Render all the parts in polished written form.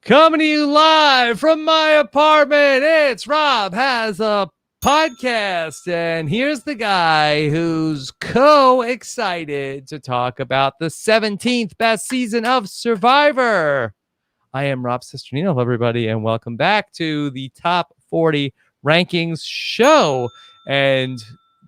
Coming to you live from my apartment, it's Rob Has a Podcast, and here's the guy who's excited to talk about the 17th best season of Survivor. I am Rob Cesternino. Hello, everybody, and welcome back to the Top 40 Rankings show. And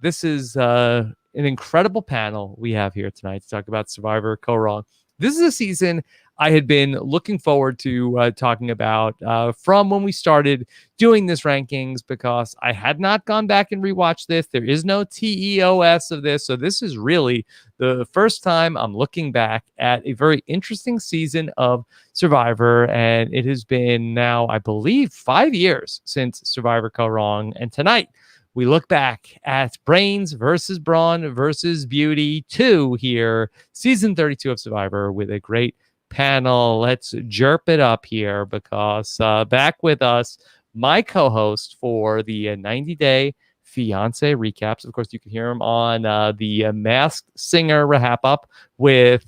this is an incredible panel we have here tonight to talk about Survivor Kaoh Rong. This is a season I had been looking forward to talking about from when we started doing this rankings, because I had not gone back and rewatched this. There is no TEOS of this. So this is really the first time I'm looking back at a very interesting season of Survivor. And it has been now, I believe, 5 years since Survivor Kaoh Rong. And tonight, we look back at Brains versus Brawn versus Beauty 2 here, season 32 of Survivor, with a great panel. Let's jerp it up here, because back with us, my co-host for the 90-day fiance recaps. Of course, you can hear him on the Masked Singer wrap up with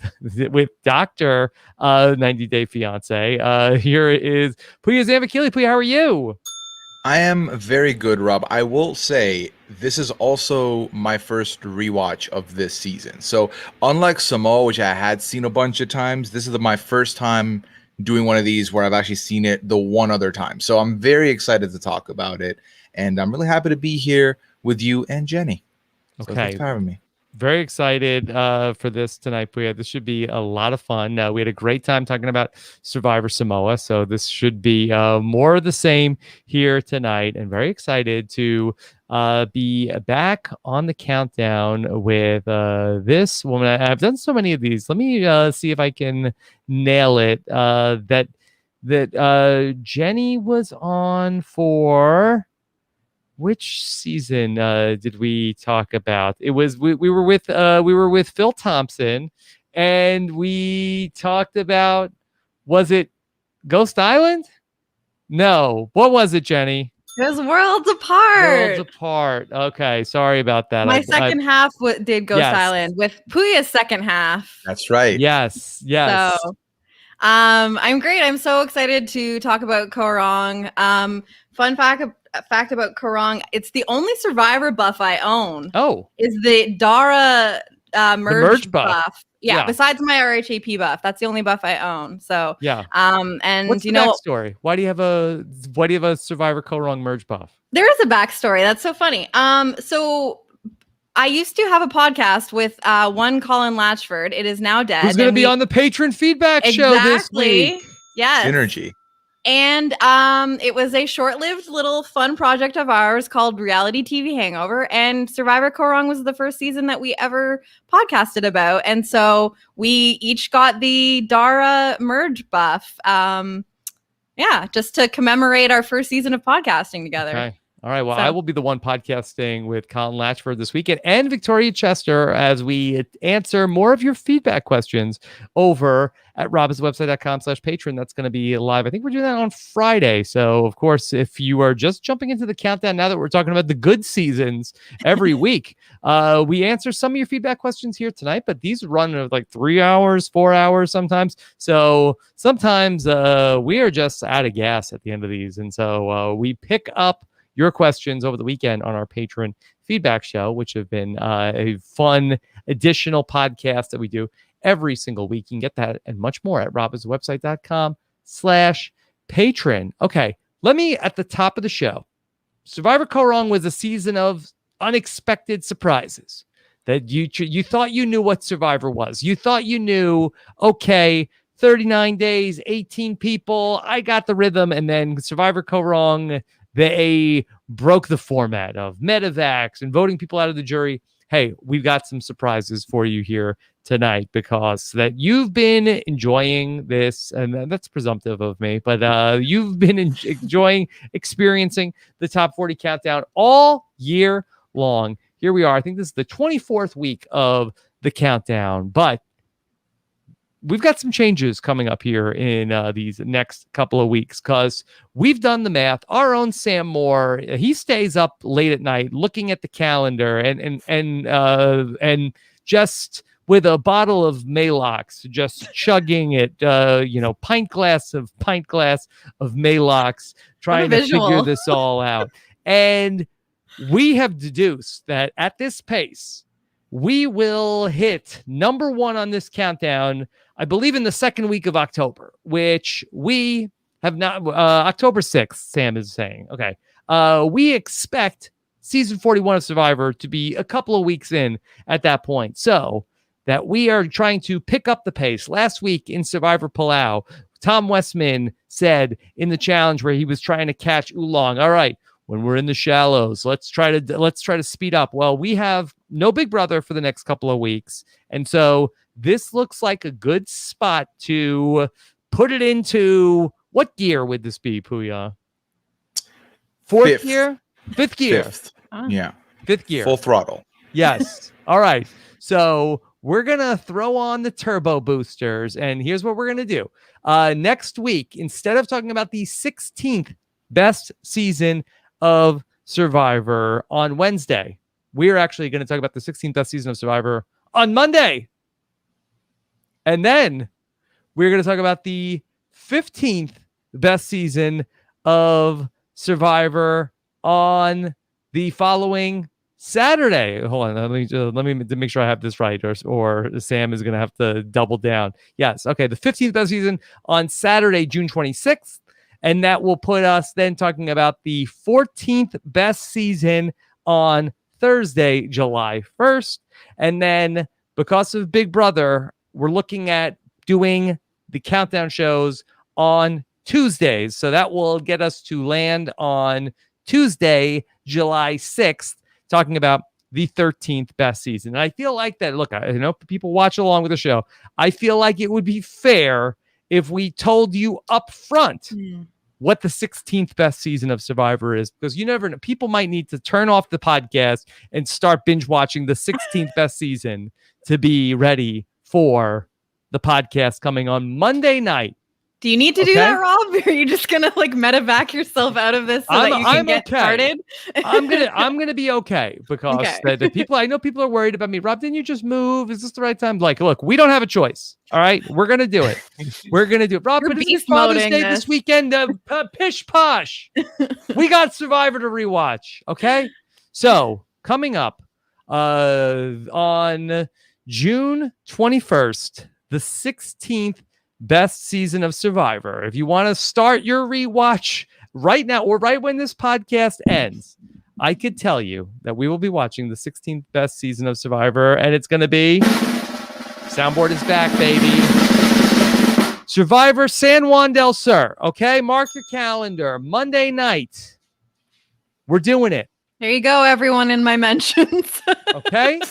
Dr. 90-day fiance. Here is Puya Zambakili. Puya, how are you? I am very good, Rob. I will say this is also my first rewatch of this season. So unlike Samoa, which I had seen a bunch of times, this is my first time doing one of these where I've actually seen it the one other time. So I'm very excited to talk about it. And I'm really happy to be here with you and Jenny. Okay. So thanks for having me. Very excited for this tonight, Puya. This should be a lot of fun. We had a great time talking about Survivor Samoa, so this should be more of the same here tonight. And very excited to be back on the countdown with this woman. I've done so many of these. Let me see if I can nail it. That Jenny was on for. Which season did we talk about? It was we were with Phil Thompson, and we talked about, was it Ghost Island? No, what was it, Jenny? It was Worlds Apart. Worlds Apart. Okay, sorry about that. My second half did Ghost Island with Puya's second half. That's right. Yes. So, I'm great. I'm so excited to talk about Kaoh Rong. Fun fact about Kaoh Rong, it's the only Survivor buff I own. Oh. Is the Dara merge buff. Yeah, besides my RHAP buff. That's the only buff I own. So yeah. And what's the backstory? Why do you have a Survivor Kaoh Rong merge buff? There is a backstory. That's so funny. So I used to have a podcast with one Colin Latchford. It is now dead. Who's going to be on the patron feedback show this week? Yes. Synergy. And it was a short-lived little fun project of ours called Reality TV Hangover. And Survivor Kaoh Rong was the first season that we ever podcasted about. And so we each got the Dara merge buff. Just to commemorate our first season of podcasting together. Okay. All right. Well, I will be the one podcasting with Colin Latchford this weekend and Victoria Chester as we answer more of your feedback questions over at robbinswebsite.com/patron. That's going to be live. I think we're doing that on Friday. So, of course, if you are just jumping into the countdown now that we're talking about the good seasons every week, we answer some of your feedback questions here tonight, but these run like 3 hours, 4 hours sometimes. So sometimes we are just out of gas at the end of these. And so we pick up your questions over the weekend on our patron feedback show, which have been a fun additional podcast that we do every single week. You can get that and much more at robbinswebsite.com/patron. Okay, let me, at the top of the show, Survivor Kaoh Rong was a season of unexpected surprises. That you thought you knew what Survivor was. You thought you knew, okay, 39 days, 18 people, I got the rhythm. And then Survivor Kaoh Rong, they broke the format of medevacs and voting people out of the jury. Hey, we've got some surprises for you here tonight, because that you've been enjoying this, and that's presumptive of me, but you've been enjoying experiencing the Top 40 Countdown all year long. Here we are. I think this is the 24th week of the countdown, but we've got some changes coming up here in these next couple of weeks, because we've done the math. Our own Sam Moore, he stays up late at night looking at the calendar and just with a bottle of Malox, just chugging it, pint glass of Malox, trying to figure visual. this all out. And we have deduced that at this pace, we will hit number 1 on this countdown, I believe, in the second week of October, which we have not. October 6th, Sam is saying. Okay. We expect season 41 of Survivor to be a couple of weeks in at that point. So that we are trying to pick up the pace. Last week in Survivor Palau, Tom Westman said in the challenge where he was trying to catch Oolong, all right, when we're in the shallows, let's try to speed up. Well, we have no Big Brother for the next couple of weeks. And so this looks like a good spot to put it into. What gear would this be, Puya? Fourth gear? Fifth gear. Fifth. Yeah. Fifth gear. Full throttle. Yes. All right. So we're going to throw on the turbo boosters, and here's what we're going to do. Next week, instead of talking about the 16th best season of Survivor on Wednesday, we're actually going to talk about the 16th best season of Survivor on Monday. And then we're going to talk about the 15th best season of Survivor on the following Saturday. Hold on, let me make sure I have this right, or Sam is going to have to double down. Yes, okay, the 15th best season on Saturday, June 26th, and that will put us then talking about the 14th best season on Thursday, July 1st, and then because of Big Brother, we're looking at doing the countdown shows on Tuesdays, so that will get us to land on Tuesday, July 6th, talking about the 13th best season. And I feel like that, look, I know people watch along with the show. I feel like it would be fair if we told you up front what the 16th best season of Survivor is, because you never know. People might need to turn off the podcast and start binge watching the 16th best season to be ready for the podcast coming on Monday night. Do you need to do that, Rob? Or are you just gonna medevac yourself out of this so that you can get started? I'm gonna be okay because the people, I know people are worried about me. Rob, didn't you just move? Is this the right time? Like, look, we don't have a choice. All right, we're gonna do it. We're gonna do it. Rob, but it's Father's Day this weekend. Pish posh. We got Survivor to rewatch. Okay, so coming up on June 21st, the 16th best season of Survivor. If you want to start your rewatch right now or right when this podcast ends, I could tell you that we will be watching the 16th best season of Survivor, and it's going to be soundboard is back, baby. Survivor San Juan del Sur. Okay, mark your calendar. Monday night. We're doing it. There you go, everyone in my mentions. Okay?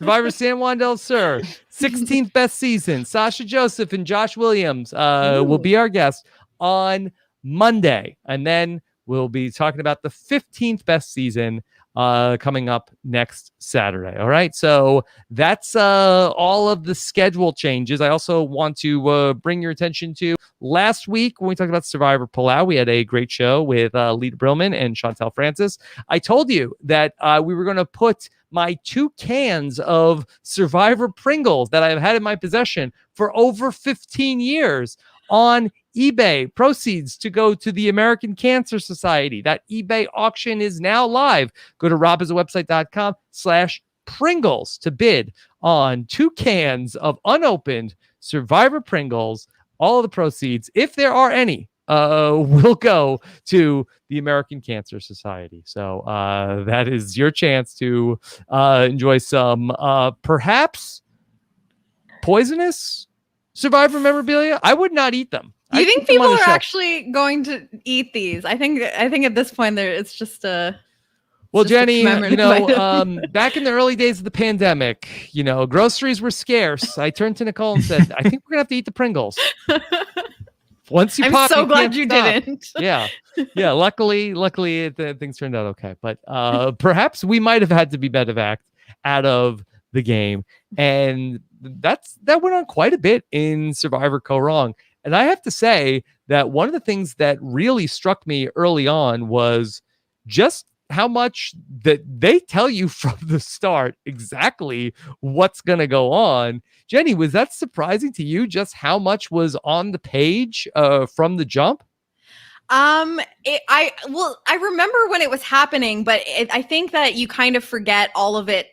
Survivor San Juan del Sur, 16th best season. Sasha Joseph and Josh Williams will be our guests on Monday. And then we'll be talking about the 15th best season coming up next Saturday. All right? So that's all of the schedule changes. I also want to bring your attention to last week when we talked about Survivor Palau. We had a great show with Lita Brillman and Chantel Francis. I told you that we were going to put my 2 cans of Survivor Pringles that I've had in my possession for over 15 years on eBay. Proceeds to go to the American Cancer Society. That eBay auction is now live. Go to robisawebsite.com/Pringles to bid on 2 cans of unopened Survivor Pringles. All of the proceeds, if there are any, will go to the American Cancer Society. So that is your chance to enjoy some perhaps poisonous Survivor memorabilia. I would not eat them. Do you think people are actually going to eat these? I think at this point it's just a. Well, Jenny, back in the early days of the pandemic, groceries were scarce. I turned to Nicole and said, I think we're going to have to eat the Pringles. Once you pop, so glad you didn't. Yeah. Luckily, things turned out okay. But perhaps we might have had to be medevaced out of the game. And that went on quite a bit in Survivor Kaoh Rong. And I have to say that one of the things that really struck me early on was just how much that they tell you from the start exactly what's going to go on. Jenny, was that surprising to you, just how much was on the page from the jump? I remember when it was happening, but I think that you kind of forget all of it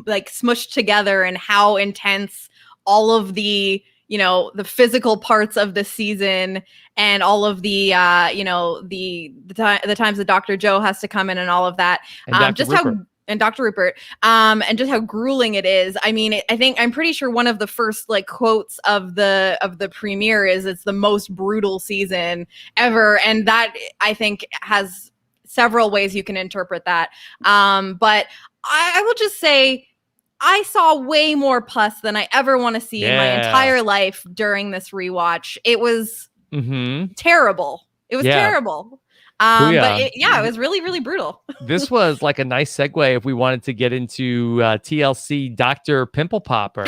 like smushed together and how intense all of the, you know, the physical parts of the season and all of the the times that Dr. Joe has to come in and all of that. And Dr. Rupert, and just how grueling it is. I mean, I'm pretty sure one of the first like quotes of the premiere is it's the most brutal season ever, and that I think has several ways you can interpret that. But I will just say I saw way more pus than I ever want to see in my entire life during this rewatch. It was terrible. It was terrible. But it was really, really brutal. This was like a nice segue if we wanted to get into TLC Dr. Pimple Popper.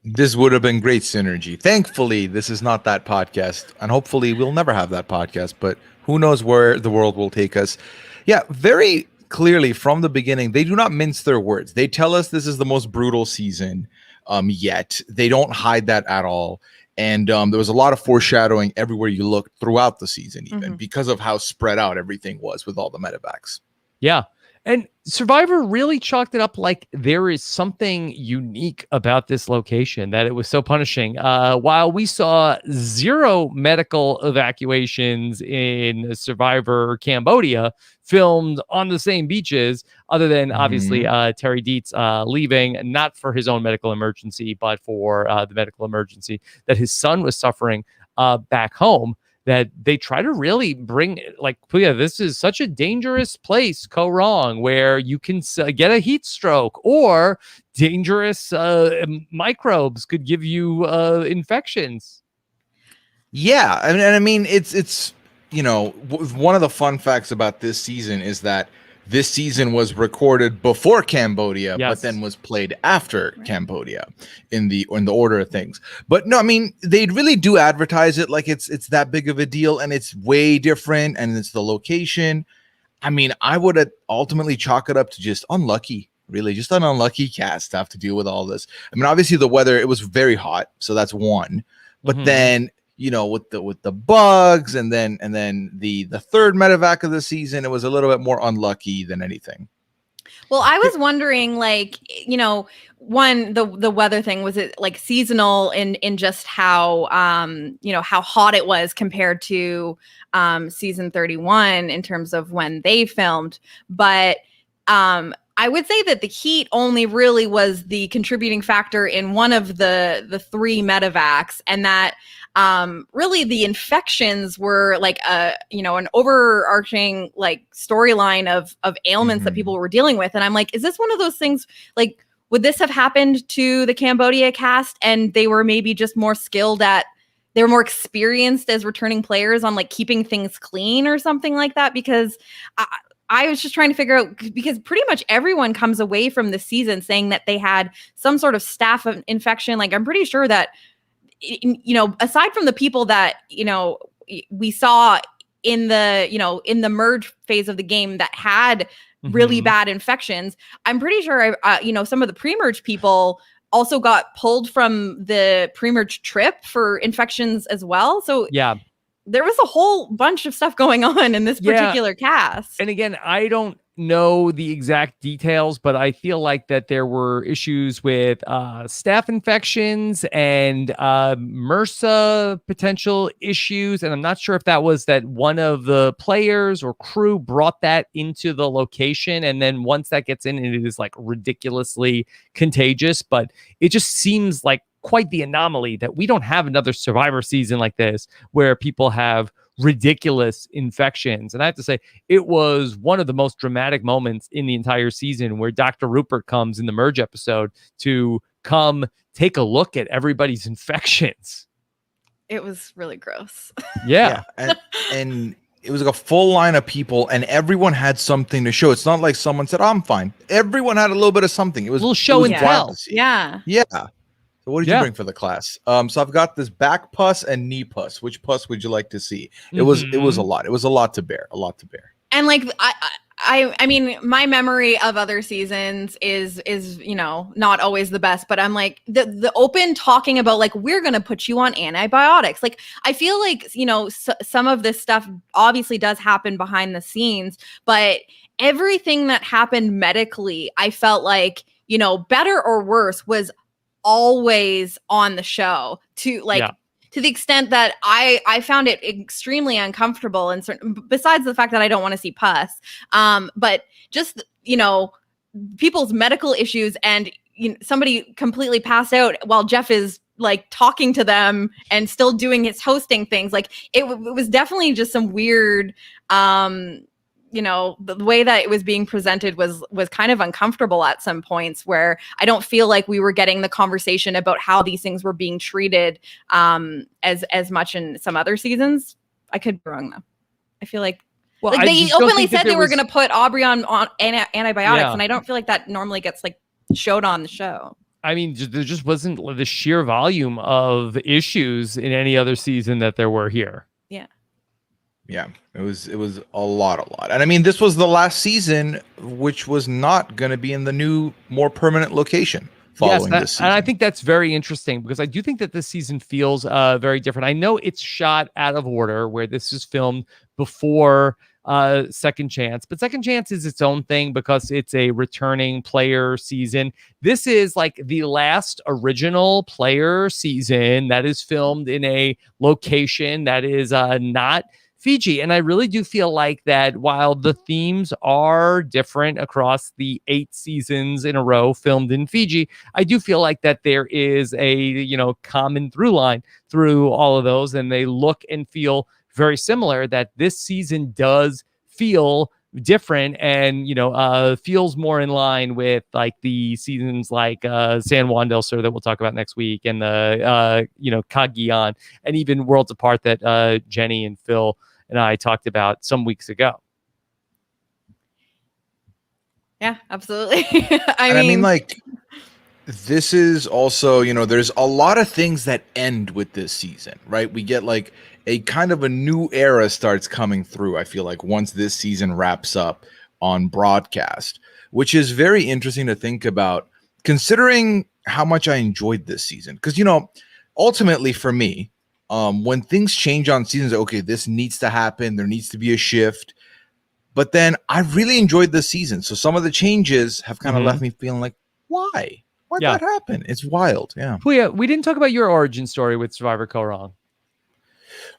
This would have been great synergy. Thankfully, this is not that podcast, and hopefully we'll never have that podcast, but who knows where the world will take us. Yeah, very clearly from the beginning, they do not mince their words. They tell us this is the most brutal season yet. They don't hide that at all. And there was a lot of foreshadowing everywhere you looked throughout the season, even because of how spread out everything was with all the medevacs. Yeah. And Survivor really chalked it up like there is something unique about this location, that it was so punishing. While we saw 0 medical evacuations in Survivor Cambodia filmed on the same beaches, other than obviously Terry Dietz leaving, not for his own medical emergency, but for the medical emergency that his son was suffering back home. That they try to really bring, like, this is such a dangerous place, Kaoh Rong, where you can get a heat stroke, or dangerous microbes could give you infections. Yeah, I mean, it's you know, one of the fun facts about this season is that this season was recorded before Cambodia, but then was played after Cambodia in the order of things. But no, I mean, they really do advertise it like it's that big of a deal, and it's way different, and it's the location. I mean, I would ultimately chalk it up to just unlucky, really, just an unlucky cast to have to deal with all this. I mean, obviously the weather, it was very hot, so that's one. But then, you know, with the bugs, and then the third medevac of the season, it was a little bit more unlucky than anything. Well, I was wondering, like, you know, the weather thing, was it like seasonal in just how you know, how hot it was compared to season 31 in terms of when they filmed, but I would say that the heat only really was the contributing factor in one of the 3 medevacs, and that really the infections were like an overarching like storyline of ailments that people were dealing with. And I'm like, is this one of those things, like, would this have happened to the Cambodia cast and they were maybe just more skilled they were more experienced as returning players on like keeping things clean or something like that? Because I was just trying to figure out, because pretty much everyone comes away from the season saying that they had some sort of staph infection. Like, I'm pretty sure that, you know, aside from the people that, you know, we saw in the merge phase of the game that had really bad infections, I'm pretty sure, some of the pre-merge people also got pulled from the pre-merge trip for infections as well. So yeah, there was a whole bunch of stuff going on in this particular cast. And again, I don't know the exact details, but I feel like that there were issues with staph infections and MRSA potential issues. And I'm not sure if that was that one of the players or crew brought that into the location. And then once that gets in, it is like ridiculously contagious. But it just seems like quite the anomaly that we don't have another Survivor season like this where people have ridiculous infections. And I have to say, it was one of the most dramatic moments in the entire season, where Dr. Rupert comes in the merge episode to come take a look at everybody's infections. It was really gross. Yeah. And it was like a full line of people, and everyone had something to show. It's not like someone said, "Oh, I'm fine." Everyone had a little bit of something. It was a little show and tell. Yeah. So what did you bring for the class? So I've got this back pus and knee pus. Which pus would you like to see? It was a lot. It was a lot to bear. And like I mean, my memory of other seasons is not always the best, but I'm like the open talking about like we're gonna put you on antibiotics. Like I feel like some of this stuff obviously does happen behind the scenes, but everything that happened medically, I felt like better or worse was always on the show to like. Yeah. To the extent that I found it extremely uncomfortable, and besides the fact that I don't want to see pus, but just people's medical issues and somebody completely passed out while Jeff is like talking to them and still doing his hosting things. Like it was definitely just some weird. The way that it was being presented was kind of uncomfortable at some points, where I don't feel like we were getting the conversation about how these things were being treated as much in some other seasons. I could be wrong though. I feel like they openly said they were going to put Aubrey on antibiotics, and I don't feel like that normally gets like showed on the show. I mean, there just wasn't the sheer volume of issues in any other season that there were here. Yeah, it was a lot. And I mean, this was the last season, which was not going to be in the new, more permanent location following this season. And I think that's very interesting, because I do think that this season feels very different. I know it's shot out of order, where this is filmed before Second Chance, but Second Chance is its own thing because it's a returning player season. This is like the last original player season that is filmed in a location that is not Fiji. And I really do feel like that while the themes are different across the 8 seasons in a row filmed in Fiji, I do feel like that there is a, common through line through all of those, and they look and feel very similar, that this season does feel different and, feels more in line with like the seasons like San Juan del Sur that we'll talk about next week, and the, Cagayan, and even Worlds Apart that Jenny and Phil and I talked about some weeks ago. Yeah, absolutely. I mean, like, this is also, there's a lot of things that end with this season, right? We get like a kind of a new era starts coming through, I feel like, once this season wraps up on broadcast, which is very interesting to think about, considering how much I enjoyed this season. Because, ultimately for me, when things change on seasons, okay, this needs to happen, there needs to be a shift. But then I really enjoyed this season. So some of the changes have kind of left me feeling like, why? Why'd that happen? It's wild. Yeah. We didn't talk about your origin story with Survivor Kaoh Rong.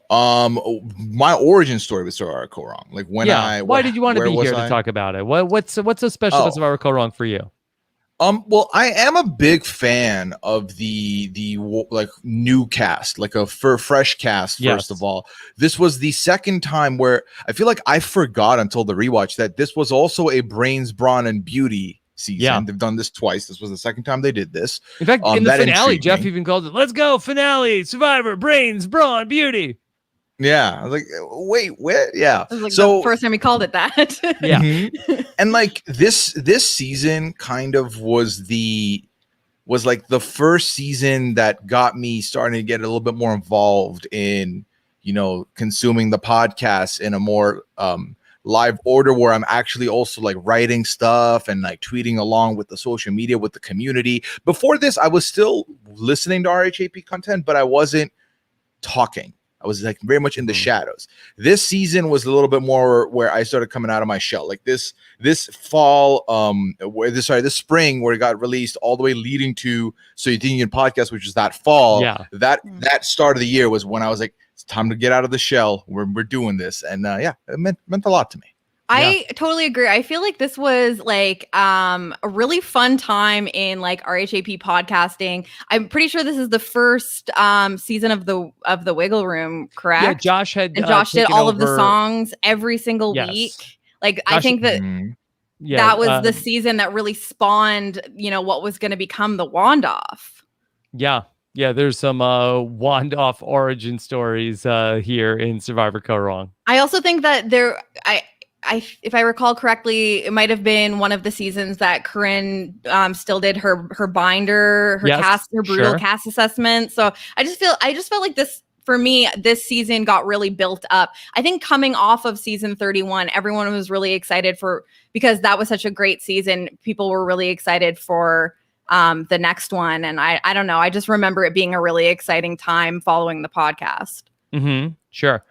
My origin story with Survivor Kaoh Rong. Like why did you want to be here to talk about it? What's so special about Survivor Kaoh Rong for you? Well, I am a big fan of the like new cast, like a fresh cast. First of all, this was the second time where I feel like I forgot until the rewatch that this was also a Brains, Brawn, and Beauty season. Yeah. They've done this twice. This was the second time they did this. In fact, in the finale, Jeff even called it, "Let's go finale, Survivor, Brains, Brawn, Beauty." Yeah, I was like, wait, what? Yeah. It was like the first time he called it that. Yeah. And like this season kind of was like the first season that got me starting to get a little bit more involved in, consuming the podcast in a more live order, where I'm actually also like writing stuff and like tweeting along with the social media with the community. Before this, I was still listening to RHAP content, but I wasn't talking. I was like very much in the shadows. This season was a little bit more where I started coming out of my shell. Like this fall, this spring, where it got released, all the way leading to So You Think You Can Podcast, which is that fall. Yeah. That start of the year was when I was like, it's time to get out of the shell. We're doing this, and it meant a lot to me. I totally agree. I feel like this was like a really fun time in like RHAP podcasting. I'm pretty sure this is the first season of the Wiggle Room, correct? Yeah, Josh did all of the songs every single week. Like Josh, I think that that was the season that really spawned, what was going to become the Wandoff. Yeah. Yeah, there's some Wandoff origin stories here in Survivor Kaoh Rong. I also think that if I recall correctly, it might have been one of the seasons that Corinne still did her binder, her brutal cast assessment. So I just felt like this for me, this season got really built up. I think coming off of season 31, everyone was really excited because that was such a great season. People were really excited for the next one. And I don't know. I just remember it being a really exciting time following the podcast. Mm-hmm. Sure.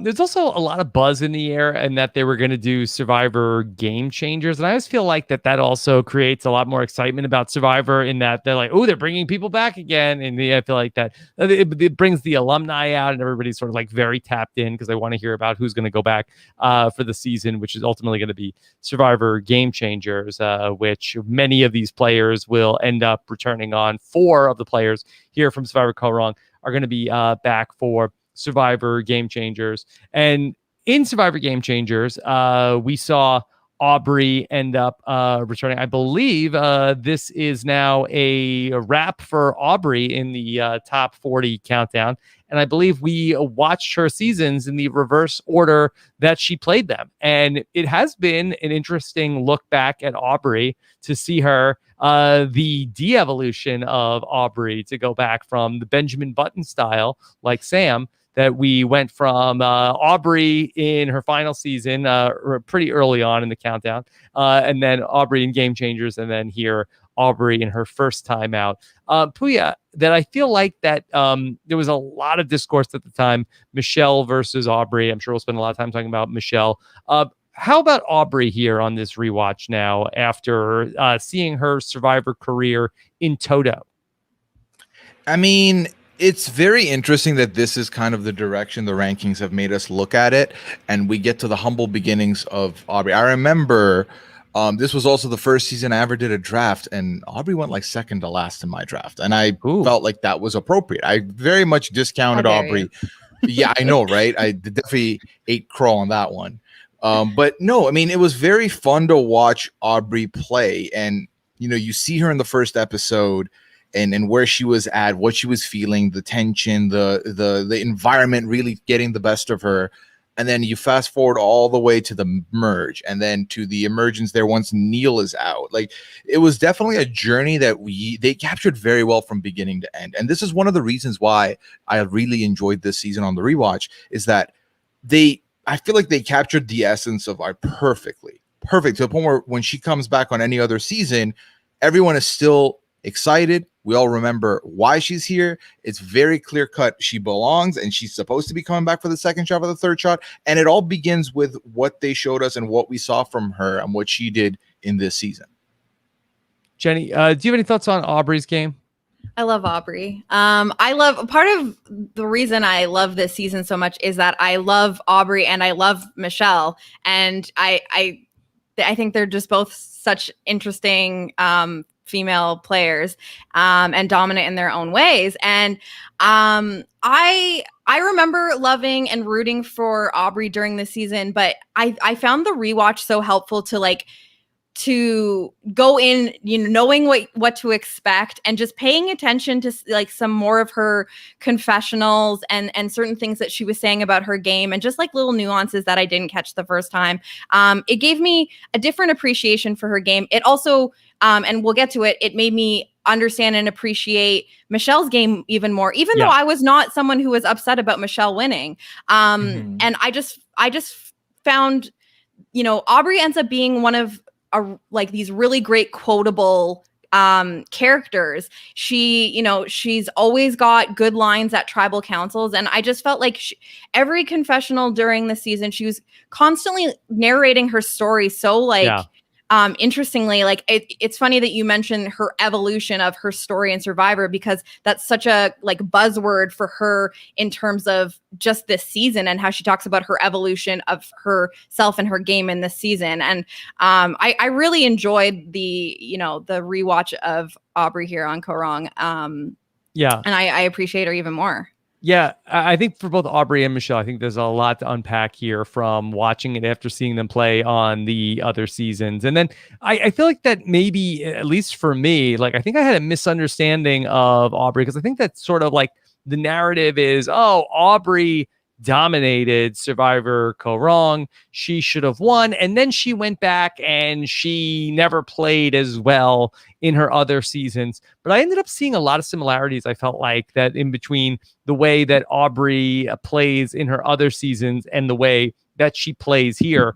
There's also a lot of buzz in the air and that they were going to do Survivor Game Changers. And I always feel like that also creates a lot more excitement about Survivor in that they're like, oh, they're bringing people back again. And I feel like that it brings the alumni out and everybody's sort of like very tapped in because they want to hear about who's going to go back for the season, which is ultimately going to be Survivor Game Changers, which many of these players will end up returning on. 4 of the players here from Survivor Kaoh Rong are going to be back for Survivor Game Changers. And in Survivor Game Changers, we saw Aubrey end up returning. I believe this is now a wrap for Aubrey in the top 40 countdown. And I believe we watched her seasons in the reverse order that she played them. And it has been an interesting look back at Aubrey to see her, the de-evolution of Aubrey, to go back from the Benjamin Button style, like Sam, that we went from Aubrey in her final season, pretty early on in the countdown, and then Aubrey in Game Changers, and then here Aubrey in her first time out. Puya, that I feel like that there was a lot of discourse at the time, Michelle versus Aubrey. I'm sure we'll spend a lot of time talking about Michelle. How about Aubrey here on this rewatch now after seeing her Survivor career in toto? I mean, it's very interesting that this is kind of the direction the rankings have made us look at it, and we get to the humble beginnings of Aubrey. I remember this was also the first season I ever did a draft, and Aubrey went like second to last in my draft, and I felt like that was appropriate. I very much discounted Aubrey. Yeah, I know, right? I definitely ate crow on that one. But no, I mean, it was very fun to watch Aubrey play, and you see her in the first episode. And where she was at, what she was feeling, the tension, the environment really getting the best of her. And then you fast forward all the way to the merge and then to the emergence there once Neil is out. Like, it was definitely a journey that they captured very well from beginning to end. And this is one of the reasons why I really enjoyed this season on the rewatch, is that I feel like they captured the essence of our perfect to the point where when she comes back on any other season, everyone is still excited. We all remember why she's here. It's very clear cut. She belongs, and she's supposed to be coming back for the second shot or the third shot. And it all begins with what they showed us and what we saw from her and what she did in this season. Jenny, do you have any thoughts on Aubrey's game? I love Aubrey. I love, part of the reason I love this season so much is that I love Aubrey and I love Michelle. And I think they're just both such interesting female players and dominant in their own ways. And I remember loving and rooting for Aubrey during the season, but I found the rewatch so helpful to go in, knowing what to expect and just paying attention to like some more of her confessionals and certain things that she was saying about her game and just like little nuances that I didn't catch the first time. It gave me a different appreciation for her game. It also, and we'll get to it, it made me understand and appreciate Michelle's game even more, even though I was not someone who was upset about Michelle winning. And I just found, Aubrey ends up being one of like these really great quotable characters. She's always got good lines at tribal councils, and I just felt like every confessional during the season, she was constantly narrating her story so interestingly. Like it's funny that you mentioned her evolution of her story in Survivor, because that's such a like buzzword for her in terms of just this season and how she talks about her evolution of herself and her game in this season. And I really enjoyed the rewatch of Aubrey here on Kaoh Rong. And I appreciate her even more. Yeah, I think for both Aubrey and Michelle, I think there's a lot to unpack here from watching it after seeing them play on the other seasons. And then I feel like that maybe, at least for me, like I think I had a misunderstanding of Aubrey, because I think that's sort of like the narrative is, oh, Aubrey dominated Survivor Kaoh Rong. She should have won. And then she went back and she never played as well in her other seasons. But I ended up seeing a lot of similarities, I felt like, that in between the way that Aubrey plays in her other seasons and the way that she plays here.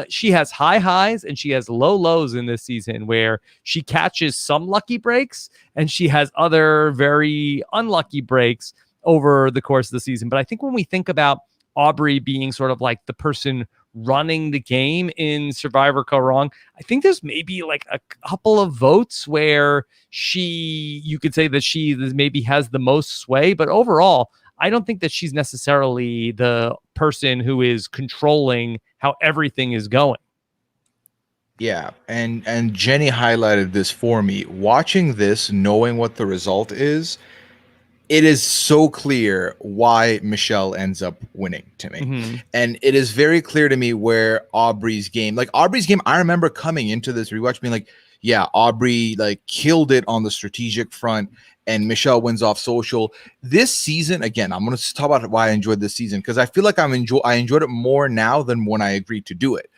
She has high highs and she has low lows in this season where she catches some lucky breaks and she has other very unlucky breaks over the course of the season. But I think when we think about Aubrey being sort of like the person running the game in Survivor Kaoh Rong, I think there's maybe like a couple of votes where you could say that she maybe has the most sway, but overall, I don't think that she's necessarily the person who is controlling how everything is going. Yeah, and Jenny highlighted this for me. Watching this, knowing what the result is, it is so clear why Michelle ends up winning to me. Mm-hmm. And it is very clear to me where Aubrey's game, I remember coming into this rewatch being like, yeah, Aubrey like killed it on the strategic front and Michelle wins off social. This season, again, I'm going to talk about why I enjoyed this season because I feel like I enjoyed it more now than when I agreed to do it.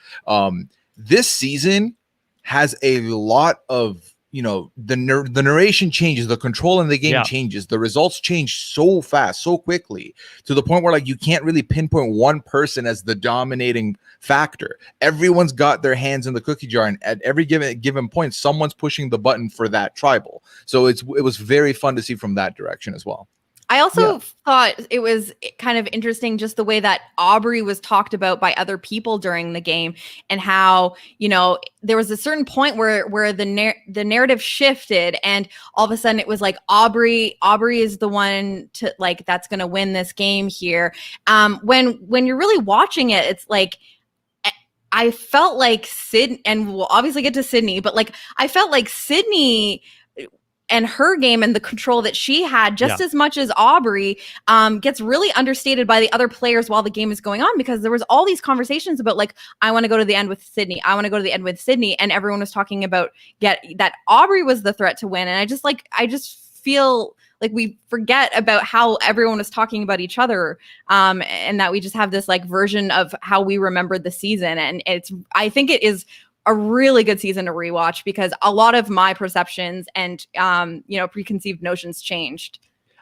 This season has a lot of, the narration changes, the control in the game changes, the results change so fast, so quickly, to the point where like you can't really pinpoint one person as the dominating factor. Everyone's got their hands in the cookie jar, and at every given point, someone's pushing the button for that tribal. So it was very fun to see from that direction as well. I also thought it was kind of interesting just the way that Aubrey was talked about by other people during the game and how, there was a certain point where the narrative shifted and all of a sudden it was like Aubrey is the one to like that's going to win this game here. When you're really watching it, it's like I felt like Sydney, and we'll obviously get to Sydney, but like I felt like Sydney and her game and the control that she had just as much as Aubrey gets really understated by the other players while the game is going on, because there was all these conversations about like, I want to go to the end with Sydney. I want to go to the end with Sydney. And everyone was talking about that Aubrey was the threat to win. And I just feel like we forget about how everyone was talking about each other, and that we just have this like version of how we remembered the season. And I think it is a really good season to rewatch because a lot of my perceptions and preconceived notions changed.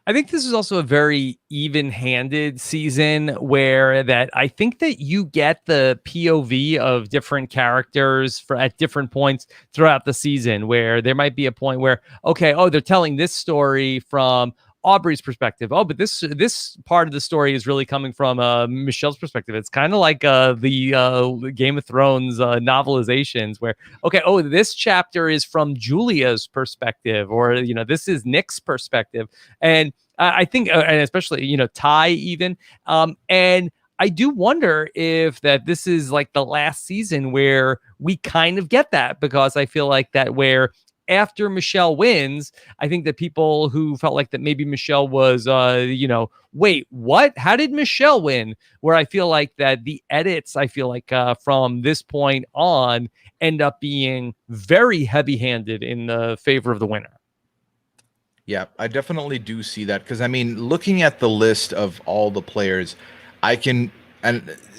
I think this is also a very even-handed season where that I think that you get the POV of different characters at different points throughout the season, where there might be a point where, they're telling this story from Aubrey's perspective. Oh, but this part of the story is really coming from Michelle's perspective. It's kind of like the Game of Thrones novelizations where, this chapter is from Julia's perspective, or this is Nick's perspective, and I think, and especially Ty even, and I do wonder if that this is like the last season where we kind of get that, because I feel like that where after Michelle wins, I think that people who felt like that maybe Michelle was, wait, what? How did Michelle win? Where I feel like that the edits, from this point on end up being very heavy-handed in the favor of the winner. Yeah, I definitely do see that because, looking at the list of all the players, and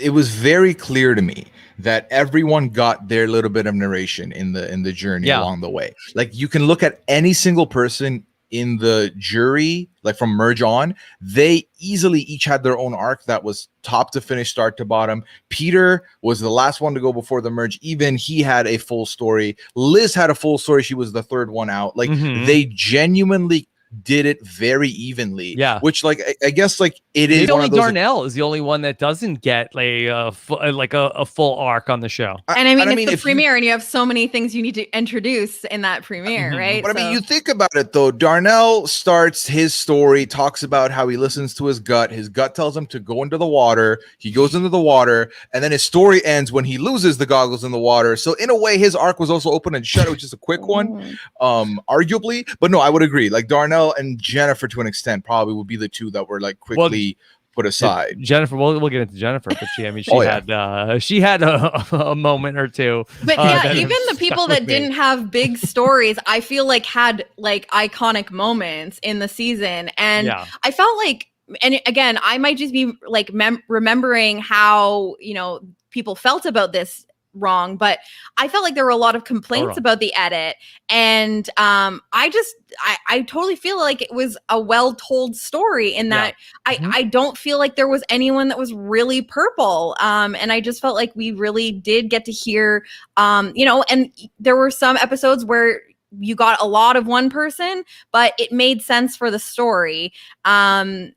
it was very clear to me that everyone got their little bit of narration in the journey along the way. Like you can look at any single person in the jury, like from merge on, they easily each had their own arc that was top to finish, start to bottom. Peter was the last one to go before the merge. Even he had a full story. Liz had a full story. She was the third one out. Like they genuinely did it very evenly, which like I guess like it is only Darnell is the only one that doesn't get a full arc on the show. It's the premiere and you have so many things you need to introduce in that premiere, right? But you think about it though, Darnell starts his story, talks about how he listens to his gut tells him to go into the water, he goes into the water, and then his story ends when he loses the goggles in the water. So in a way his arc was also open and shut, which is a quick one, arguably. But no, I would agree, like Darnell and Jennifer to an extent probably would be the two that were like quickly put aside. Jennifer, we'll get into Jennifer, but she had a moment or two. But even the people that didn't have big stories, I feel like had like iconic moments in the season, and I felt like and again, I might just be like remembering how, people felt about this wrong, but I felt like there were a lot of complaints about the edit, and I totally feel like it was a well-told story in that I don't feel like there was anyone that was really purple, and I just felt like we really did get to hear, and there were some episodes where you got a lot of one person, but it made sense for the story. And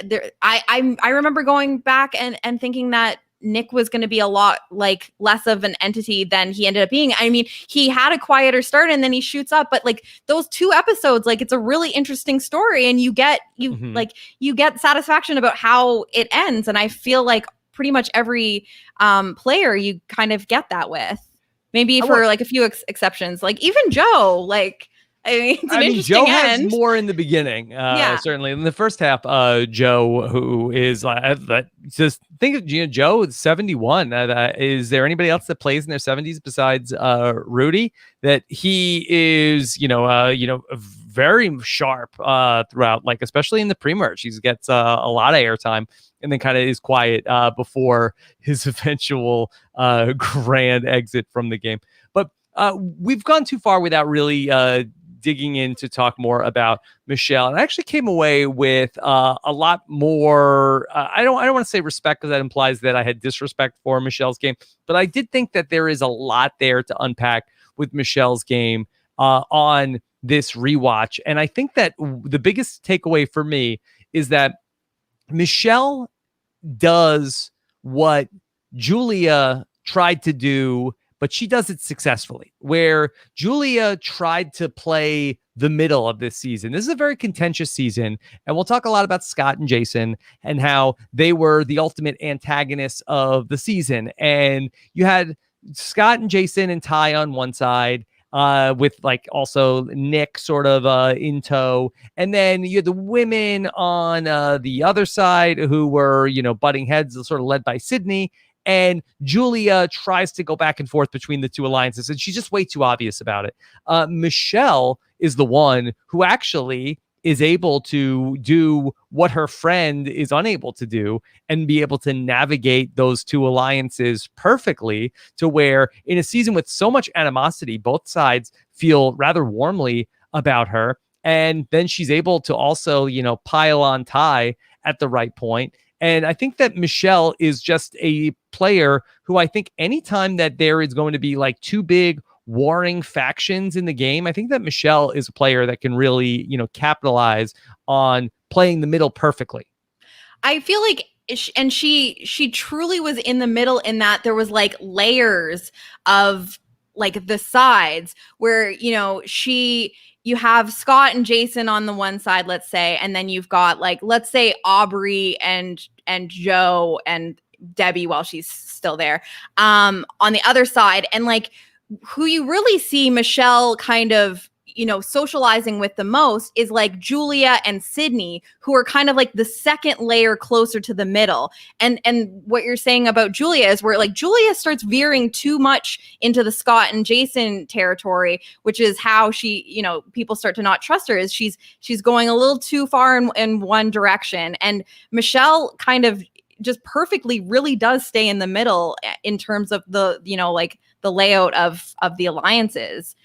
there, I remember going back and thinking that Nick was going to be a lot like less of an entity than he ended up being. I mean, he had a quieter start and then he shoots up, but like those 2 episodes, like it's a really interesting story, and you get satisfaction about how it ends. And I feel like pretty much every player you kind of get that with. Maybe for like a few exceptions, like even Joe, like, I mean, it's an interesting Joe end. has more in the beginning, certainly. In the first half, Joe, who is just think of Joe is 71. Is there anybody else that plays in their 70s besides Rudy? That he is, very sharp throughout, like especially in the pre-merge. He gets a lot of airtime, and then kind of is quiet before his eventual grand exit from the game. But we've gone too far without really digging in to talk more about Michelle. And I actually came away with a lot more. I don't want to say respect, because that implies that I had disrespect for Michelle's game. But I did think that there is a lot there to unpack with Michelle's game on this rewatch. And I think that the biggest takeaway for me is that Michelle does what Julia tried to do, but she does it successfully, where Julia tried to play the middle of this season. This is a very contentious season, and we'll talk a lot about Scott and Jason and how they were the ultimate antagonists of the season. And you had Scott and Jason and Ty on one side, with like also Nick sort of in tow. And then you had the women on the other side who were, butting heads, sort of led by Sydney. And Julia tries to go back and forth between the 2 alliances, and she's just way too obvious about it. Michelle is the one who actually is able to do what her friend is unable to do, and be able to navigate those 2 alliances perfectly, to where in a season with so much animosity, both sides feel rather warmly about her. And then she's able to also, pile on Ty at the right point. And I think that Michelle is just a player who, I think anytime that there is going to be like 2 big warring factions in the game, I think that Michelle is a player that can really, capitalize on playing the middle perfectly. I feel like, and she truly was in the middle, in that there was like layers of like the sides where, you have Scott and Jason on the one side, let's say, and then you've got like, let's say Aubrey and Joe and Debbie, while she's still there, on the other side. And like, who you really see Michelle kind of, socializing with the most is like Julia and Sydney, who are kind of like the second layer closer to the middle. And what you're saying about Julia is where like Julia starts veering too much into the Scott and Jason territory, which is how she, people start to not trust her, is she's going a little too far in one direction. And Michelle kind of just perfectly really does stay in the middle in terms of the, like the layout of the alliances.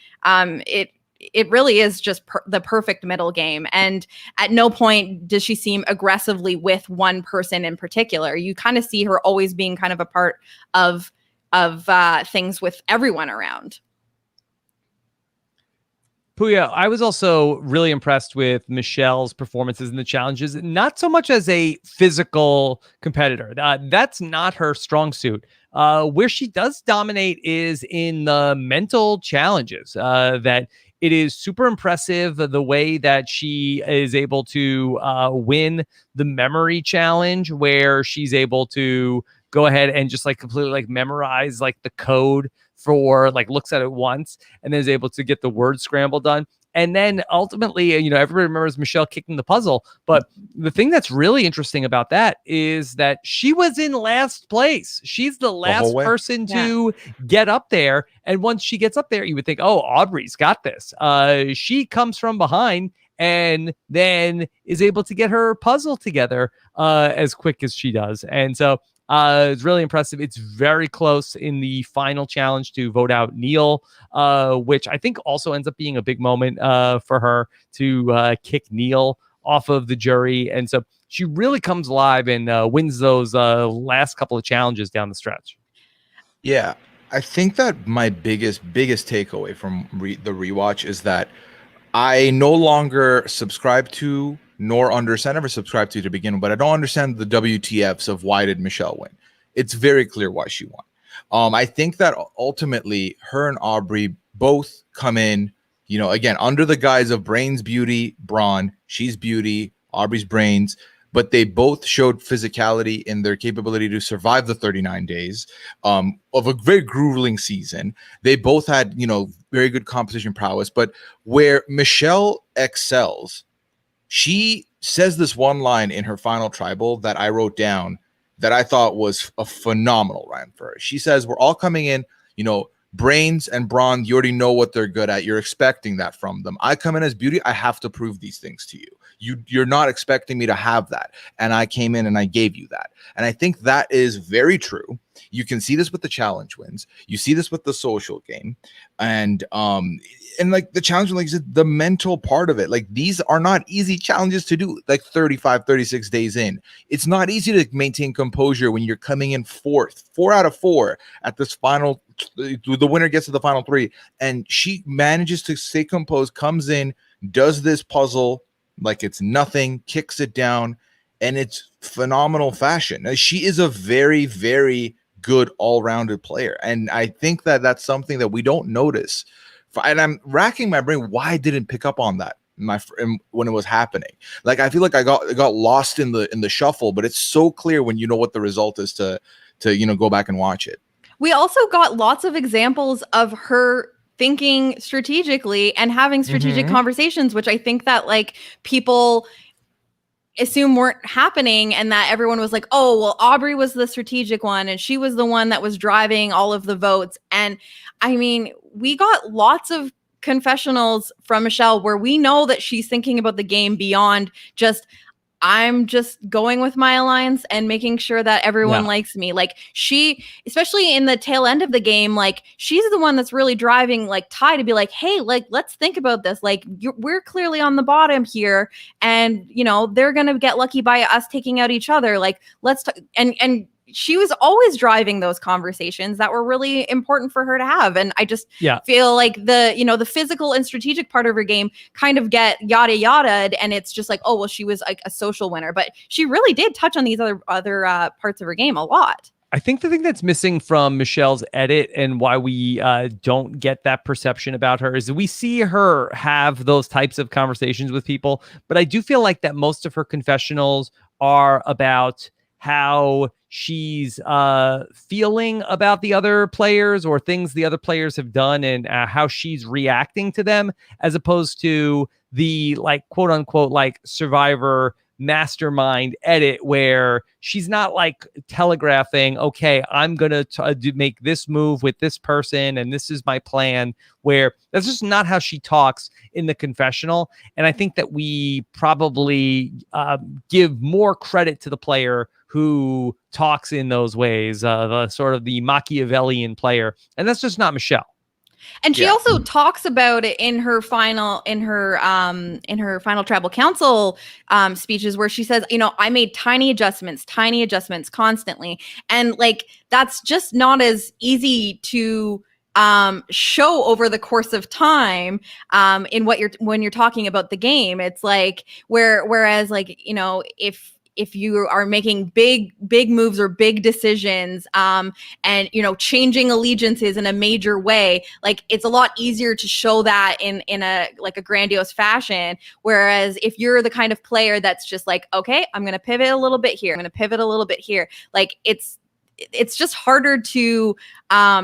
It really is just the perfect middle game. And at no point does she seem aggressively with one person in particular. You kind of see her always being kind of a part of things with everyone around. Puya, I was also really impressed with Michelle's performances in the challenges, not so much as a physical competitor. That's not her strong suit. Where she does dominate is in the mental challenges, that it is super impressive the way that she is able to win the memory challenge, where she's able to go ahead and just like completely like memorize like the code for like, looks at it once and then is able to get the word scramble done. And then ultimately, everybody remembers Michelle kicking the puzzle. But the thing that's really interesting about that is that she was in last place. She's the last person to get up there. And once she gets up there, you would think, oh, Aubrey's got this. She comes from behind and then is able to get her puzzle together as quick as she does. And so it's really impressive. It's very close in the final challenge to vote out Neil, which I think also ends up being a big moment for her to kick Neil off of the jury. And so she really comes alive and wins those last couple of challenges down the stretch. Yeah, I think that my biggest takeaway from the rewatch is that I no longer subscribe to nor understand. I never subscribed to begin with, but I don't understand the WTFs of why did Michelle win. It's very clear why she won. I think that ultimately her and Aubrey both come in, again, under the guise of brains, beauty, brawn. She's beauty, Aubrey's brains, but they both showed physicality in their capability to survive the 39 days of a very grueling season. They both had, very good competition prowess, but where Michelle excels, she says this one line in her final tribal that I wrote down that I thought was a phenomenal rhyme for her. She says, we're all coming in, brains and brawn, you already know what they're good at. You're expecting that from them. I come in as beauty. I have to prove these things to you. You're not expecting me to have that. And I came in and I gave you that. And I think that is very true. You can see this with the challenge wins. You see this with the social game. And like the challenge, like the mental part of it, like these are not easy challenges to do, like 35, 36 days in. It's not easy to maintain composure when you're coming in four out of 4 at this final. The winner gets to the final 3, and she manages to stay composed, comes in, does this puzzle like it's nothing, kicks it down, and it's phenomenal fashion. Now, she is a very, very good all-rounded player, and I think that that's something that we don't notice. And I'm racking my brain why I didn't pick up on that when it was happening. Like I feel like I got lost in the shuffle, but it's so clear when you know what the result is to go back and watch it. We also got lots of examples of her thinking strategically and having strategic conversations, which I think that like people assume weren't happening, and that everyone was like, oh, well, Aubrey was the strategic one and she was the one that was driving all of the votes. And I mean, we got lots of confessionals from Michelle where we know that she's thinking about the game beyond just, I'm just going with my alliance and making sure that everyone likes me. Like she, especially in the tail end of the game, like she's the one that's really driving like Ty to be like, hey, like, let's think about this. Like we're clearly on the bottom here, and they're going to get lucky by us taking out each other. Like let's and she was always driving those conversations that were really important for her to have. And I just feel like the physical and strategic part of her game kind of get yada yada. And it's just like, oh, well, she was like a social winner, but she really did touch on these other parts of her game a lot. I think the thing that's missing from Michelle's edit and why we don't get that perception about her is we see her have those types of conversations with people, but I do feel like that most of her confessionals are about how she's feeling about the other players or things the other players have done, and how she's reacting to them, as opposed to the like quote unquote like Survivor mastermind edit where she's not like telegraphing, okay, I'm gonna make this move with this person and this is my plan, where that's just not how she talks in the confessional. And I think that we probably give more credit to the player who talks in those ways, the sort of the Machiavellian player, and that's just not Michelle. And she also talks about it in her final tribal council speeches, where she says, I made tiny adjustments constantly, and like that's just not as easy to show over the course of time in when you're talking about the game. It's like whereas like if you are making big moves or big decisions and changing allegiances in a major way, like it's a lot easier to show that in a like a grandiose fashion. Whereas if you're the kind of player that's just like, okay, I'm going to pivot a little bit here, I'm going to pivot a little bit here, like it's just harder to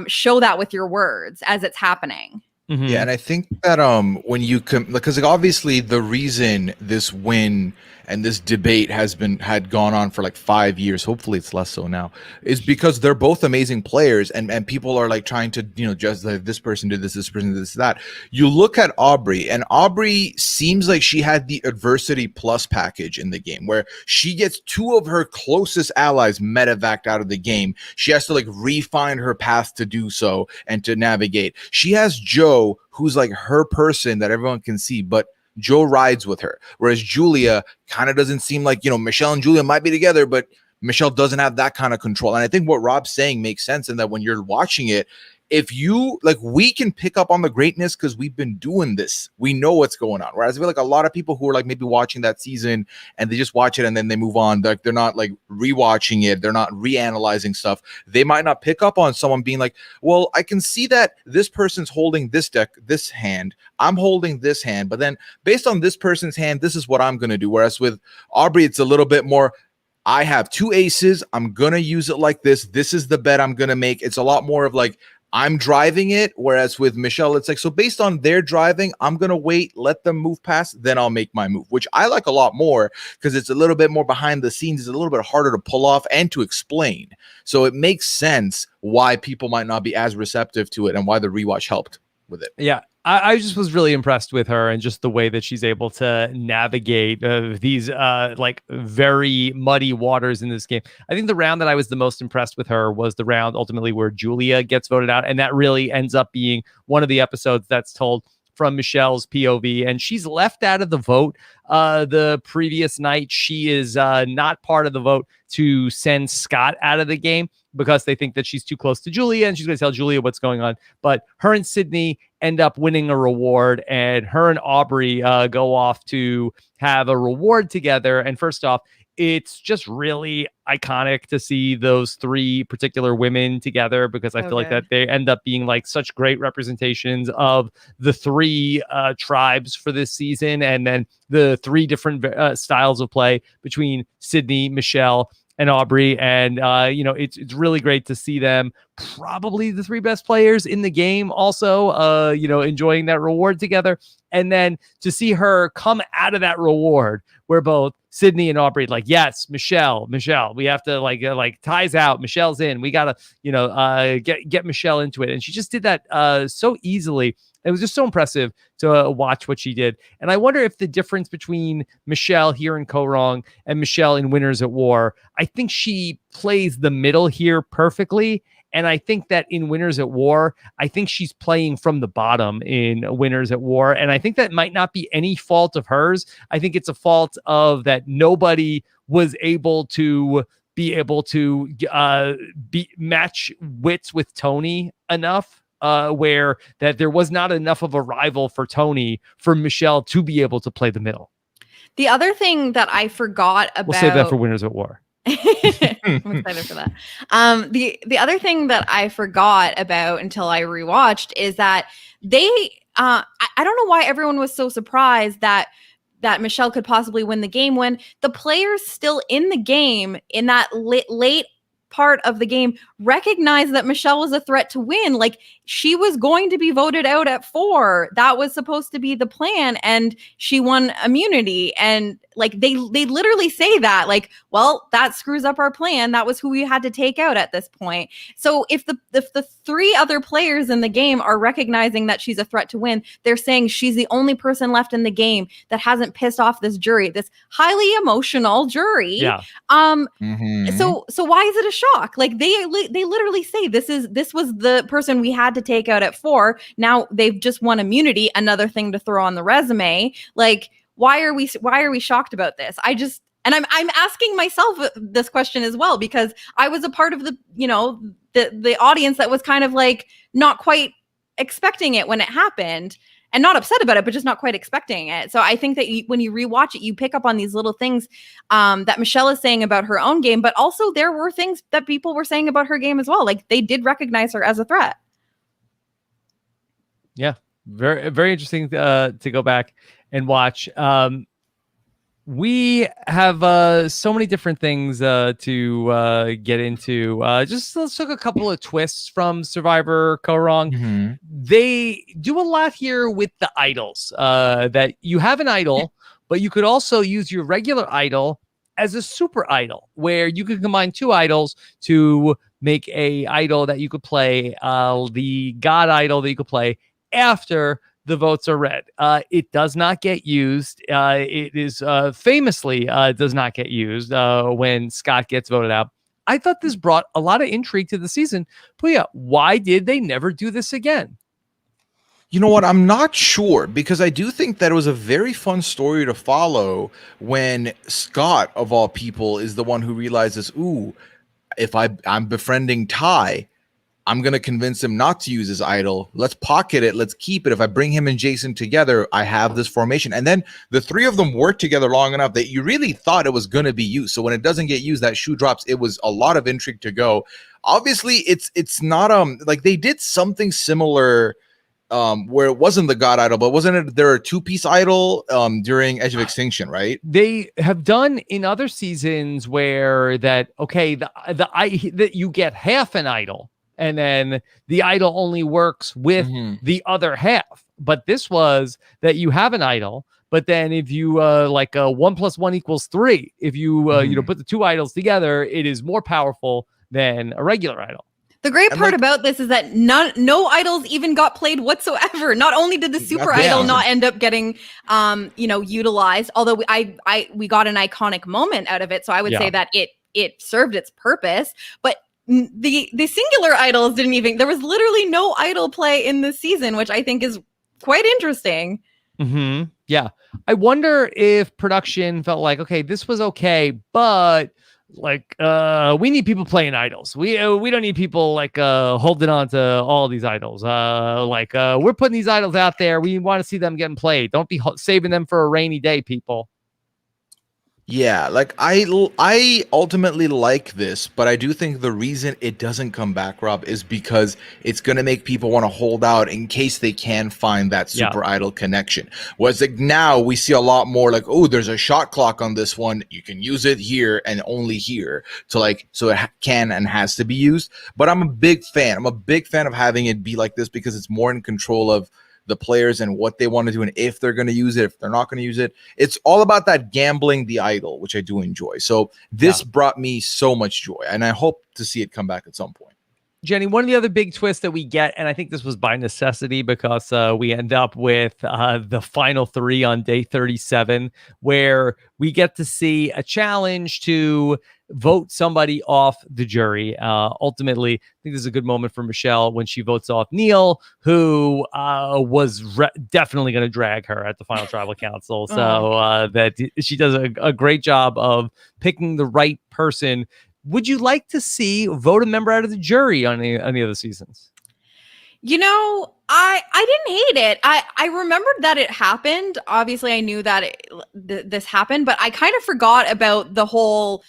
show that with your words as it's happening. Mhm. Yeah, and I think that when you because like obviously the reason this win and this debate had gone on for like 5 years, hopefully it's less so now, is because they're both amazing players, and people are like trying to just like this person did this person did this, that. You look at Aubrey, and Aubrey seems like she had the adversity plus package in the game, where she gets two of her closest allies medevaced out of the game. She has to like refine her path to do so and to navigate. She has Joe, who's like her person that everyone can see, but Joe rides with her. Whereas Julia kind of doesn't seem like, Michelle and Julia might be together, but Michelle doesn't have that kind of control. And I think what Rob's saying makes sense in that when you're watching it, if you like, we can pick up on the greatness because we've been doing this. We know what's going on. Whereas I feel like a lot of people who are like maybe watching that season and they just watch it and then they move on, they're not like rewatching it. They're not reanalyzing stuff. They might not pick up on someone being like, well, I can see that this person's holding this deck, this hand. I'm holding this hand. But then based on this person's hand, this is what I'm going to do. Whereas with Aubrey, it's a little bit more, I have two aces. I'm going to use it like this. This is the bet I'm going to make. It's a lot more of like, I'm driving it, whereas with Michelle, it's like, so based on their driving, I'm going to wait, let them move past, then I'll make my move, which I like a lot more because it's a little bit more behind the scenes. It's a little bit harder to pull off and to explain. So it makes sense why people might not be as receptive to it and why the rewatch helped with it. Yeah. I just was really impressed with her and just the way that she's able to navigate these like very muddy waters in this game. I think the round that I was the most impressed with her was the round ultimately where Julia gets voted out. And that really ends up being one of the episodes that's told from Michelle's POV, and she's left out of the vote the previous night. She is not part of the vote to send Scott out of the game because they think that she's too close to Julia and she's going to tell Julia what's going on. But her and Sydney end up winning a reward, and her and Aubrey go off to have a reward together. And first off, it's just really iconic to see those three particular women together because I feel like that they end up being like such great representations of the three tribes for this season, and then the three different styles of play between Sydney, Michelle, and Aubrey. And, it's really great to see them, probably the three best players in the game, also, enjoying that reward together. And then to see her come out of that reward where both Sydney and Aubrey like, yes, Michelle, we have to like ties out. Michelle's in. We got to, get Michelle into it. And she just did that so easily. It was just so impressive to watch what she did. And I wonder if the difference between Michelle here in Kaoh Rong and Michelle in Winners at War, I think she plays the middle here perfectly. And I think that in Winners at War, I think she's playing from the bottom in Winners at War. And I think that might not be any fault of hers. I think it's a fault of that nobody was able to match wits with Tony enough. Where that there was not enough of a rival for Tony for Michelle to be able to play the middle. The other thing that I forgot about... We'll save that for Winners at War. I'm excited for that. The other thing that I forgot about until I rewatched is that they... I don't know why everyone was so surprised that Michelle could possibly win the game when the players still in the game in that late part of the game recognized that Michelle was a threat to win. Like, she was going to be voted out at 4. That was supposed to be the plan, and she won immunity. And like they literally say that, like, well, that screws up our plan. That was who we had to take out at this point. So if the three other players in the game are recognizing that she's a threat to win, they're saying she's the only person left in the game that hasn't pissed off this jury, this highly emotional jury. Yeah. So why is it a shock? Like they literally say this was the person we had to take out at 4. Now they've just won immunity, another thing to throw on the resume. Like, why are we shocked about this? I'm asking myself this question as well, because I was a part of the audience that was kind of like not quite expecting it when it happened, and not upset about it, but just not quite expecting it. So I think that when you rewatch it, you pick up on these little things that Michelle is saying about her own game, but also there were things that people were saying about her game as well. Like, they did recognize her as a threat. Yeah, very, very interesting to go back and watch. We have so many different things to get into. Just let's look a couple of twists from Survivor Kaoh Rong. Mm-hmm. They do a lot here with the idols. That you have an idol, but you could also use your regular idol as a super idol, where you could combine two idols to make a idol that you could play, the god idol that you could play after the votes are read. It does not get used. It is famously does not get used when Scott gets voted out. I thought this brought a lot of intrigue to the season. But yeah, why did they never do this again? You know what? I'm not sure, because I do think that it was a very fun story to follow when Scott, of all people, is the one who realizes, ooh, if I'm befriending Ty, I'm going to convince him not to use his idol. Let's pocket it. Let's keep it. If I bring him and Jason together, I have this formation. And then the three of them work together long enough that you really thought it was going to be used. So when it doesn't get used, that shoe drops. It was a lot of intrigue to go. Obviously, it's not like they did something similar where it wasn't the god idol, but wasn't it there a two-piece idol during Edge of Extinction, right? They have done in other seasons where that that you get half an idol, and then the idol only works with the other half. But this was that you have an idol, but then if you 1 + 1 = 3, if you put the two idols together, it is more powerful than a regular idol. The great part about this is that no idols even got played whatsoever. Not only did the super idol not end up getting utilized, although we got an iconic moment out of it, so I would say that it served its purpose, but the singular idols didn't even, there was literally no idol play in this season, which I think is quite interesting. Yeah. I wonder if production felt like, okay, this was okay, but we need people playing idols. We don't need people holding on to all these idols. We're putting these idols out there. We want to see them getting played. Don't be saving them for a rainy day, people. Yeah, I ultimately like this, but I do think the reason it doesn't come back, Rob, is because it's going to make people want to hold out in case they can find that super idol connection. Whereas now we see a lot more there's a shot clock on this one. You can use it here and only here so it can and has to be used. But I'm a big fan. I'm a big fan of having it be like this because it's more in control of the players and what they want to do and if they're going to use it, if they're not going to use it. It's all about that gambling the idol, which I do enjoy. So this brought me so much joy, and I hope to see it come back at some point. Jenny, one of the other big twists that we get, and I think this was by necessity because we end up with the final three on day 37, where we get to see a challenge to vote somebody off the jury. Ultimately, I think this is a good moment for Michelle when she votes off Neil, who was definitely going to drag her at the final tribal council. So that she does a great job of picking the right person. Would you like to see vote a member out of the jury on any of the seasons? I didn't hate it. I remembered that it happened. Obviously, I knew that this happened, but I kind of forgot about the whole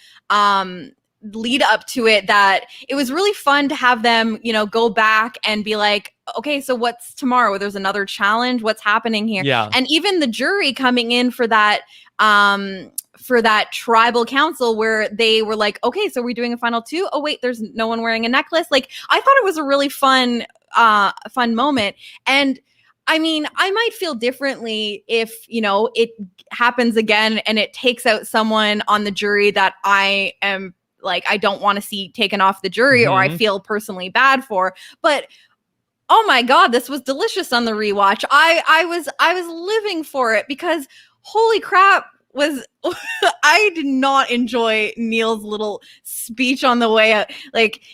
lead up to it, that it was really fun to have them, go back and be like, okay, so what's tomorrow? There's another challenge. What's happening here? Yeah. And even the jury coming in for that tribal council where they were like, okay, so we're doing a final two. Oh, wait, there's no one wearing a necklace. I thought it was a really fun moment. And I mean, I might feel differently if, it happens again and it takes out someone on the jury that I am I don't want to see taken off the jury or I feel personally bad for. But oh my God, this was delicious on the rewatch. I was living for it because holy crap, I did not enjoy Neil's little speech on the way out.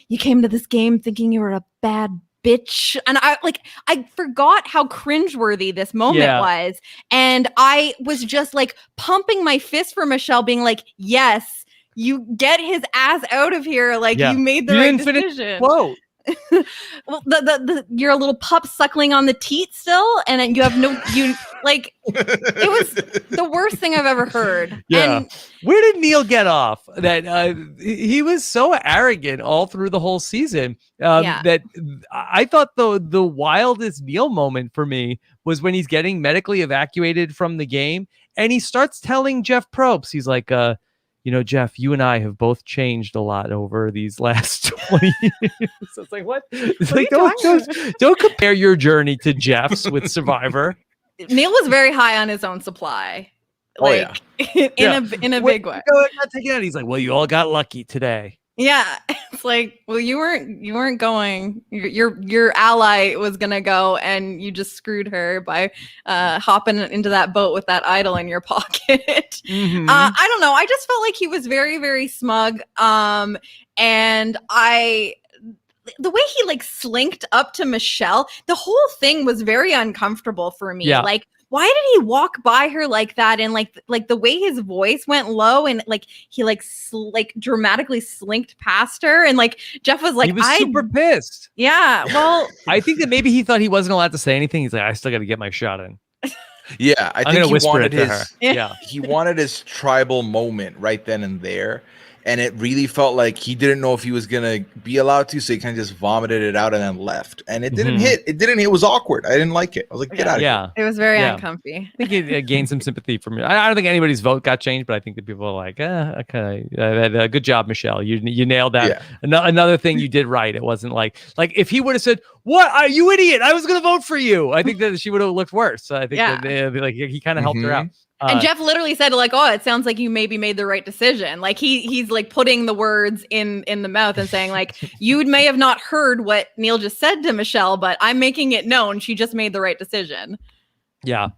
You came to this game thinking you were a bad bitch. And I forgot how cringeworthy this moment was. And I was just pumping my fist for Michelle, being like, yes, you get his ass out of here. You made the right decision. Whoa. Well, you're a little pup suckling on the teat still, and then you have it was the worst thing I've ever heard. Yeah. And where did Neil get off? That he was so arrogant all through the whole season. That I thought the wildest Neil moment for me was when he's getting medically evacuated from the game, And he starts telling Jeff Probst, he's like, Jeff, you and I have both changed a lot over these last 20 years. So it's like, what? It's like, don't compare your journey to Jeff's with Survivor. Neil was very high on his own supply. Like, in a big way. Not taking it. He's like, well, you all got lucky today. Yeah, it's like, well, you weren't going. Your ally was gonna go, and you just screwed her by hopping into that boat with that idol in your pocket. Mm-hmm. I don't know. I just felt like he was very, very smug. And the way he like slinked up to Michelle, the whole thing was very uncomfortable for me. Yeah. Like, why did he walk by her like that? And like the way his voice went low and like he like dramatically slinked past her. And like Jeff was like, he was super pissed. Yeah. Well, I think that maybe he thought he wasn't allowed to say anything. He's like, I still got to get my shot in. Yeah, I think he wanted he wanted his tribal moment right then and there. And it really felt like he didn't know if he was gonna be allowed to, so he kind of just vomited it out and then left. And it didn't hit. It didn't. It was awkward. I didn't like it. I was like, get out of here. It was very uncomfy. I think it gained some sympathy from me. I don't think anybody's vote got changed, but I think that people are like, okay, good job, Michelle. You nailed that. Yeah. Another thing you did right. It wasn't like if he would have said, "What are you, idiot? I was gonna vote for you." I think that she would have looked worse. So I think that he kind of helped her out. And Jeff literally said, like, oh, it sounds like you maybe made the right decision. Like he's like putting the words in the mouth and saying, like, you may have not heard what Neil just said to Michelle, but I'm making it known she just made the right decision. Yeah.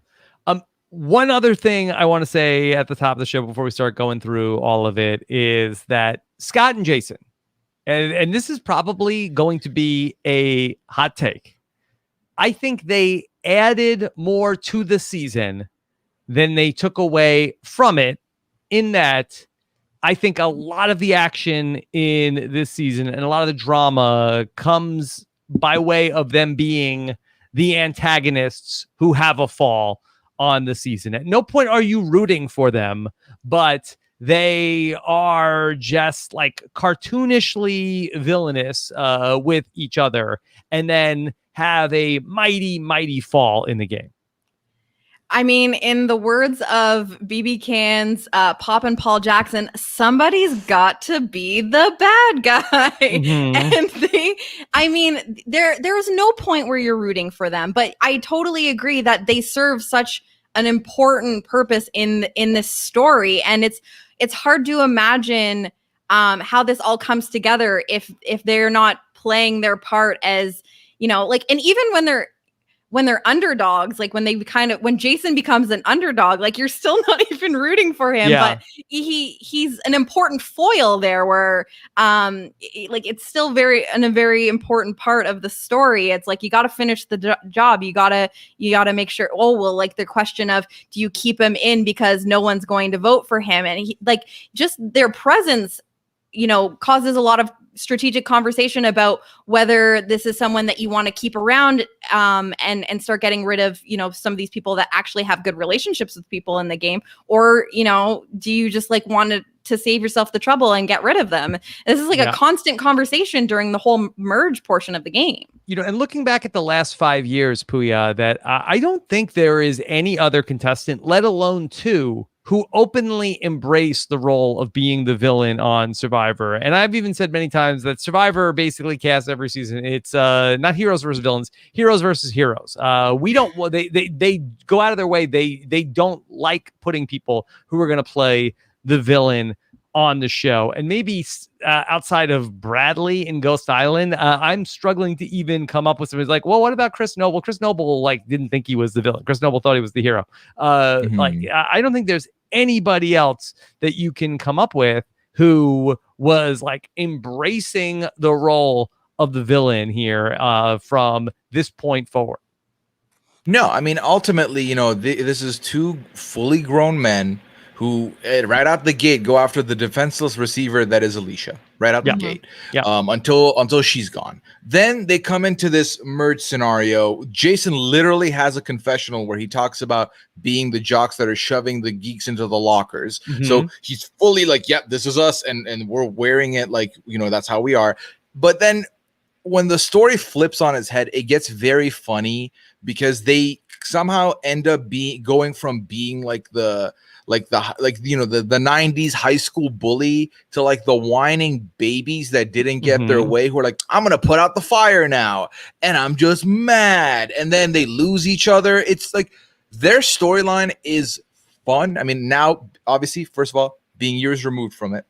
One other thing I want to say at the top of the show before we start going through all of it is that Scott and Jason, and this is probably going to be a hot take. I think they added more to the season than they took away from it, in that I think a lot of the action in this season and a lot of the drama comes by way of them being the antagonists who have a fall on the season. At no point are you rooting for them, but they are just like cartoonishly villainous with each other, and then have a mighty, mighty fall in the game. I mean, in the words of BB Can's Pop and Paul Jackson, somebody's got to be the bad guy. And there is no point where you're rooting for them, but I totally agree that they serve such an important purpose in this story. And it's hard to imagine how this all comes together if they're not playing their part as, like, and even when they're underdogs, like when Jason becomes an underdog, like you're still not even rooting for him, but he's an important foil there where, like it's still a very important part of the story. It's like, you got to finish the job. You gotta make sure, like the question of, do you keep him in because no one's going to vote for him? And just their presence, causes a lot of strategic conversation about whether this is someone that you want to keep around and start getting rid of, some of these people that actually have good relationships with people in the game, or, do you just like want to save yourself the trouble and get rid of them? This is like a constant conversation during the whole merge portion of the game. And looking back at the last 5 years, Puya, that I don't think there is any other contestant, let alone two, who openly embrace the role of being the villain on Survivor. And I've even said many times that Survivor basically casts every season. It's not heroes versus villains, heroes versus heroes. They go out of their way. They don't like putting people who are going to play the villain on the show. And maybe outside of Bradley in Ghost Island, I'm struggling to even come up with something like, well, what about Chris Noble? Chris Noble didn't think he was the villain. Chris Noble thought he was the hero. I don't think there's anybody else that you can come up with who was embracing the role of the villain here from this point forward. No, I mean, ultimately, this is two fully grown men who right out the gate go after the defenseless receiver that is Alicia right out the gate until she's gone. Then they come into this merge scenario. Jason literally has a confessional where he talks about being the jocks that are shoving the geeks into the lockers. So he's fully like, yep, this is us, and we're wearing it that's how we are. But then when the story flips on its head, it gets very funny because they somehow end up going from being like the 90s high school bully to like the whining babies that didn't get their way, who are like, I'm gonna put out the fire now and I'm just mad, and then they lose each other. It's like their storyline is fun. I mean, now obviously, first of all, being years removed from it,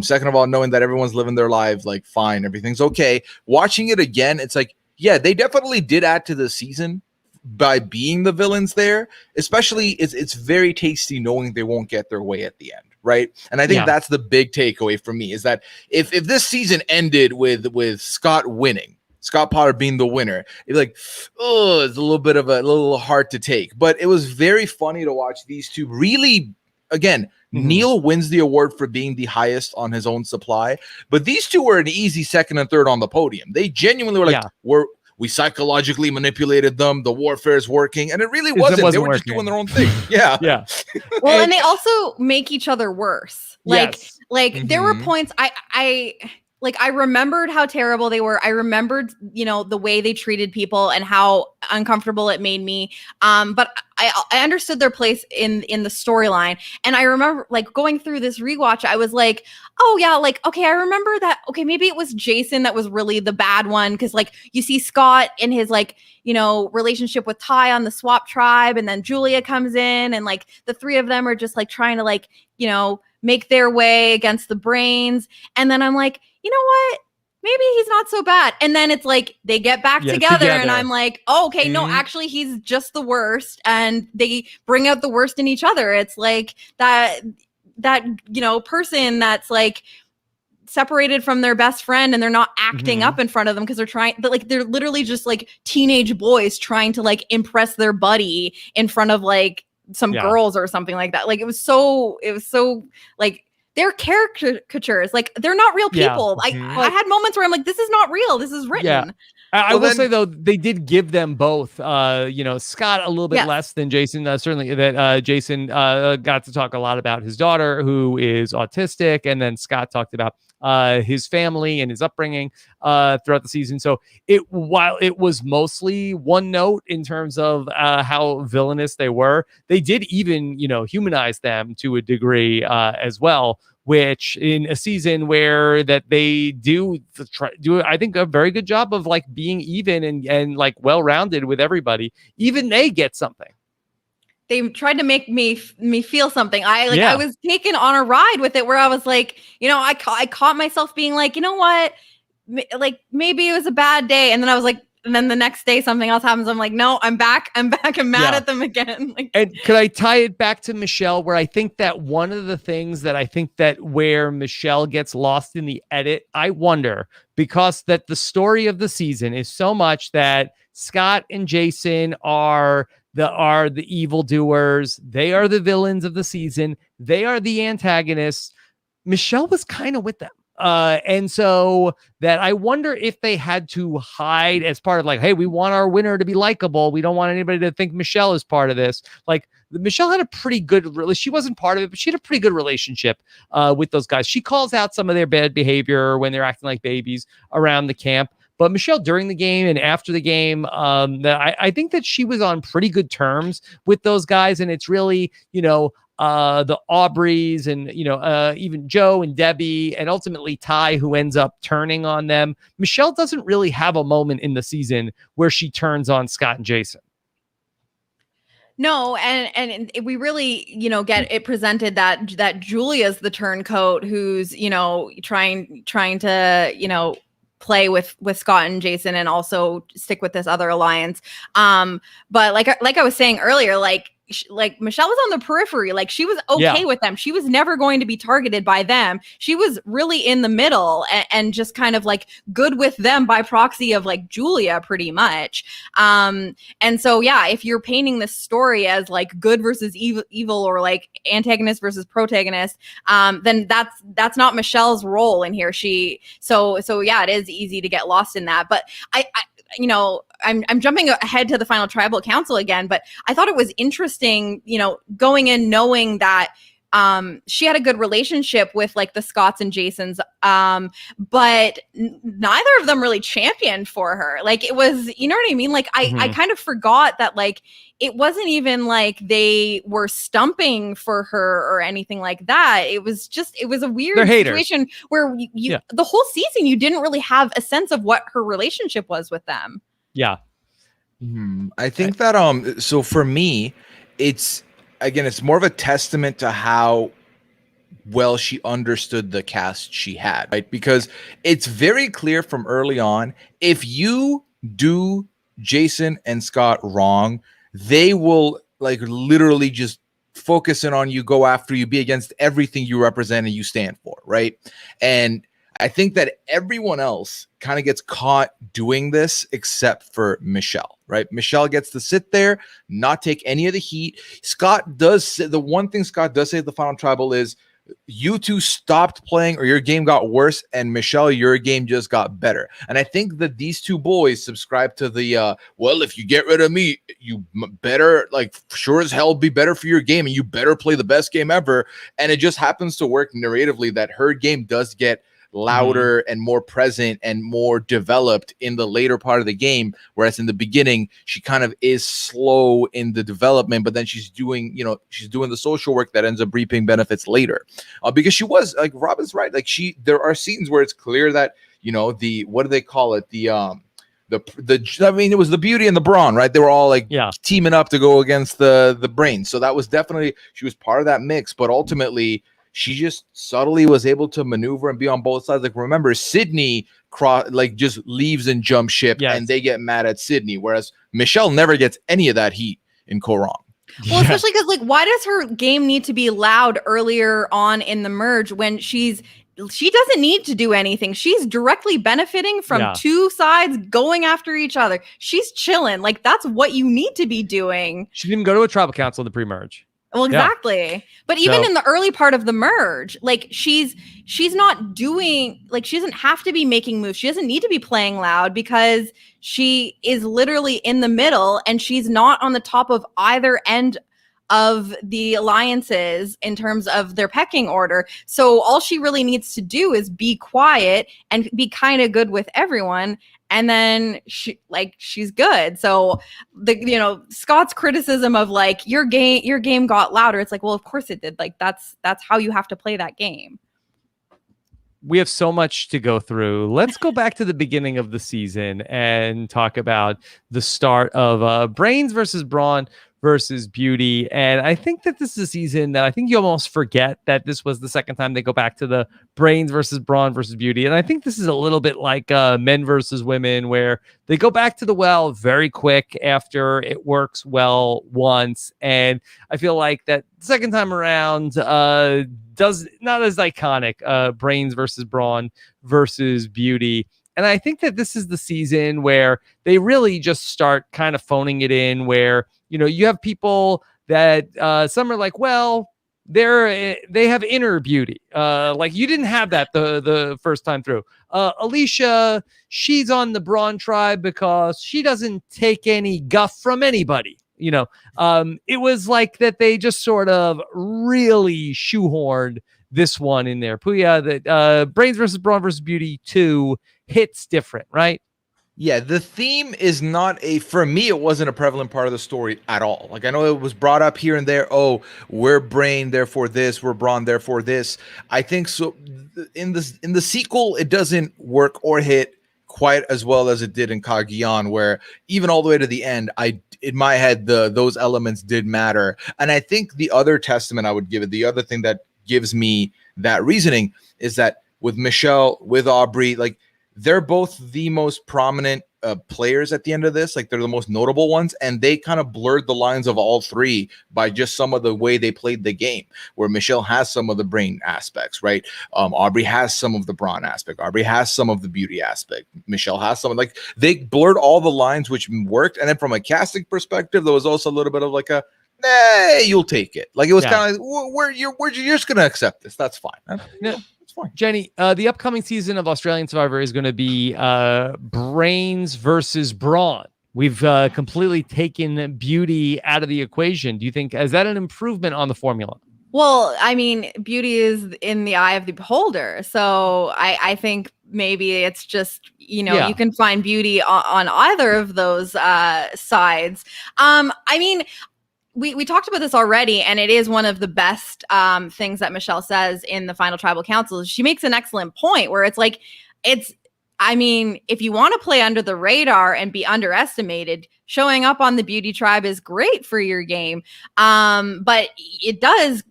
second of all, knowing that everyone's living their lives like fine, everything's okay. Watching it again, it's like, yeah, they definitely did add to the season by being the villains there. Especially, it's very tasty knowing they won't get their way at the end, right? And I think that's the big takeaway for me, is that if this season ended with Scott winning, Scott Potter being the winner, it's like, oh, it's a little hard to take. But it was very funny to watch these two really, again, Neil wins the award for being the highest on his own supply, but these two were an easy second and third on the podium. They genuinely were like, we psychologically manipulated them. The warfare is working, and it really wasn't. They were just doing their own thing. Yeah. Well, and they also make each other worse. Like there were points I remembered how terrible they were. I remembered, the way they treated people and how uncomfortable it made me. But I understood their place in the storyline. And I remember like going through this rewatch, I was like, oh yeah, like, okay, I remember that. Okay, maybe it was Jason that was really the bad one. Cause like you see Scott in his like, relationship with Ty on the swap tribe. And then Julia comes in and like the three of them are just like trying to like, make their way against the brains. And then I'm like, you know what? Maybe he's not so bad. And then it's like they get back together and I'm like, oh, okay, no, actually he's just the worst. And they bring out the worst in each other. It's like that person that's like separated from their best friend and they're not acting up in front of them because they're literally just like teenage boys trying to like impress their buddy in front of like some girls or something like that. Like it was so like they're caricatures. Like they're not real people. I had moments where I'm like, this is not real. This is written. Yeah. I will say though, they did give them both, Scott a little bit less than Jason. Certainly that Jason got to talk a lot about his daughter who is autistic. And then Scott talked about his family and his upbringing throughout the season. So while it was mostly one note in terms of how villainous they were, they did even, humanize them to a degree as well, which in a season where that they do I think a very good job of like being even and like well-rounded with everybody. Even they get something. They tried to make me feel something. I was taken on a ride with it where I was like, I caught myself being like, you know what? Like maybe it was a bad day. And then I was like, and then the next day something else happens. I'm like, no, I'm back. I'm mad at them again. Like, and could I tie it back to Michelle, where I think that one of the things that I think that where Michelle gets lost in the edit, I wonder, because that the story of the season is so much that Scott and Jason are the evildoers. They are the villains of the season. They are the antagonists. Michelle was kind of with them. And so that I wonder if they had to hide as part of like, hey, we want our winner to be likable. We don't want anybody to think Michelle is part of this. Like Michelle had a pretty good, she wasn't part of it, but she had a pretty good relationship with those guys. She calls out some of their bad behavior when they're acting like babies around the camp. But Michelle, during the game and after the game, I think that she was on pretty good terms with those guys. And it's really, the Aubreys and, even Joe and Debbie and ultimately Ty, who ends up turning on them. Michelle doesn't really have a moment in the season where she turns on Scott and Jason. No, and we really, get it presented that Julia's the turncoat who's, trying to, play with Scott and Jason and also stick with this other alliance. But like I was saying earlier, like Michelle was on the periphery. Like she was okay with them. She was never going to be targeted by them. She was really in the middle and just kind of like good with them by proxy of like Julia pretty much. And so, if you're painting this story as like good versus evil or like antagonist versus protagonist, then that's not Michelle's role in here. So it is easy to get lost in that. But I'm jumping ahead to the final tribal council again, but I thought it was interesting, going in knowing that she had a good relationship with like the Scotts and Jasons, but neither of them really championed for her. Like it was, you know what I mean? Like I kind of forgot that like it wasn't even like they were stumping for her or anything like that. It was a weird situation where you the whole season you didn't really have a sense of what her relationship was with them. Yeah. I think that so for me, it's more of a testament to how well she understood the cast she had, right? Because it's very clear from early on, if you do Jason and Scott wrong, they will like literally just focus in on you, go after you, be against everything you represent and you stand for, right? And I think that everyone else kind of gets caught doing this except for Michelle, right? Michelle gets to sit there, not take any of the heat. Scott does say, the one thing Scott does say at the final tribal is, you two stopped playing or your game got worse, and Michelle, your game just got better. And I think that these two boys subscribe to the well, if you get rid of me, you better like sure as hell be better for your game and you better play the best game ever. And it just happens to work narratively that her game does get louder and more present and more developed in the later part of the game, whereas in the beginning she kind of is slow in the development, but then she's doing the social work that ends up reaping benefits later, because she was like Rob is right, like there are scenes where it's clear that the what do they call it, I mean, it was the Beauty and the Brawn, right? They were all like teaming up to go against the Brain, so that was definitely, she was part of that mix, but ultimately she just subtly was able to maneuver and be on both sides. Like, remember, Sydney just leaves and jumps ship, and they get mad at Sydney, whereas Michelle never gets any of that heat in Kaoh Rong. Well, especially because, like, why does her game need to be loud earlier on in the merge when she doesn't need to do anything? She's directly benefiting from two sides going after each other. She's chilling. Like, that's what you need to be doing. She didn't even go to a tribal council in the pre-merge. Well, exactly. Yeah. But even in the early part of the merge, like she's not doing, like, she doesn't have to be making moves. She doesn't need to be playing loud because she is literally in the middle and she's not on the top of either end of the alliances in terms of their pecking order. So all she really needs to do is be quiet and be kind of good with everyone. And then she's good. So Scott's criticism of like your game got louder. It's like, well, of course it did. Like that's how you have to play that game. We have so much to go through. Let's go back to the beginning of the season and talk about the start of Brains versus Brawn versus Beauty. And I think that this is a season that I think you almost forget that this was the second time they go back to the Brains versus Brawn versus Beauty. And I think this is a little bit like men versus women, where they go back to the well very quick after it works well once. And I feel like that second time around does not as iconic, Brains versus Brawn versus Beauty. And I think that this is the season where they really just start kind of phoning it in, where you have people that some are like, well, they have inner beauty. Like you didn't have that the first time through. Alicia, she's on the Brawn tribe because she doesn't take any guff from anybody. It was like that they just sort of really shoehorned this one in there. Puya, that Brains versus Brawn versus Beauty 2 hits different, right? Yeah, the theme is not for me, it wasn't a prevalent part of the story at all. Like, I know it was brought up here and there. Oh, we're Brain, therefore this, we're Brawn, therefore this. I think so. In the sequel, it doesn't work or hit quite as well as it did in Cagayan, where even all the way to the end, in my head, those elements did matter. And I think the other testament I would give it, the other thing that gives me that reasoning is that with Michelle, with Aubrey, like, they're both the most prominent players at the end of this. Like, they're the most notable ones, and they kind of blurred the lines of all three by just some of the way they played the game, where Michelle has some of the Brain aspects, right? Aubrey has some of the Brawn aspect. Aubrey has some of the Beauty aspect. Michelle has some, like, they blurred all the lines, which worked. And then from a casting perspective, there was also a little bit of like a, nah, you'll take it. Like, it was kind of like, you're just going to accept this. That's fine. No. Jenny, the upcoming season of Australian Survivor is going to be Brains versus Brawn. We've completely taken Beauty out of the equation. Do you think, is that an improvement on the formula? Well, I mean, beauty is in the eye of the beholder. So I think maybe it's just, Yeah. you can find beauty on either of those sides. I mean, we talked about this already, and it is one of the best things that Michelle says in the final tribal council. She makes an excellent point where it's like, I mean, if you want to play under the radar and be underestimated, showing up on the beauty tribe is great for your game. But it does,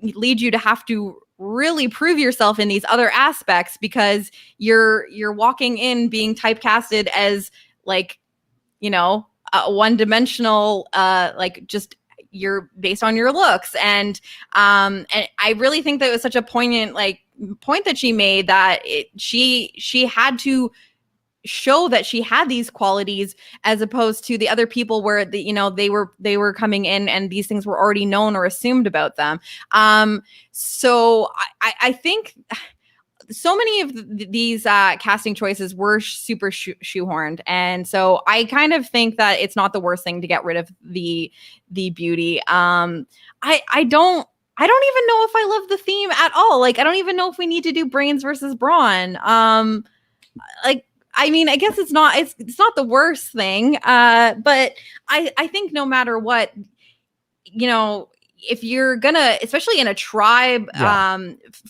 lead you to have to really prove yourself in these other aspects, because you're walking in being typecasted as like, one-dimensional, like just you're based on your looks. And I really think that it was such a poignant point that she made, that she had to show that she had these qualities, as opposed to the other people where they were coming in and these things were already known or assumed about them. So I think so many of these casting choices were super shoehorned, and so I kind of think that it's not the worst thing to get rid of the beauty. I don't even know if I love the theme at all. Like, I don't even know if we need to do brains versus brawn. I mean, I guess it's not the worst thing. But I think no matter what, if you're gonna, especially in a tribe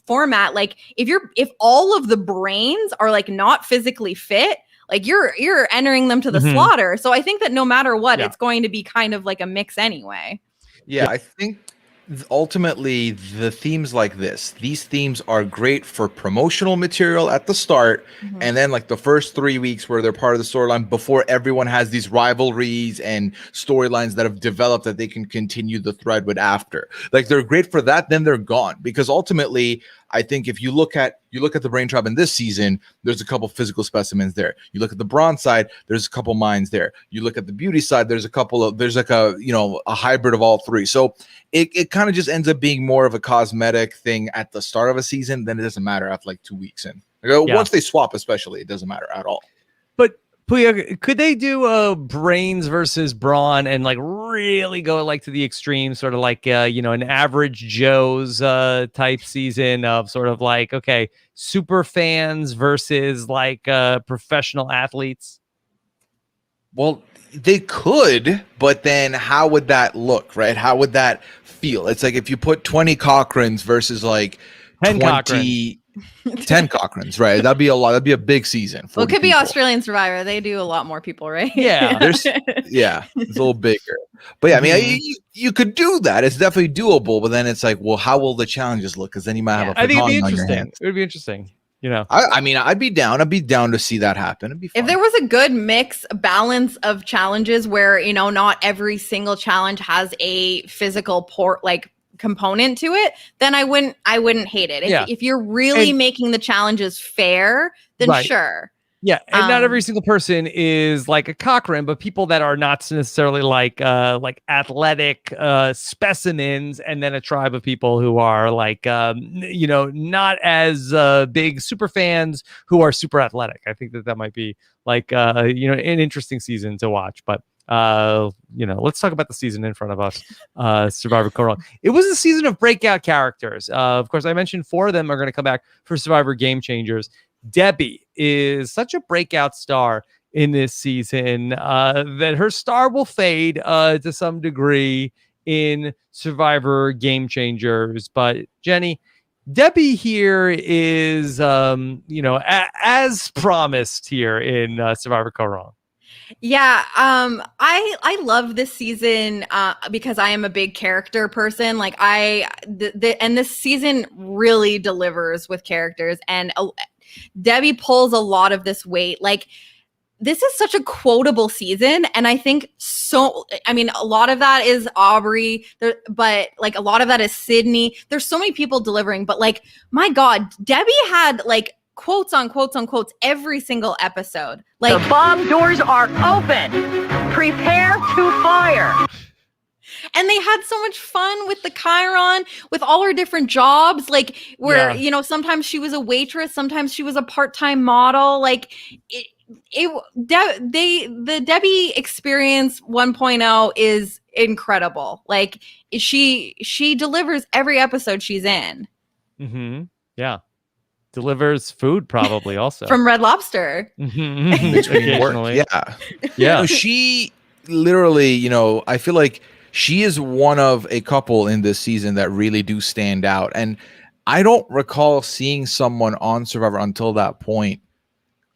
format, like if all of the brains are like not physically fit, like you're entering them to the slaughter. So I think that no matter what, it's going to be kind of like a mix anyway. Yeah, I think ultimately the themes like these themes are great for promotional material at the start, and then like the first 3 weeks where they're part of the storyline before everyone has these rivalries and storylines that have developed that they can continue the thread with after. Like, they're great for that, then they're gone, because ultimately I think if you look at the brain tribe in this season, there's a couple physical specimens there. You look at the bronze side, there's a couple minds there. You look at the beauty side, there's like a hybrid of all three. So it kind of just ends up being more of a cosmetic thing at the start of a season. Then it doesn't matter after like 2 weeks in. Once they swap, especially, it doesn't matter at all. But Puya, could they do brains versus brawn and like really go like to the extreme, sort of like an average Joe's type season of sort of like, okay, super fans versus like professional athletes? Well, they could, but then how would that look, right? How would that feel? It's like if you put 20 Cochrans versus like 10 10 Cochrans, right? That'd be a lot. That'd be a big season. Well, it could be Australian Survivor. They do a lot more people, right? Yeah. It's a little bigger. But yeah, I mean, you could do that. It's definitely doable. But then it's like, well, how will the challenges look? Because then you might have a I think it'd be on your interesting. hands. It would be interesting. I mean, I'd be down. I'd be down to see that happen. It'd be fun. If there was a good balance of challenges where, not every single challenge has a physical component to it, then I wouldn't hate it. If you're really making the challenges fair, then sure. Yeah, and not every single person is like a Cochran, but people that are not necessarily like athletic specimens, and then a tribe of people who are like not as big super fans who are super athletic. I think that might be like an interesting season to watch. But let's talk about the season in front of us. Survivor Kaoh Rong. It was a season of breakout characters. Of course, I mentioned 4 of them are going to come back for Survivor Game Changers. Debbie is such a breakout star in this season that her star will fade to some degree in Survivor Game Changers. But Jenny, Debbie here is, as promised here in Survivor Kaoh Rong. Yeah, I love this season because I am a big character person. Like and this season really delivers with characters, and Debbie pulls a lot of this weight. Like, this is such a quotable season, and I think a lot of that is Aubrey, but like a lot of that is Sydney. There's so many people delivering, but like, my God, Debbie had like quotes on quotes on quotes every single episode. Like, the bomb doors are open. Prepare to fire. And they had so much fun with the Chiron, with all her different jobs, like where, sometimes she was a waitress, sometimes she was a part-time model. Like, the Debbie Experience 1.0 is incredible. Like she delivers every episode she's in. Mm-hmm. Yeah. Delivers food probably also. From Red Lobster. Between work. Occasionally. Yeah. Yeah. She literally, I feel like she is one of a couple in this season that really do stand out. And I don't recall seeing someone on Survivor until that point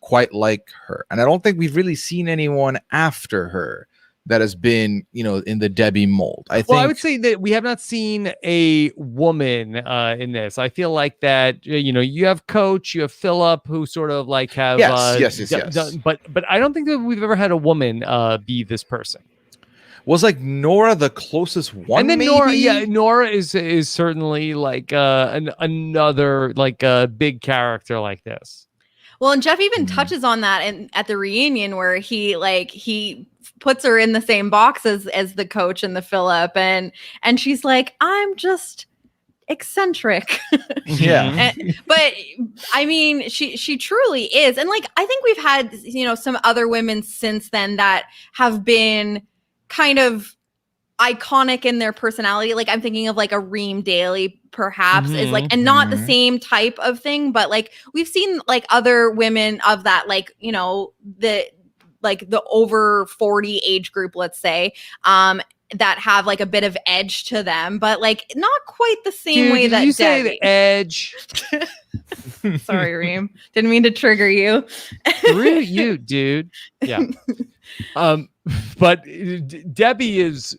quite like her. And I don't think we've really seen anyone after her that has been, in the Debbie mold. I would say that we have not seen a woman in this. I feel like that, you have Coach, you have Philip, who sort of like have yes. but I don't think that we've ever had a woman be this person. Was like Nora the closest one? And then maybe? Nora is certainly like another like a big character like this. Well, and Jeff even touches on that at the reunion where he puts her in the same box as the Coach and the Philip, and she's like, I'm just eccentric. Yeah. But I mean, she truly is. And like, I think we've had, some other women since then that have been kind of iconic in their personality. Like I'm thinking of like a Reem Daly perhaps is like, and not the same type of thing, but like we've seen like other women of that, like, the over 40 age group, let's say, that have like a bit of edge to them, but like not quite the same way that you Debbie. say the edge. Sorry, Reem. Didn't mean to trigger you. Screw you, dude. Yeah. But Debbie is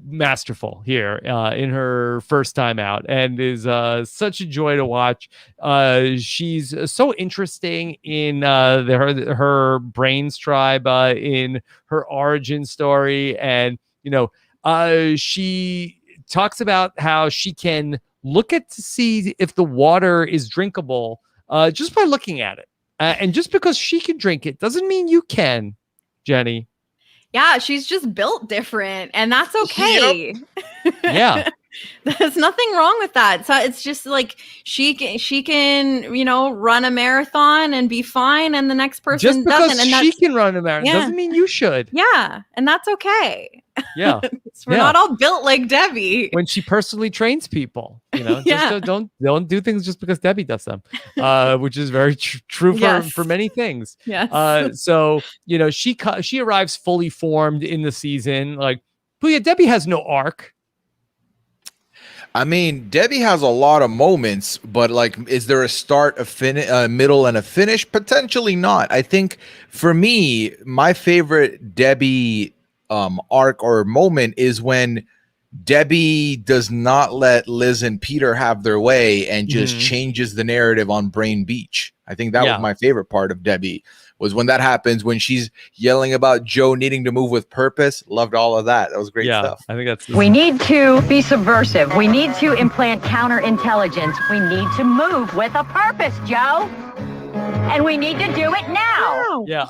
masterful here in her first time out, and is such a joy to watch. She's so interesting in her Brains tribe, in her origin story, and she talks about how she can look to see if the water is drinkable just by looking at it, and just because she can drink it doesn't mean you can, Jenny. Yeah, she's just built different, and that's okay. Yep. Yeah. There's nothing wrong with that. So it's just like she can, run a marathon and be fine, and the next person just because doesn't. And she can run a marathon doesn't mean you should. Yeah, and that's okay. Yeah. We're not all built like Debbie. When she personally trains people, Yeah. just don't do things just because Debbie does them, which is very true for many things. Yes. So she arrives fully formed in the season. Like, but yeah, Debbie has no arc. I mean, Debbie has a lot of moments, but like, is there a start, a middle, and a finish? Potentially not. I think for me, my favorite Debbie arc or moment is when Debbie does not let Liz and Peter have their way and just changes the narrative on Brain Beach. I think that was my favorite part of Debbie, was when that happens, when she's yelling about Joe needing to move with purpose. Loved all of that. That was great stuff. I think that's... We need to be subversive. We need to implant counterintelligence. We need to move with a purpose, Joe. And we need to do it now. Yeah.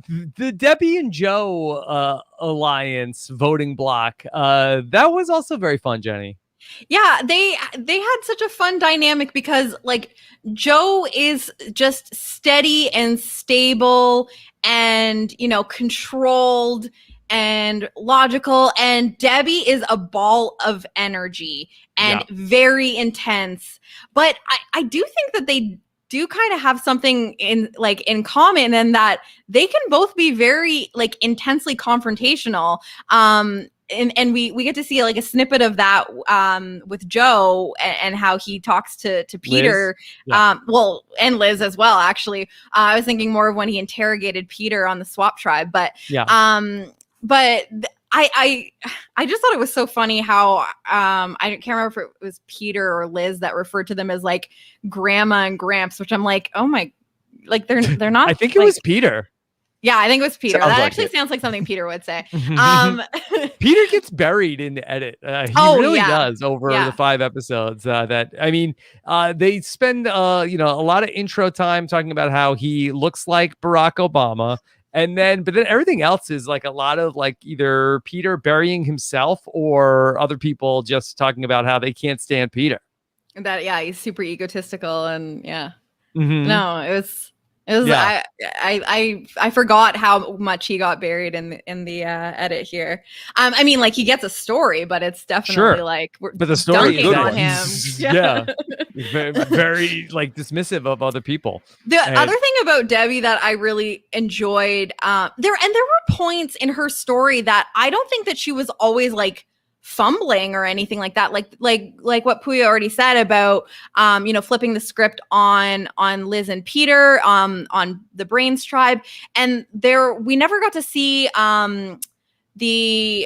The Debbie and Joe alliance voting block, that was also very fun, Jenny. Yeah, they had such a fun dynamic because like Joe is just steady and stable and controlled and logical, and Debbie is a ball of energy and very intense. But I do think that they do kind of have something in common, and that they can both be very like intensely confrontational. And we get to see like a snippet of that with Joe and how he talks to Peter, and Liz as well. Actually, I was thinking more of when he interrogated Peter on the swap tribe, but I just thought it was so funny how I can't remember if it was Peter or Liz that referred to them as like grandma and gramps, which I'm like, oh my, like they're not. I think it was Peter. Yeah, I think it was Peter. Sounds that like actually it. sounds like something Peter would say. Peter gets buried in the edit. He really does over the 5 episodes. They spend a lot of intro time talking about how he looks like Barack Obama. But then everything else is like a lot of like either Peter burying himself or other people just talking about how they can't stand Peter. That he's super egotistical and Mm-hmm. No, it It was Yeah. I forgot how much he got buried in the edit here. I mean, like he gets a story, but it's definitely Sure. like we're But the story dunking is on good. him. Yeah. Very, very like dismissive of other people. The And- other thing about Debbie that I really enjoyed, there were points in her story that I don't think that she was always like fumbling or anything like that. Like what Puya already said about, flipping the script on Liz and Peter, on the Brains tribe, and we never got to see the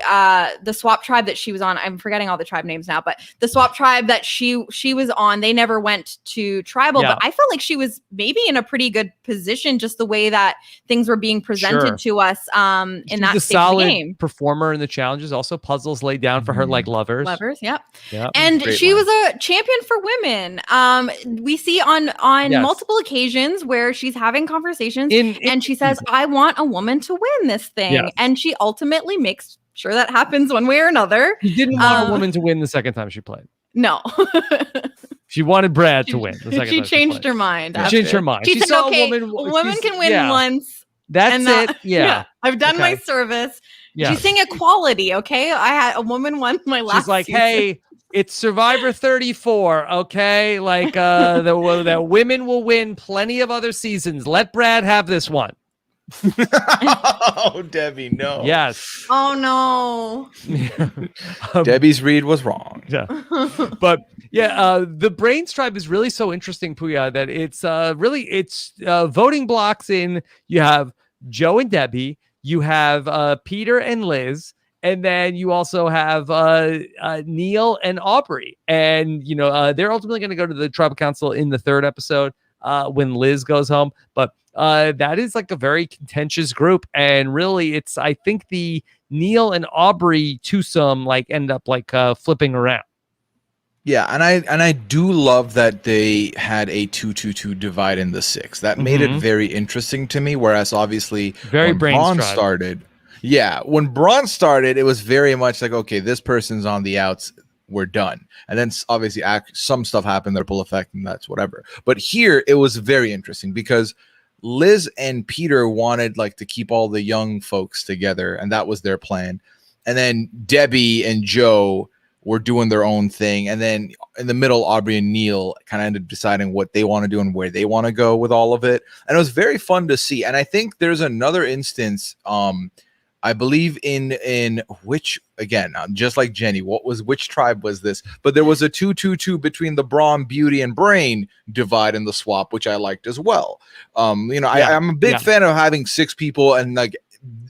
swap tribe that she was on. I'm forgetting all the tribe names now, but the swap tribe that she was on, they never went to tribal, Yeah. but I felt like she was maybe in a pretty good position, just the way that things were being presented to us in She's that a stage of solid the game. performer in the challenges. Also, puzzles laid down for her like lovers. Yep. Yeah. And Great she line. was a champion for women. We see on Yes. multiple occasions where she's having conversations In and she says, I want a woman to win this thing. Yes. And she ultimately makes sure that happens one way or another. she didn't want a woman to win the second time she played. No. She wanted Brad to win the second she time changed played. her mind. She changed her mind. She She said, saw a okay, woman- a woman she's- can win yeah. once. That's and it. Yeah. I've done my Okay. service. Yeah. She's saying equality, okay? I had a woman won my last She's like, season. hey, it's Survivor 34, okay? Like the women will win plenty of other seasons. Let Brad have this one. Oh, Debbie, no. Yes. Oh no. Debbie's read was wrong. Yeah. But yeah, the Brains tribe is really so interesting, Puya, that it's voting blocks in. You have Joe and Debbie, you have Peter and Liz, and then you also have Neil and Aubrey. And they're ultimately going to go to the tribal council in the third episode when Liz goes home. But that is like a very contentious group, and really, I think the Neil and Aubrey twosome like end up like flipping around. Yeah, and I do love that they had a 2-2-2 divide in the 6. That made it very interesting to me. Whereas obviously, Very when Brains Braun tribe. started, when Braun started, it was very much like, okay, this person's on the outs, we're done. And then obviously some stuff happened, ripple effect, and that's whatever. But here it was very interesting because Liz and Peter wanted like to keep all the young folks together, and that was their plan. And then Debbie and Joe were doing their own thing, and then in the middle, Aubrey and Neil kind of ended up deciding what they want to do and where they want to go with all of it. And it was very fun to see. And I think there's another instance, I believe in which, again, just like Jenny, which tribe was this? But there was a 2-2-2 between the Brawn, Beauty, and Brain divide in the swap, which I liked as well. I'm a big fan of having 6 people, and like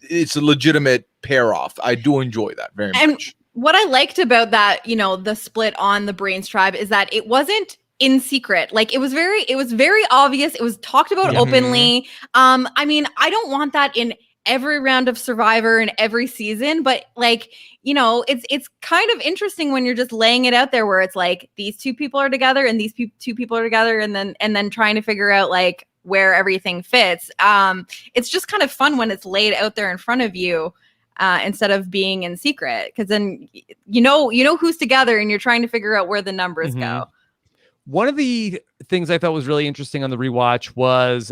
it's a legitimate pair off. I do enjoy that very much. What I liked about that, the split on the Brains tribe is that it wasn't in secret. Like it was very obvious. It was talked about openly. I mean, I don't want that in every round of Survivor and every season, but like, it's kind of interesting when you're just laying it out there where it's like these 2 people are together and these 2 people are together, and then trying to figure out like where everything fits. It's just kind of fun when it's laid out there in front of you. Instead of being in secret, because then you know who's together and you're trying to figure out where the numbers go. One of the things I thought was really interesting on the rewatch was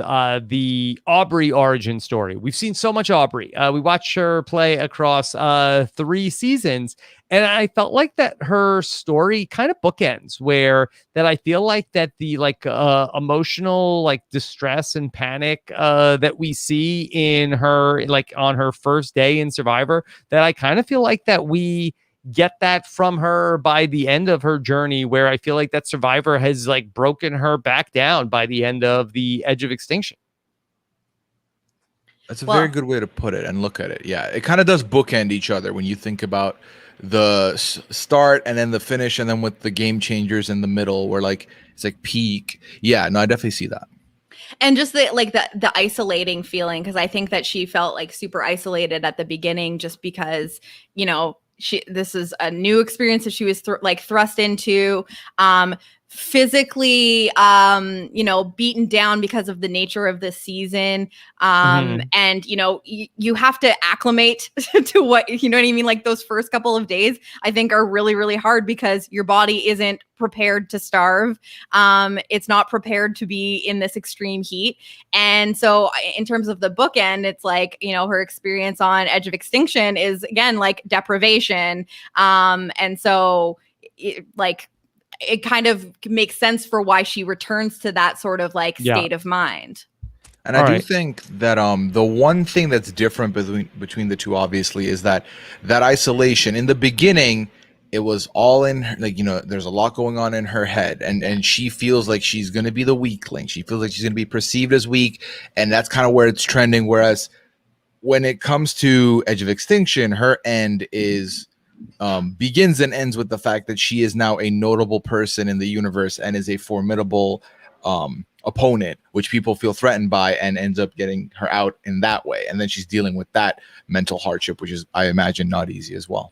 the Aubrey origin story. We've seen so much Aubrey. We watched her play across 3 seasons, and I felt like that her story kind of bookends, where that I feel like that the emotional like distress and panic that we see in her like on her first day in Survivor, that I kind of feel like that we get that from her by the end of her journey, where I feel like that Survivor has like broken her back down by the end of the Edge of Extinction. That's a very good way to put it and look at it. Yeah, it kind of does bookend each other when you think about the start and then the finish, and then with the game changers in the middle where like it's like peak. Yeah, no, I definitely see that. And just the isolating feeling, because I think that she felt like super isolated at the beginning, just because this is a new experience that she was thrust into. physically beaten down because of the nature of this season, and you have to acclimate to what, you know what I mean, like those first couple of days I think are really, really hard because your body isn't prepared to starve. It's not prepared to be in this extreme heat. And so in terms of the bookend, it's like, her experience on Edge of Extinction is again like deprivation, and so it kind of makes sense for why she returns to that sort of like state of mind. And I do think that the one thing that's different between the two, obviously, is that isolation. In the beginning, it was all in her, like, there's a lot going on in her head, and she feels like she's going to be the weakling. She feels like she's going to be perceived as weak, and that's kind of where it's trending. Whereas when it comes to Edge of Extinction, her end is begins and ends with the fact that she is now a notable person in the universe and is a formidable opponent, which people feel threatened by, and ends up getting her out in that way. And then she's dealing with that mental hardship, which is, I imagine, not easy as well.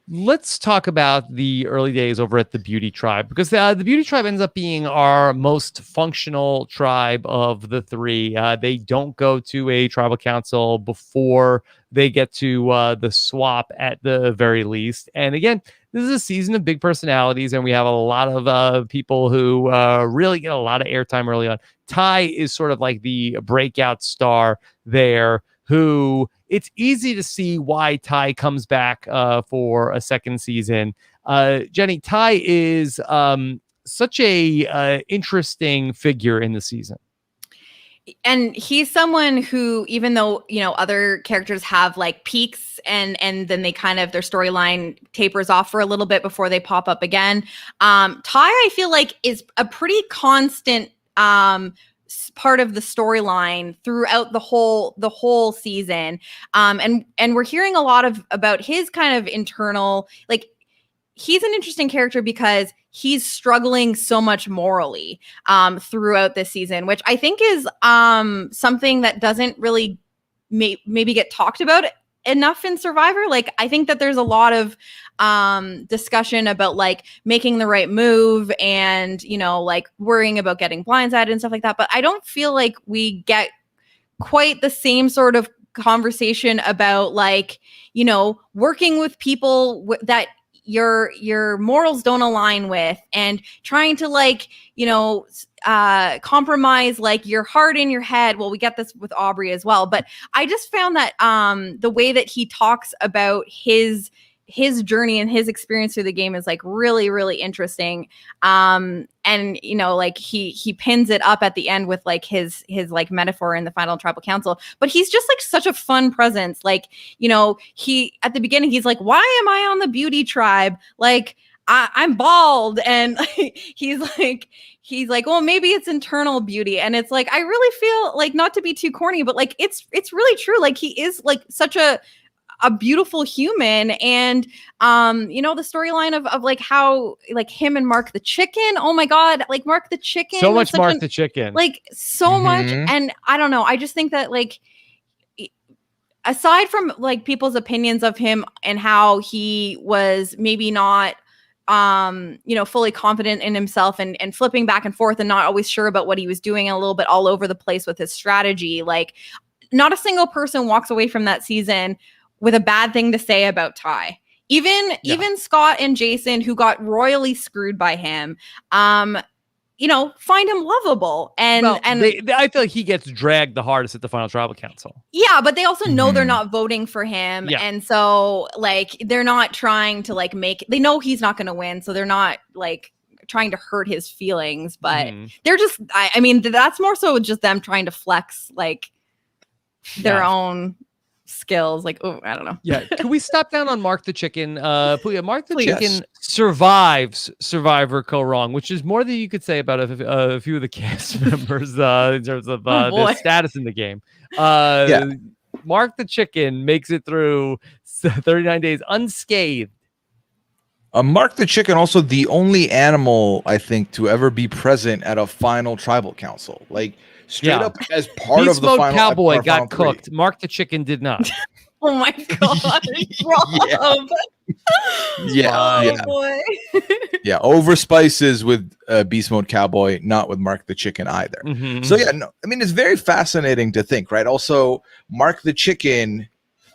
Let's talk about the early days over at the Beauty Tribe, because the Beauty Tribe ends up being our most functional tribe of the three. They don't go to a tribal council before they get to the swap at the very least. And again, this is a season of big personalities, and we have a lot of people who really get a lot of airtime early on. Ty is sort of like the breakout star there, who it's easy to see why Ty comes back for a second season. Jenny, Ty is such a interesting figure in the season. And he's someone who, even though, other characters have like peaks and then they kind of, their storyline tapers off for a little bit before they pop up again. Ty, I feel like, is a pretty constant part of the storyline throughout the whole season. And we're hearing a lot about his kind of internal, like, he's an interesting character because he's struggling so much morally throughout this season, which I think is something that doesn't really maybe get talked about enough in Survivor. Like, I think that there's a lot of discussion about like making the right move and, like worrying about getting blindsided and stuff like that. But I don't feel like we get quite the same sort of conversation about like, working with people that your morals don't align with, and trying to like, compromise like your heart and your head. Well, we get this with Aubrey as well, but I just found that the way that he talks about his journey and his experience through the game is like really, really interesting. And like he pins it up at the end with like his like metaphor in the final tribal council, but he's just like such a fun presence. Like, he, at the beginning, he's like, why am I on the Beauty Tribe? Like, I'm bald. And he's like, well, maybe it's internal beauty. And it's like, I really feel like, not to be too corny, but like, it's really true. Like, he is like such a beautiful human. And the storyline of like how like him and Mark the Chicken, oh my god, like Mark the Chicken, so much Mark the Chicken, like so much. And I don't know, I just think that like, aside from like people's opinions of him and how he was maybe not fully confident in himself and flipping back and forth and not always sure about what he was doing and a little bit all over the place with his strategy, like not a single person walks away from that season with a bad thing to say about Ty. Even Scott and Jason, who got royally screwed by him, find him lovable. And I feel like he gets dragged the hardest at the final tribal council. Yeah, but they also know they're not voting for him. Yeah. And so like they're not trying to like they know he's not going to win, so they're not like trying to hurt his feelings, but they're just I mean that's more so just them trying to flex like their own skills. Like, oh, I don't know. Yeah. Can we stop down on Mark the Chicken? Please. Mark the Chicken survives Survivor Kaoh Rong, which is more than you could say about a few of the cast members in terms of the status in the game. Mark the Chicken makes it through 39 days unscathed. Mark the Chicken, also the only animal, I think, to ever be present at a final tribal council. Like, straight up as part Beast of the Mode final Cowboy got final cooked. Mark the Chicken did not. Oh my god, Rob. Yeah. Oh boy. Yeah, over spices with Beast Mode Cowboy, not with Mark the Chicken either. So yeah, no, I mean, it's very fascinating to think, right? Also, Mark the Chicken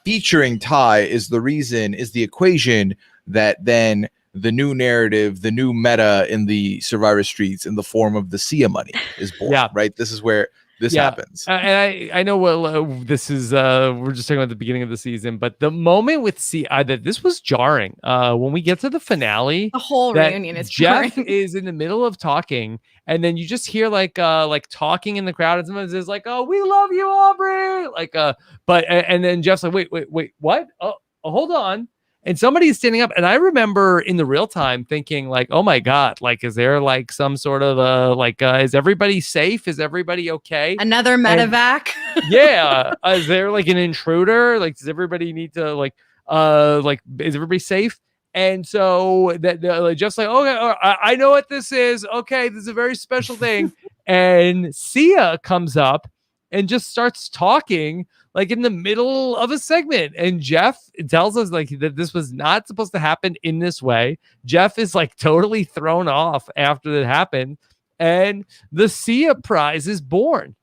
featuring Ty is the equation that then the new narrative, the new meta in the Survivor Streets in the form of the Sia money is born, right? This is where this happens. And I know this is we're just talking about the beginning of the season, but the moment with Sia, that this was jarring. When we get to the finale, the whole reunion is Jeff jarring. is in the middle of talking, and then you just hear like talking in the crowd, and someone is like, "Oh, we love you, Aubrey!" And then Jeff's like, "Wait, what? Oh, hold on." And somebody is standing up, and I remember in the real time thinking, like, "Oh my god! Like, is there like some sort of is everybody safe? Is everybody okay? Another medevac?" Yeah, is there like an intruder? Like, does everybody need to is everybody safe? And so that Jeff's like, "Okay, I know what this is. Okay, this is a very special thing." And Sia comes up and just starts talking like in the middle of a segment, and Jeff tells us like that this was not supposed to happen in this way. Jeff is like totally thrown off after that happened, and the Sia prize is born.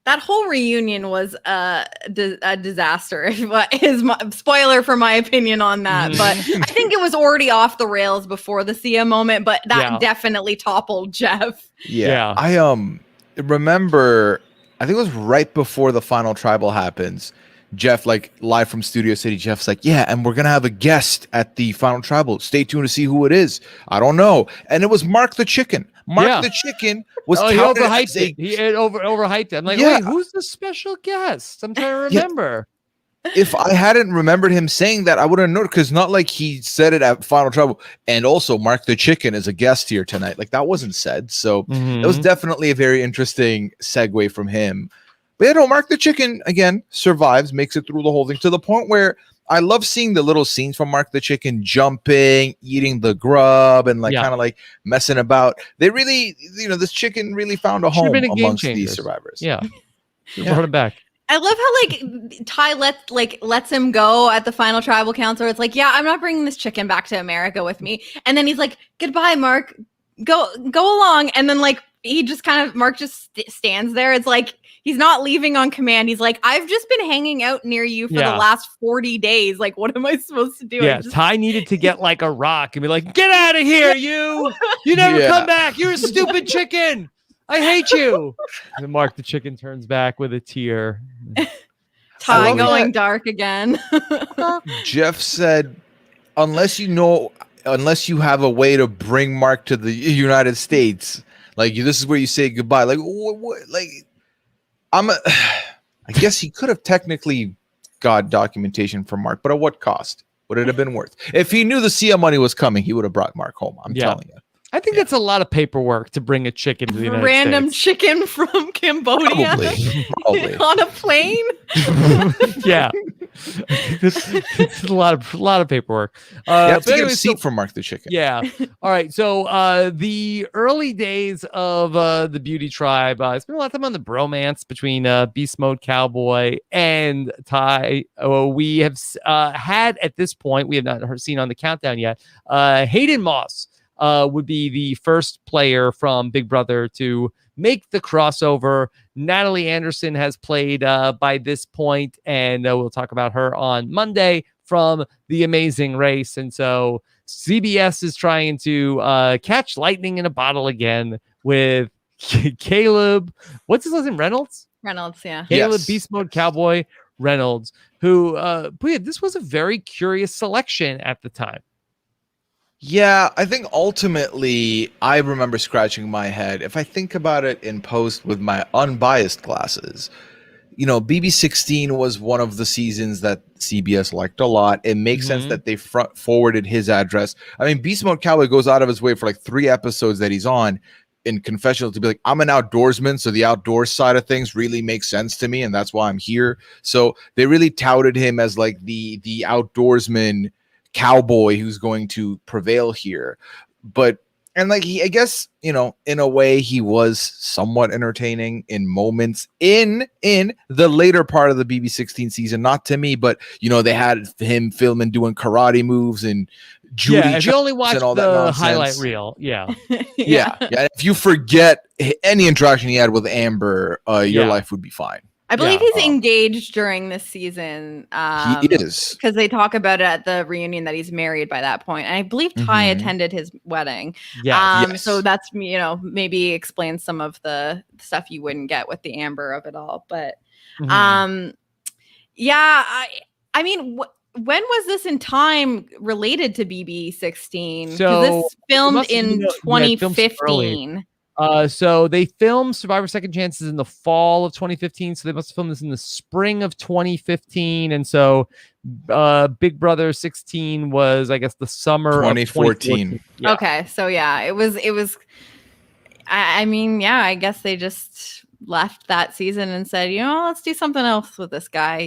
That whole reunion was a disaster. Is my spoiler for my opinion on that, but I think it was already off the rails before the Sia moment, but that definitely toppled Jeff. Yeah. I remember, I think it was right before the final tribal happens. Jeff, like live from Studio City, Jeff's like, "Yeah, and we're gonna have a guest at the final tribal. Stay tuned to see who it is. I don't know." And it was Mark the Chicken. Mark the Chicken was he overhyped it. He overhyped it. I'm like, wait, who's the special guest? I'm trying to remember. If I hadn't remembered him saying that, I would have known, because not like he said it at Final Tribal. And also, Mark the Chicken is a guest here tonight. Like, that wasn't said. So it was definitely a very interesting segue from him. But yeah, no, Mark the Chicken, again, survives, makes it through the whole thing, to the point where I love seeing the little scenes from Mark the Chicken jumping, eating the grub, and kind of like messing about. They really, this chicken really found a home amongst these survivors. Yeah. Brought him back. I love how like Ty lets him go at the final tribal council. It's like, "Yeah, I'm not bringing this chicken back to America with me." And then he's like, "Goodbye, Mark. Go along." And then like he just Mark just stands there. It's like he's not leaving on command. He's like, "I've just been hanging out near you for the last 40 days. Like, what am I supposed to do?" Yeah, Ty needed to get like a rock and be like, "Get out of here, you never come back. You're a stupid chicken. I hate you." And then Mark the Chicken turns back with a tear. Ty going dark again. Jeff said, unless you have a way to bring Mark to the United States, like this is where you say goodbye. Like, what like, I guess he could have technically got documentation from Mark, but at what cost? Would it have been worth? If he knew the Sia money was coming, he would have brought Mark home. I'm telling you. I think that's a lot of paperwork to bring a chicken to the United Random States. Chicken from Cambodia Probably. on a plane. Yeah, it's a lot of paperwork. You have to get a seat for Mark the Chicken. Yeah. All right. So the early days of the Beauty Tribe, I spent a lot of time on the bromance between Beast Mode Cowboy and Ty. We have had at this point, we have not seen on the countdown yet, Hayden Moss. Would be the first player from Big Brother to make the crossover. Natalie Anderson has played by this point, and we'll talk about her on Monday from The Amazing Race. And so CBS is trying to catch lightning in a bottle again with Caleb. What's his last name? Reynolds, yeah. Caleb Beast Mode Cowboy Reynolds, who this was a very curious selection at the time. Yeah, I think ultimately I remember scratching my head. If I think about it in post with my unbiased glasses, BB16 was one of the seasons that CBS liked a lot. It makes sense that they forwarded his address. I mean, Beast Mode Cowboy goes out of his way for like 3 episodes that he's on in confessional to be like, "I'm an outdoorsman, so the outdoor side of things really makes sense to me, and that's why I'm here." So they really touted him as like the outdoorsman cowboy who's going to prevail here. But And like I guess, in a way he was somewhat entertaining in moments in the later part of the BB16 season. Not to me, but they had him filming doing karate moves and Judy if you only watch and all that the nonsense. highlight reel, yeah. Yeah. If you forget any interaction he had with Amber, your life would be fine. I believe he's engaged during this season. He is, because they talk about it at the reunion that he's married by that point, and I believe Ty attended his wedding. Yes. So that's maybe explains some of the stuff you wouldn't get with the Amber of it all. But I mean, when was this in time related to BB16? So this filmed in 2015. So they filmed Survivor Second Chances in the fall of 2015. So they must have filmed this in the spring of 2015. And so Big Brother 16 was, I guess, the summer 2014. Of 2014. Yeah. Okay. So it was, I mean, I guess they just left that season and said, let's do something else with this guy.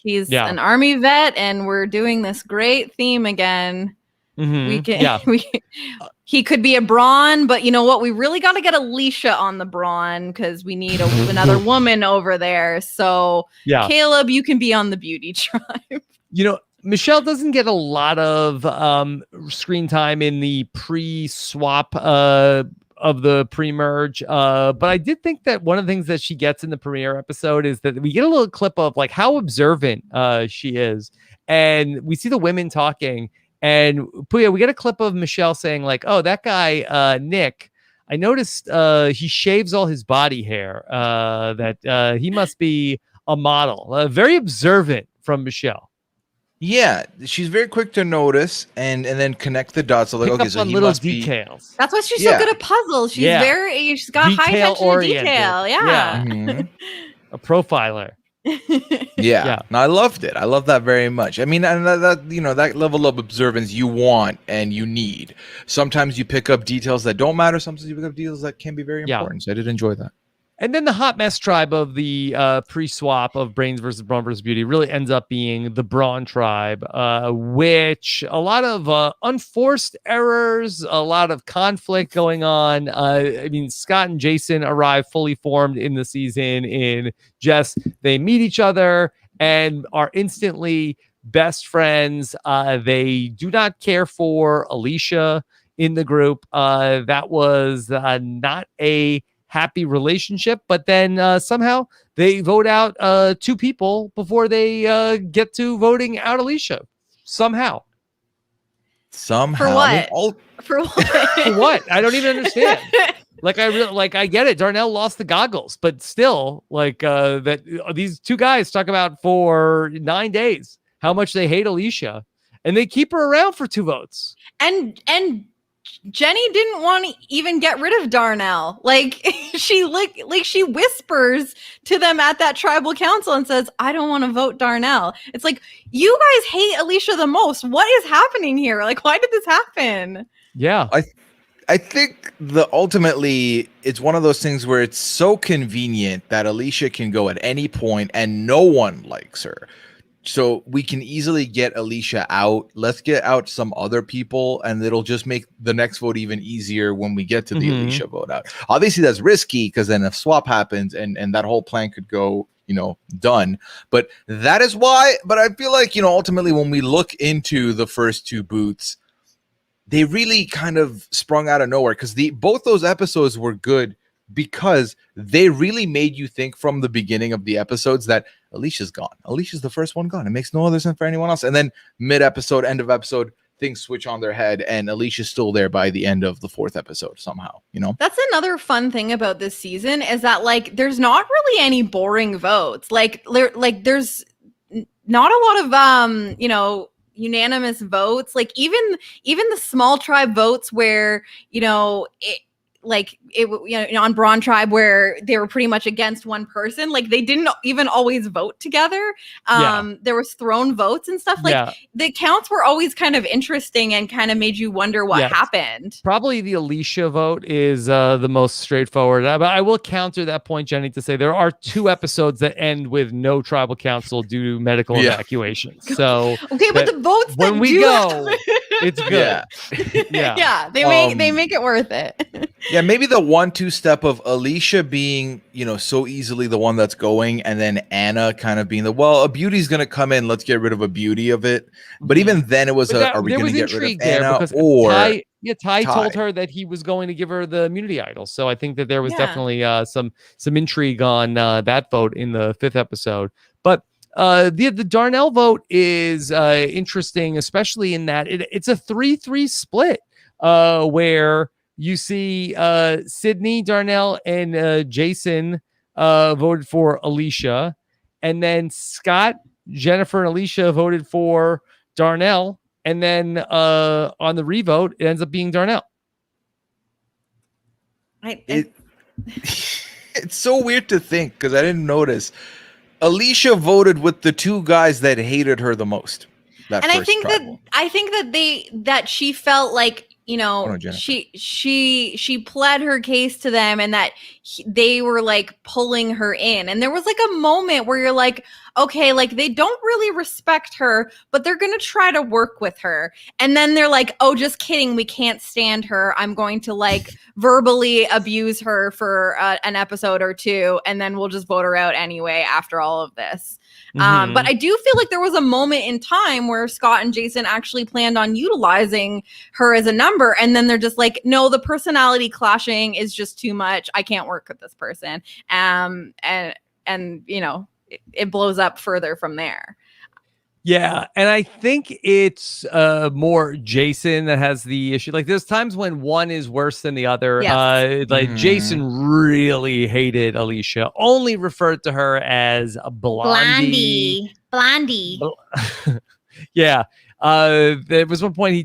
He's an Army vet and we're doing this great theme again. We can, he could be a Braun, but you know what? We really got to get Alicia on the Braun because we need another woman over there. So, Caleb, you can be on the Beauty Tribe. Michelle doesn't get a lot of screen time in the pre-swap of the pre-merge, but I did think that one of the things that she gets in the premiere episode is that we get a little clip of like how observant she is, and we see the women talking. And Puya, we get a clip of Michelle saying like, "Oh, that guy Nick, I noticed he shaves all his body hair. That he must be a model." Very observant from Michelle. Yeah, she's very quick to notice and then connect the dots. So like, Pick okay, up so on he little must details. That's why she's so good at puzzles. She's she's got high attention to detail. Yeah. A profiler. Yeah. No, I loved it. I love that very much. I mean, and that that level of observance you want and you need. Sometimes you pick up details that don't matter. Sometimes you pick up details that can be very important. So I did enjoy that. And then the hot mess tribe of the pre-swap of Brains versus Brawn versus Beauty really ends up being the Brawn tribe, which a lot of unforced errors, a lot of conflict going on. I mean, Scott and Jason arrive fully formed in the season in just they meet each other and are instantly best friends. They do not care for Alicia in the group. That was not a happy relationship, but then somehow they vote out two people before they get to voting out Alicia. Somehow. For what? For what? For what? I don't even understand. I get it. Darnell lost the goggles, but still, that these two guys talk about for 9 days how much they hate Alicia, and they keep her around for 2 votes. And Jenny didn't want to even get rid of Darnell. She whispers to them at that tribal council and says, "I don't want to vote Darnell." It's like, you guys hate Alicia the most. What is happening here? Why did this happen? Yeah. I think ultimately it's one of those things where it's so convenient that Alicia can go at any point and no one likes her. So we can easily get Alicia out. Let's get out some other people, and it'll just make the next vote even easier when we get to the Alicia vote out. Obviously, that's risky because then if swap happens and that whole plan could go, done. But that is why. But I feel like, ultimately when we look into the first 2 boots, they really kind of sprung out of nowhere because both those episodes were good because they really made you think from the beginning of the episodes that Alicia's gone. Alicia's the first one gone. It makes no other sense for anyone else. And then mid-episode, end of episode, things switch on their head and Alicia's still there by the end of the 4th episode somehow, That's another fun thing about this season is that there's not really any boring votes. There's not a lot of unanimous votes. Even the small tribe votes where, like it, on Braun Tribe where they were pretty much against one person. Like they didn't even always vote together. There was thrown votes and stuff. Like the counts were always kind of interesting and kind of made you wonder what happened. Probably the Alicia vote is the most straightforward. But I will counter that point, Jenny, to say there are 2 episodes that end with no tribal council due to medical evacuations. So okay, but the votes when we go, it's good. They make it worth it. Yeah, maybe the 1-2 step of Alicia being, so easily the one that's going, and then Anna kind of being a beauty's going to come in. Let's get rid of a beauty of it. But even then, it was are we going to get rid of Anna or Ty told her that he was going to give her the immunity idol. So I think that there was definitely some intrigue on that vote in the 5th episode. But the Darnell vote is interesting, especially in that it's a 3-3 split where you see Sydney, Darnell, and Jason voted for Alicia. And then Scott, Jennifer, and Alicia voted for Darnell. And then on the revote, it ends up being Darnell. It's so weird to think because I didn't notice. Alicia voted with the 2 guys that hated her the most. And I think that she felt like, she pled her case to them and that they were like pulling her in. And there was like a moment where you're like, okay, like they don't really respect her, but they're going to try to work with her. And then they're like, oh, just kidding. We can't stand her. I'm going to like verbally abuse her for an episode or 2. And then we'll just vote her out anyway after all of this. But I do feel like there was a moment in time where Scott and Jason actually planned on utilizing her as a number. And then they're just like, no, the personality clashing is just too much. I can't work with this person. And it blows up further from there. Yeah, and I think it's more Jason that has the issue. Like there's times when one is worse than the other. Yes. Jason really hated Alicia, only referred to her as a blondie. Yeah. There was one point he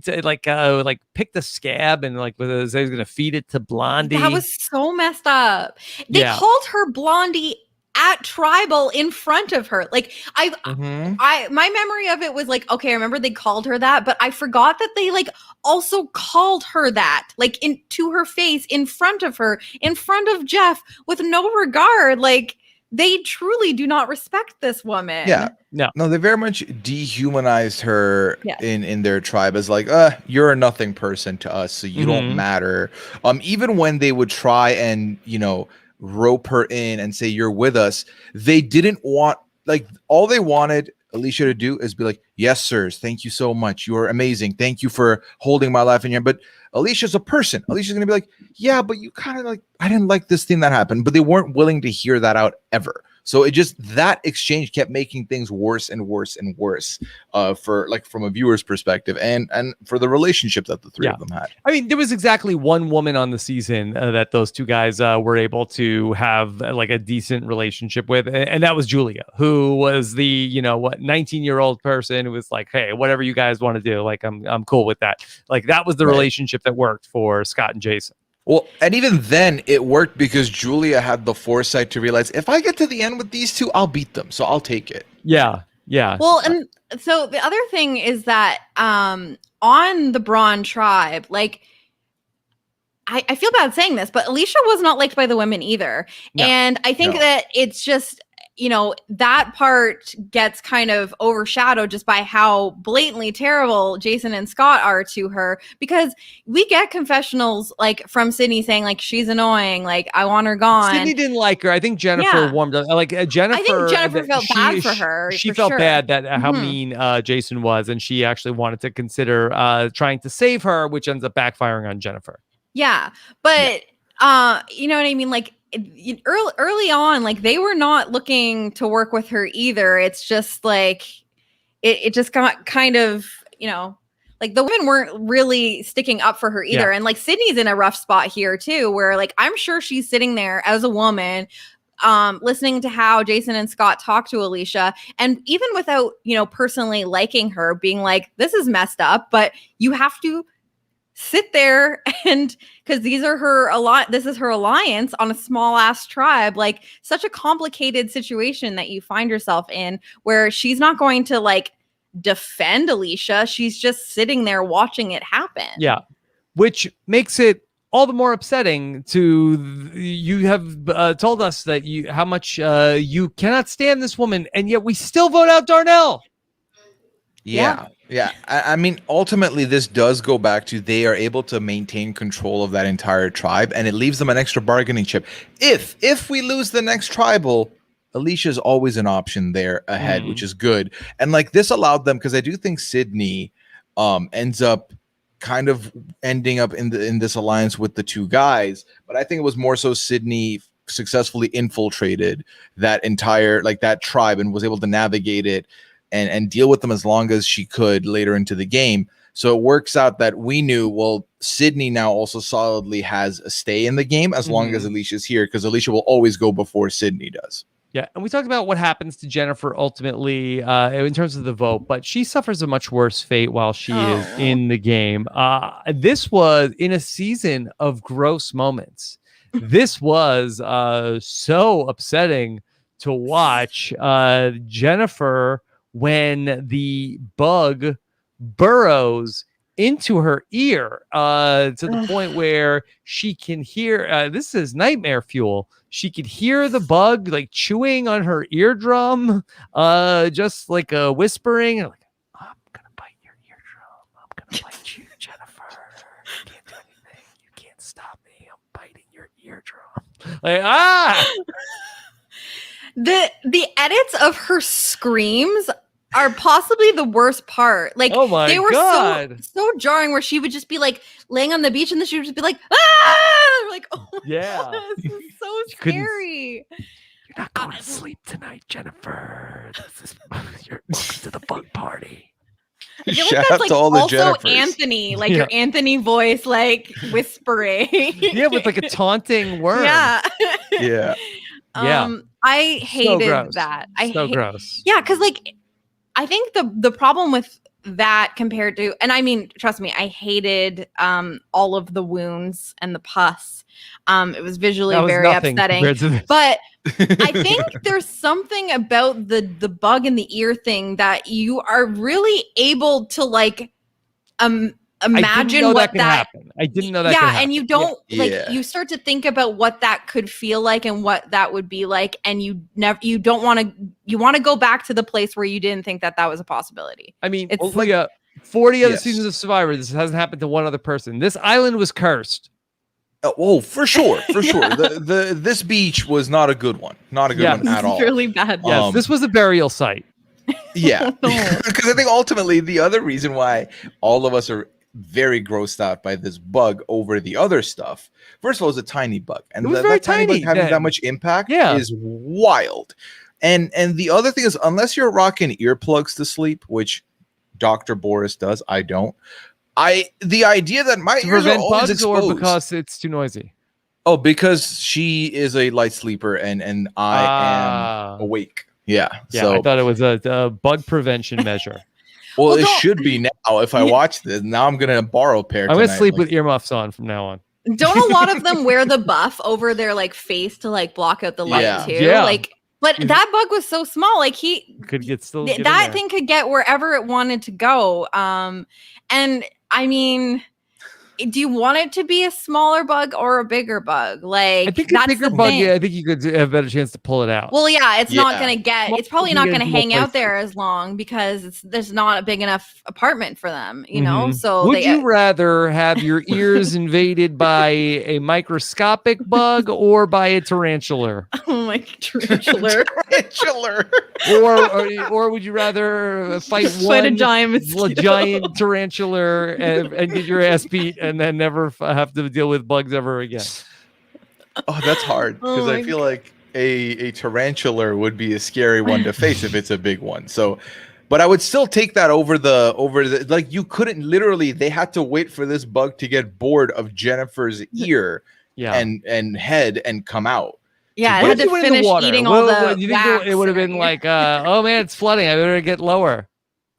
picked a scab and like was he going to feed it to Blondie. That was so messed up. They called her Blondie at Tribal in front of her. Like my memory of it was like, okay, I remember they called her that, but I forgot that they like also called her that, like to her face, in front of her, in front of Jeff, with no regard. Like they truly do not respect this woman. Yeah. No, they very much dehumanized her in their tribe as like, you're a nothing person to us, so you don't matter. Even when they would try and, rope her in and say you're with us, they didn't want, like, all they wanted Alicia to do is be like, yes, sirs, thank you so much, you're amazing, thank you for holding my life in your. But Alicia's a person. Alicia's gonna be like, yeah, but you kind of like, I didn't like this thing that happened. But they weren't willing to hear that out ever. So it just, that exchange kept making things worse and worse and worse for like from a viewer's perspective and for the relationship that the three of them had. I mean, there was exactly one woman on the season that those two guys were able to have like a decent relationship with. And that was Julia, who was the, 19-year-old person who was like, hey, whatever you guys want to do, like, I'm cool with that. Like that was the relationship that worked for Scott and Jason. Well, and even then it worked because Julia had the foresight to realize if I get to the end with these two, I'll beat them. So I'll take it. Yeah. Yeah. Well, and so the other thing is that on the Braun tribe, like, I feel bad saying this, but Alicia was not liked by the women either. No, and I think that it's just, that part gets kind of overshadowed just by how blatantly terrible Jason and Scott are to her, because we get confessionals like from Sydney saying like, she's annoying, like I want her gone. Sydney didn't like her. I think Jennifer warmed up. Like Jennifer, I think Jennifer felt bad for her. She felt bad that how mean Jason was, and she actually wanted to consider trying to save her, which ends up backfiring on Jennifer. Yeah, but you know what I mean? Like early on, like they were not looking to work with her either. It's just like it just got kind of, like the women weren't really sticking up for her either. And like Sydney's in a rough spot here too, where like I'm sure she's sitting there as a woman listening to how Jason and Scott talk to Alicia, and even without personally liking her, being like, this is messed up, but you have to sit there and because these are her a lot. This is her alliance on a small ass tribe. Like such a complicated situation that you find yourself in, where she's not going to like defend Alicia. She's just sitting there watching it happen. Yeah, which makes it all the more upsetting to you have told us that how much you cannot stand this woman, and yet we still vote out Darnell. Yeah. I mean, ultimately, this does go back to they are able to maintain control of that entire tribe, and it leaves them an extra bargaining chip. If we lose the next tribal, Alicia's always an option there ahead, which is good. And like this allowed them, because I do think Sydney ends up kind of ending up in this alliance with the two guys, but I think it was more so Sydney successfully infiltrated that entire that tribe and was able to navigate it and deal with them as long as she could later into the game. So it works out that we knew, well, Sydney now also solidly has a stay in the game as long as Alicia's here, because Alicia will always go before Sydney does. Yeah, and we talked about what happens to Jennifer ultimately in terms of the vote, but she suffers a much worse fate while she is in the game. This was in a season of gross moments. This was so upsetting to watch. Jennifer, when the bug burrows into her ear to the point where she can hear, this is nightmare fuel. She could hear the bug like chewing on her eardrum, just like a whispering, like, I'm gonna bite your eardrum. I'm gonna bite you, Jennifer. You can't do anything. You can't stop me. I'm biting your eardrum. Like, The edits of her screams are possibly the worst part. Like, oh my they were God. so jarring, where she would just be like laying on the beach and then she would just be like, ah! We're like, oh my God, this is so scary. You're not going to sleep tonight, Jennifer. You're welcome to the bug party. I feel Shout like out that's to all the also Jennifers. Anthony, like your Anthony voice, like whispering. Yeah, with like a taunting worm. Yeah. Yeah. I hated gross. that. Gross. Yeah, because like I think the problem with that compared to, and I mean, trust me, I hated all of the wounds and the pus. It was visually very upsetting. But I think there's something about the bug in the ear thing that you are really able to like imagine what that happen. I didn't know that. Yeah, and you don't you start to think about what that could feel like and what that would be like, and you want to go back to the place where you didn't think that was a possibility. I mean, it's like 40 other seasons of Survivor. This hasn't happened to one other person. This island was cursed. Oh, for sure. This beach was not a good one. Not a good one at all. Really bad. Yes, this was a burial site. Yeah, because I think ultimately the other reason why all of us are very grossed out by this bug over the other stuff. First of all, it's a tiny bug, and that tiny bug having that much impact is wild. And the other thing is, unless you're rocking earplugs to sleep, which Dr. Boris does, I don't. The idea that my ears are always exposed, or because it's too noisy. Oh, because she is a light sleeper and I am awake. Yeah. So I thought it was a bug prevention measure. Well, it should be now. If I watch this, now I'm gonna borrow a pair. I'm gonna sleep with earmuffs on from now on. Don't a lot of them wear the buff over their like face to like block out the light too? Yeah. Like, but that bug was so small, like he could get that thing could get wherever it wanted to go. And I mean, do you want it to be a smaller bug or a bigger bug? Like, I think a bigger bug. Yeah, I think you could have a better chance to pull it out. Well, yeah, it's not gonna get. It's probably not gonna hang out there as long because there's not a big enough apartment for them. You know. So would you rather have your ears invaded by a microscopic bug or by a tarantula? Oh my tarantula! or would you rather fight a giant tarantula and get your ass beat and then never have to deal with bugs ever again? Oh, that's hard because I feel like a tarantula would be a scary one to face if it's a big one. So, but I would still take that over the like you couldn't literally. They had to wait for this bug to get bored of Jennifer's ear and head and come out. Yeah, it had to finish eating all the. You think it would have been like, oh man, it's flooding. I better get lower.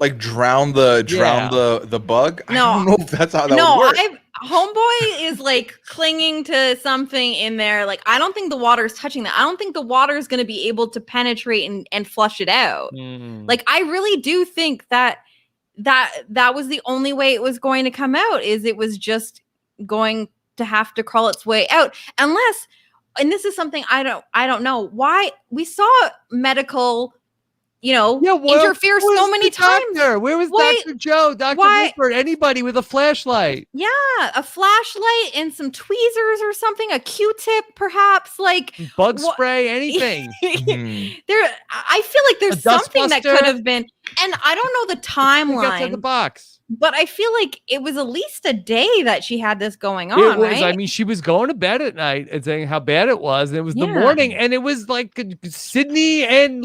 Like drown the bug. No, I don't know if that's how that would work. Homeboy is like clinging to something in there. Like, I don't think the water is touching that. I don't think the water is going to be able to penetrate and flush it out. Like, I really do think that was the only way it was going to come out, is it was just going to have to crawl its way out, unless, and this is something I don't know why we saw medical, interfere so many times. Where was Dr. Joe, Dr. Rupert, anybody with a flashlight? Yeah, a flashlight and some tweezers or something, a Q-tip perhaps, like bug spray, anything. I feel like there's something that could have been, and I don't know the timeline. Outside the box. But I feel like it was at least a day that she had this going on. It was. Right? I mean, she was going to bed at night and saying how bad it was. And it was the morning, and it was like Sydney and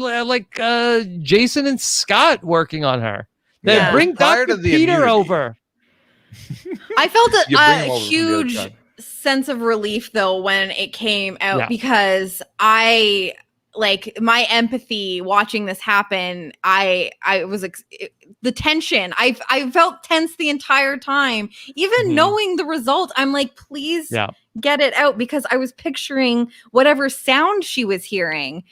Jason and Scott working on her. Then bring Dr. Peter over. I felt a huge sense of relief though when it came out, because my empathy watching this happen, I was the tension. I felt tense the entire time, even knowing the result. I'm like, please get it out, because I was picturing whatever sound she was hearing.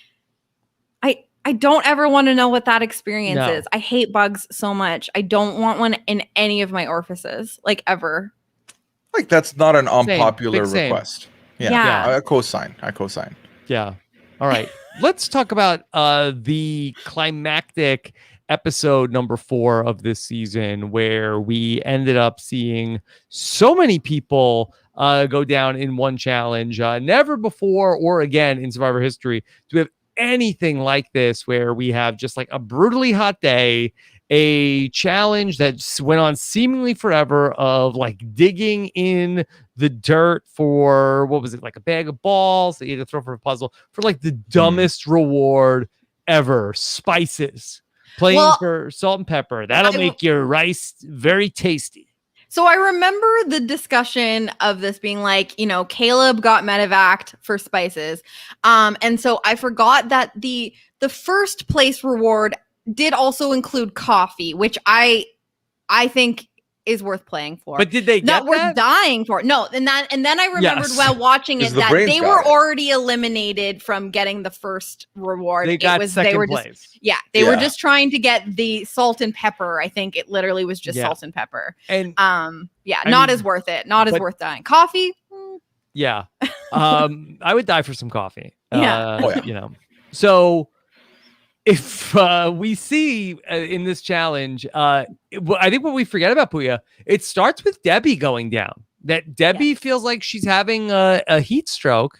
I don't ever want to know what that experience is. I hate bugs so much. I don't want one in any of my orifices, like, ever. Like, that's not an unpopular request. Yeah. I co-sign. Yeah. All right. Let's talk about the climactic episode number 4 of this season, where we ended up seeing so many people go down in one challenge. Never before or again in Survivor history do we have anything like this, where we have just like a brutally hot day, a challenge that went on seemingly forever, of like digging in the dirt for, what was it, like a bag of balls that you had to throw for a puzzle, for like the dumbest reward ever, spices, playing for salt and pepper. That'll make your rice very tasty. So I remember the discussion of this being like, Caleb got medevaced for spices. And so I forgot that the first place reward did also include coffee, which I think is worth playing for. But did they not get worth that? dying for? No, and then I remembered while watching it that they were already eliminated from getting the first reward. They got second place. They were just trying to get the salt and pepper. I think it literally was just salt and pepper. And as worth it. Not as worth dying. Coffee. Yeah. I would die for some coffee. So if we see in this challenge, I think what we forget about Puya, it starts with Debbie going down. That Debbie feels like she's having a heat stroke,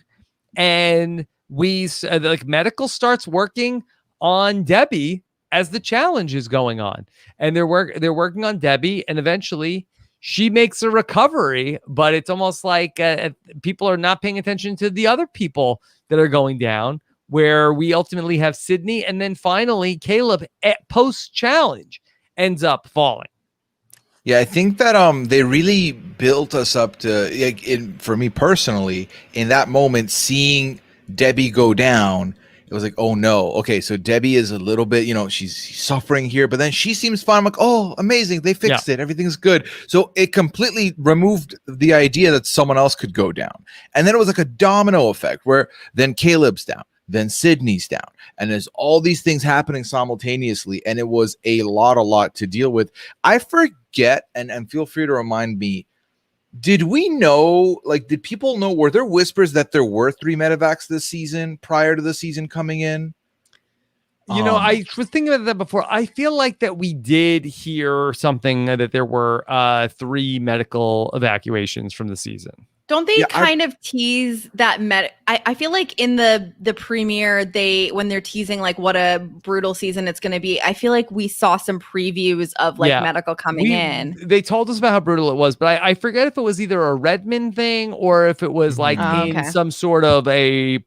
and medical starts working on Debbie as the challenge is going on, and they're working on Debbie, and eventually she makes a recovery. But it's almost like people are not paying attention to the other people that are going down, where we ultimately have Sydney, and then finally Caleb at post-challenge ends up falling. Yeah, I think that they really built us up to, for me personally, in that moment, seeing Debbie go down, it was like, oh no, okay, so Debbie is a little bit, she's suffering here, but then she seems fine. I'm like, oh, amazing, they fixed it, everything's good. So it completely removed the idea that someone else could go down. And then it was like a domino effect, where then Caleb's down, then Sydney's down, and there's all these things happening simultaneously, and it was a lot to deal with. I forget, and feel free to remind me, did we know, did people know, were there whispers that there were 3 medevacs this season prior to the season coming in? I was thinking about that before. I feel like that we did hear something that there were 3 medical evacuations from the season. Don't they kind of tease that I feel like in the premiere, when they're teasing like what a brutal season it's going to be, I feel like we saw some previews of medical coming in. They told us about how brutal it was, but I forget if it was either a Redmond thing or if it was in some sort of a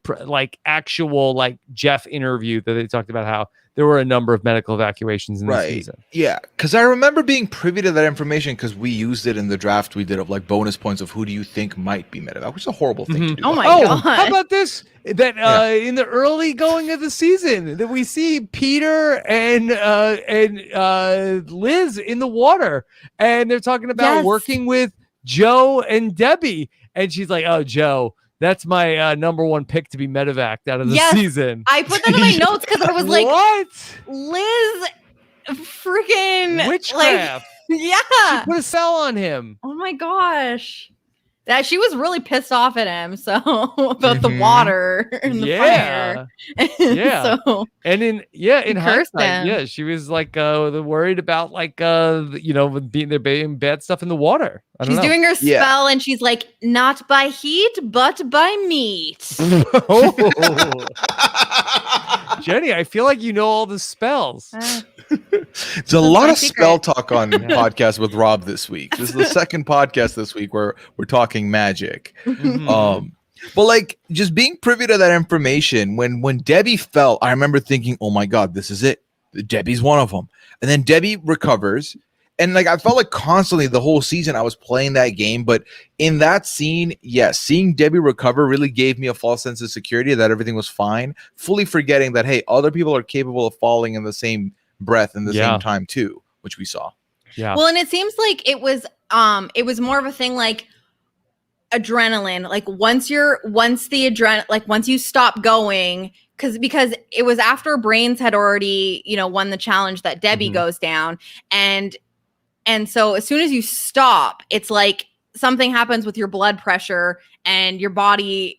actual Jeff interview that they talked about how there were a number of medical evacuations in this season. Yeah, because I remember being privy to that information because we used it in the draft we did of bonus points of who do you think might be medevac, which is a horrible thing to do. Oh my God. How about this? That in the early going of the season, that we see Peter and Liz in the water, and they're talking about working with Joe and Debbie. And she's like, oh, Joe, that's my number one pick to be medevaced out of the season. I put that in my notes because I was like, what? Liz freaking witchcraft. Yeah. She put a spell on him. Oh my gosh. That she was really pissed off at him. So about the water and the fire. Yeah. So and in hindsight, she was like worried about like there being bad stuff in the water. She's doing her spell and she's like, not by heat, but by meat. Jenny, I feel like you know all the spells. It's a lot of spell talk on podcast with Rob this week. This is the second podcast this week where we're talking magic. But like just being privy to that information, when Debbie fell, I remember thinking, oh my God, this is it. Debbie's one of them. And then Debbie recovers. And like I felt like constantly the whole season I was playing that game. But in that scene, yes, seeing Debbie recover really gave me a false sense of security that everything was fine, fully forgetting that, hey, other people are capable of falling in the same breath in the same time too, which we saw. Yeah. Well, and it seems like it was more of a thing like adrenaline. Like once you stop going, because it was after Brains had already, won the challenge that Debbie goes down. And so as soon as you stop, it's like something happens with your blood pressure and your body,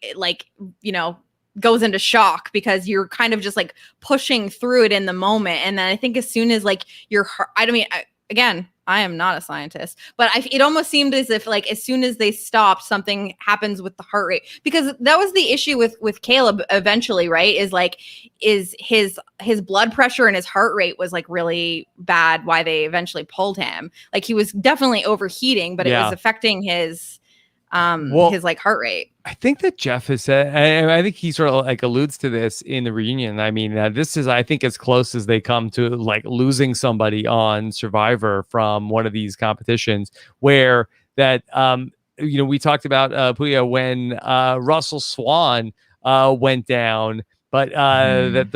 goes into shock because you're kind of just like pushing through it in the moment. And then I think as soon as like your heart, again, I am not a scientist, but it almost seemed as if like as soon as they stopped, something happens with the heart rate, because that was the issue with Caleb eventually, right? Is his blood pressure and his heart rate was like really bad. Why they eventually pulled him, like he was definitely overheating, but it was affecting his like heart rate. I think that Jeff has said, and I think he sort of like alludes to this in the reunion. I mean, this is, I think, as close as they come to like losing somebody on Survivor from one of these competitions, where that, we talked about Puya when Russell Swan went down. But that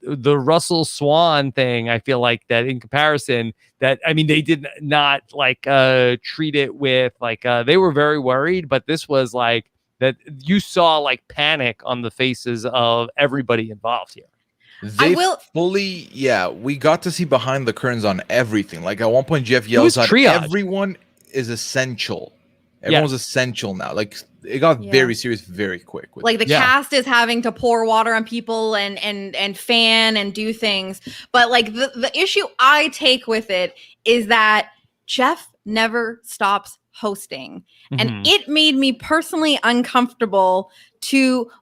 the Russell Swan thing, I feel like that in comparison, that I mean they did not like treat it with like they were very worried, but this was like that you saw like panic on the faces of everybody involved here. We got to see behind the curtains on everything. Like at one point, Jeff yells out, "Everyone is essential. Everyone's essential now." Like it got very serious very quick. Like the cast is having to pour water on people and fan and do things. But like the issue I take with it is that Jeff never stops hosting. And it made me personally uncomfortable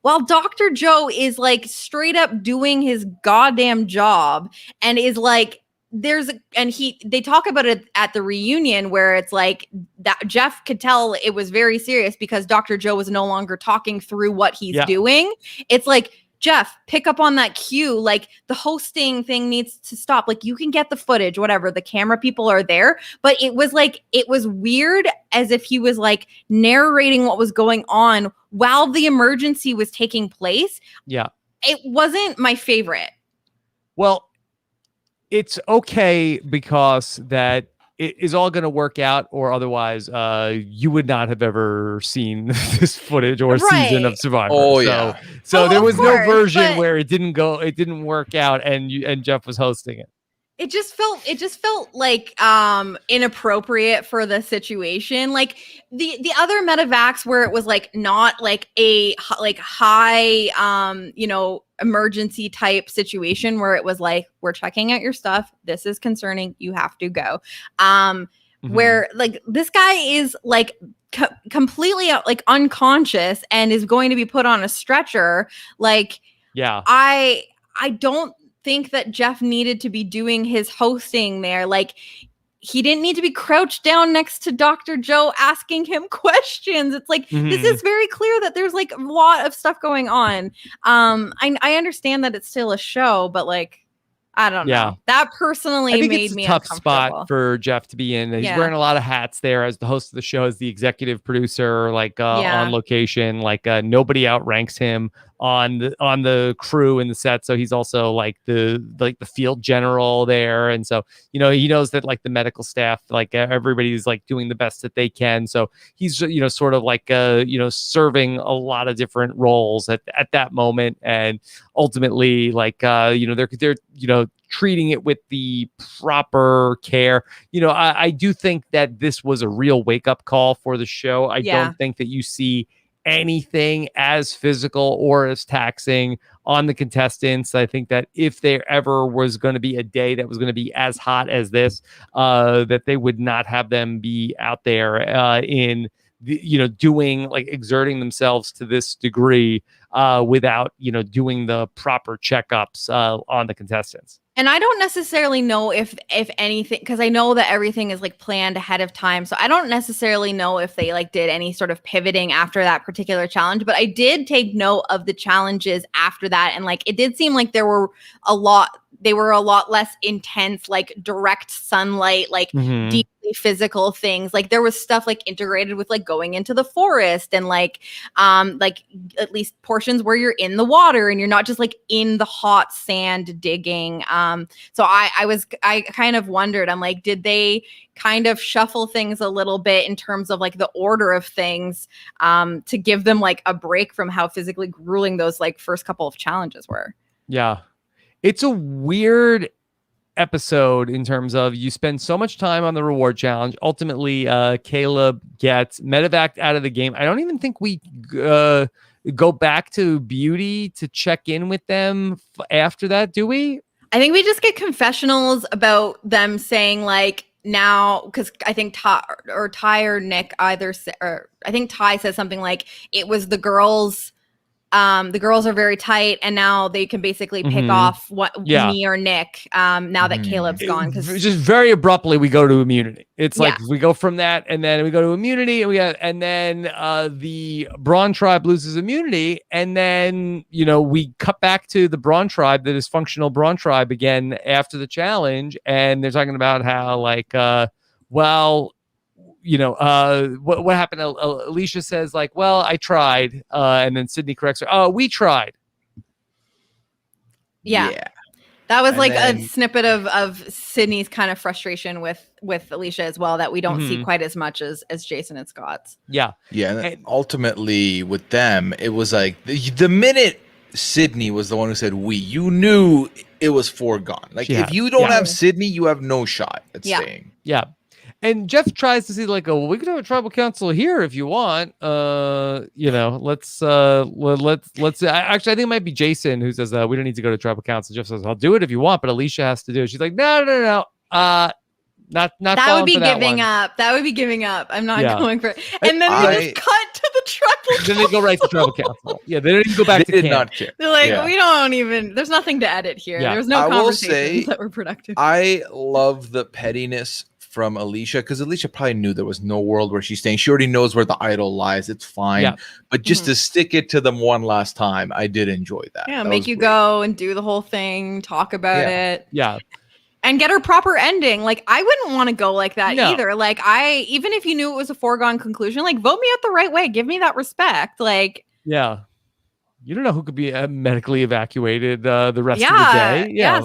while Dr. Joe is like straight up doing his goddamn job and is like, they talk about it at the reunion where it's like that Jeff could tell it was very serious because Dr. Joe was no longer talking through what he's doing. It's like, Jeff, pick up on that cue. Like the hosting thing needs to stop. Like you can get the footage, whatever. The camera people are there, but it was weird as if he was like narrating what was going on while the emergency was taking place. Yeah. It wasn't my favorite. Well, it's okay because that it is all going to work out, or otherwise you would not have ever seen this footage or season of Survivor. So there was no version where it didn't work out and Jeff was hosting it. It just felt like inappropriate for the situation. Like the other medevacs where it was like not like a high emergency type situation where it was like, we're checking out your stuff, this is concerning, you have to go. Where like this guy is like completely like unconscious and is going to be put on a stretcher. Like I don't think that Jeff needed to be doing his hosting there. Like he didn't need to be crouched down next to Dr. Joe asking him questions. It's like, this is very clear that there's like a lot of stuff going on. I understand that it's still a show, but like, I don't know. That personally made me tough spot for Jeff to be in. He's wearing a lot of hats there as the host of the show, as the executive producer, like on location. Like nobody outranks him. on the crew and the set. So he's also like the field general there. And so, you know, he knows that like the medical staff, like everybody's like doing the best that they can. So he's, you know, sort of like, you know, serving a lot of different roles at that moment. And ultimately, like, you know, they're, you know, treating it with the proper care. You know, I do think that this was a real wake-up call for the show. I don't think that you see anything as physical or as taxing on the contestants. I think that if there ever was going to be a day that was going to be as hot as this, that they would not have them be out there in the, you know, doing like exerting themselves to this degree without, you know, doing the proper checkups on the contestants. And I don't necessarily know if anything, because I know that everything is like planned ahead of time. So I don't necessarily know if they like did any sort of pivoting after that particular challenge. But I did take note of the challenges after that. And like it did seem like they were a lot less intense, like direct sunlight, like deeply physical things. Like there was stuff like integrated with like going into the forest and like at least portions where you're in the water and you're not just like in the hot sand digging. So I kind of wondered, I'm like, did they kind of shuffle things a little bit in terms of like the order of things to give them like a break from how physically grueling those like first couple of challenges were? Yeah. It's a weird episode in terms of you spend so much time on the reward challenge. Ultimately, Caleb gets medevac out of the game. I don't even think we go back to Beauty to check in with them after that, do we? I think we just get confessionals about them saying like now, because I think Ty or Nick either, or I think Ty says something like it was the girls. The girls are very tight, and now they can basically pick off me or Nick. Now that Caleb's gone, because just very abruptly we go to immunity. It's like we go from that, and then we go to immunity, and then the Brawn tribe loses immunity, and then you know we cut back to the Brawn tribe, the dysfunctional Brawn tribe again after the challenge, and they're talking about how like well. You know, what happened? Alicia says like, well, I tried. And then Sydney corrects her. Oh, we tried. Yeah. That was like a snippet of Sydney's kind of frustration with Alicia as well, that we don't see quite as much as Jason and Scott's. Yeah. Yeah. And ultimately with them, it was like the minute Sydney was the one who said you knew it was foregone. Like if you don't have Sydney, you have no shot at staying. Yeah. And Jeff tries to see like, oh, well, we could have a tribal council here if you want. You know, let's. Actually, I think it might be Jason who says we don't need to go to tribal council. Jeff says, I'll do it if you want, but Alicia has to do it. She's like, no. Not that would be giving up. That would be giving up. I'm not going for it. And then they just cut to the tribal council. Then they go right to tribal council. Yeah, they didn't even go back to camp. Not care. They're like, we don't even. There's nothing to edit here. Yeah. There's no conversations that were productive. I love the pettiness from Alicia, because Alicia probably knew there was no world where she's staying. She already knows where the idol lies. It's fine. But just to stick it to them one last time, I did enjoy that. Yeah, make you go and do the whole thing, talk about it. Yeah. And get her proper ending. Like, I wouldn't want to go like that either. Like, even if you knew it was a foregone conclusion, like, vote me out the right way. Give me that respect. Like, yeah. You don't know who could be medically evacuated the rest of the day. Yeah.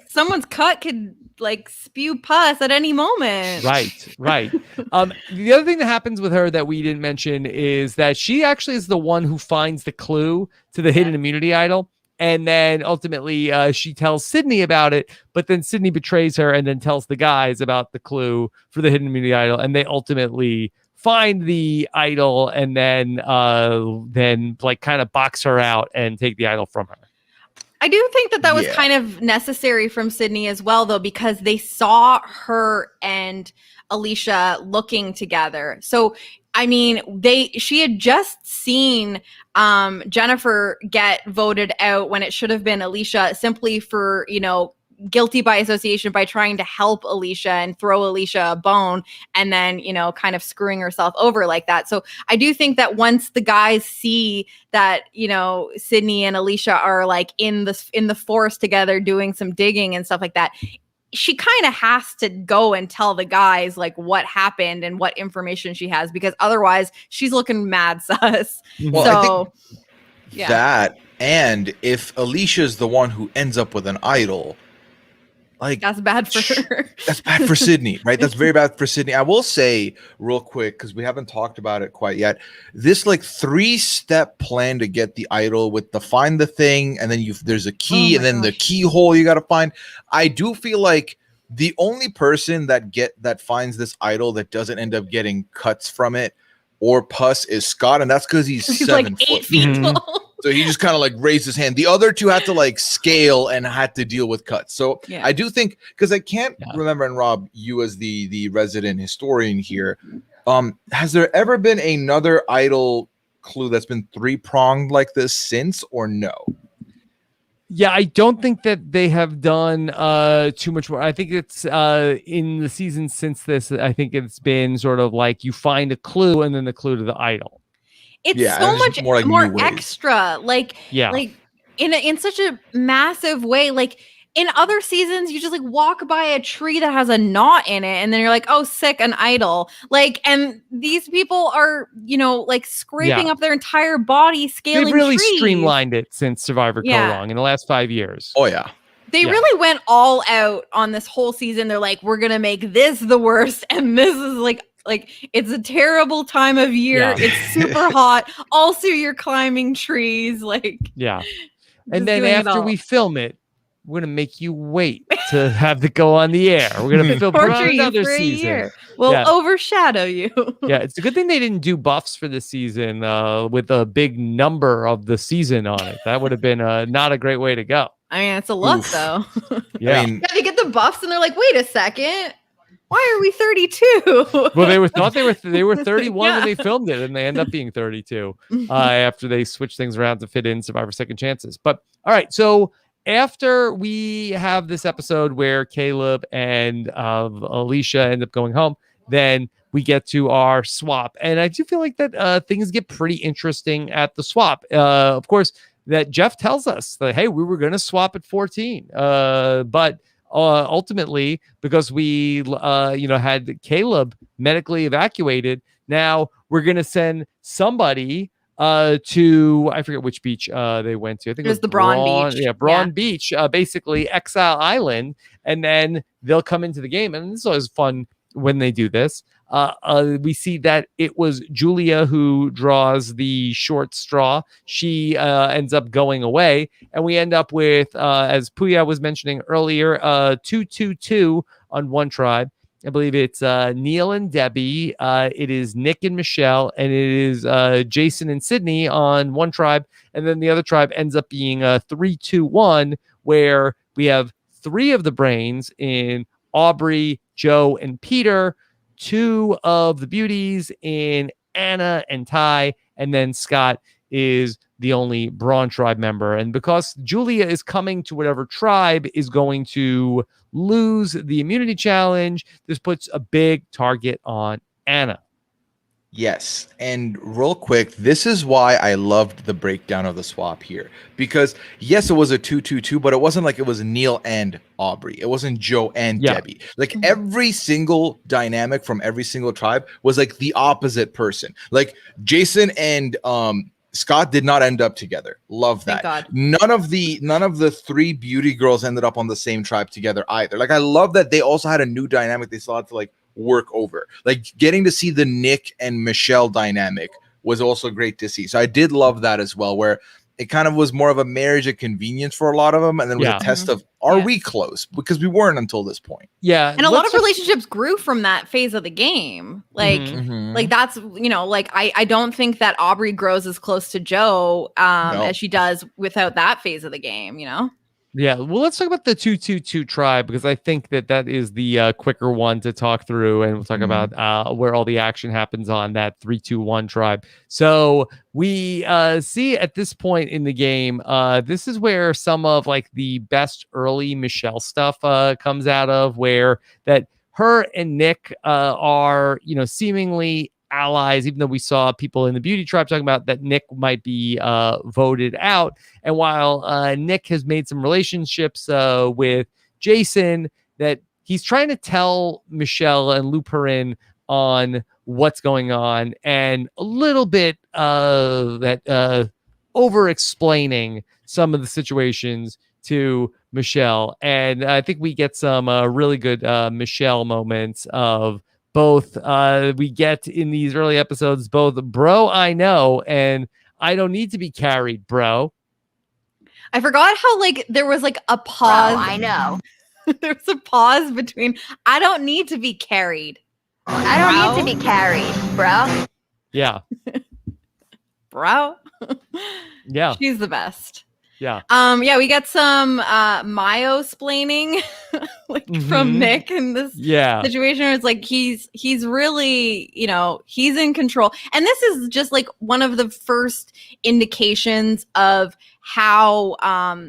Someone's cut could like spew pus at any moment. Right. The other thing that happens with her that we didn't mention is that she actually is the one who finds the clue to the hidden immunity idol. And then ultimately she tells Sydney about it, but then Sydney betrays her and then tells the guys about the clue for the hidden immunity idol. And they ultimately find the idol and then like kind of box her out and take the idol from her. I do think that was kind of necessary from Sydney as well, though, because they saw her and Alicia looking together. So, I mean, she had just seen Jennifer get voted out when it should have been Alicia, simply for, you know, guilty by association by trying to help Alicia and throw Alicia a bone, and then, you know, kind of screwing herself over like that. So I do think that once the guys see that, you know, Sydney and Alicia are like in the forest together doing some digging and stuff like that, she kind of has to go and tell the guys like what happened and what information she has, because otherwise she's looking mad sus. Well, so I think that And if Alicia's the one who ends up with an idol, like That's bad for her. that's bad for Sydney, right? That's very bad for Sydney. I will say real quick, because we haven't talked about it quite yet, this like 3-step plan to get the idol with the find the thing, and then there's a key, Oh and then my the gosh. keyhole you got to find. I do feel like the only person that finds this idol that doesn't end up getting cuts from it or pus is Scott, and that's because he's He's 7 like foot. 8 feet Mhm. tall. So he just kind of like raised his hand. The other two had to like scale and had to deal with cuts. So Yeah. I do think, because I can't Yeah. remember, and Rob, you as the resident historian here, has there ever been another idol clue that's been 3-pronged like this since, or no? Yeah, I don't think that they have done too much more. I think it's in the season since this, I think it's been sort of like you find a clue and then the clue to the idol. It's Yeah, so and it's much more more, like new ways. extra. Like Yeah. in such a massive way. Like in other seasons, you just like walk by a tree that has a knot in it, and then you're like, oh, sick, an idol. Like, and these people are, like scraping Yeah. up their entire body, scaling They've really trees. streamlined it since Survivor Kaoh Yeah. Rong in the last 5 years. Oh yeah. They Yeah. really went all out on this whole season. They're like, we're gonna make this the worst, and this is like it's a terrible time of year. Yeah. It's super hot. Also, you're climbing trees. Like, Yeah. just And then doing it after all. we film it, we're gonna make you wait to have it go on the air. We're gonna film put on torture you another for a season. year. We'll Yeah. overshadow you. Yeah, it's a good thing they didn't do buffs for this season with a big number of the season on it. That would have been not a great way to go. I mean, it's a look Oof. though. Yeah. I mean, Yeah, they get the buffs, and they're like, wait a second. Why are we 32? Well, they thought they were 31 Yeah. when they filmed it, and they end up being 32 after they switch things around to fit in Survivor Second Chances. But all right, so after we have this episode where Caleb and Alicia end up going home, then we get to our swap, and I do feel like that things get pretty interesting at the swap. Of course, that Jeff tells us that hey, we were going to swap at 14, but. Ultimately, because we had Caleb medically evacuated, now we're gonna send somebody to I forget which beach they went to. I think It was the Braun Beach. Yeah, Braun Beach, basically Exile Island, and then they'll come into the game. And this is always fun when they do this. We see that it was Julia who draws the short straw. She ends up going away, and we end up with, as Puya was mentioning earlier, 2-2-2 on one tribe. I believe it's Neil and Debbie. It is Nick and Michelle, and it is Jason and Sydney on one tribe. And then the other tribe ends up being 3-2-1, where we have 3 of the brains in Aubrey, Joe, and Peter, 2 of the beauties in Anna and Ty, and then Scott is the only Braun tribe member. And because Julia is coming to whatever tribe is going to lose the immunity challenge, this puts a big target on Anna. yes. And real quick, this is why I loved the breakdown of the swap here. Because yes, it was a 2-2-2, but it wasn't like it was Neil and Aubrey. It wasn't Joe and Debbie. Like every single dynamic from every single tribe was like the opposite person. Like Jason and Scott did not end up together. Love that. Thank God. None of the 3 beauty girls ended up on the same tribe together either. Like I love that they also had a new dynamic they still had to like work over. Like getting to see the Nick and Michelle dynamic was also great to see. So I did love that as well, where it kind of was more of a marriage of convenience for a lot of them, and then was Yeah. a test of are we close, because we weren't until this point. Yeah. And a lot let's of just- relationships grew from that phase of the game. Like, Mhm. like that's, like I don't think that Aubrey grows as close to Joe No. as she does without that phase of the game, Yeah, well, let's talk about the 2-2-2 tribe, because I think that is the quicker one to talk through, and we'll talk about where all the action happens on that 3-2-1 tribe. So we see at this point in the game, this is where some of like the best early Michelle stuff comes out of, where that her and Nick are seemingly allies, even though we saw people in the beauty tribe talking about that Nick might be voted out. And while Nick has made some relationships with Jason, that he's trying to tell Michelle and loop her in on what's going on, and a little bit that over explaining some of the situations to Michelle. And I think we get some really good Michelle moments of both. We get in these early episodes both bro I know and I don't need to be carried, bro. I forgot how like there was like a pause. Bro, I know. There was a pause between I don't need to be carried. I don't need to be carried, bro. Yeah. Bro. Yeah. She's the best. Yeah. Yeah, we get some Mayo-splaining like from Nick in this situation where it's like he's really, you know, he's in control. And this is just like one of the first indications of how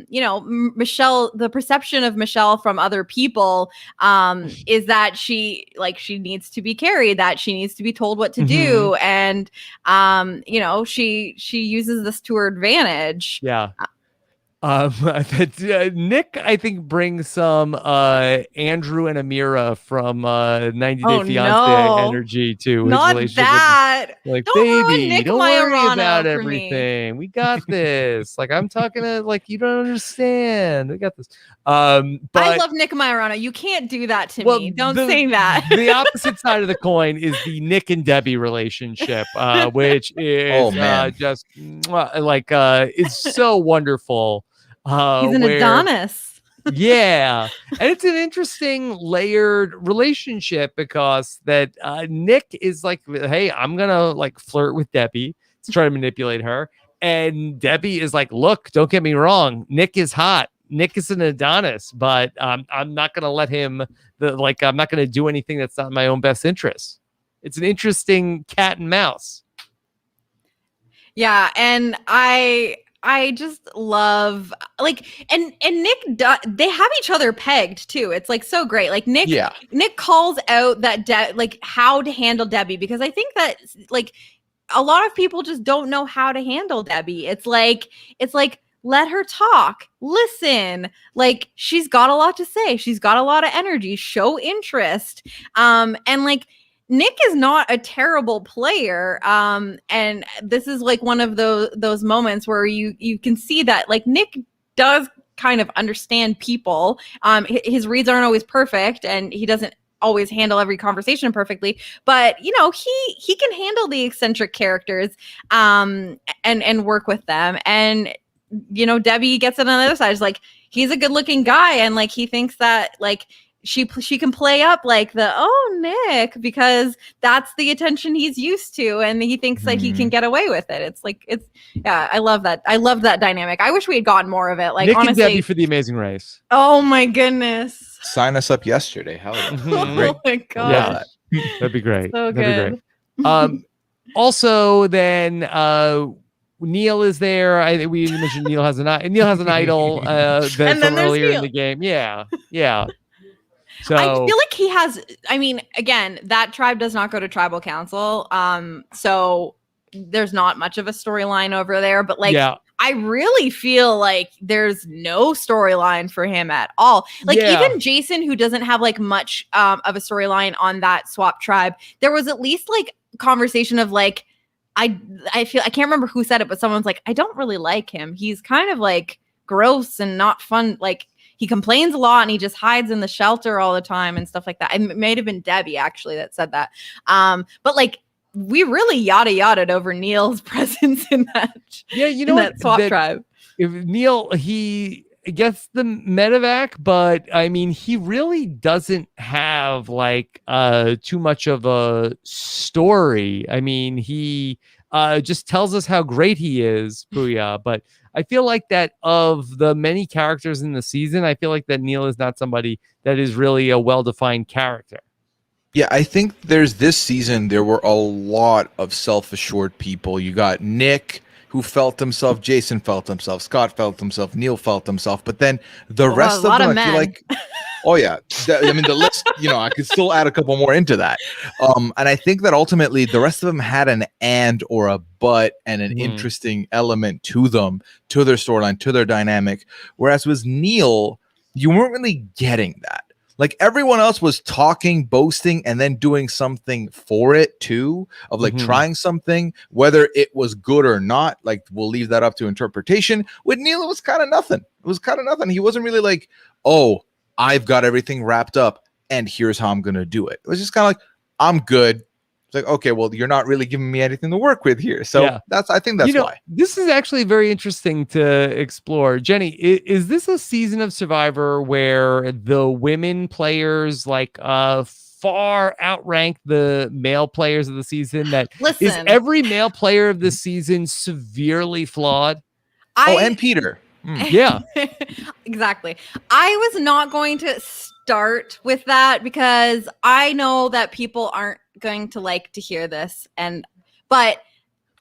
you know, Michelle, the perception of Michelle from other people is that she needs to be carried, that she needs to be told what to do, and you know, she uses this to her advantage. Yeah. Nick, I think, brings some Andrew and Amira from 90 Day Fiance energy to his relationship. That. Like, don't baby, don't worry Majorana about for everything. We got this. Like, I'm talking to, like, you don't understand. We got this. But I love Nick Majorana. You can't do that to me. Don't say that. The opposite side of the coin is the Nick and Debbie relationship, which is just like it's so wonderful. He's an Adonis. Yeah. And it's an interesting layered relationship because that Nick is like, hey, I'm going to like flirt with Debbie to try to manipulate her. And Debbie is like, look, don't get me wrong. Nick is hot. Nick is an Adonis, but I'm not going to let him, I'm not going to do anything that's not in my own best interest. It's an interesting cat and mouse. Yeah. And I just love like and Nick they have each other pegged too. It's like so great. Like Nick calls out that like how to handle Debbie, because I think that like a lot of people just don't know how to handle Debbie. It's like let her talk, listen. Like she's got a lot to say. She's got a lot of energy. Show interest. And like Nick is not a terrible player. And this is like one of those moments where you can see that like Nick does kind of understand people. His reads aren't always perfect and he doesn't always handle every conversation perfectly, but you know, he can handle the eccentric characters and work with them. And you know, Debbie gets it on the other side. It's like he's a good looking guy and like he thinks that like she can play up like Nick, because that's the attention he's used to and he thinks that he can get away with it. I love that. I love that dynamic. I wish we had gotten more of it. Like Nick honestly, and Debbie for The Amazing Race. Oh my goodness. Sign us up yesterday. Hell yeah. Oh my god. Yeah. That'd be great. So That'd be great. Also then Neil is there. We mentioned Neil has an idol from earlier in the game. Yeah. So I feel like he has, I mean, again, that tribe does not go to tribal council. So there's not much of a storyline over there, but like, I really feel like there's no storyline for him at all. Like even Jason, who doesn't have like much of a storyline on that swap tribe, there was at least like conversation of like, I feel, I can't remember who said it, but someone's like, I don't really like him. He's kind of like gross and not fun. Like, he complains a lot and he just hides in the shelter all the time and stuff like that. It may have been Debbie actually that said that. But like we really yada-yada'd over Neil's presence in that. Yeah, you know what? That swap tribe. If Neil, he gets the medevac, but I mean, he really doesn't have like too much of a story. I mean, he just tells us how great he is, Puya, but I feel like that of the many characters in the season, I feel like that Neil is not somebody that is really a well-defined character. Yeah, I think this season, there were a lot of self-assured people. You got Nick, who felt himself, Jason felt himself, Scott felt himself, Neil felt himself, but then the rest of them, I feel like, oh yeah, I mean, the list, you know, I could still add a couple more into that. And I think that ultimately the rest of them had an and or a but and an interesting element to them, to their storyline, to their dynamic. Whereas with Neil, you weren't really getting that. Like everyone else was talking, boasting, and then doing something for it too, of like trying something, whether it was good or not. Like we'll leave that up to interpretation. With Neil, it was kind of nothing. It was kind of nothing. He wasn't really like, oh, I've got everything wrapped up and here's how I'm going to do it. It was just kind of like, I'm good. It's like, okay, well, you're not really giving me anything to work with here. So I think that's why. This is actually very interesting to explore. Jenny, is this a season of Survivor where the women players like far outrank the male players of the season? That is every male player of the season severely flawed? And Peter. Yeah. Exactly. I was not going to start with that because I know that people aren't going to like to hear this, but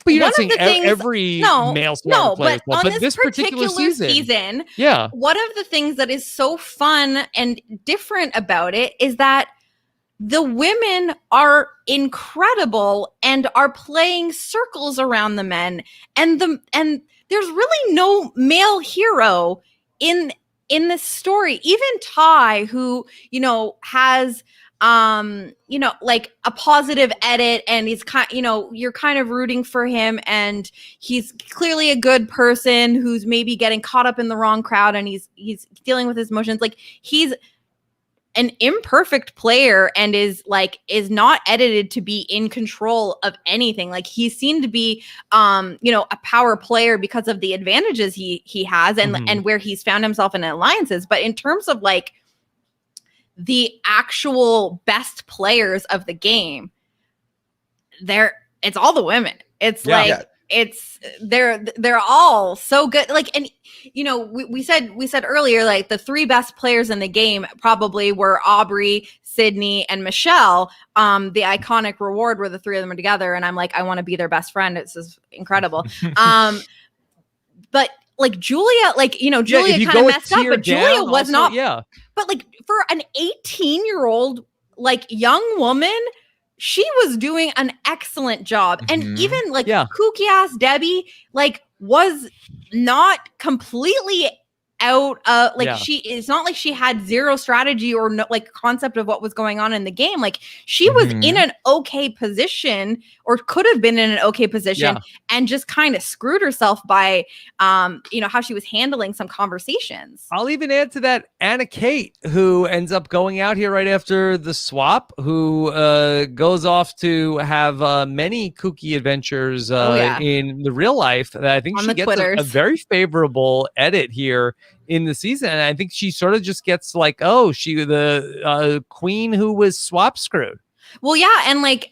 you're not saying every male player, but this particular season, one of the things that is so fun and different about it is that the women are incredible and are playing circles around the men, and there's really no male hero in this story. Even Ty, who has like a positive edit, and he's you're kind of rooting for him, and he's clearly a good person who's maybe getting caught up in the wrong crowd, and he's dealing with his emotions. Like he's an imperfect player and is not edited to be in control of anything. Like he seemed to be a power player because of the advantages he has and where he's found himself in alliances. But in terms of like the actual best players of the game, it's all the women. It's they're all so good. Like, and we said earlier, like the three best players in the game probably were Aubrey, Sydney, and Michelle. The iconic reward where the three of them are together, and I'm like, I want to be their best friend. It's just incredible. But like Julia, Julia kind of messed up, but Julia was not. Yeah. But like for an 18-year-old like young woman, she was doing an excellent job. And even like kooky ass Debbie like was not completely out it's not like she had zero strategy or no like concept of what was going on in the game. Like she was in an okay position, or could have been in an okay position, and just kind of screwed herself by how she was handling some conversations. I'll even add to that Anna Kate, who ends up going out here right after the swap, who goes off to have many kooky adventures in the real life. I think she gets a very favorable edit here in the season, and I think she sort of just gets like, oh, she the queen who was swap screwed. Well, yeah, and like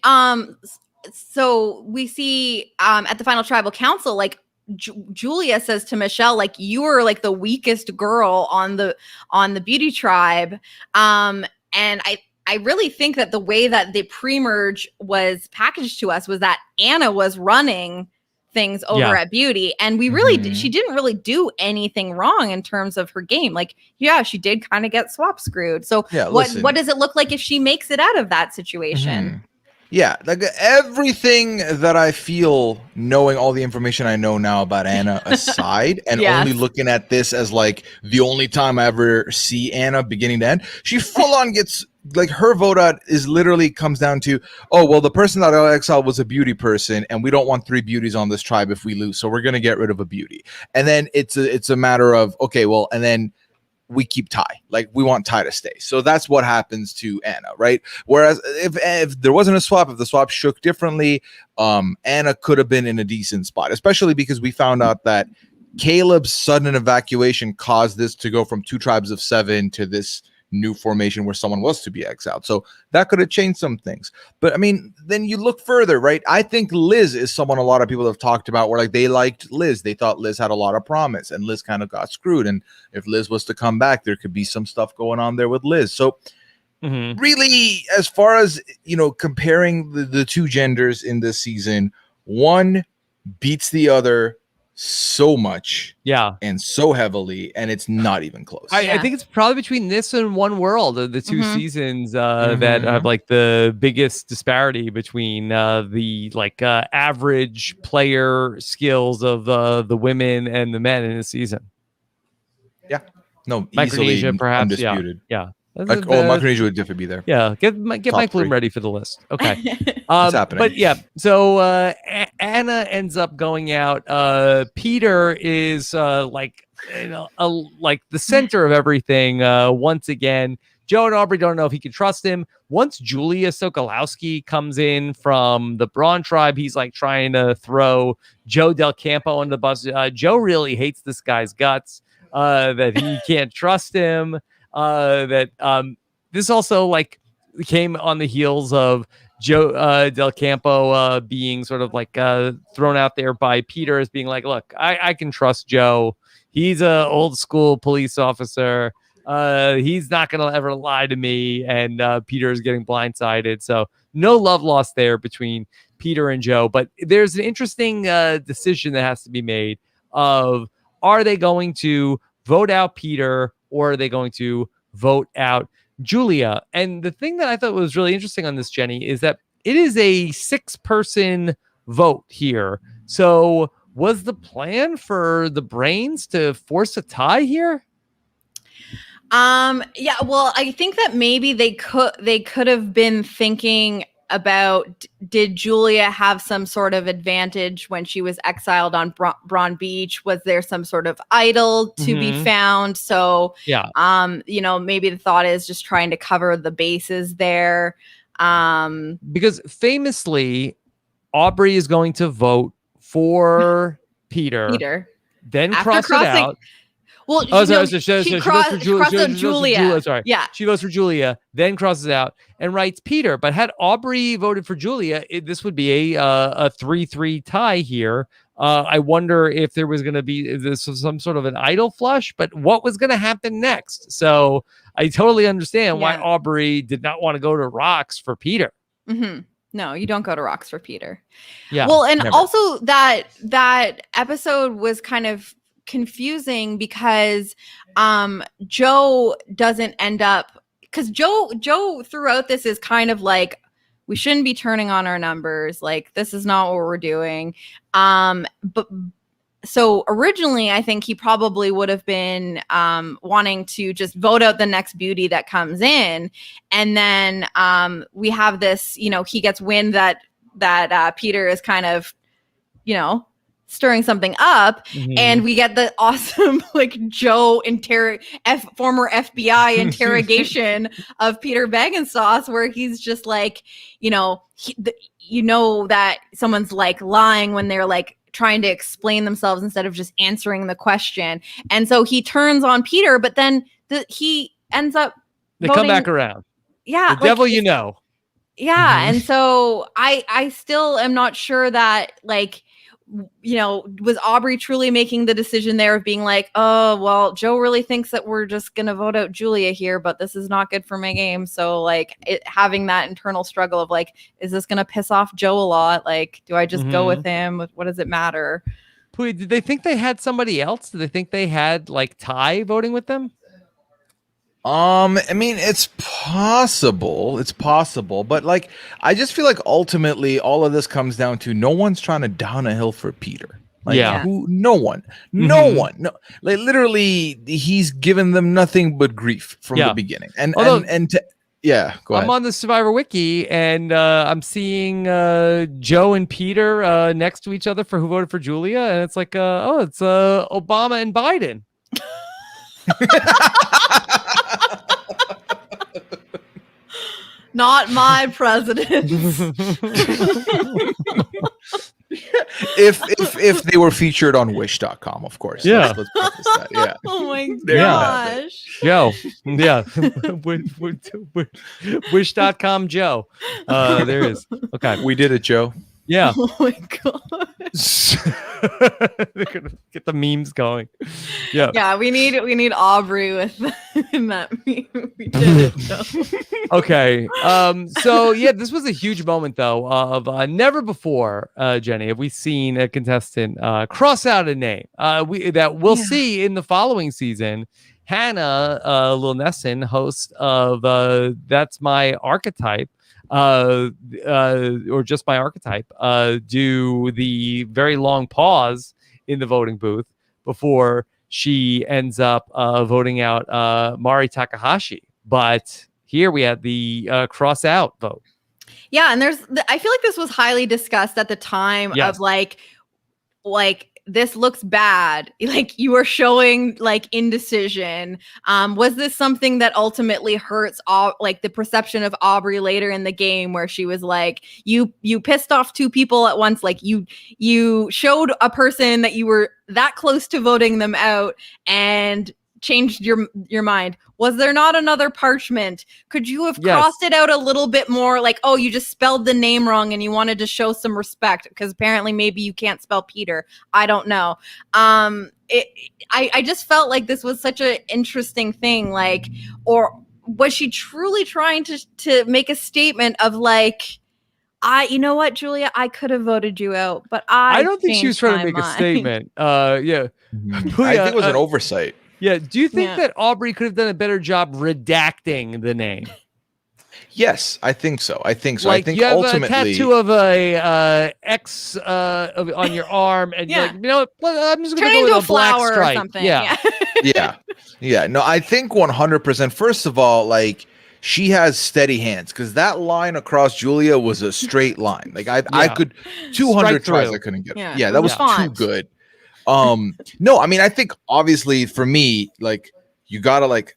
so we see at the final tribal council, like Julia says to Michelle, like, you are like the weakest girl on the beauty tribe, and I really think that the way that the pre-merge was packaged to us was that Anna was running things over at beauty, and we really she didn't really do anything wrong in terms of her game. Like, she did kind of get swap screwed. So what does it look like if she makes it out of that situation? Yeah, like everything that I feel, knowing all the information I know now about Anna aside, and only looking at this as like the only time I ever see Anna beginning to end, she full on gets like her vote out is literally comes down to, oh, well, the person that I exiled was a beauty person, and we don't want 3 beauties on this tribe if we lose, so we're gonna get rid of a beauty. And then it's a matter of, okay, well, and then we keep Ty. Like, we want Ty to stay. So that's what happens to Anna, right? Whereas if there wasn't a swap, if the swap shook differently, Anna could have been in a decent spot, especially because we found out that Caleb's sudden evacuation caused this to go from 2 tribes of 7 to this new formation where someone was to be exiled. So that could have changed some things. But I mean, then you look further, right? I think Liz is someone a lot of people have talked about where like they liked Liz. They thought Liz had a lot of promise, and Liz kind of got screwed. And if Liz was to come back, there could be some stuff going on there with Liz. So really, as far as, comparing the 2 genders in this season, one beats the other so much and so heavily, and it's not even close. I think it's probably between this and One World, the 2 seasons that have like the biggest disparity between the like average player skills of the women and the men in the season. No, Micronesia, easily perhaps. undisputed. Yeah. Micronesia would definitely be there. Yeah, get Mike Bloom 3. ready for the list. Okay. What's happening? But yeah, so Anna ends up going out. Peter is like the center of everything once again. Joe and Aubrey don't know if he can trust him. Once Julia Sokolowski comes in from the Braun tribe, he's like trying to throw Joe Del Campo under the bus. Joe really hates this guy's guts, that he can't trust him. This also like came on the heels of Joe Del Campo being sort of like thrown out there by Peter as being like, look, I can trust Joe. He's a old school police officer. He's not going to ever lie to me. And Peter is getting blindsided. So no love lost there between Peter and Joe. But there's an interesting decision that has to be made of, are they going to vote out Peter or are they going to vote out Julia? And the thing that I thought was really interesting on this, Jenny, is that it is a 6-person vote here. So was the plan for the Brains to force a tie here? Yeah, well, I think that maybe they could have been thinking about, did Julia have some sort of advantage when she was exiled on Braun Beach? Was there some sort of idol to be found? So, yeah, maybe the thought is just trying to cover the bases there. Because famously, Aubrey is going to vote for Peter, then cross it out. Well, she crossed Julia. Sorry. Yeah. She votes for Julia, then crosses out and writes Peter. But had Aubrey voted for Julia, this would be a 3-3 tie here. I wonder if there was going to be some sort of an idol flush, but what was going to happen next? So I totally understand why Aubrey did not want to go to Rocks for Peter. Mm-hmm. No, you don't go to Rocks for Peter. Yeah. Well, and never. Also that episode was kind of confusing because Joe doesn't end up, because Joe throughout this is kind of like, we shouldn't be turning on our numbers, like this is not what we're doing. But so originally I think he probably would have been wanting to just vote out the next beauty that comes in, and then we have this, he gets wind that Peter is kind of stirring something up, and we get the awesome like Joe former FBI interrogation of Peter Bagensauce, where he's just like, that someone's like lying when they're like trying to explain themselves instead of just answering the question, and so he turns on Peter, but then he ends up come back around. Yeah, the devil, Yeah, and so I still am not sure that like, was Aubrey truly making the decision there of being like, oh, well, Joe really thinks that we're just going to vote out Julia here, but this is not good for my game. So like having that internal struggle of like, is this going to piss off Joe a lot? Like, do I just go with him? What does it matter? Did they think they had somebody else? Did they think they had like Ty voting with them? I mean, it's possible, but like, I just feel like ultimately all of this comes down to no one's trying to down a hill for Peter. Like, no one, like literally, he's given them nothing but grief from the beginning. Go ahead. I'm on the Survivor Wiki, and I'm seeing Joe and Peter next to each other for who voted for Julia, and it's like, it's Obama and Biden. Not my president. if they were featured on Wish.com, of course. Yeah. Let's preface that. Yeah. Oh my gosh. Joe. Yeah. Wish.com Joe. There is. Okay. We did it, Joe. Yeah. Oh my god. They're gonna get the memes going. Yeah. Yeah, we need Aubrey in that meme. We did it, Joe. Okay. So yeah, this was a huge moment though of never before, Jenny, have we seen a contestant cross out a name. We'll see in the following season. Hannah Lil Nesson, host of That's My Archetype. Or Just My Archetype, do the very long pause in the voting booth before she ends up voting out Mari Takahashi. But here we had the cross out vote. Yeah, and I feel like this was highly discussed at the time Yes. of like this looks bad. Like you are showing like indecision. Was this something that ultimately hurts like the perception of Aubrey later in the game, where she was like, you pissed off two people at once. Like you showed a person that you were that close to voting them out and changed your mind. Was there not another parchment? Could you have crossed it out a little bit more? Like, oh, you just spelled the name wrong and you wanted to show some respect because apparently maybe you can't spell Peter. I don't know. I just felt like this was such an interesting thing. Like, or was she truly trying to make a statement of like, you know what, Julia, I could have voted you out, but I don't think she was trying to make a statement. Yeah. Mm-hmm. I think it was an oversight. Yeah. Do you think that Aubrey could have done a better job redacting the name? Yes, I think so. Like I think you have ultimately a tattoo of a X on your arm, and you're like, you know what? I'm just going to go with a black stripe. Or something. Yeah. No, I think 100%. First of all, like she has steady hands because that line across Julia was a straight line. Like I could 200 tries I couldn't get. Yeah, that was too good. No, I mean, I think obviously for me, like you gotta like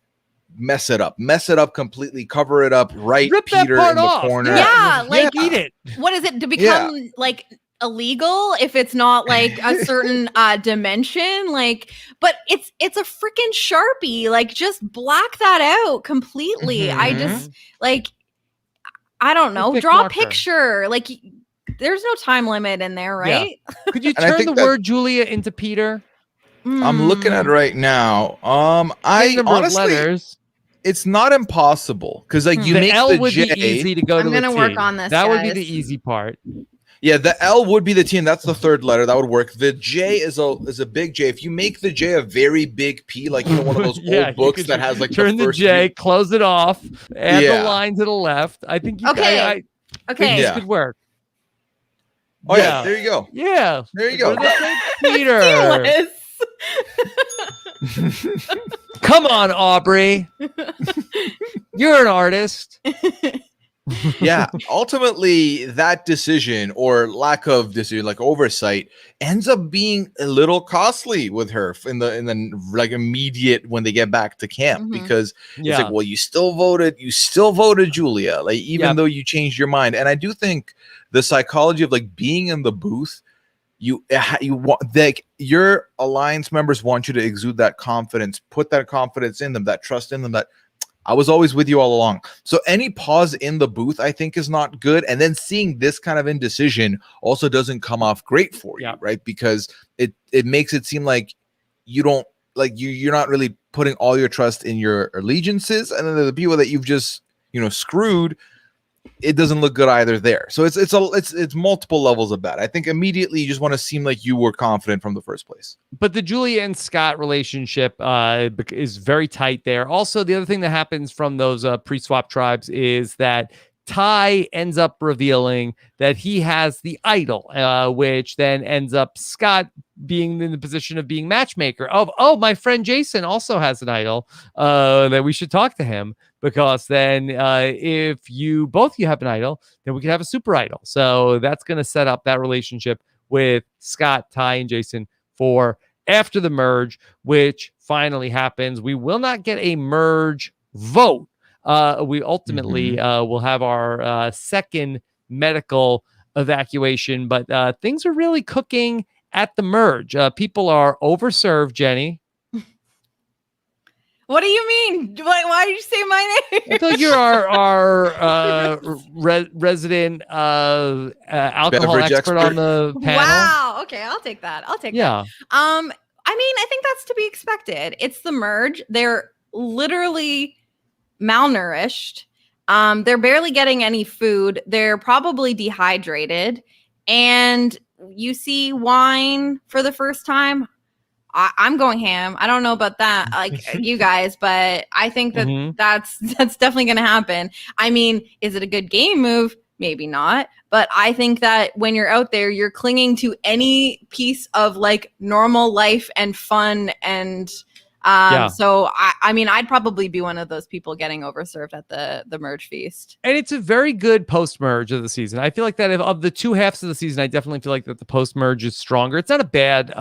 mess it up completely, cover it up, right? Rip Peter that part in the off. corner. Like eat it. What is it to become like illegal if it's not like a certain dimension? Like, but it's a freaking Sharpie. Like, just black that out completely. I just like, I don't know. Draw a picture. Like, there's no time limit in there, right? Yeah. Could you turn the word Julia into Peter? I'm looking at it right now. I honestly, it's not impossible because like you make L the would J. be easy to go to. I'm gonna work on this. That would be the easy part. Yeah, the L would be the T, and that's the third letter. That would work. The J is a big J. If you make the J a very big P, like one of those old books that has like turn the J, close it off, add the line to the left. I think you okay. This could work. Oh yeah, there you go. Yeah, there you go. Peter. Come on, Aubrey. You're an artist. Yeah, ultimately that decision or lack of decision, like oversight, ends up being a little costly with her in the like immediate when they get back to camp, because it's like, well, you still voted Julia, like even though you changed your mind. And I do think the psychology of like being in the booth, you want like your alliance members want you to exude that confidence, put that confidence in them, that trust in them, that I was always with you all along. So any pause in the booth, I think, is not good. And then seeing this kind of indecision also doesn't come off great for you, right? Because it makes it seem like you don't like you're not really putting all your trust in your allegiances, and then the people that you've just screwed. It doesn't look good either there. So it's multiple levels of bad. I think immediately you just want to seem like you were confident from the first place. But the Julia and Scott relationship is very tight there. Also, the other thing that happens from those pre-swap tribes is that Ty ends up revealing that he has the idol, which then ends up Scott being in the position of being matchmaker of, my friend Jason also has an idol, that we should talk to him, because then if you have an idol, then we can have a super idol. So that's going to set up that relationship with Scott, Ty, and Jason for after the merge, which finally happens. We will not get a merge vote. We ultimately will have our second medical evacuation, but things are really cooking at the merge. People are overserved, Jenny. What do you mean? Why did you say my name? I thought you're our resident alcohol beverage expert on the panel. Wow. Okay, I'll take that. Yeah. I mean, I think that's to be expected. It's the merge. They're literally malnourished. They're barely getting any food. They're probably dehydrated. And you see wine for the first time. I'm going ham. I don't know about that, like you guys, but I think that that's definitely going to happen. I mean, is it a good game move? Maybe not. But I think that when you're out there, you're clinging to any piece of like normal life and fun and So I mean, I'd probably be one of those people getting overserved at the merge feast. And it's a very good post-merge of the season. I feel like that of the two halves of the season, I definitely feel like that the post-merge is stronger. It's not a bad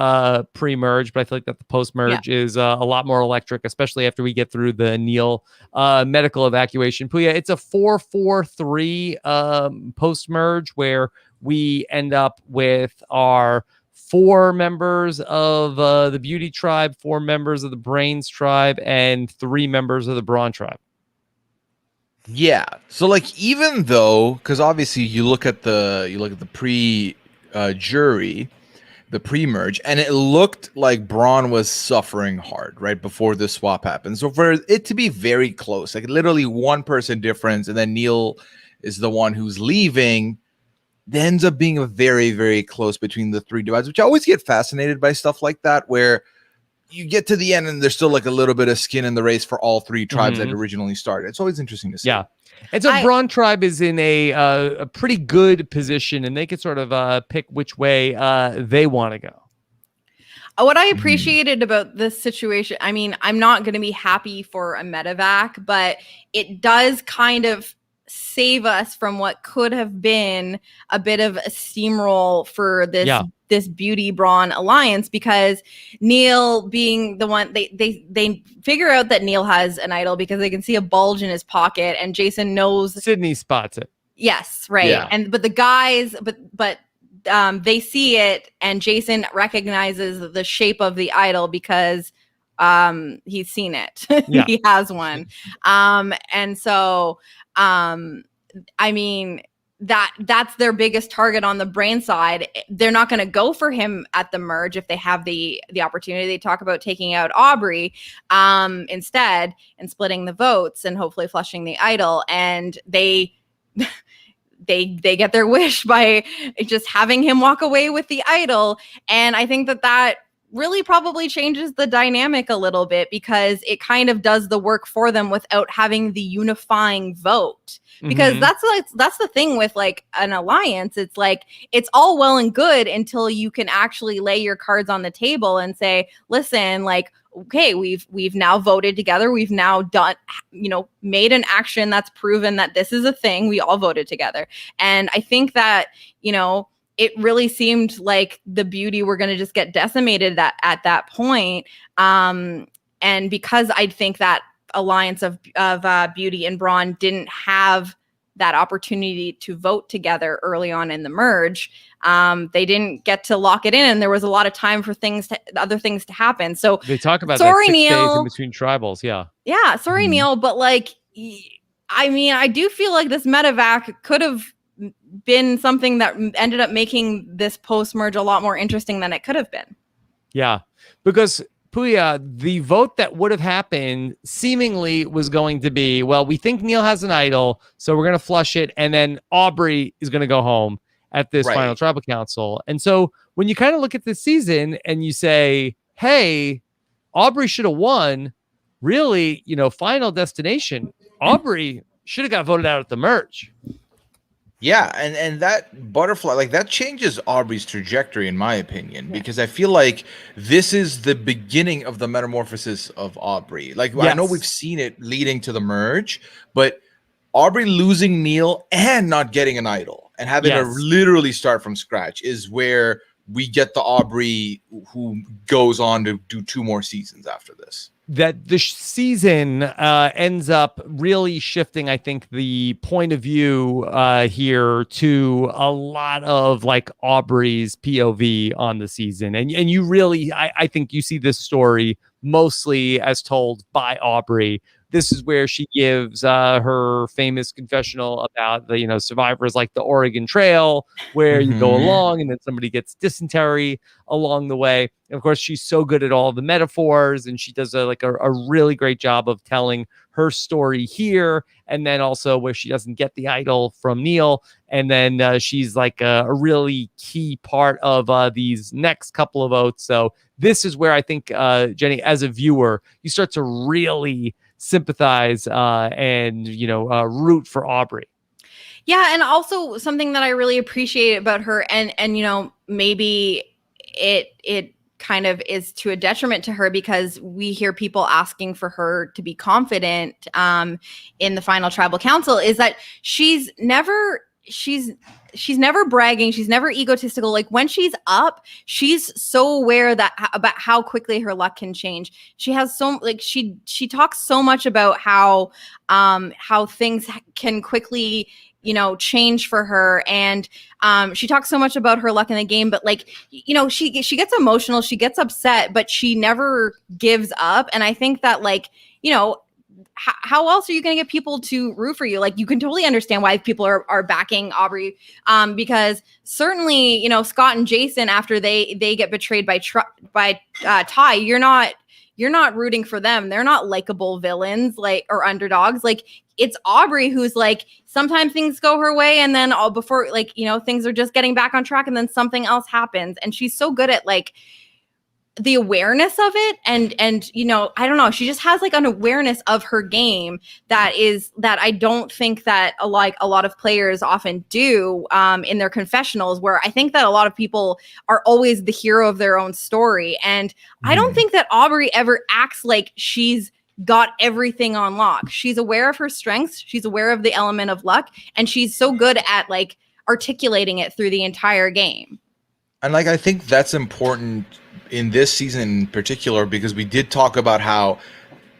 pre-merge, but I feel like that the post-merge is a lot more electric, especially after we get through the Neil medical evacuation. Puya, it's a 4-4-3 post-merge where we end up with our 4 members of the Beauty tribe, 4 members of the Brains tribe, and 3 members of the Brawn tribe. Yeah. So like, even though, because obviously you look at the pre jury, the pre-merge, and it looked like Braun was suffering hard right before this swap happened. So for it to be very close, like literally 1 person difference, and then Neil is the one who's leaving, it ends up being a very, very close between the 3 divides, which I always get fascinated by stuff like that, where you get to the end and there's still like a little bit of skin in the race for all 3 tribes that originally started. It's always interesting to see. Yeah. And so Braun tribe is in a pretty good position, and they can sort of pick which way they want to go. What I appreciated about this situation, I mean, I'm not going to be happy for a medevac, but it does kind of save us from what could have been a bit of a steamroll for this Beauty Braun alliance, because Neil being the one, they figure out that Neil has an idol because they can see a bulge in his pocket, and Jason knows. Sydney spots it. Yes, right. Yeah. But the guys, but they see it, and Jason recognizes the shape of the idol because he's seen it. He has one. And so I mean, that's their biggest target on the Brain side. They're not going to go for him at the merge if they have the opportunity. They talk about taking out Aubrey instead and splitting the votes and hopefully flushing the idol. And they get their wish by just having him walk away with the idol. And I think that really probably changes the dynamic a little bit, because it kind of does the work for them without having the unifying vote. Because that's the thing with like an alliance. It's like, it's all well and good until you can actually lay your cards on the table and say, listen, like, okay, we've now voted together. We've now done, made an action that's proven that this is a thing. We all voted together. And I think that, it really seemed like the Beauty were going to just get decimated at that point. And because I think that alliance of Beauty and Braun didn't have that opportunity to vote together early on in the merge, they didn't get to lock it in, and there was a lot of time for other things to happen. So they talk about that 6 days in between tribals. Yeah. Sorry, Neil, but like, I mean, I do feel like this medevac could have been something that ended up making this post-merge a lot more interesting than it could have been. Yeah, because Puya, the vote that would have happened seemingly was going to be, well, we think Neil has an idol, so we're going to flush it, and then Aubrey is going to go home at this final tribal council. And so when you kind of look at this season and you say, hey, Aubrey should have won, really, final destination, Aubrey should have got voted out at the merge. Yeah, and that butterfly, like, that changes Aubrey's trajectory, in my opinion, because I feel like this is the beginning of the metamorphosis of Aubrey. Like, I know we've seen it leading to the merge, but Aubrey losing Neil and not getting an idol and having to literally start from scratch is where we get the Aubrey who goes on to do 2 more seasons after this. That the season ends up really shifting, I think, the point of view here to a lot of like Aubrey's POV on the season. And you really, I think you see this story mostly as told by Aubrey. This is where she gives her famous confessional about the, survivors like the Oregon Trail, where you go along and then somebody gets dysentery along the way. And of course, she's so good at all the metaphors, and she does a really great job of telling her story here. And then also where she doesn't get the idol from Neil. And then she's like a really key part of these next couple of votes. So this is where I think, Jenny, as a viewer, you start to really sympathize and root for Aubrey. Yeah, and also something that I really appreciate about her, and maybe it kind of is to a detriment to her, because we hear people asking for her to be confident in the final tribal council, is that she's never bragging. She's never egotistical. Like when she's up, she's so aware about how quickly her luck can change. She has she talks so much about how things can quickly, change for her. And she talks so much about her luck in the game, but she gets emotional, she gets upset, but she never gives up. And I think that how else are you going to get people to root for you? Like, you can totally understand why people are backing Aubrey, because certainly, Scott and Jason, after they get betrayed by Ty, you're not rooting for them. They're not likable villains or underdogs. It's Aubrey who's sometimes things go her way, and then before things are just getting back on track, and then something else happens, and she's so good at the awareness of it, and I don't know, she just has an awareness of her game that I don't think that a lot of players often do in their confessionals, where I think that a lot of people are always the hero of their own story. And I don't think that Aubrey ever acts like she's got everything on lock. She's aware of her strengths, she's aware of the element of luck, and she's so good at articulating it through the entire game. And I think that's important in this season in particular, because we did talk about how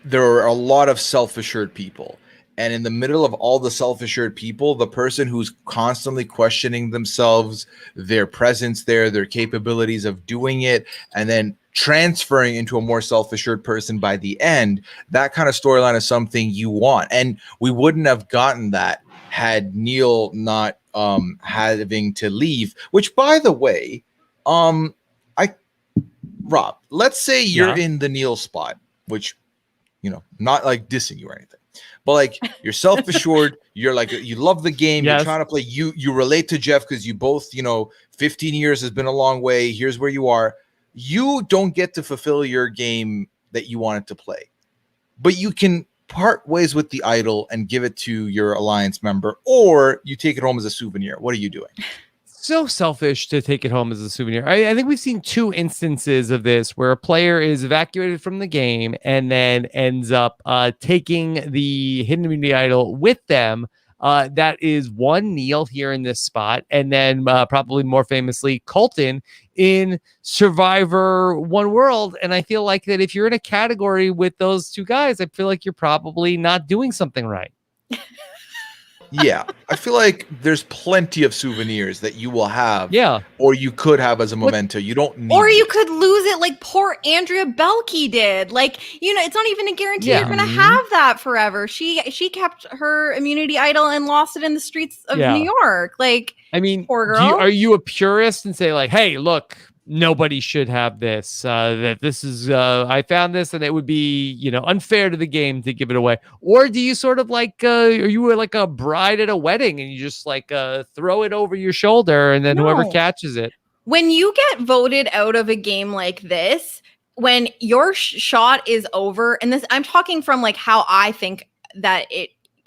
there are a lot of self-assured people, and in the middle of all the self-assured people, the person who's constantly questioning themselves, their presence there, their capabilities of doing it, and then transferring into a more self-assured person by the end, that kind of storyline is something you want. And we wouldn't have gotten that had Neil not having to leave, which, by the way, Rob, let's say you're in the Neil spot, which, not dissing you or anything, but you're self-assured, you're you love the game, you're trying to play, you relate to Jeff because you both, 15 years has been a long way, here's where you are. You don't get to fulfill your game that you wanted to play, but you can part ways with the idol and give it to your alliance member, or you take it home as a souvenir. What are you doing? So selfish to take it home as a souvenir. I think we've seen two instances of this where a player is evacuated from the game and then ends up taking the hidden immunity idol with them. That is one, Neil here in this spot, and then probably more famously Colton in Survivor One World. And I feel like that if you're in a category with those two guys, I feel like you're probably not doing something right. Yeah, I feel like there's plenty of souvenirs that you will have, or you could have as a memento. You don't need, or you could lose it like poor Andrea Belke did. It's not even a guarantee you're going to have that forever. She kept her immunity idol and lost it in the streets of New York. Poor girl. Are you a purist and say hey, look, nobody should have this, that this is, I found this and it would be, unfair to the game to give it away? Or do you sort of are you like a bride at a wedding and you just throw it over your shoulder and then whoever catches it? When you get voted out of a game like this, when your shot is over, and this, I'm talking from how I think that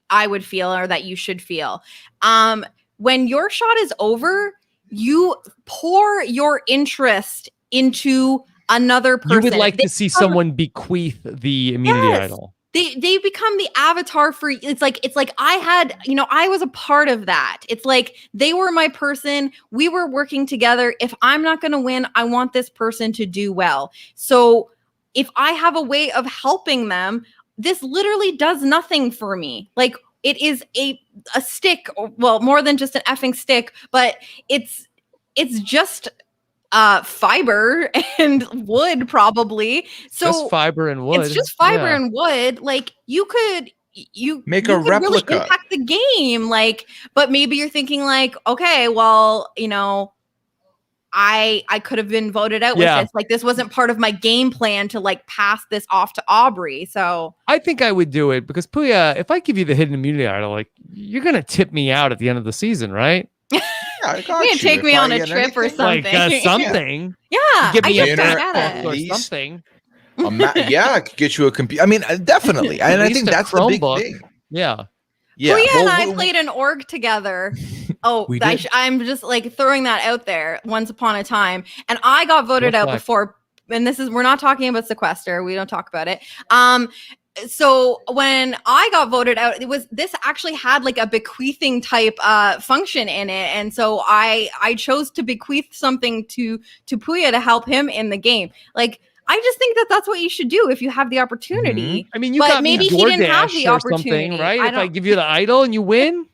I would feel, or that you should feel. When your shot is over, you pour your interest into another person. You would like to see someone bequeath the immunity idol. They become the avatar for, it's like I had, I was a part of that. It's they were my person. We were working together. If I'm not going to win, I want this person to do well. So if I have a way of helping them, this literally does nothing for me. It is a stick, well, more than just an effing stick, but it's just fiber and wood, probably. So just fiber and wood. It's just fiber and wood. You could make a replica, really impact the game. But maybe you're thinking okay, well, I could have been voted out with this. This wasn't part of my game plan to pass this off to Aubrey. So I think I would do it because Puya, if I give you the hidden immunity idol, you're gonna tip me out at the end of the season, right? Yeah, you can take me on a trip or something. Something. Yeah, give me a dinner or something. I could get you a computer. I mean, definitely, and I think that's the big thing. Yeah. Yeah, Puya and I played an org together. Oh, I'm just throwing that out there. Once upon a time, and I got voted out before and we're not talking about sequester. We don't talk about it. So when I got voted out, this actually had like a bequeathing type function in it, and so I chose to bequeath something to Puya to help him in the game. Like, I just think that that's what you should do if you have the opportunity. I mean, you but got maybe he didn't have the opportunity, right? If I give you the idol and you win,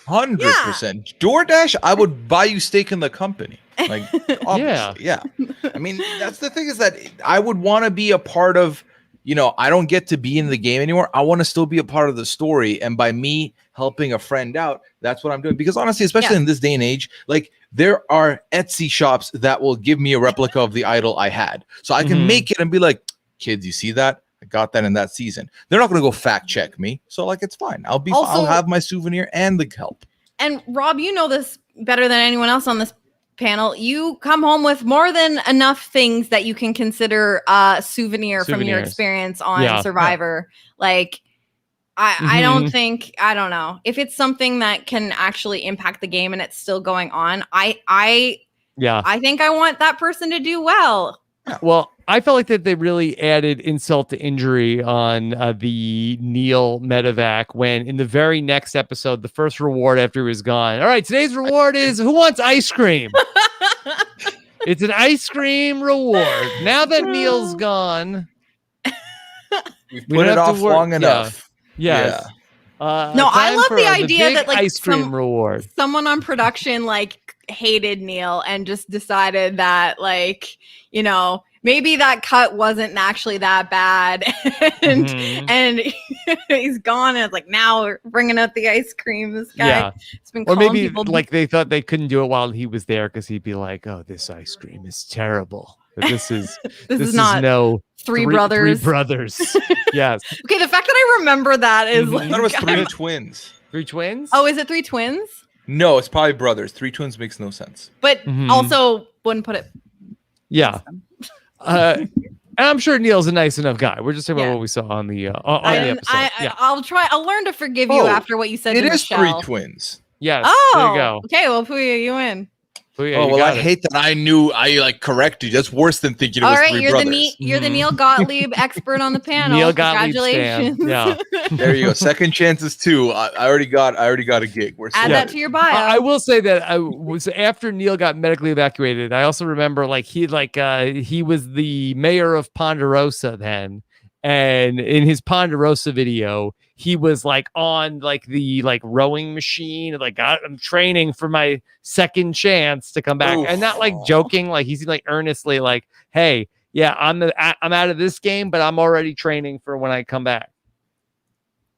100%. DoorDash, I would buy you stake in the company. Like, obviously, yeah. I mean, that's the thing, is that I would want to be a part of. I don't get to be in the game anymore. I want to still be a part of the story. And by me helping a friend out, that's what I'm doing. Because honestly, especially in this day and age, like, there are Etsy shops that will give me a replica of the idol I had. So I can make it and be like, kids, you see that? I got that in that season. They're not going to go fact check me. So like, it's fine. I'll have my souvenir and the kelp. And Rob, you know this better than anyone else on this panel. You come home with more than enough things that you can consider souvenir from your experience on Survivor. Like, I don't know if it's something that can actually impact the game and it's still going on. I think I want that person to do well. Well, I felt like that they really added insult to injury on the Neil medevac when in the very next episode, the first reward after he was gone. All right, today's reward is who wants ice cream? It's an ice cream reward. Now that Neil's gone, we've put it off long enough. Yes. No, I love the idea that like ice cream reward. Someone on production like hated Neil and just decided that like, maybe that cut wasn't actually that bad, and he's gone. And it's like, now we're bringing out the ice cream. This guy, has been or maybe people like they thought they couldn't do it while he was there because he'd be like, "Oh, this ice cream is terrible. But this is this is not no three brothers. 3 brothers." Yes. Okay, the fact that I remember that is like, I thought it was 3 twins. 3 twins? Oh, is it 3 twins? No, it's probably brothers. 3 twins makes no sense. But also wouldn't put it. Yeah. And I'm sure Neil's a nice enough guy. We're just talking about what we saw on the episode. I'll learn to forgive you after what you said. It to is Michelle. 3 twins. Yes. Oh, there you go. Okay, well, Puya, you win. Puya, I hate that I knew I corrected you. That's worse than thinking it was 3 brothers. You're the Neil Gottlieb expert on the panel. Neil Gottlieb, congratulations. Yeah. There you go. Second chances too. I already got a gig. Add that to your bio. I will say that I was after Neil got medically evacuated. I also remember he was the mayor of Ponderosa then, and in his Ponderosa video, he was on the rowing machine, I'm training for my second chance to come back. Oof. And not joking, he's earnestly hey, yeah, I'm out of this game, but I'm already training for when I come back.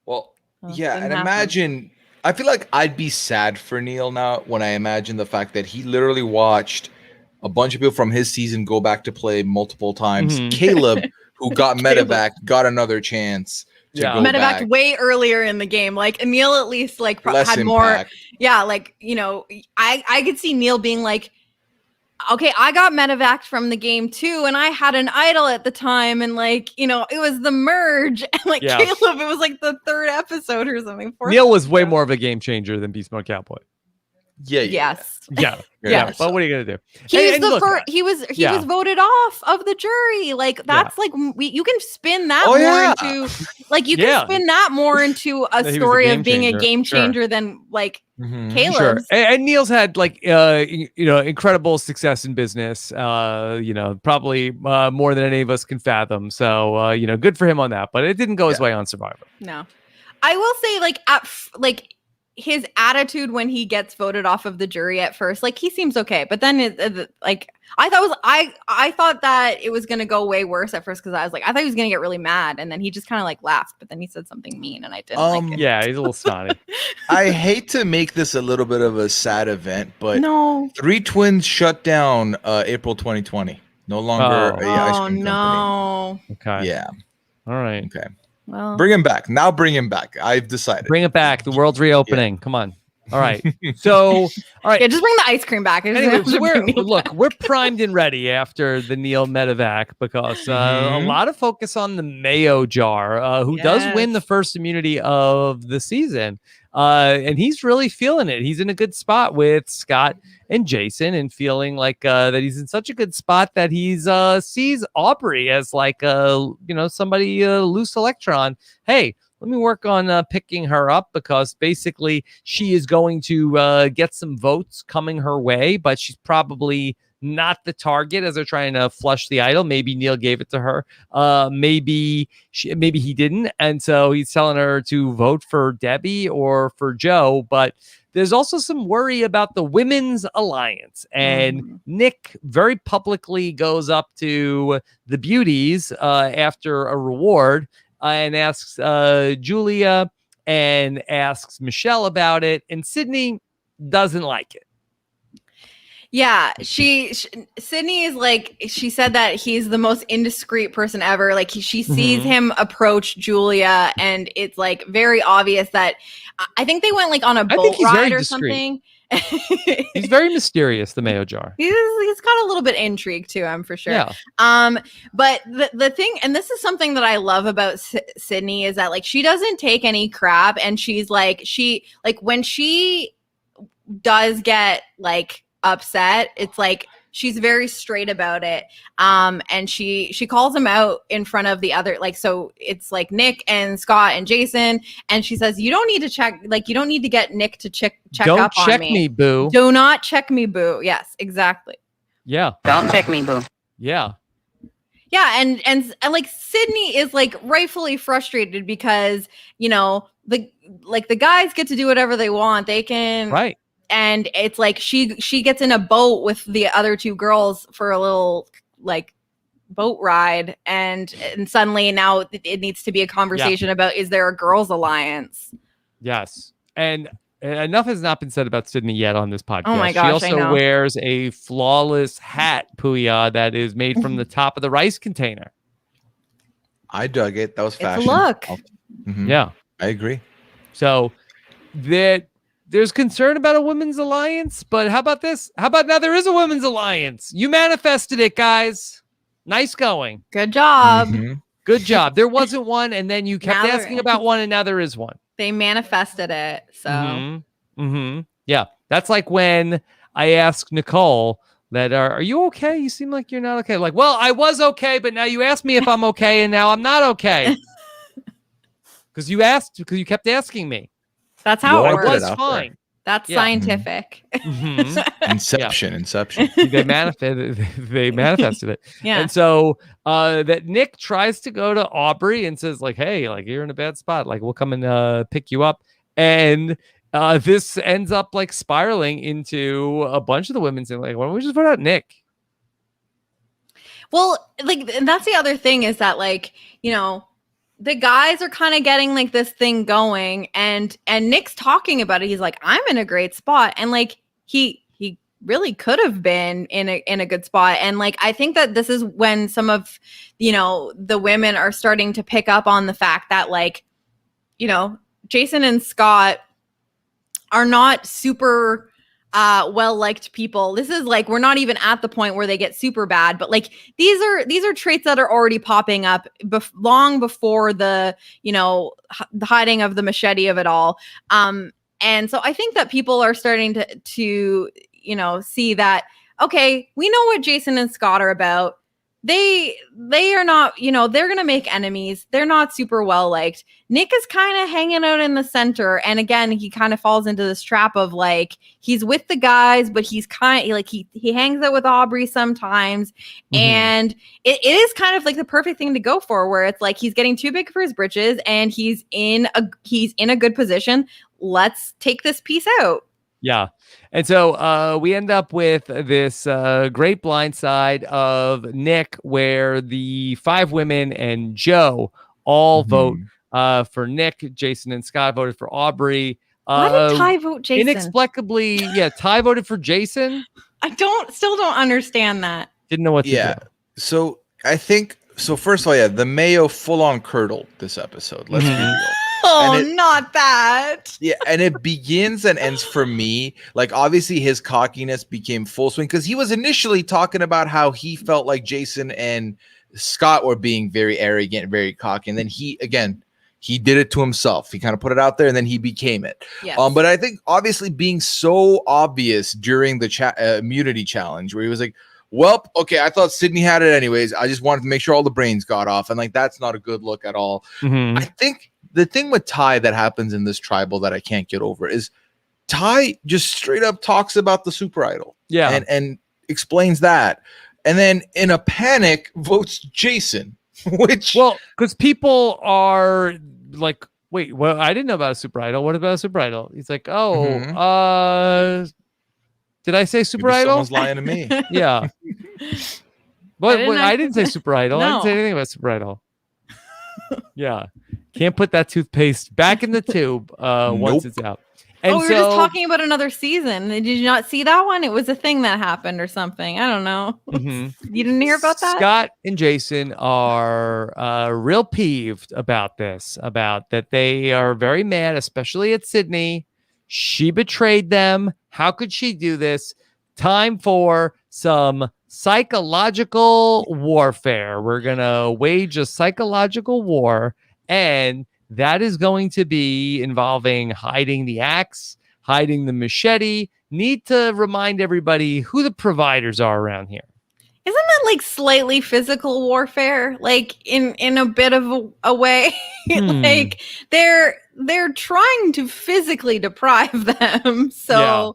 Well, yeah, and imagine, I feel like I'd be sad for Neil now when I imagine the fact that he literally watched a bunch of people from his season go back to play multiple times. Caleb, who got medevac, got another chance. Medevac way earlier in the game. Neil at least had more. Yeah, I could see Neil being like, okay, I got medevac from the game too, and I had an idol at the time, and it was the merge, and Caleb, it was the 3rd episode or something. Neil was way more of a game changer than Beast Mode Cowboy. Yes. Yeah. But what are you gonna do? He was voted off of the jury. That's you can spin that more into spin that more into a story of being a game changer than Caleb's. Sure. And Neil's had incredible success in business. Probably more than any of us can fathom. So good for him on that. But it didn't go his way on Survivor. No, I will say his attitude when he gets voted off of the jury at first, he seems okay, but then I thought that it was gonna go way worse at first because I was I thought he was gonna get really mad, and then he just kind of laughed, but then he said something mean, and I didn't like it. Yeah, he's a little snotty. I hate to make this a little bit of a sad event, but no, 3 twins shut down April 2020. No longer ice cream no. company. Okay. Yeah. All right. Okay. Well, bring him back. Now bring him back. I've decided. Bring it back. The world's reopening. Come on. All right. So, all right. Yeah, just bring the ice cream back. Anyway, so we're primed and ready after the Neil medevac because a lot of focus on the mayo jar, who does win the first immunity of the season. And he's really feeling it. He's in a good spot with Scott and Jason and feeling like that he's in such a good spot that he's sees Aubrey as like somebody loose electron. Hey, let me work on picking her up because basically she is going to get some votes coming her way, but she's probably not the target as they're trying to flush the idol. Maybe Neil gave it to her. Maybe he didn't. And so he's telling her to vote for Debbie or for Joe. But there's also some worry about the Women's Alliance. And Nick very publicly goes up to the beauties after a reward and asks Julia and asks Michelle about it. And Sydney doesn't like it. Yeah, Sydney is like, she said that he's the most indiscreet person ever. Like she sees him approach Julia, and it's like very obvious that I think they went like on a boat ride or something. He's very mysterious, the mayo jar. He's got a little bit intrigue to him for sure. Yeah. But the thing, and this is something that I love about Sydney, is that like she doesn't take any crap, and she's like when she does get like upset, it's like she's very straight about it. And she calls him out in front of the other, like, so it's like Nick and Scott and Jason, and she says, you don't need to check, like, you don't need to get Nick to check don't up check on me. Me, boo. Do not check me, boo. Yes, exactly. Yeah. Don't check me, boo. Yeah. Yeah, and like Sydney is like rightfully frustrated because, you know, the guys get to do whatever they want. They can, right. And it's like she gets in a boat with the other two girls for a little like boat ride, and suddenly now it needs to be a conversation about, is there a girls' alliance? Yes. And enough has not been said about Sydney yet on this podcast. Oh my gosh, she also wears a flawless hat, Puya, that is made from the top of the rice container. I dug it. That was fashion. It's a look. Yeah. I agree. So there's concern about a women's alliance, but how about this? How about now there is a women's alliance? You manifested it, guys. Nice going. Good job. Good job. There wasn't one, and then you kept asking about one, and now there is one. They manifested it. So yeah, that's like when I asked Nicole that are you okay? You seem like you're not okay. Like, well, I was okay, but now you asked me if I'm okay, and now I'm not okay. Because you kept asking me. That's how it works. I was fine. That's scientific. Inception. They manifested it. Yeah. And so that Nick tries to go to Aubrey and says, like, hey, like, you're in a bad spot. Like, we'll come and pick you up. And this ends up like spiraling into a bunch of the women saying, like, why don't we just put out Nick? Well, like, and that's the other thing is that, like, you know, the guys are kind of getting like this thing going, and Nick's talking about it. He's like, I'm in a great spot. And like, he really could have been in a good spot. And like, I think that this is when some of, you know, the women are starting to pick up on the fact that, like, you know, Jason and Scott are not super well-liked people. This is like, we're not even at the point where they get super bad, but like these are traits that are already popping up long before the, you know, the hiding of the machete of it all. And so I think that people are starting to, you know, see that, okay, we know what Jason and Scott are about. They are not, you know, they're going to make enemies. They're not super well liked. Nick is kind of hanging out in the center. And again, he kind of falls into this trap of like, he's with the guys, but he's kind of like, he hangs out with Aubrey sometimes. And it is kind of like the perfect thing to go for, where it's like, he's getting too big for his britches and he's in a good position. Let's take this piece out. Yeah. And so we end up with this great blindside of Nick, where the 5 women and Joe all vote for Nick. Jason and Scott voted for Aubrey. Why did Ty vote Jason? Inexplicably, Ty voted for Jason. I still don't understand that. Didn't know what to do. So I think, so first of all, the mayo full on curdled this episode. Let's be real. Oh, not that. Yeah, and it begins and ends for me. Like, obviously, his cockiness became full swing because he was initially talking about how he felt like Jason and Scott were being very arrogant, very cocky. And then he did it to himself. He kind of put it out there and then he became it. Yes. But I think obviously being so obvious during the immunity challenge where he was like, well, okay, I thought Sydney had it anyways. I just wanted to make sure all the brains got off. And like, that's not a good look at all. Mhm. I think the thing with Ty that happens in this tribal that I can't get over is Ty just straight up talks about the super idol. Yeah. And explains that. And then in a panic votes Jason, which because people are like, wait, well, I didn't know about a super idol. What about a super idol? He's like, did I say super maybe idol? someone's lying to me. Yeah. But didn't I didn't say super idol. I No. didn't say anything about super idol. Yeah. Can't put that toothpaste back in the tube once Nope. it's out. And we were just talking about another season. Did you not see that one? It was a thing that happened or something. I don't know. Mhm. You didn't hear about that? Scott and Jason are real peeved about this, about that they are very mad, especially at Sydney. She betrayed them. How could she do this? Time for some psychological warfare. We're going to wage a psychological war, and that is going to be involving hiding the axe, hiding the machete. Need to remind everybody who the providers are around here. Isn't that like slightly physical warfare? Like in a bit of a way? Like they're trying to physically deprive them. So Yeah.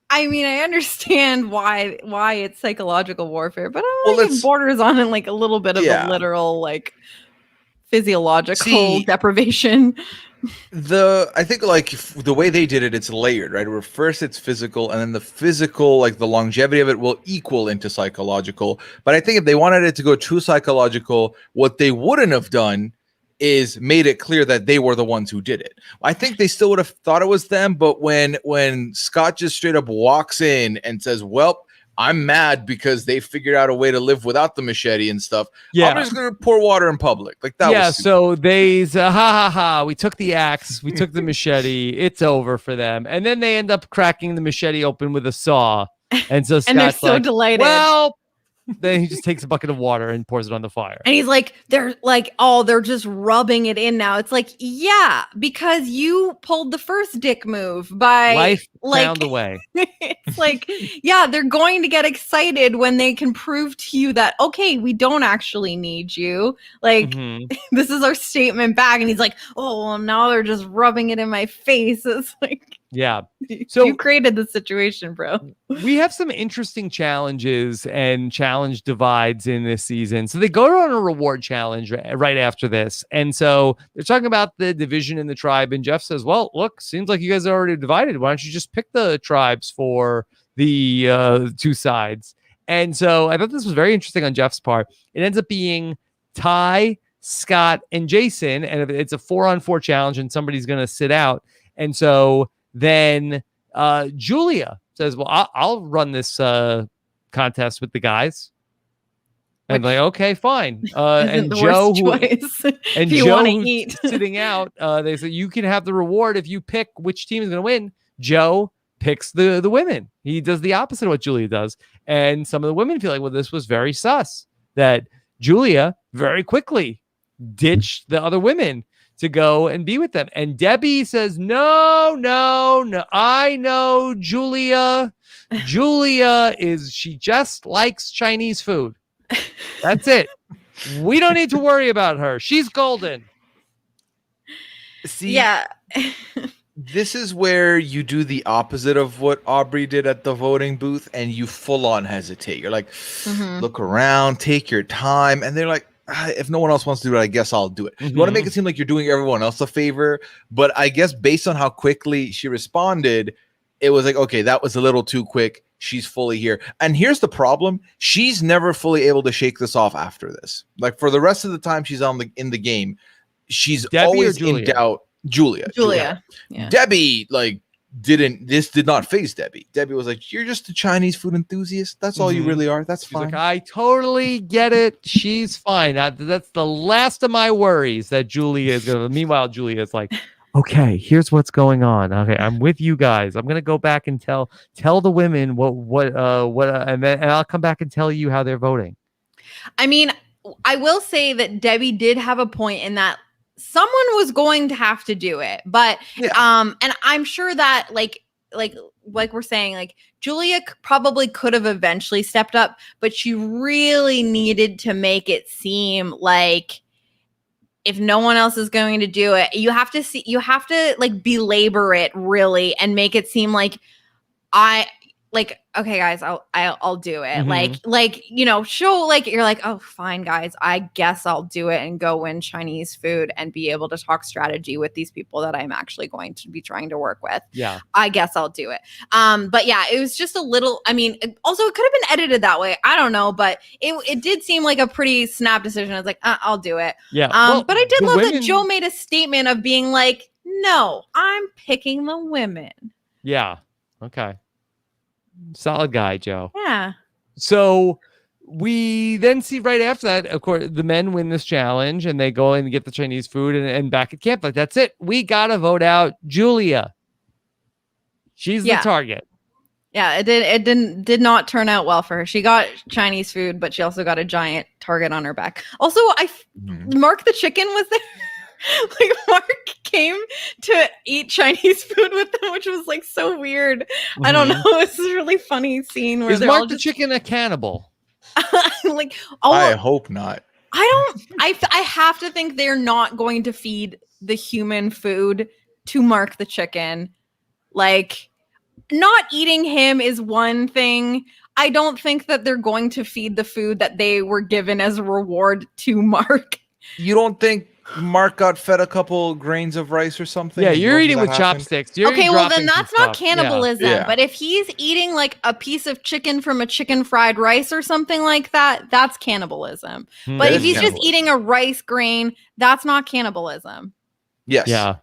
I mean, I understand why it's psychological warfare, but I Well, think it borders on in like a little bit of Yeah. a literal like physiological See, deprivation. I think like the way they did it, it's layered, right? Where first it's physical, and then the physical, like the longevity of it, will equal into psychological. But I think if they wanted it to go true psychological, what they wouldn't have done is made it clear that they were the ones who did it. I think they still would have thought it was them, but when Scott just straight up walks in and says, "Well, I'm mad because they figured out a way to live without the machete and stuff. Yeah. I'm just gonna pour water in public." Like that. Yeah, Was stupid. so they ha ha ha. We took the axe, we took the machete. It's over for them, and then they end up cracking the machete open with a saw. And so Scott's And they're so like, delighted. well, then he just takes a bucket of water and pours it on the fire. And he's like, they're just rubbing it in now. It's like, yeah, because you pulled the first dick move by Life like, found a way. It's like, yeah, they're going to get excited when they can prove to you that, okay, we don't actually need you. Like, Mhm. this is our statement back. And he's like, oh, well, now they're just rubbing it in my face. It's like, Yeah. So- you created the situation, bro. We have some interesting challenges and challenge divides in this season. So they go on a reward challenge right after this. And so they're talking about the division in the tribe. And Jeff says, well, look, seems like you guys are already divided. Why don't you just pick the tribes for the two sides? And so I thought this was very interesting on Jeff's part. It ends up being Ty, Scott, and Jason. And it's a 4-on-4 challenge and somebody's going to sit out. And so then Julia says, well, I'll run this contest with the guys. And like, okay, fine. And Joe, if you want to eat. sitting out, they say you can have the reward if you pick which team is going to win. Joe picks the women. He does the opposite of what Julia does. And some of the women feel like, well, this was very sus that Julia very quickly ditched the other women to go and be with them. And Debbie says, no. I know Julia. She just likes Chinese food. That's it. We don't need to worry about her. She's golden. See, Yeah. this is where you do the opposite of what Aubrey did at the voting booth, and you full on hesitate. You're like, look around, take your time. And they're like, if no one else wants to do it, I guess I'll do it. You want to make it seem like you're doing everyone else a favor. But I guess based on how quickly she responded, it was like, okay, that was a little too quick. She's fully here. And here's the problem. She's never fully able to shake this off after this. Like for the rest of the time she's in the game, she's Debbie always or Julia? in doubt. Julia. Julia. Yeah. Debbie, like, this did not faze Debbie. Debbie was like, "You're just a Chinese food enthusiast. That's all you really are. That's She's fine." like, I totally get it. She's fine. That's the last of my worries that Julia is gonna. Meanwhile, Julia is like, okay, here's what's going on. Okay, I'm with you guys. I'm gonna go back and tell the women what and I'll come back and tell you how they're voting. I mean, I will say that Debbie did have a point in that someone was going to have to do it, but and I'm sure that like we're saying, like Julia probably could have eventually stepped up, but she really needed to make it seem like if no one else is going to do it, you have to like belabor it really and make it seem like okay guys, I'll do it. Like you know, show like you're like, oh fine guys, I guess I'll do it and go win Chinese food and be able to talk strategy with these people that I'm actually going to be trying to work with. Yeah, I guess I'll do it. But yeah, it was just a little, I mean, also it could have been edited that way, I don't know, but it did seem like a pretty snap decision. I was like, I'll do it. Yeah. But I did love that Joe made a statement of being like, no, I'm picking the women. Yeah. Okay. Solid guy, Joe. Yeah. So we then see right after that, of course, the men win this challenge and they go in and get the Chinese food and back at camp. Like, that's it. We got to vote out Julia. She's the target. Yeah, it did not turn out well for her. She got Chinese food, but she also got a giant target on her back. Also, Mark the chicken was there. Like Mark came to eat Chinese food with them, which was like so weird. I don't know. It's a really funny scene where is Mark the chicken a cannibal? Like, I hope not. I have to think they're not going to feed the human food to Mark the chicken. Like, not eating him is one thing. I don't think that they're going to feed the food that they were given as a reward to Mark. You don't think Mark got fed a couple grains of rice or something? Yeah, you're eating with chopsticks. Okay, well then that's not cannibalism. Yeah. But if he's eating like a piece of chicken from a chicken fried rice or something like that, that's cannibalism. But if he's just eating a rice grain, that's not cannibalism. Yes. Yeah.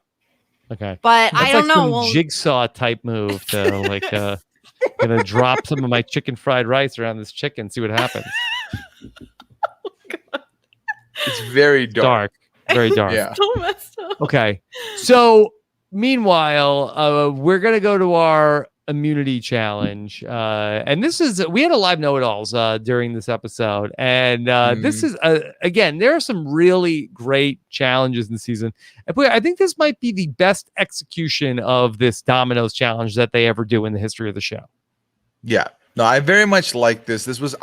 Okay. But that's I don't know. Some jigsaw type move to like gonna drop some of my chicken fried rice around this chicken, see what happens. Oh, God. It's very dark. Very dark. Yeah. So messed up. Okay. So meanwhile, we're gonna go to our immunity challenge, and this is we had a live know-it-alls during this episode, and this is again, there are some really great challenges in the season. I think this might be the best execution of this Domino's challenge that they ever do in the history of the show. Yeah. No, I very much like this. This was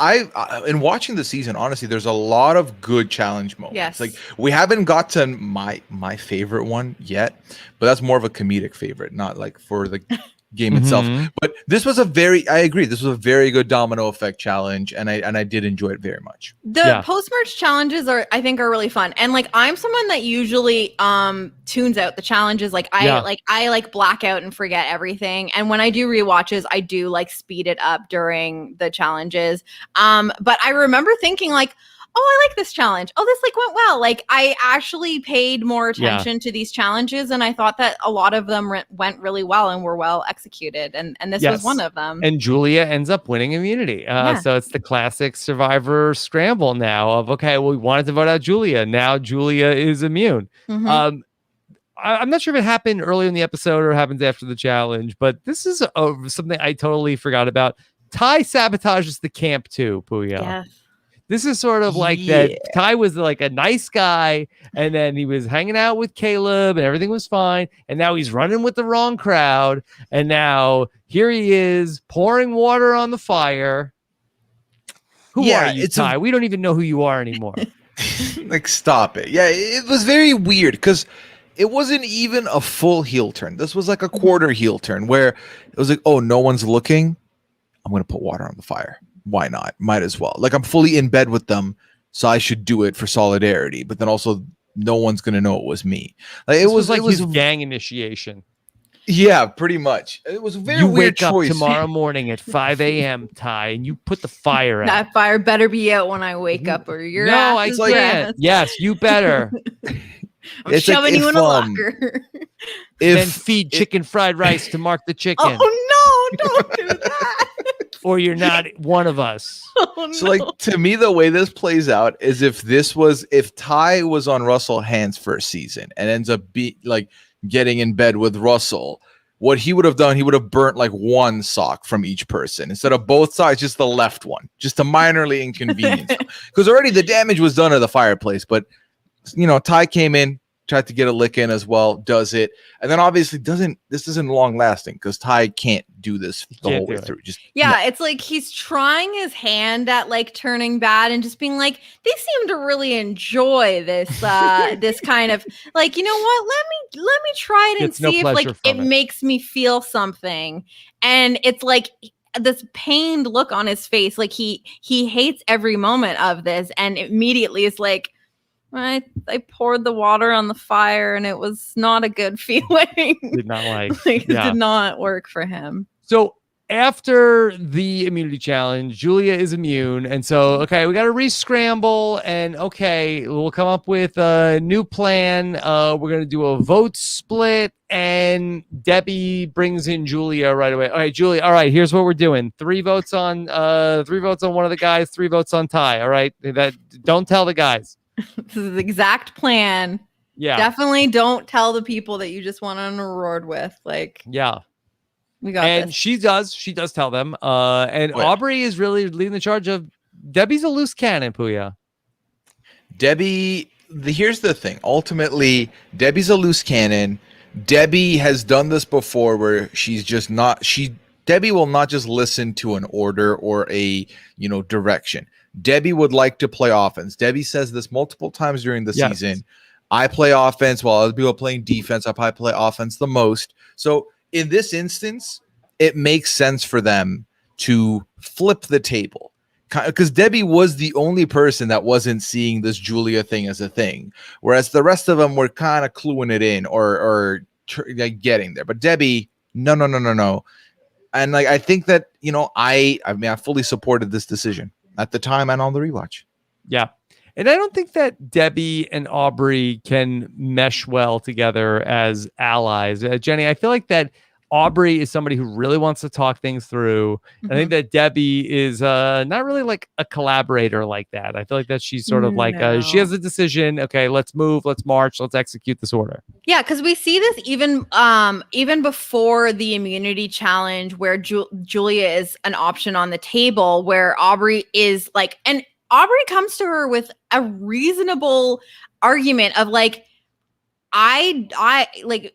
in watching the season, honestly, there's a lot of good challenge moments. Yes. Like we haven't got to my favorite one yet, but that's more of a comedic favorite, not like for the game itself. But this was I agree, this was a very good domino effect challenge, and I did enjoy it very much. The post-merge challenges I think are really fun. And like I'm someone that usually tunes out the challenges. Like I black out and forget everything. And when I do rewatches, I do like speed it up during the challenges. But I remember thinking like, oh, I like this challenge. Oh, this like went well. Like I actually paid more attention to these challenges, and I thought that a lot of them went really well and were well executed. And this was one of them. And Julia ends up winning immunity. So it's the classic Survivor scramble now of, okay, well, we wanted to vote out Julia. Now Julia is immune. I'm not sure if it happened early in the episode or happens after the challenge, but this is something I totally forgot about. Ty sabotages the camp too, Puyo. Yes. This is sort of like that. Ty was like a nice guy, and then he was hanging out with Caleb, and everything was fine. And now he's running with the wrong crowd, and now here he is pouring water on the fire. Who are you, Ty? We don't even know who you are anymore. Like, stop it. Yeah, it was very weird because it wasn't even a full heel turn. This was like a quarter heel turn where it was like, oh, no one's looking. I'm going to put water on the fire. Why not? Might as well. Like I'm fully in bed with them, so I should do it for solidarity. But then also, no one's gonna know it was me. Like it was his gang initiation. Yeah, pretty much. It was a very weird choice. You wake up tomorrow morning at 5 a.m., Ty, and you put the fire out. That fire better be out when I wake up, or you're no, I can't. Yes, you better. I'm It's like shoving you if, in a locker. Then feed chicken fried rice to Mark the chicken. Oh no, don't do that. Or you're not one of us. Oh, So no. like to me, the way this plays out is if Ty was on Russell Hand's first season and ends up getting in bed with Russell, what he would have done, he would have burnt like one sock from each person instead of both sides, just the left one, just to minorly inconvenience them. Because already the damage was done to the fireplace. But Ty came in, tried to get a lick in as well, does it, and then obviously this isn't long lasting because Ty can't do this the whole way through. It's like he's trying his hand at like turning bad and just being like, they seem to really enjoy this this kind of like, you know what, let me try it and see if like it makes me feel something. And it's like this pained look on his face, like he hates every moment of this, and immediately is like, I poured the water on the fire and it was not a good feeling. Did not like it did not work for him. So after the immunity challenge, Julia is immune. And so, okay, we got to re-scramble, and okay, we'll come up with a new plan. We're going to do a vote split, and Debbie brings in Julia right away. All right, Julia. All right, here's what we're doing. 3 votes on one of the guys, 3 votes on Ty. All right. Don't tell the guys. This is the exact plan. Yeah. Definitely don't tell the people that you just went on a road with. Like, yeah. We got and this. she does tell them. And Aubrey is really leading the charge of Debbie's a loose cannon, Puya. Here's the thing. Ultimately, Debbie's a loose cannon. Debbie has done this before where Debbie will not just listen to an order or a direction. Debbie would like to play offense. Debbie says this multiple times during the season. I play offense while other people are playing defense. I probably play offense the most. So in this instance, it makes sense for them to flip the table, because Debbie was the only person that wasn't seeing this Julia thing as a thing, whereas the rest of them were kind of cluing it in or getting there. But Debbie, no. And I think that, I fully supported this decision at the time and on the rewatch. Yeah. And I don't think that Debbie and Aubrey can mesh well together as allies. Jenny, I feel like that Aubrey is somebody who really wants to talk things through. Mm-hmm. I think that Debbie is not really like a collaborator like that. I feel like that she's sort of like she has a decision. Okay, let's move, let's march, let's execute this order. Yeah, because we see this even before the immunity challenge, where Julia is an option on the table, where Aubrey is like, and Aubrey comes to her with a reasonable argument of like, I like,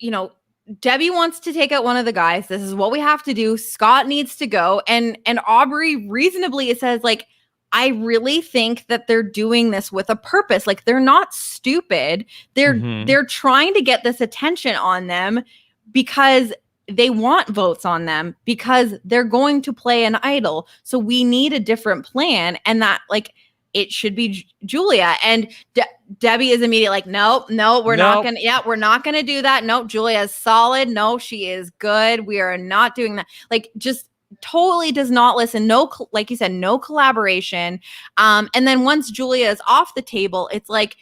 Debbie wants to take out one of the guys. This is what we have to do. Scott needs to go. And Aubrey reasonably says, like, I really think that they're doing this with a purpose. Like, they're not stupid. They're trying to get this attention on them because they want votes on them, because they're going to play an idol. So we need a different plan. And that, like, it should be Julia. And Debbie is immediately like, no, we're not going to. Yeah, we're not going to do that. No, Julia is solid. No, she is good. We are not doing that. Like, just totally does not listen. No, like you said, no collaboration. And then once Julia is off the table, it's like,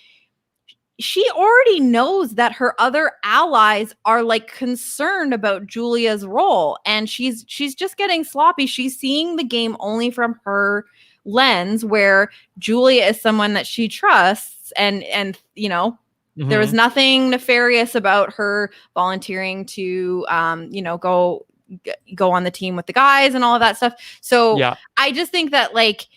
she already knows that her other allies are like concerned about Julia's role. And she's just getting sloppy. She's seeing the game only from her lens, where Julia is someone that she trusts, and there was nothing nefarious about her volunteering to go on the team with the guys and all of that stuff. So I just think that like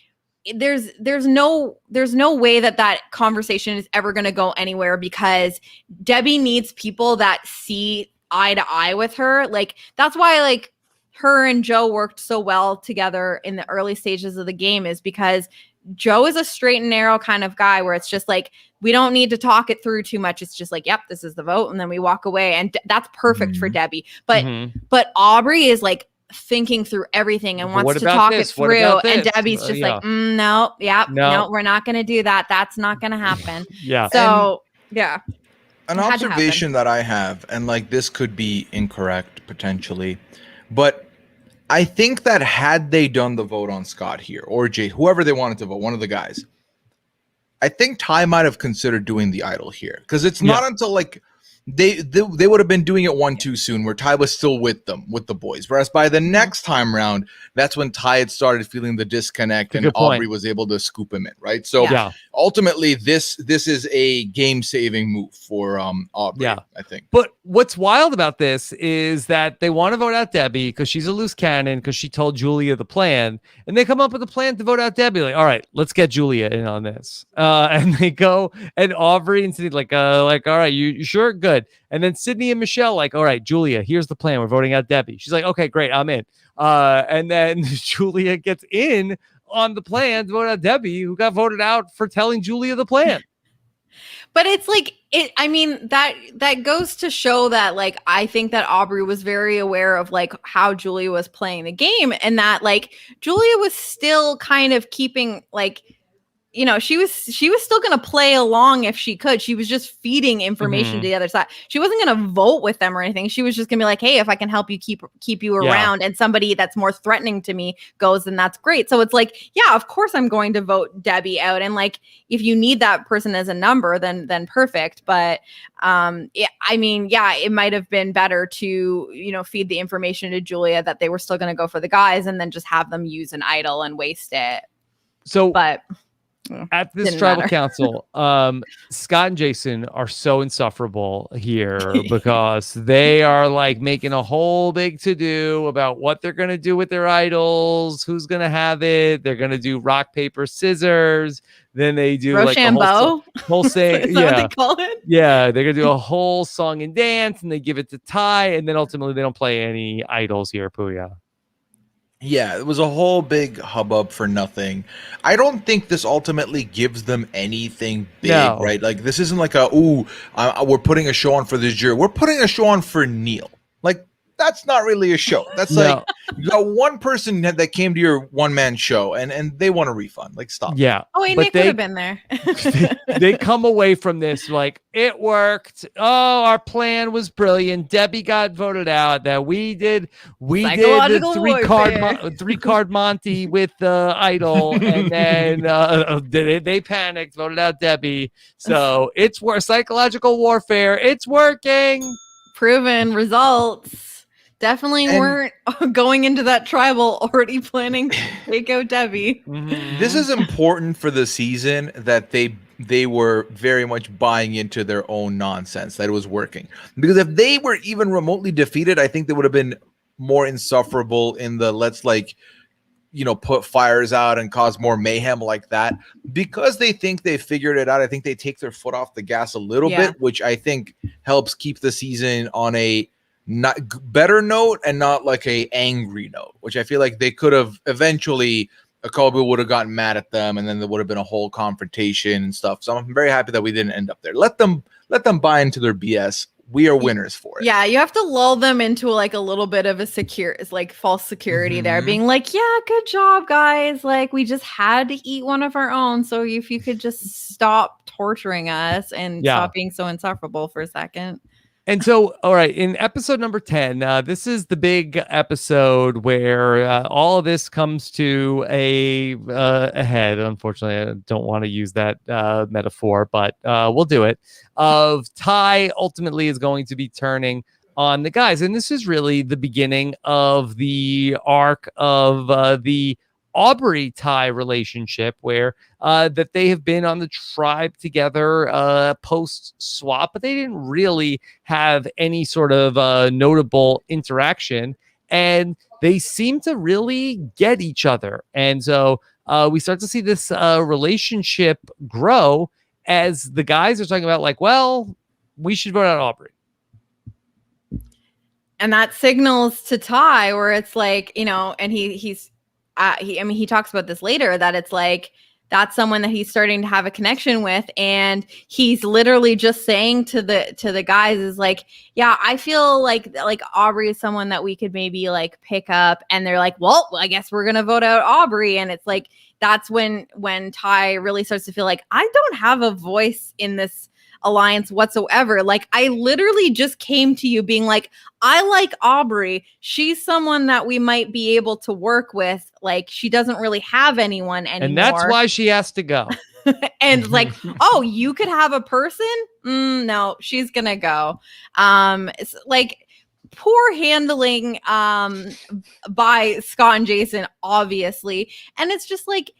there's no way that conversation is ever going to go anywhere, because Debbie needs people that see eye to eye with her. Like, that's why like her and Joe worked so well together in the early stages of the game, is because Joe is a straight and narrow kind of guy where it's just like, we don't need to talk it through too much. It's just like, yep, this is the vote. And then we walk away. And that's perfect for Debbie. But Aubrey is like thinking through everything and wants to talk it through. And Debbie's just like, no, we're not going to do that. That's not going to happen. So, An observation that I have, and like this could be incorrect potentially, but I think that had they done the vote on Scott here, or Jay, whoever they wanted to vote, one of the guys, I think Ty might have considered doing the idol here because it's not until like they would have been doing it one too soon where Ty was still with them, with the boys. Whereas by the next time round, that's when Ty had started feeling the disconnect and Aubrey was able to scoop him in, right? So ultimately this is a game-saving move for Aubrey, I think. But what's wild about this is that they want to vote out Debbie because she's a loose cannon because she told Julia the plan. And they come up with a plan to vote out Debbie. Like, all right, let's get Julia in on this. And they go, and Aubrey and Sydney like, all right, you sure? Good. And then Sydney and Michelle like, all right, Julia, here's the plan. We're voting out Debbie. She's like, okay, great, I'm in. And then Julia gets in on the plan to vote out Debbie, who got voted out for telling Julia the plan. But it's like that goes to show that like I think that Aubrey was very aware of like how Julia was playing the game, and that like Julia was still kind of keeping like, you know, she was still going to play along if she could. She was just feeding information to the other side. She wasn't going to vote with them or anything. She was just going to be like, hey, if I can help you keep you around and somebody that's more threatening to me goes, then that's great. So it's like, yeah, of course I'm going to vote Debbie out. And like, if you need that person as a number, then perfect. But it might have been better to, you know, feed the information to Julia that they were still going to go for the guys and then just have them use an idol and waste it. So, but at this tribal council, Scott and Jason are so insufferable here because they are like making a whole big to-do about what they're going to do with their idols, who's going to have it. They're going to do rock, paper, scissors. Then they do Rochambeau. like a whole say, Is that what they call it? Yeah, they're going to do a whole song and dance, and they give it to Ty, and then ultimately they don't play any idols here, Puya. Yeah, it was a whole big hubbub for nothing. I don't think this ultimately gives them anything big, right? Like, this isn't like we're putting a show on for this jury. We're putting a show on for Neil. Like, that's not really a show. That's like, you got one person that came to your one-man show, and they want a refund. Like, stop. Yeah. Oh, wait, Nick would have been there. They come away from this like, it worked. Oh, our plan was brilliant. Debbie got voted out. That we did the three-card Monty with the idol, and then they panicked, voted out Debbie. So it's psychological warfare. It's working. Proven results. Definitely weren't going into that tribal already planning to take out Debbie. This is important for the season that they were very much buying into their own nonsense, that it was working. Because if they were even remotely defeated, I think they would have been more insufferable in the let's like, you know, put fires out and cause more mayhem like that. Because they think they figured it out, I think they take their foot off the gas a little bit, which I think helps keep the season on a not better note and not like a angry note, which I feel like they could have eventually. A couple people would have gotten mad at them, and then there would have been a whole confrontation and stuff. So I'm very happy that we didn't end up there. Let them buy into their BS. We are winners for it. Yeah, you have to lull them into like a little bit of a false security there, being like, yeah, good job, guys. Like, we just had to eat one of our own. So if you could just stop torturing us and stop being so insufferable for a second. And so, all right, in episode number 10, this is the big episode where all of this comes to a head. Unfortunately, I don't want to use that metaphor, but we'll do it. Of Ty ultimately is going to be turning on the guys. And this is really the beginning of the arc of the Aubrey Ty relationship, where that they have been on the tribe together post swap, but they didn't really have any sort of notable interaction, and they seem to really get each other. And so we start to see this relationship grow as the guys are talking about like, well, we should vote out Aubrey. And that signals to Ty where it's like, you know, and he talks about this later, that it's like that's someone that he's starting to have a connection with, and he's literally just saying to the guys is like, yeah, I feel like Aubrey is someone that we could maybe like pick up, and they're like, well, I guess we're gonna vote out Aubrey, and it's like that's when Ty really starts to feel like I don't have a voice in this alliance whatsoever. Like, I literally just came to you being like, I like Aubrey. She's someone that we might be able to work with. Like, she doesn't really have anyone anymore. And that's why she has to go. And it's like, oh, you could have a person? No, she's gonna go. It's like poor handling by Scott and Jason, obviously. And it's just like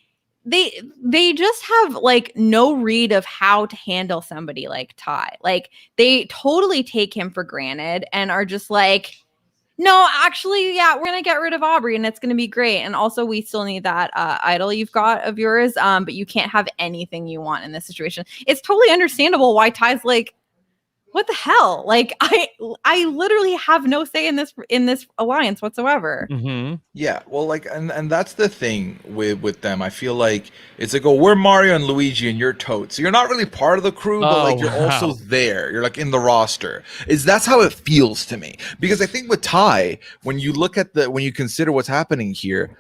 they just have like no read of how to handle somebody like Ty. Like they totally take him for granted and are just like, no, actually, yeah, we're gonna get rid of Aubrey and it's gonna be great. And also, we still need that idol you've got of yours. But you can't have anything you want in this situation. It's totally understandable why Ty's like, what the hell? Like, I literally have no say in this alliance whatsoever. Mm-hmm. Yeah, well, like, and that's the thing with them. I feel like it's like, oh, we're Mario and Luigi, and you're Toad, so you're not really part of the crew, but like you're also there. You're like in the roster. That's how it feels to me. Because I think with Ty, when you look at when you consider what's happening here,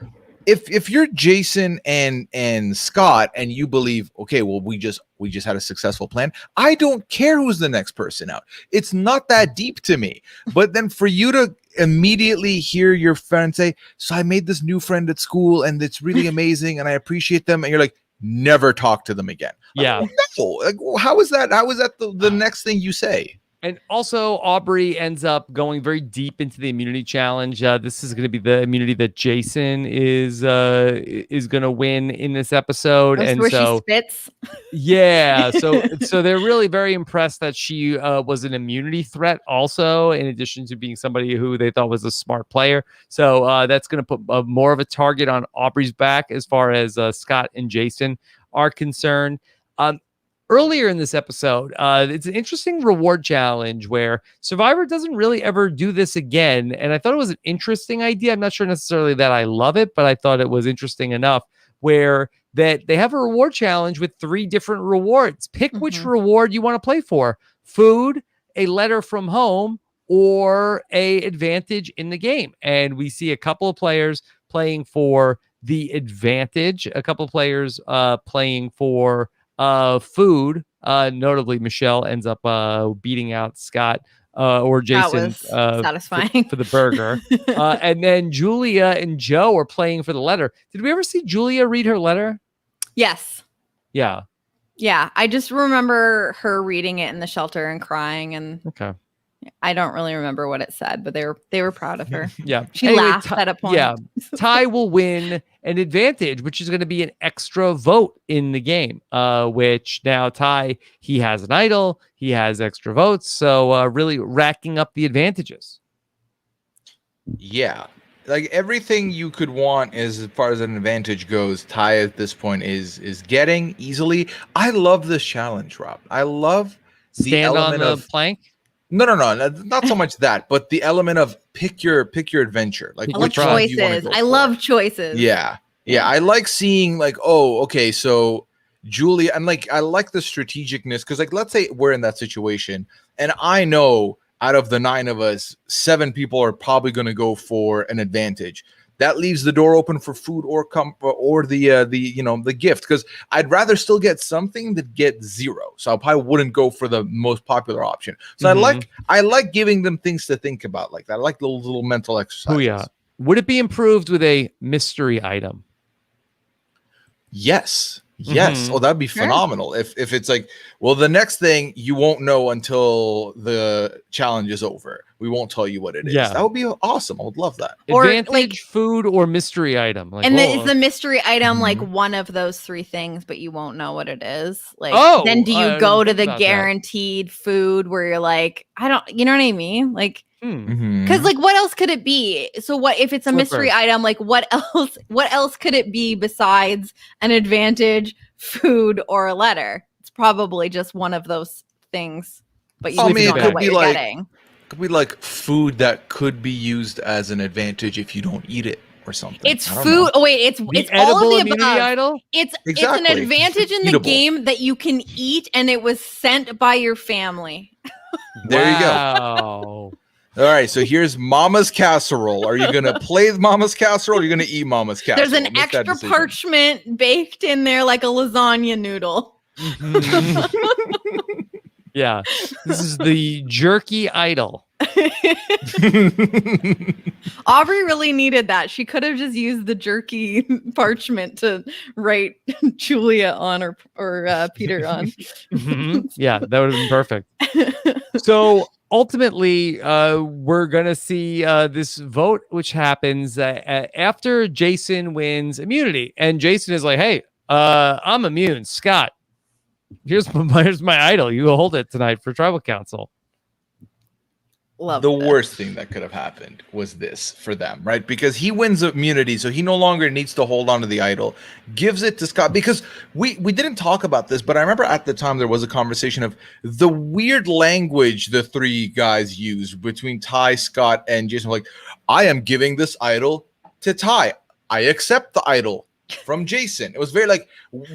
if you're Jason and Scott and you believe, okay, well, we just had a successful plan, I don't care who's the next person out. It's not that deep to me. But then for you to immediately hear your friend say, so I made this new friend at school and it's really amazing and I appreciate them, and you're like, never talk to them again. Yeah. Like, no. Like, how is that the next thing you say? And also, Aubrey ends up going very deep into the immunity challenge. This is going to be the immunity that Jason is going to win in this episode. That's and where so, she spits. yeah, so they're really very impressed that she was an immunity threat, also, in addition to being somebody who they thought was a smart player. So that's going to put more of a target on Aubrey's back as far as Scott and Jason are concerned. Earlier in this episode, it's an interesting reward challenge where Survivor doesn't really ever do this again. And I thought it was an interesting idea. I'm not sure necessarily that I love it, but I thought it was interesting enough where that they have a reward challenge with 3 different rewards. Pick which reward you want to play for: food, a letter from home, or a advantage in the game. And we see a couple of players playing for the advantage, a couple of players playing for food. Notably, Michelle ends up beating out Scott or Jason satisfying for the burger. And then Julia and Joe are playing for the letter. Did we ever see Julia read her letter? Yes. Yeah. Yeah. I just remember her reading it in the shelter and crying, and Okay. I don't really remember what it said, but they were proud of her. Yeah. She laughed at a point. Yeah. Ty will win an advantage, which is going to be an extra vote in the game, which now Ty, he has an idol, he has extra votes. So really racking up the advantages. Yeah. Like everything you could want as far as an advantage goes, Ty at this point is getting easily. I love this challenge, Rob. I love the element on the of plank. No, not so much that, but the element of pick your adventure. Like I love choices. I love choices. Yeah. I like seeing like, oh, okay, so Julia, and like I like the strategicness, because like let's say we're in that situation, and I know out of the 9 of us, 7 people are probably going to go for an advantage. That leaves the door open for food or the gift, because I'd rather still get something than get 0. So I probably wouldn't go for the most popular option. So I like giving them things to think about like that. I like those little mental exercises. Oh yeah. Would it be improved with a mystery item? Yes. Oh, that'd be phenomenal. If it's like, well, the next thing you won't know until the challenge is over. We won't tell you what it is. Yeah. That would be awesome. I would love that. Or advantage, like food, or mystery item. Like, and is the mystery item like one of those 3 things, but you won't know what it is? Like, then do you go to the guaranteed food where you're like, I don't, you know what I mean? Like, because like, what else could it be? So what if it's a mystery item? Like, what else could it be besides an advantage, food, or a letter? It's probably just one of those things, but you don't know what you're getting. Could be like food that could be used as an advantage if you don't eat it or something. It's food. Oh wait, it's all of the above. Idol? It's an advantage in the game that you can eat, and it was sent by your family. There you go. All right, so here's Mama's casserole. Are you gonna play Mama's casserole? Or are you gonna eat Mama's casserole? There's an extra parchment baked in there like a lasagna noodle. Yeah, this is the jerky idol. Aubrey really needed that. She could have just used the jerky parchment to write Julia on or Peter on. Yeah, that would have been perfect. So ultimately, we're gonna see this vote, which happens after Jason wins immunity, and Jason is like, "Hey, I'm immune, Scott. Here's my idol. You hold it tonight for tribal council." The worst thing that could have happened was this for them, right? Because he wins immunity, so he no longer needs to hold on to the idol, gives it to Scott. Because we didn't talk about this, but I remember at the time there was a conversation of the weird language the three guys used between Ty, Scott, and Jason. Like, I am giving this idol to Ty. I accept the idol from Jason. It was very like,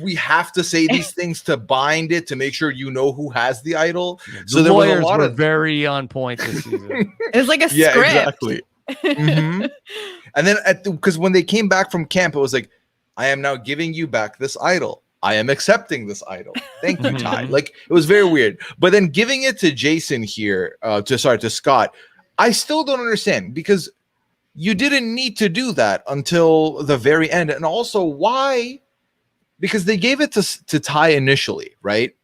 we have to say these things to bind it to make sure you know who has the idol. So The there was a lawyers lot were of very on point this season. It was like a yeah, script. exactly. Mhm. And then because when they came back from camp, it was like, I am now giving you back this idol. I am accepting this idol. Thank you, Ty. Like, it was very weird. But then giving it to Jason here, to Scott, I still don't understand, because you didn't need to do that until the very end. And also, why? Because they gave it to Ty initially, right?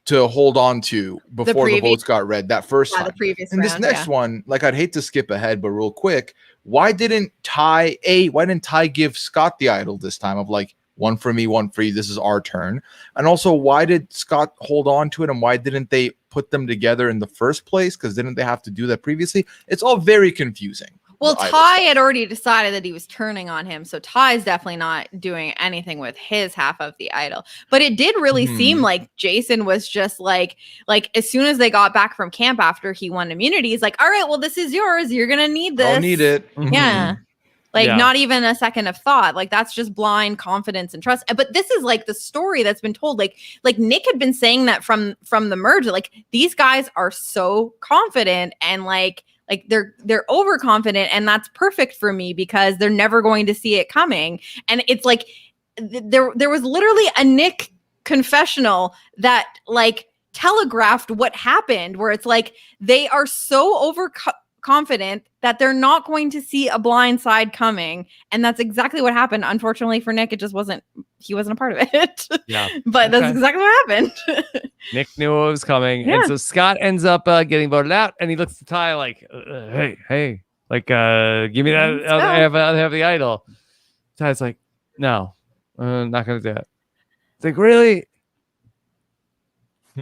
To hold on to before the votes got read that first time. The previous and round, this next one, like, I'd hate to skip ahead, but real quick, why didn't Ty give Scott the idol this time of like, one for me, one for you, this is our turn? And also, why did Scott hold on to it, and why didn't they put them together in the first place? Because didn't they have to do that previously? It's all very confusing. Well, Ty had already decided that he was turning on him, so Ty's definitely not doing anything with his half of the idol. But it did really seem like Jason was just like as soon as they got back from camp after he won immunity, he's like, all right, well, this is yours. You're going to need this. I'll need it. Yeah. Not even a second of thought. Like, that's just blind confidence and trust. But this is like the story that's been told. Like Nick had been saying that from the merge. Like, these guys are so confident and like they're overconfident, and that's perfect for me because they're never going to see it coming. And it's like there was literally a Nick confessional that like telegraphed what happened, where it's like they are so overconfident that they're not going to see a blind side coming, and that's exactly what happened. Unfortunately for Nick, he wasn't a part of it. Yeah, but that's exactly what happened. Nick knew what was coming, and so Scott ends up getting voted out, and he looks to Ty like, hey, like, give me that. I'll have the idol. Ty's like, no, I'm not gonna do it. It's like, really?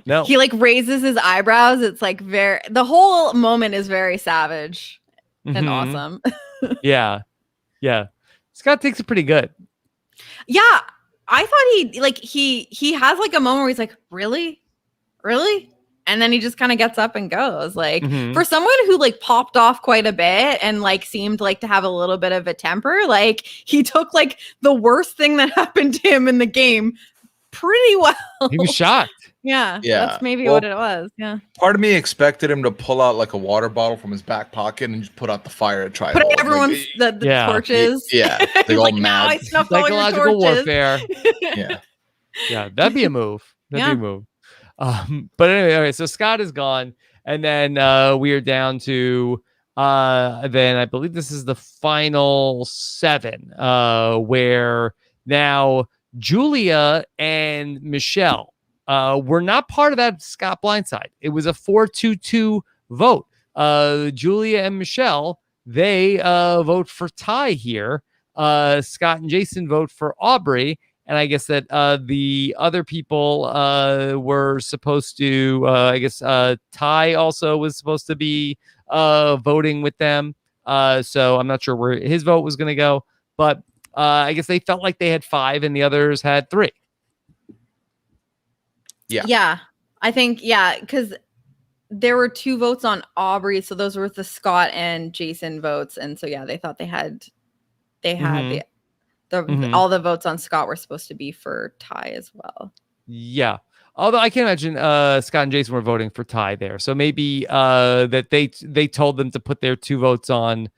No. He like raises his eyebrows. It's like the whole moment is very savage and awesome. Yeah. Scott takes it pretty good. Yeah. I thought he has like a moment where he's like, really? And then he just kind of gets up and goes. Like, for someone who like popped off quite a bit and like seemed like to have a little bit of a temper, like he took like the worst thing that happened to him in the game pretty well. He was shocked. Yeah, that's maybe what it was. Yeah. Part of me expected him to pull out like a water bottle from his back pocket and just put out the fire to try. Put everyone's the torches. Yeah, they're all like, mad. I snuffed all your Psychological torches. warfare. Yeah, that'd be a move. Be a move. But anyway, so Scott is gone, and then we are down to then I believe this is the final 7, where now Julia and Michelle were not part of that Scott blindside. It was a 4-2-2 vote. Julia and Michelle, they vote for Ty here. Scott and Jason vote for Aubrey. And I guess that the other people were supposed to, Ty also was supposed to be voting with them. So I'm not sure where his vote was going to go. But I guess they felt like they had 5 and the others had 3. Yeah. I think, because there were 2 votes on Aubrey. So those were the Scott and Jason votes. And so, they thought they had all the votes on Scott were supposed to be for Ty as well. Yeah. Although I can imagine Scott and Jason were voting for Ty there. So maybe that they told them to put their 2 votes on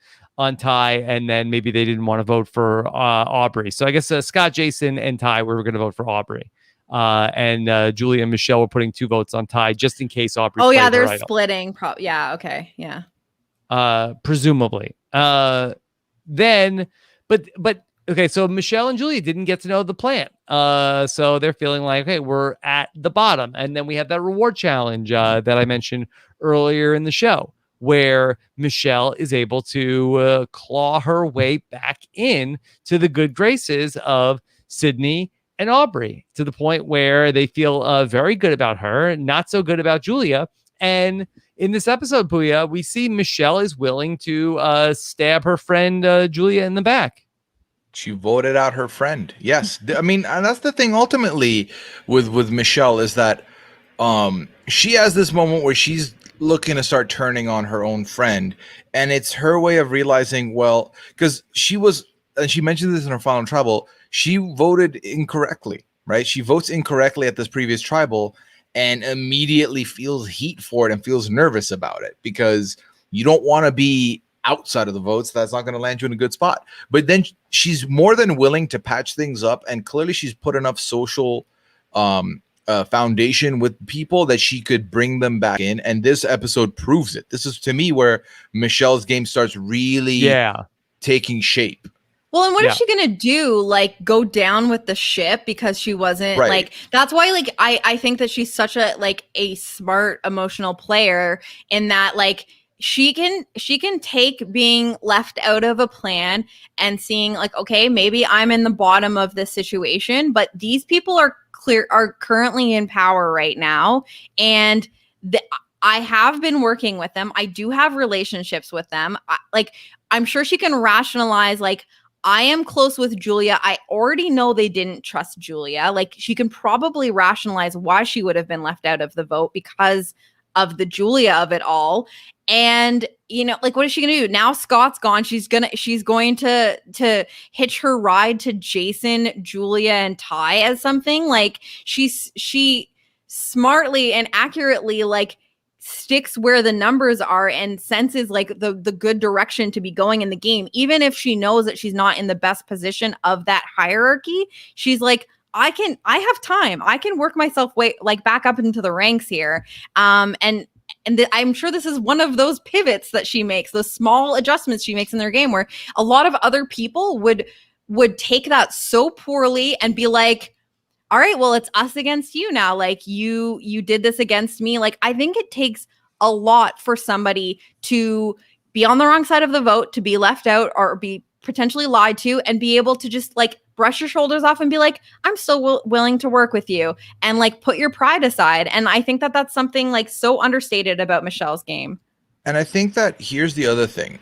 Ty, and then maybe they didn't want to vote for Aubrey. So I guess Scott, Jason, and Ty were going to vote for Aubrey. And Julia and Michelle were putting 2 votes on Ty just in case Aubrey. Oh, yeah, they're splitting. Okay. Yeah. presumably. Then, but okay, so Michelle and Julia didn't get to know the plan. So they're feeling like, okay, we're at the bottom. And then we have that reward challenge that I mentioned earlier in the show, where Michelle is able to claw her way back in to the good graces of Sydney and Aubrey, to the point where they feel very good about her, not so good about Julia. And in this episode, Puya, we see Michelle is willing to stab her friend Julia in the back. She voted out her friend. Yes. I mean, and that's the thing ultimately with Michelle, is that she has this moment where she's looking to start turning on her own friend, and it's her way of realizing, well, because she was, and she mentioned this in her final tribal, she voted incorrectly, right? She votes incorrectly at this previous tribal and immediately feels heat for it and feels nervous about it, because you don't want to be outside of the votes. That's not going to land you in a good spot. But then she's more than willing to patch things up, and clearly she's put enough social foundation with people that she could bring them back in, and this episode proves it. This is, to me, where Michelle's game starts really taking shape. Well, and what is she gonna do? Like, go down with the ship because she wasn't like, that's why, like, I think that she's such a smart emotional player, in that, like, she can take being left out of a plan and seeing, like, okay, maybe I'm in the bottom of this situation, but these people are currently in power right now, and I have been working with them. I do have relationships with them. I'm sure she can rationalize, like, I am close with Julia. I already know they didn't trust Julia. Like, she can probably rationalize why she would have been left out of the vote because of the Julia of it all. And, you know, like, what is she going to do? Now Scott's gone. She's going to hitch her ride to Jason, Julia, and Ty as something. Like, she smartly and accurately, like, sticks where the numbers are and senses, like, the good direction to be going in the game. Even if she knows that she's not in the best position of that hierarchy, she's like, I have time. I can work myself back up into the ranks here. And I'm sure this is one of those pivots that she makes, those small adjustments she makes in their game, where a lot of other people would take that so poorly and be like, all right, well, it's us against you now. Like, you did this against me. Like, I think it takes a lot for somebody to be on the wrong side of the vote, to be left out or be potentially lied to, and be able to just, like, brush your shoulders off and be like, I'm still willing to work with you, and, like, put your pride aside. And I think that that's something, like, so understated about Michelle's game. And I think that here's the other thing.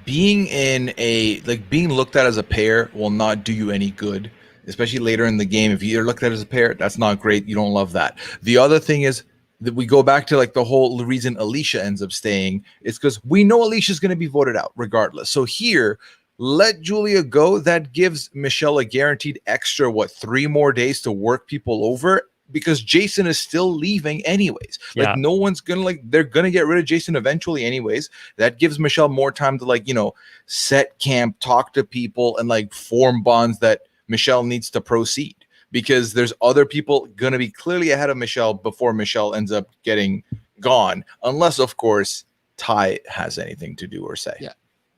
Being looked at as a pair will not do you any good, especially later in the game. If you're looked at as a pair, that's not great. You don't love that. The other thing is that we go back to, like, the whole reason Alicia ends up staying is because we know Alicia's going to be voted out regardless. So here, let Julia go. That gives Michelle a guaranteed extra, 3 more days to work people over, because Jason is still leaving anyways. Like, no one's gonna, they're gonna get rid of Jason eventually anyways. That gives Michelle more time to, set camp, talk to people, and, form bonds that Michelle needs to proceed, because there's other people gonna be clearly ahead of Michelle before Michelle ends up getting gone, unless, of course, Ty has anything to do or say. Yeah.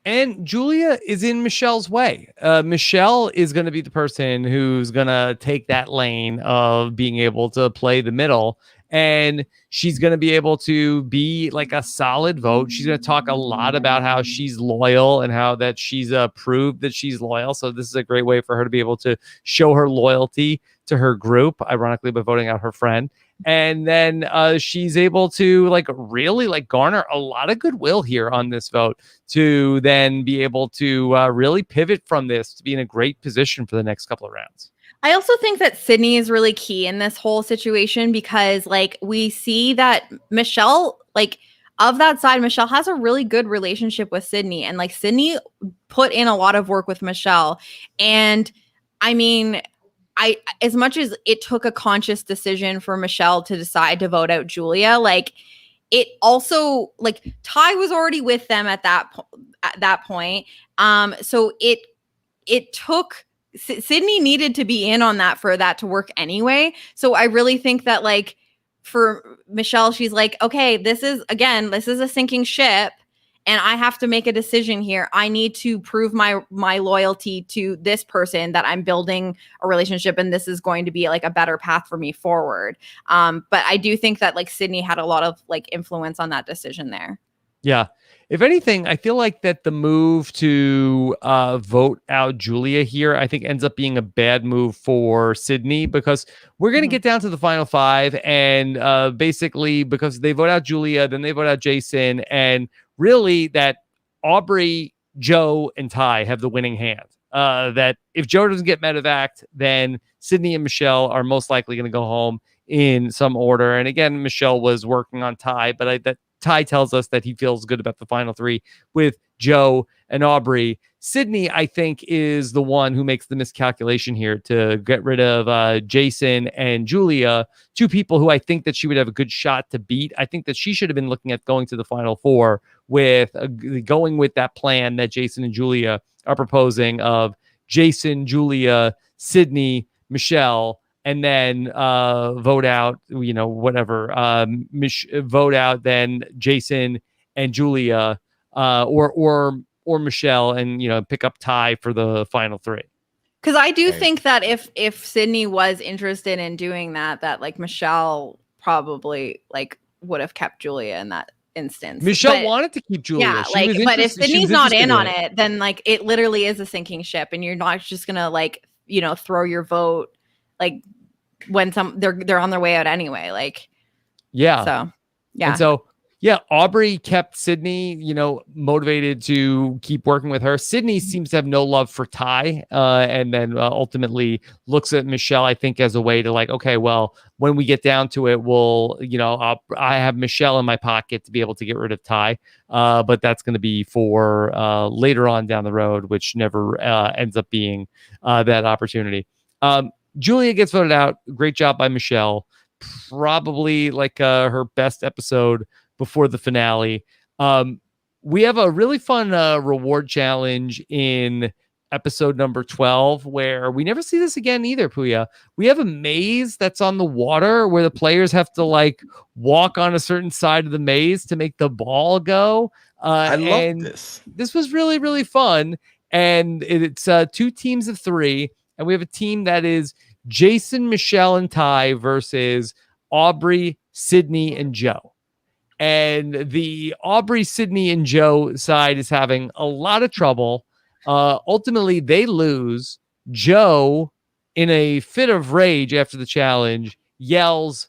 And Julia is in Michelle's way. Michelle is going to be the person who's going to take that lane of being able to play the middle. And she's going to be able to be like a solid vote. She's going to talk a lot about how she's loyal and how that she's proved that she's loyal. So this is a great way for her to be able to show her loyalty to her group, ironically, by voting out her friend. And then she's able to really garner a lot of goodwill here on this vote, to then be able to really pivot from this to be in a great position for the next couple of rounds. I also think that Sydney is really key in this whole situation, because we see that Michelle, of that side, Michelle has a really good relationship with Sydney, and Sydney put in a lot of work with Michelle. And I mean, as much as it took a conscious decision for Michelle to decide to vote out Julia, it also, Ty was already with them at that point. So it took, Sydney needed to be in on that for that to work anyway. So I really think that for Michelle, she's like, okay, this is a sinking ship, and I have to make a decision here. I need to prove my loyalty to this person, that I'm building a relationship, and this is going to be like a better path for me forward. But I do think that like Sydney had a lot of like influence on that decision there. Yeah. If anything, I feel like that the move to vote out Julia here, I think ends up being a bad move for Sydney, because we're going to get down to the final 5, and basically because they vote out Julia, then they vote out Jason, and really that Aubrey, Joe, and Ty have the winning hand. That if Joe doesn't get medevaced, then Sydney and Michelle are most likely going to go home in some order. And again, Michelle was working on Ty, but Ty tells us that he feels good about the final 3 with Joe and Aubrey. Sydney, I think, is the one who makes the miscalculation here to get rid of Jason and Julia, 2 people who I think that she would have a good shot to beat. I think that she should have been looking at going to the final 4 with going with that plan that Jason and Julia are proposing of Jason, Julia, Sydney, Michelle, and then vote out, whatever, vote out then Jason and Julia, or Michelle, and pick up Ty for the final 3. Because I do think that if Sydney was interested in doing that like Michelle probably like would have kept Julia in that instance. Michelle wanted to keep Julia. Yeah, but if Sydney's not in on it, then like it literally is a sinking ship, and you're not just gonna like throw your vote like when they're on their way out anyway. Like, yeah. So, yeah. And so, yeah, Aubrey kept Sydney, motivated to keep working with her. Sydney seems to have no love for Ty, and then ultimately looks at Michelle, I think, as a way to like, okay, well, when we get down to it, we'll, I have Michelle in my pocket to be able to get rid of Ty, but that's going to be for later on down the road, which never ends up being that opportunity. Julia gets voted out. Great job by Michelle. Probably like her best episode before the finale. We have a really fun reward challenge in episode number 12, where we never see this again either, Puya. We have a maze that's on the water where the players have to like walk on a certain side of the maze to make the ball go. I love this. This was really, really fun. And it's 2 teams of 3. And we have a team that is Jason, Michelle, and Ty versus Aubrey, Sydney, and Joe. And the Aubrey, Sydney, and Joe side is having a lot of trouble. Ultimately, they lose. Joe, in a fit of rage after the challenge, yells,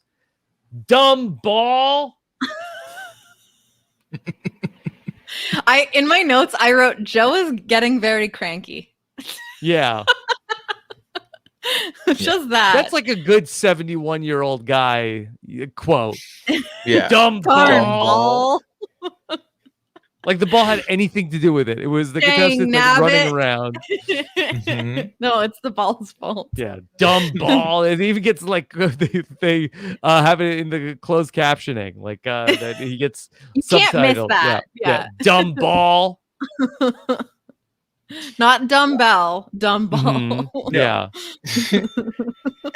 "Dumb ball!" In my notes, I wrote, Joe is getting very cranky. Yeah. Just that. That's like a good 71-year-old guy quote. Yeah. Dumb ball. Like the ball had anything to do with it. It was the contestant like, running around. Mm-hmm. No, it's the ball's fault. Yeah, dumb ball. It even gets like they have it in the closed captioning, like that he gets you subtitled. Can't miss that. Yeah. Dumb ball. Not dumbbell, dumb ball. Mm-hmm. Yeah.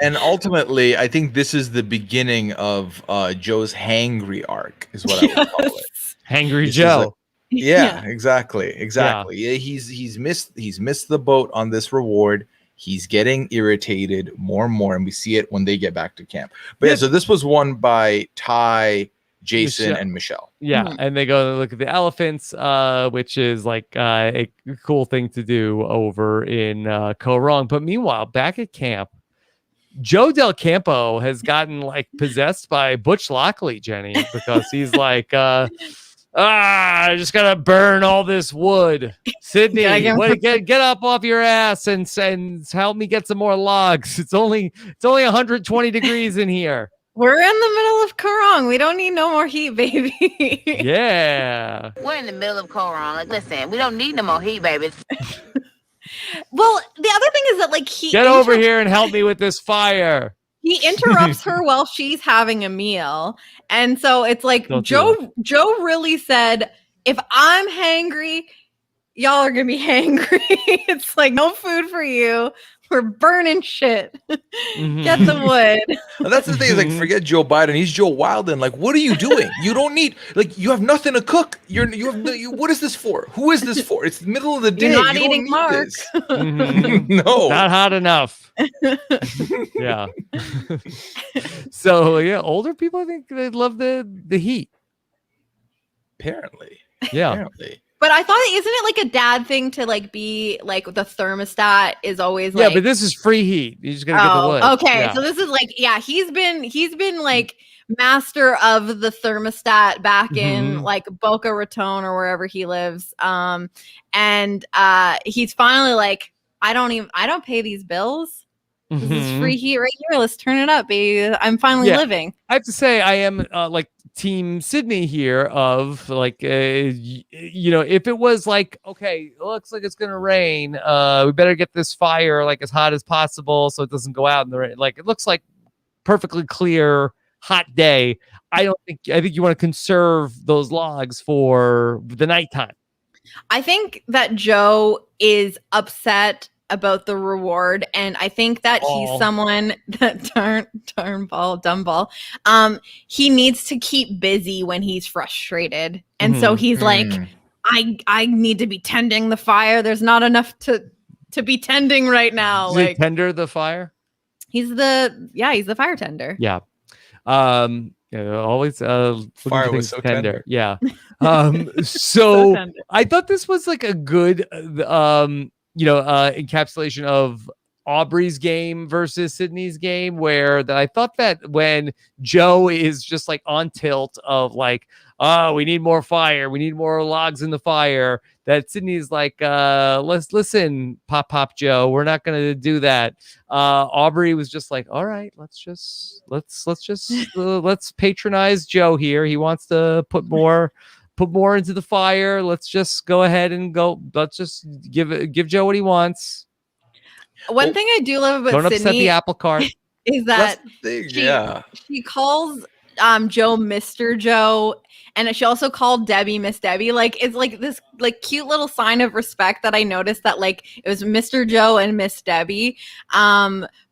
And ultimately, I think this is the beginning of Joe's hangry arc, is what I would call it. Hangry This Joe. Yeah, exactly. Yeah, he's missed the boat on this reward. He's getting irritated more and more, and we see it when they get back to camp. But yeah, so this was won by Ty, Jason, and Michelle. Yeah, and they go look at the elephants, which is like a cool thing to do over in Kaoh Rong. But meanwhile, back at camp, Joe Del Campo has gotten like possessed by Butch Lockley, Jenny, because he's like, I just gotta burn all this wood. Sydney, get up off your ass and help me get some more logs. It's only 120 degrees in here. We're in the middle of Kaoh Rong. We don't need no more heat, baby. Yeah. We're in the middle of Kaoh Rong. Like, listen, we don't need no more heat, baby. Well, the other thing is that like get over here and help me with this fire. He interrupts her while she's having a meal. And so it's like Joe really said, if I'm hangry, y'all are gonna be hangry. It's like no food for you. We're burning shit. Mhm. Get the wood. And that's the thing, is like, forget Joe Biden. He's Joe Wilden. Like, what are you doing? You don't need, like, you have nothing to cook. What is this for? Who is this for? It's the middle of the day. You're not You eating don't need Mark. this. Mhm. No. Not hot enough. Yeah. So yeah, older people, I think they love the heat. Apparently. Yeah. Apparently. But I thought, isn't it like a dad thing to like be like the thermostat is always Yeah, like, but this is free heat. You just gotta get the wood. okay. Yeah. So this is like, yeah, he's been like master of the thermostat back in Mhm. like Boca Raton or wherever he lives. And he's finally like, I don't pay these bills. This is Mhm. free heat right here. Let's turn it up, baby. I'm finally Yeah. living. I have to say, I am like Team Sydney here. Of like, you know, if it was like, okay, it looks like it's gonna rain, we better get this fire like as hot as possible so it doesn't go out in the rain. Like, it looks like perfectly clear, hot day. I think you want to conserve those logs for the nighttime. I think that Joe is upset about the reward, and I think that he's someone that dumb ball. He needs to keep busy when he's frustrated, and so he's like, I need to be tending the fire. There's not enough to be tending right now. Does he Like, tender the fire? he's the fire tender. Yeah. Yeah, always looking for Fire was things so tender. tender. Yeah. So So tender. I thought this was like a good encapsulation of Aubrey's game versus Sydney's game, where that I thought that when Joe is just like on tilt of like, oh, we need more fire, we need more logs in the fire, that Sydney's like, let's listen, Pop Joe, we're not gonna do that. Aubrey was just like, all right, let's patronize Joe here. He wants to put more into the fire. Let's just go ahead and go. Let's just give Joe what he wants. One thing I do love about Don't upset Sydney the apple cart. is That's that the thing. she calls Joe Mr. Joe, and she also called Debbie Miss Debbie. Like, it's like this like cute little sign of respect that I noticed, that like it was Mr. Joe and Miss Debbie.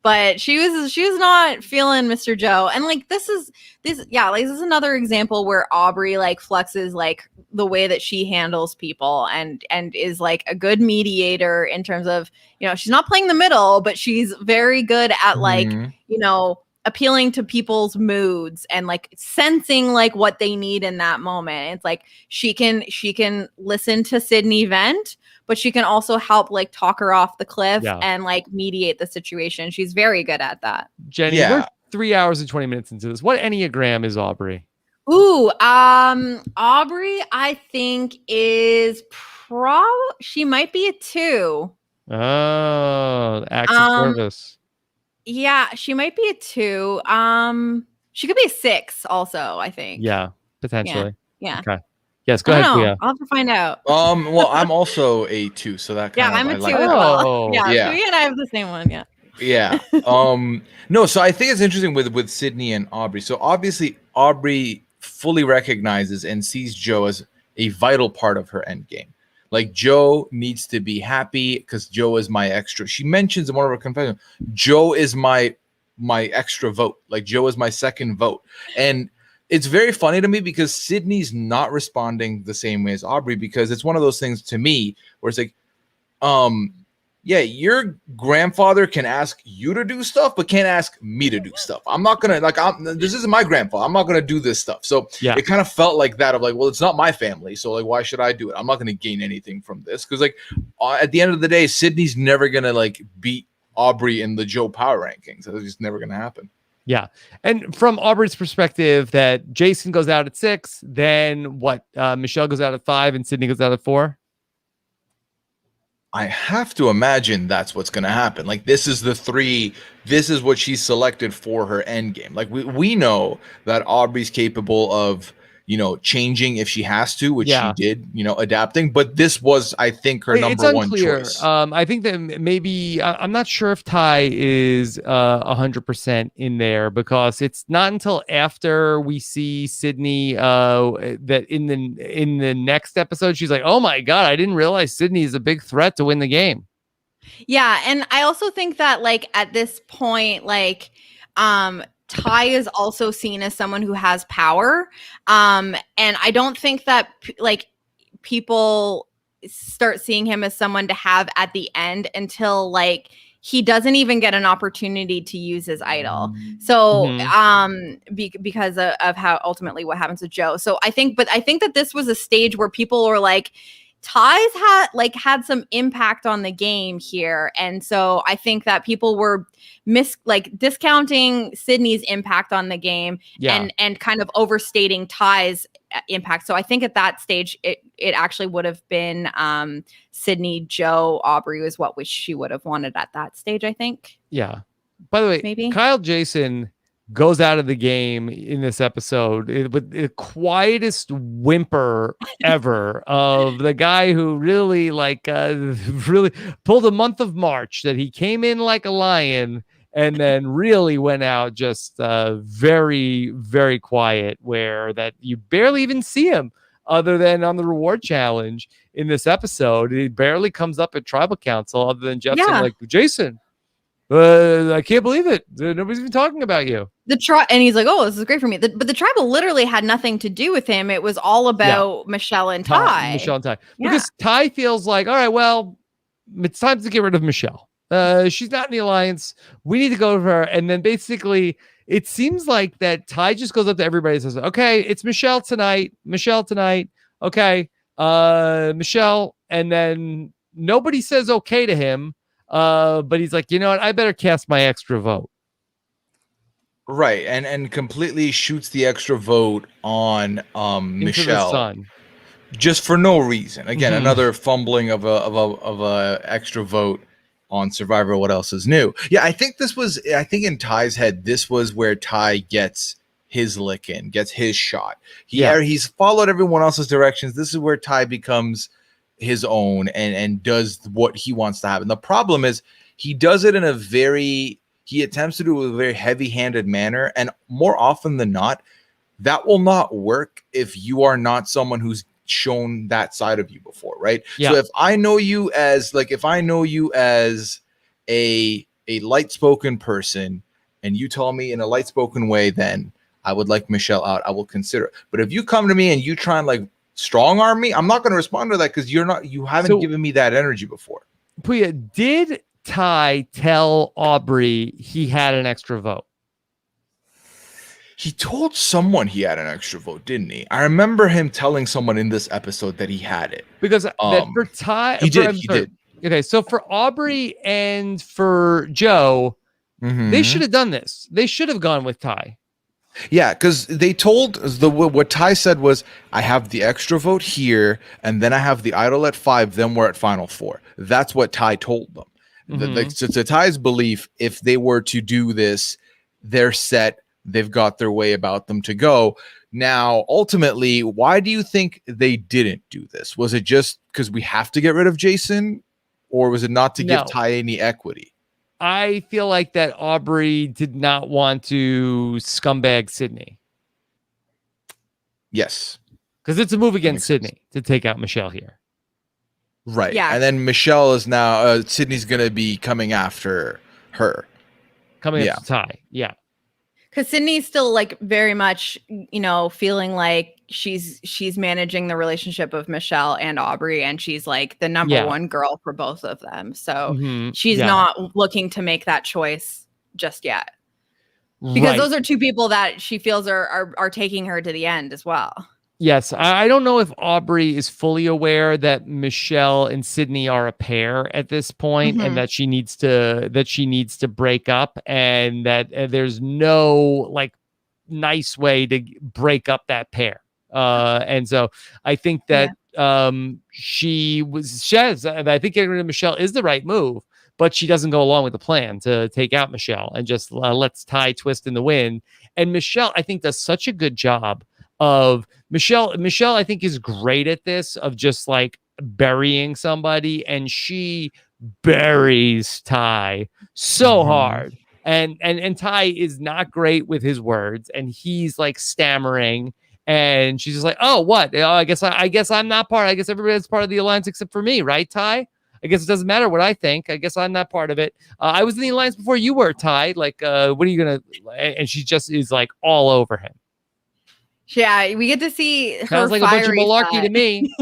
But she was not feeling Mr. Joe. And like this is another example where Aubrey like flexes like the way that she handles people and is like a good mediator in terms of, you know, she's not playing the middle, but she's very good at like, you know, appealing to people's moods and like sensing like what they need in that moment. It's like she can listen to Sydney vent, but she can also help like talk her off the cliff and like mediate the situation. She's very good at that. Jenny, we're 3 hours and 20 minutes into this. What Enneagram is Aubrey? Ooh, Aubrey, I think is she might be a 2. Oh, acts of service. Yeah, she might be a 2. She could be a 6 also, I think. Yeah, potentially. Yeah. Okay. Yes, go ahead, Kuya. I'll have to find out. Well, I'm also a 2, so that kind of, I'm a 2 like as that. well. Yeah, Kuya and I have the same one. Yeah. Yeah. No, so I think it's interesting with Sydney and Aubrey. So obviously Aubrey fully recognizes and sees Joe as a vital part of her end game. Like, Joe needs to be happy because Joe is my extra. She mentions in one of her confessions, Joe is my extra vote. Like, Joe is my second vote. And it's very funny to me because Sydney's not responding the same way as Aubrey, because it's one of those things to me where it's like, yeah, your grandfather can ask you to do stuff, but can't ask me to do stuff. I'm not gonna this isn't my grandfather. I'm not gonna do this stuff. So it kind of felt like that of like, well, it's not my family, so like, why should I do it? I'm not gonna gain anything from this, because like at the end of the day, Sydney's never gonna like beat Aubrey in the Joe power rankings. It's just never gonna happen. Yeah. And from Aubrey's perspective, that Jason goes out at 6, then what? Michelle goes out at 5 and Sydney goes out at 4. I have to imagine that's what's going to happen. Like, this is the 3. This is what she's selected for her end game. Like, we know that Aubrey's capable of, you know, changing if she has to, which she did, you know, adapting. But this was, I think, her number one choice. I think that maybe I'm not sure if Ty is 100% in there, because it's not until after we see Sydney that in the next episode she's like, oh my god, I didn't realize Sydney is a big threat to win the game. Yeah, and I also think that like at this point, like Ty is also seen as someone who has power. And I don't think that like people start seeing him as someone to have at the end until like he doesn't even get an opportunity to use his idol. So because of how ultimately what happens with Joe. So I think that this was a stage where people were like, Ty's had some impact on the game here. And so I think that people were discounting Sydney's impact on the game and kind of overstating Ty's impact. So I think at that stage it actually would have been Sydney, Joe, Aubrey was what she would have wanted at that stage, I think. Yeah. By the way, maybe Kyle Jason goes out of the game in this episode with the quietest whimper ever of the guy who really really pulled a month of March, that he came in like a lion and then really went out just very, very quiet, where that you barely even see him other than on the reward challenge in this episode. He barely comes up at tribal council other than Jeff saying like, Jason, I can't believe it. Nobody's even talking about you. And he's like, oh, this is great for me. But the tribal literally had nothing to do with him. It was all about Michelle and Ty. Because Ty feels like, all right, well, it's time to get rid of Michelle. She's not in the alliance. We need to go to her. And then basically it seems like that Ty just goes up to everybody and says, okay, it's Michelle tonight. Okay. Michelle. And then nobody says okay to him. But he's like, you know what? I better cast my extra vote. Right, and completely shoots the extra vote on Michelle, just for no reason. Again, another fumbling of a extra vote on Survivor. What else is new? Yeah, I think in Ty's head, this was where Ty gets his lick in, gets his shot. He's followed everyone else's directions. This is where Ty becomes his own and does what he wants to happen. The problem is he does it he attempts to do it in a very heavy-handed manner, and more often than not, that will not work if you are not someone who's shown that side of you before, right? So if I know you as a light-spoken person, and you tell me in a light-spoken way, then I would like Michelle out, I will consider it. But if you come to me and you try and like strong arm me, I'm not going to respond to that, because you haven't given me that energy before. Puya, did Ty tell Aubrey he had an extra vote? He told someone he had an extra vote, didn't he? I remember him telling someone in this episode that he had it. Because for Ty, he did. Okay, so for Aubrey and for Joe, they should have done this. They should have gone with Ty. Yeah, because they told what Ty said was, I have the extra vote here, and then I have the idol at 5, then we're at final 4. That's what Ty told them. To Ty's belief, if they were to do this, they're set, they've got their way about them to go. Now, ultimately, why do you think they didn't do this? Was it just because we have to get rid of Jason, or was it not to give Ty any equity? I feel like that Aubrey did not want to scumbag Sydney. Yes. Because it's a move against Sydney to take out Michelle here. Right. Yeah. And then Michelle is now, Sydney's going to be coming after her. Coming after Ty. Yeah. Because Sydney's still like very much, feeling like she's managing the relationship of Michelle and Aubrey, and she's like the number one girl for both of them. So she's not looking to make that choice just yet, because those are two people that she feels are taking her to the end as well. Yes, I don't know if Aubrey is fully aware that Michelle and Sydney are a pair at this point, and that she needs to break up, and that there's no like nice way to break up that pair. And so I think that she says, and I think getting rid of Michelle is the right move, but she doesn't go along with the plan to take out Michelle and just lets Ty twist in the wind. And Michelle, I think, does such a good job of Michelle, I think, is great at this, of just like burying somebody, and she buries Ty so hard. And Ty is not great with his words, and he's like stammering, and she's just like, oh, what? I guess I'm not part. I guess everybody's part of the alliance except for me, right, Ty? I guess it doesn't matter what I think. I guess I'm not part of it. I was in the alliance before you were, Ty. Like, what are you going to, and she just is like all over him. Yeah, we get to see her Sounds like a bunch of fiery malarkey side. to me.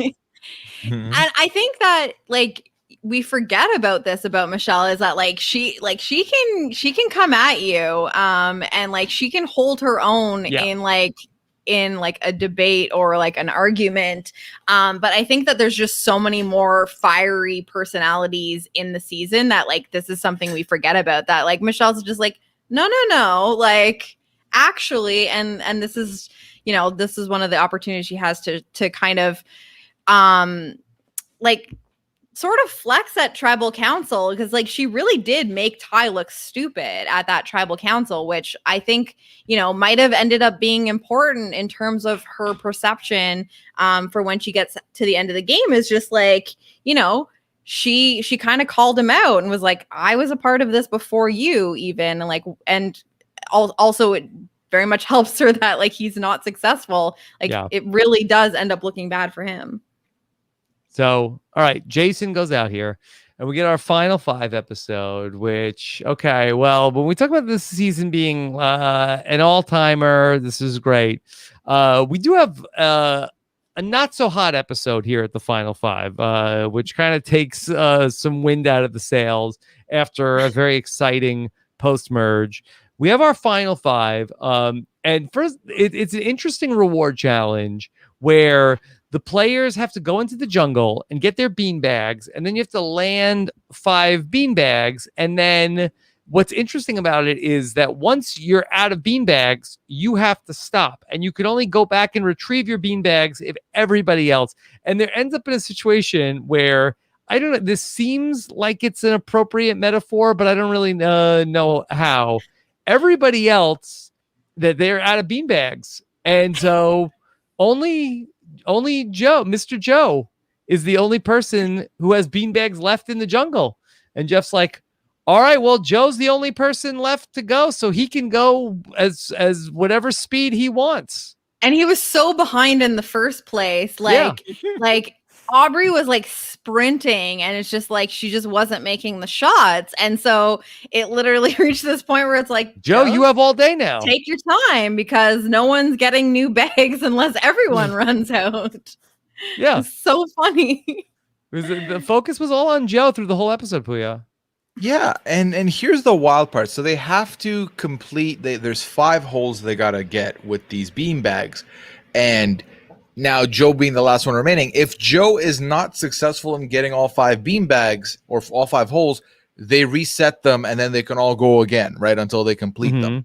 Mhm. And I think that like we forget about this about Michelle is that like she can come at you and like she can hold her own Yeah. in like a debate or like an argument. But I think that there's just so many more fiery personalities in the season that like this is something we forget about, that like Michelle's just like no, like actually, and this is, you know, this is one of the opportunities she has to kind of like sort of flex at tribal council, because like she really did make Ty look stupid at that tribal council, which I think, you know, might have ended up being important in terms of her perception for when she gets to the end of the game, is just like, you know, she kind of called him out and was like, I was a part of this before you even, and like, and also it very much helps her that like he's not successful. Like it really does end up looking bad for him. So, all right, Jason goes out here and we get our final 5 episode, which, okay, well, when we talk about this season being an all-timer, this is great. We do have a not so hot episode here at the final 5, which kind of takes some wind out of the sails after a very exciting post-merge. We have our final 5. And first, it's an interesting reward challenge where the players have to go into the jungle and get their bean bags, and then you have to land 5 bean bags. And then what's interesting about it is that once you're out of bean bags, you have to stop, and you can only go back and retrieve your bean bags if everybody else. And there ends up in a situation where, I don't know, this seems like it's an appropriate metaphor, but I don't really know how. Everybody else, that they're out of bean bags, and so only Joe, Mr. Joe, is the only person who has beanbags left in the jungle. And Jeff's like, all right, well, Joe's the only person left to go, so he can go as whatever speed he wants. And he was so behind in the first place. Like, like Aubrey was like sprinting, and it's just like she just wasn't making the shots. And so it literally reached this point where it's like, Joe, you have all day now. Take your time, because no one's getting new bags unless everyone runs out. Yeah. It's so funny. The focus was all on Joe through the whole episode, Puya. Yeah, and here's the wild part. So they have to complete, there's 5 holes they gotta get with these bean bags. And now Joe being the last one remaining, if Joe is not successful in getting all 5 bean bags or all 5 holes, they reset them and then they can all go again, right, until they complete them.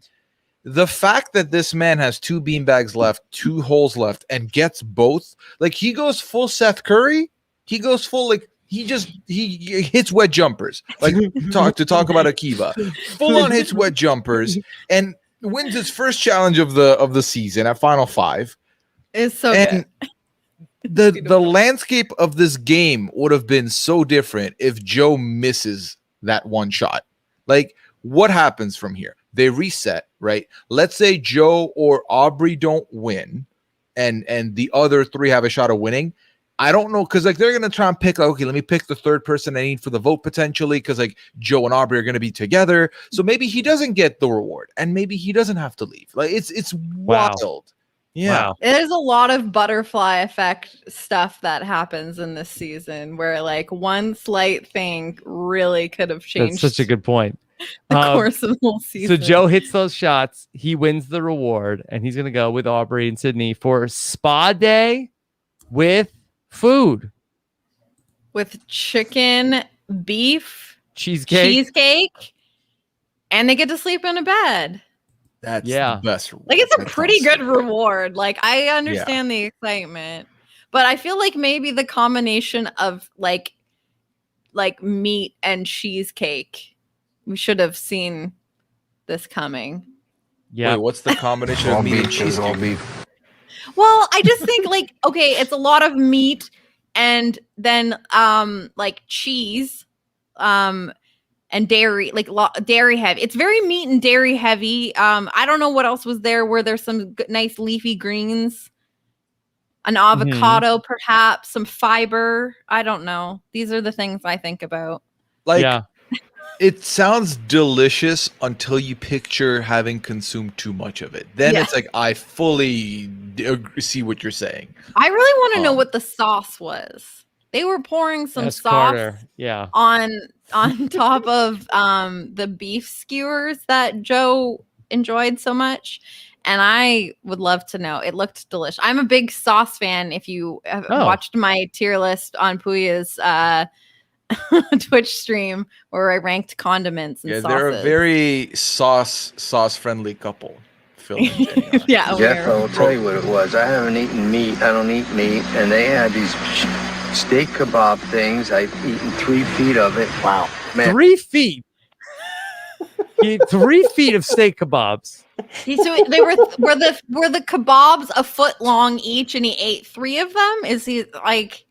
The fact that this man has 2 bean bags left, 2 holes left, and gets both, like he goes full Seth Curry, he goes full, like he hits wet jumpers, like talk about Akiva, full on hits wet jumpers, and wins his first challenge of the season at Final 5. It's so and good. the landscape of this game would have been so different if Joe misses that one shot. Like, what happens from here? They reset, right? Let's say Joe or Aubrey don't win, and the other 3 have a shot of winning. I don't know, because like they're gonna try and pick, like, okay, let me pick the 3rd person I need for the vote potentially, because like Joe and Aubrey are gonna be together, so maybe he doesn't get the reward, and maybe he doesn't have to leave. Like it's wild. Yeah. Wow. There's a lot of butterfly effect stuff that happens in this season where like one slight thing really could have changed. That's such a good point. The course of the whole season. So Joe hits those shots, he wins the reward, and he's gonna go with Aubrey and Sydney for spa day with food. With chicken, beef, cheesecake, and they get to sleep in a bed. That's the best reward. Like, it's a pretty good reward. Like, I understand the excitement, but I feel like maybe the combination of like meat and cheesecake, we should have seen this coming. Yeah. Wait, what's the combination of meat and cheesecake? All beef. Well, I just think like, okay, it's a lot of meat and then like cheese, and dairy, like dairy heavy. It's very meat and dairy heavy. I don't know what else was there. Were there some nice leafy greens? an avocado, perhaps some fiber. I don't know. These are the things I think about. Like, Yeah. it sounds delicious until you picture having consumed too much of it. Then Yeah. it's like, I fully see what you're saying. I really want to know what the sauce was. They were pouring some That's sauce Carter. Yeah. on top of the beef skewers that Joe enjoyed so much. And I would love to know. It looked delicious. I'm a big sauce fan. If you have watched my tier list on Puya's Twitch stream where I ranked condiments and sauces. They're a very sauce friendly couple. Phil and Jenny. Yeah, Jeff, I will tell you what it was. I haven't eaten meat. I don't eat meat. And they had these steak kebab things. I've eaten 3 feet of it. Wow. Man. 3 feet. 3 feet of steak kebabs. So they were the kebabs a foot long each, and he ate 3 of them? Is he like?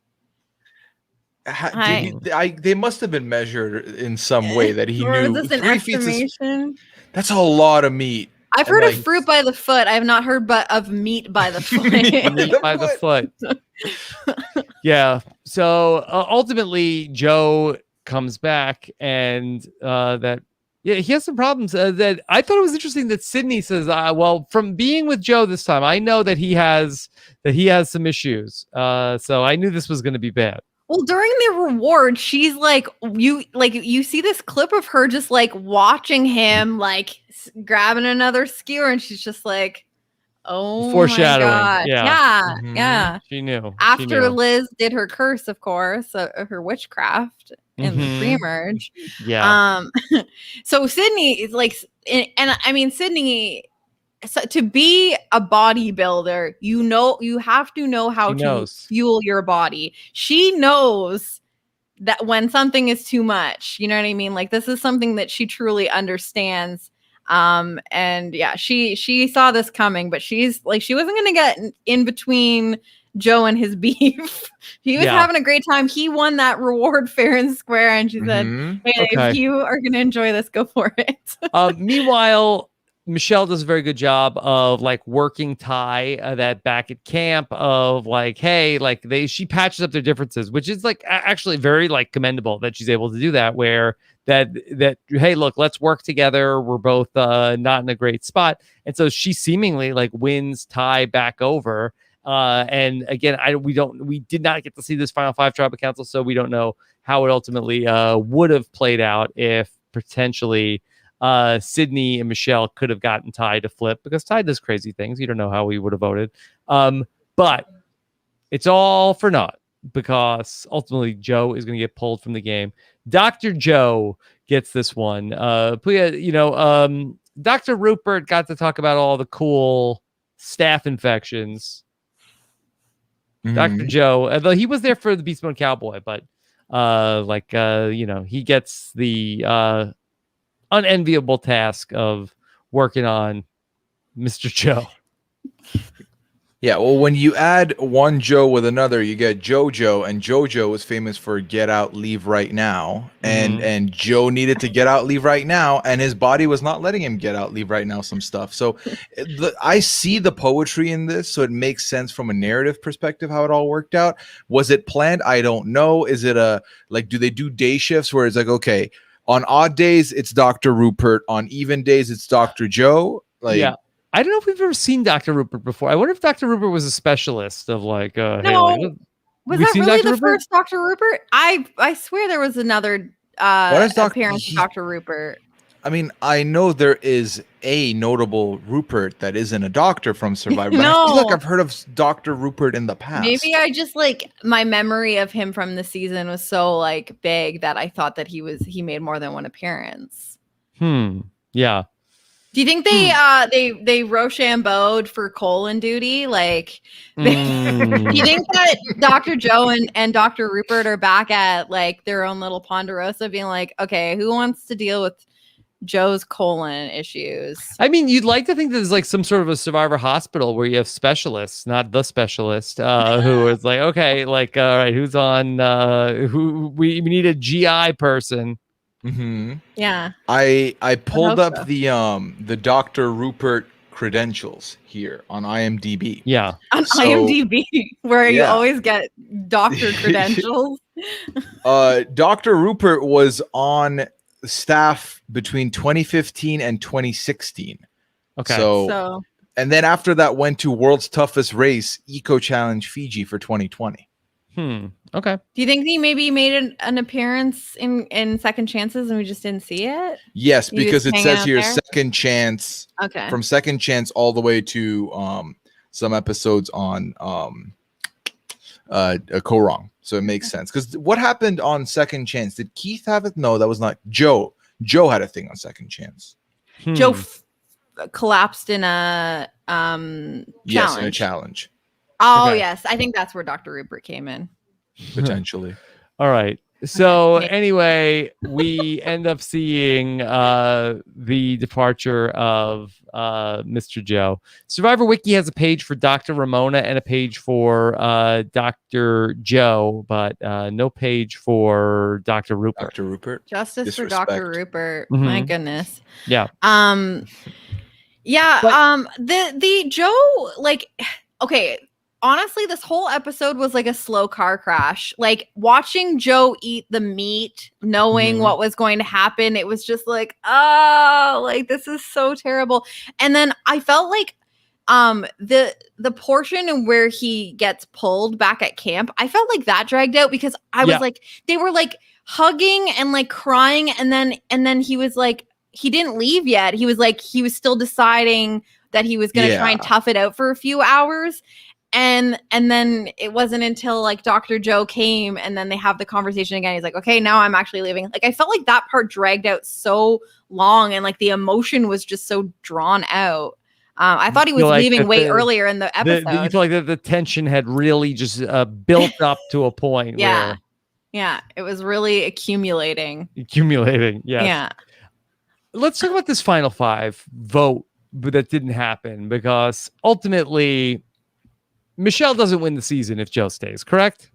They must have been measured in some way that he or knew. Is this an 3 feet estimation? That's a lot of meat. I've heard of fruit by the foot. I have not heard of meat by the foot. Meat by the foot. Yeah. So ultimately, Joe comes back, and he has some problems. That I thought it was interesting that Sydney says, "Well, from being with Joe this time, I know that he has some issues. So I knew this was going to be bad." Well, during the reward, she's like, you see this clip of her just like watching him like grabbing another skewer, and she's just like, oh, foreshadowing. My God. Yeah. She knew. After Liz did her curse, of course, her witchcraft in the pre-merge. Yeah. So Sydney is like, and I mean, Sydney. So to be a bodybuilder, you have to know how to fuel your body. She knows that when something is too much, you know what I mean? Like, this is something that she truly understands. And yeah, she saw this coming, but she's like, she wasn't going to get in between Joe and his beef. He was having a great time. He won that reward fair and square. And she said, hey, if you are going to enjoy this, go for it. Meanwhile, Michelle does a very good job of like working Ty that back at camp of like, hey, like she patches up their differences, which is like actually very like commendable that she's able to do that, where that hey, look, let's work together. We're both not in a great spot. And so she seemingly like wins Ty back over. And again, we did not get to see this final 5 tribal council, so we don't know how it ultimately would have played out if potentially Sydney and Michelle could have gotten Ty to flip, because Ty does crazy things. You don't know how he would have voted. But it's all for naught, because ultimately Joe is going to get pulled from the game. Dr. Joe gets this one. Dr. Rupert got to talk about all the cool staph infections. Dr. Joe, although he was there for the Beast Mode Cowboy, but he gets the unenviable task of working on Mr. Joe. Yeah, well, when you add one Joe with another, you get JoJo, and JoJo was famous for get out, leave right now, and Joe needed to get out, leave right now, and his body was not letting him get out, leave right now some stuff. So I see the poetry in this, so it makes sense from a narrative perspective how it all worked out. Was it planned? I don't know. Is it do they do day shifts where it's like, okay, on odd days it's Dr. Rupert, on even days it's Dr. Joe? Yeah. I don't know if we've ever seen Dr. Rupert before. I wonder if Dr. Rupert was a specialist of like no. Haley. Was that really the first Dr. Rupert? I swear there was another appearance of Dr. Rupert. I mean, I know there is a notable Rupert that isn't a doctor from Survivor, but I feel like I've heard of Dr. Rupert in the past. Maybe I just my memory of him from the season was so like big that I thought that he made more than one appearance. Yeah. Do you think they Rochambeau'd for colon duty? Like, do you think that Dr. Joe and Dr. Rupert are back at like their own little Ponderosa being like, okay, who wants to deal with Joe's colon issues? I mean, you'd like to think there's like some sort of a Survivor hospital where you have specialists, not the specialist, who is like, okay, like, all right, who's on, who we need a GI person. Yeah, I pulled up the Dr. Rupert credentials here on IMDb. Yeah. On So- IMDb, where you Yeah. always get doctor credentials. Dr. Rupert was on staff between 2015 and 2016. Okay. So And then after that went to World's Toughest Race, Eco Challenge Fiji for 2020. Okay. do you think he maybe made an appearance in Second Chances and we just didn't see it? Yes, You because just it hang says out here there? second chance, Okay. from second chance all the way to some episodes on Kaoh Rong. So it makes sense. Because what happened on second chance? Did Keith have it? No, that was not Joe. Joe had a thing on second chance. Joe collapsed in a challenge. Yes, in a challenge, Oh Okay. yes, I think that's where Dr. Rupert came in. potentially. All right. So Okay. anyway, we end up seeing the departure of Mr. Joe. Survivor Wiki has a page for Dr. Ramona and a page for Dr. Joe, but no page for Dr. Rupert. Dr. Rupert. Justice for Dr. Disrespect. Rupert. Mhm. My goodness. Yeah. Yeah, But- the Joe, like, okay, honestly, this whole episode was like a slow car crash. Like watching Joe eat the meat, knowing Mhm. what was going to happen, it was just like, oh, like this is so terrible. And then I felt like the portion and where he gets pulled back at camp, I felt like that dragged out because I was Yeah. like, they were like hugging and like crying, and then he was like, he didn't leave yet. He was like, he was still deciding that he was going to try and Yeah. tough it out for a few hours. And then it wasn't until like Dr. Joe came and then they have the conversation again. He's like, okay, now I'm actually leaving. Like, I felt like that part dragged out so long and like the emotion was just so drawn out. I thought he was feel like leaving that way the- earlier in the episode. You feel like the tension had really just built up to a point yeah. where Yeah. It was really accumulating. accumulating. Yes. Yeah. Let's talk about this final five vote, but that didn't happen because ultimately Michelle doesn't win the season if Joe stays, correct?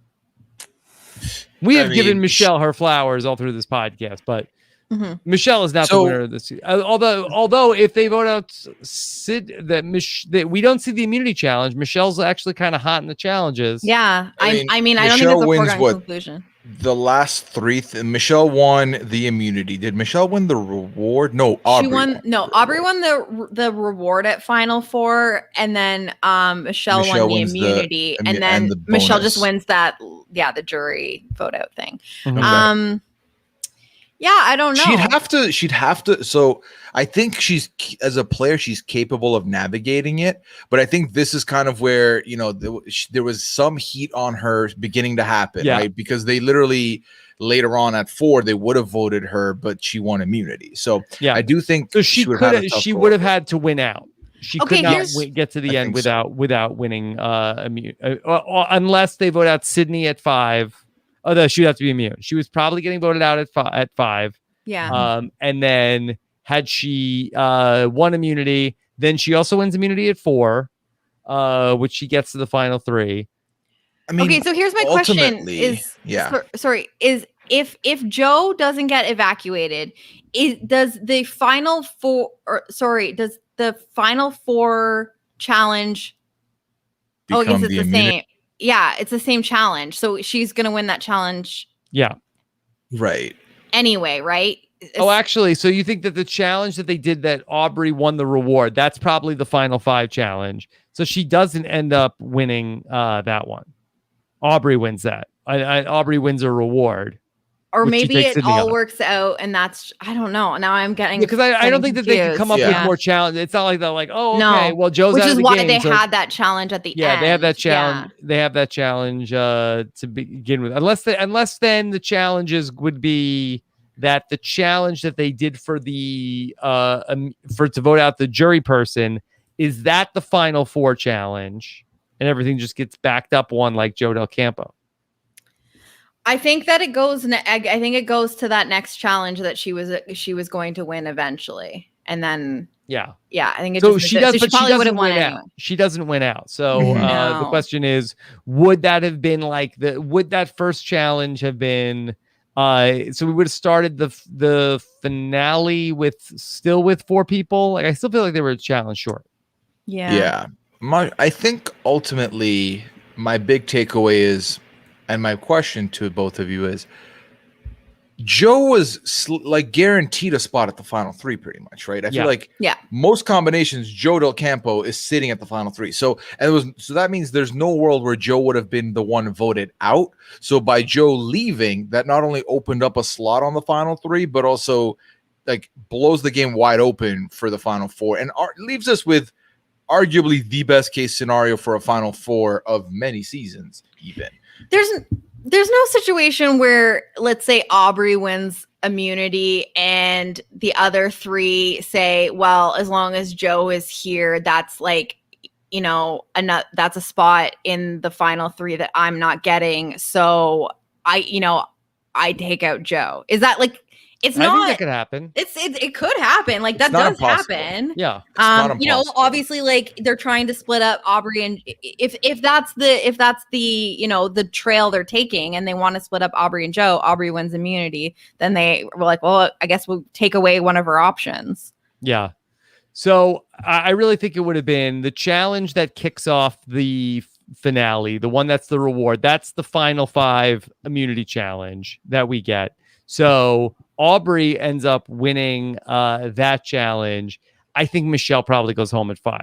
We have given mean, Michelle her flowers all through this podcast, but Mhm. Michelle is not the So- winner of this. Although if they vote out Sid, that we don't see the immunity challenge, Michelle's actually kind of hot in the challenges. Yeah. I mean, I don't think Michelle it's a wins foregone what? conclusion. The last three, Michelle won the immunity. Did Michelle win the reward? No, Aubrey. She won. No, Aubrey won the reward at Final Four, and then Michelle won the wins the immunity, and and then the Michelle just bonus. wins that. Yeah, the jury vote out thing. Mhm. Yeah, I don't know. She'd have to. So I think as a player, she's capable of navigating it. But I think this is kind of where, there was some heat on her beginning to happen, Yeah. right? Because they literally later on at 4, they would have voted her, but she won immunity. So Yeah. I do think So she would could have a tough she go would have of it. had to win out. She Okay, could not here's- get to the I end think so. without winning unless they vote out Sydney at 5. Oh, no, she'd have to be immune. She was probably getting voted out at 5. Yeah. And then had she won immunity, then she also wins immunity at 4, which she gets to the final 3. I mean, Okay, so here's my question: ultimately, is yeah. sorry, is if Joe doesn't get evacuated, does the final four? Does the final 4 challenge? Oh, I guess become it's the immunity. same. Yeah, it's the same challenge. So she's gonna win that challenge Yeah. Right. anyway, right? Oh, actually, so you think that the challenge that they did that Aubrey won the reward, that's probably the final 5 challenge. So she doesn't end up winning that one. Aubrey wins that. Aubrey wins a reward. or which she maybe takes it Sydney all on. works out, and that's I don't know. Now I'm getting Because I don't getting think that they can come up confused. with more challenge. It's not like they're like, oh, No. okay, well, Joe's Which out is of the why game, they so- had that challenge at the end. Yeah, they have that Yeah. challenge. They have that challenge to begin with. Unless then the challenges would be that the challenge that they did for the to vote out the jury person is that the final 4 challenge, and everything just gets backed up one like Joe Del Campo. I think that it goes. I think it goes to that next challenge that she was going to win eventually, and then Yeah. I think it So just she missed it. does, So but she probably would doesn't have won win anyway. out. She doesn't win out. So the No. question is, would that have been like would that first challenge have been? So we would have started the finale with 4 people. Like I still feel like they were a challenge short. Yeah. I think ultimately my big takeaway is, and my question to both of you is, Joe was like guaranteed a spot at the final three, pretty much, right? I feel like most combinations, Joe Del Campo is sitting at the final three. So that means there's no world where Joe would have been the one voted out. So by Joe leaving, that not only opened up a slot on the final three, but also like blows the game wide open for the final four, and leaves us with arguably the best case scenario for a final four of many seasons. Even there's no situation where, let's say, Aubrey wins immunity and the other three say, well, as long as Joe is here, that's like, that's a spot in the final three that I'm not getting. So I take out Joe. Is that like, it's not, I think that could happen. It could happen. Like that does happen. Yeah. Obviously, like they're trying to split up Aubrey, and if that's the the trail they're taking, and they want to split up Aubrey and Joe, Aubrey wins immunity, then they were like, well, I guess we'll take away one of her options. Yeah. So I really think it would have been the challenge that kicks off the finale, the one that's the reward. That's the final 5 immunity challenge that we get. So Aubrey ends up winning that challenge. I think Michelle probably goes home at 5.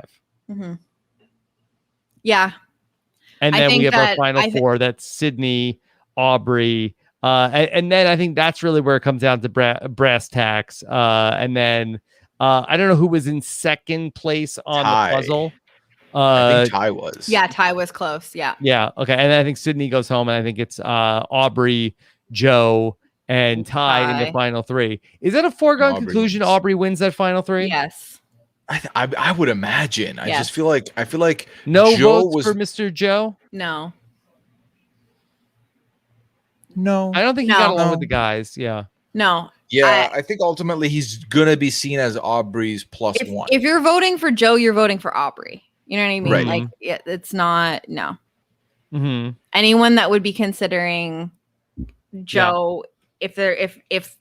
Mm-hmm. Yeah. And then we have our final 4. That's Sydney, Aubrey. And then I think that's really where it comes down to brass tacks. And then I don't know who was in second place on the puzzle. I think Ty was. Yeah, Ty was close. Yeah. Yeah. Okay. And I think Sydney goes home, and I think it's Aubrey, Joe, and Ty in the final 3. Is that a foregone conclusion? Aubrey wins that final 3? Yes. I would imagine. I just feel like no Joe votes for Mr. Joe. No. I don't think he got along with the guys. Yeah. No. Yeah, I think ultimately he's gonna be seen as Aubrey's +1. If you're voting for Joe, you're voting for Aubrey. You know what I mean? Right. Like, it's not no. Mm-hmm. Anyone that would be considering Joe, if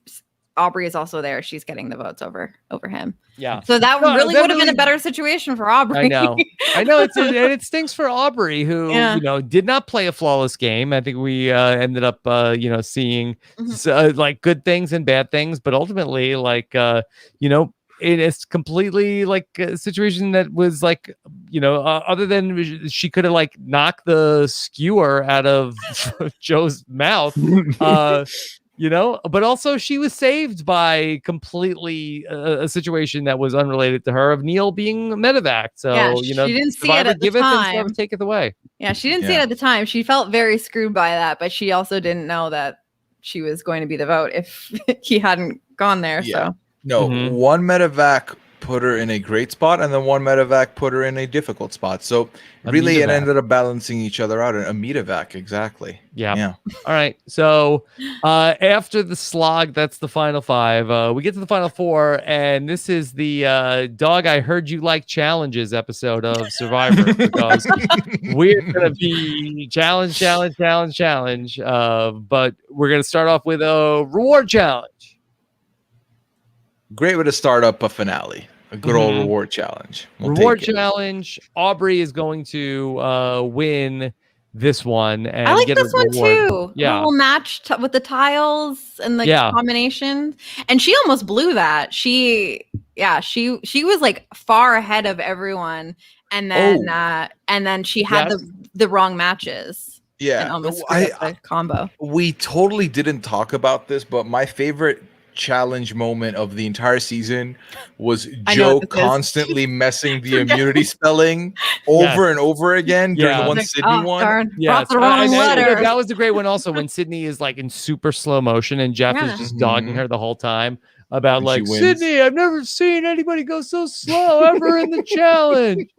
Aubrey is also there, she's getting the votes over him. Yeah. So that really would have been a better situation for Aubrey. I know. It stinks for Aubrey, who did not play a flawless game. I think we ended up seeing like good things and bad things, but ultimately it is completely like a situation that was like, other than she could have like knocked the skewer out of Joe's mouth, but also she was saved by completely a situation that was unrelated to her, of Neil being medevac. So, she didn't see it at the time. And take it away. Yeah, she didn't see it at the time. She felt very screwed by that, but she also didn't know that she was going to be the vote if he hadn't gone there. Yeah. So. No, one medevac put her in a great spot, and then one medevac put her in a difficult spot. So really, it ended up balancing each other out. A medevac, exactly. Yeah. All right. So after the slog, that's the final 5. We get to the final 4, and this is the Dog I Heard You Like Challenges episode of Survivor, because we're going to be challenge. But we're going to start off with a reward challenge. Great way to start up a finale. A good old reward challenge. Reward challenge. Aubrey is going to win this one. And I like get this one too. Yeah. A little match with the tiles and the combination. And she almost blew that. She was like far ahead of everyone. And then she had the wrong matches. Yeah. And almost the combo. We totally didn't talk about this, but my favorite challenge moment of the entire season was Joe constantly messing the immunity spelling over and over again during the one Sydney one. Darn, brought the wrong letter. That was the great one also, when Sydney is like in super slow motion and Jeff is just dogging her the whole time about like, Sydney, I've never seen anybody go so slow ever in the challenge.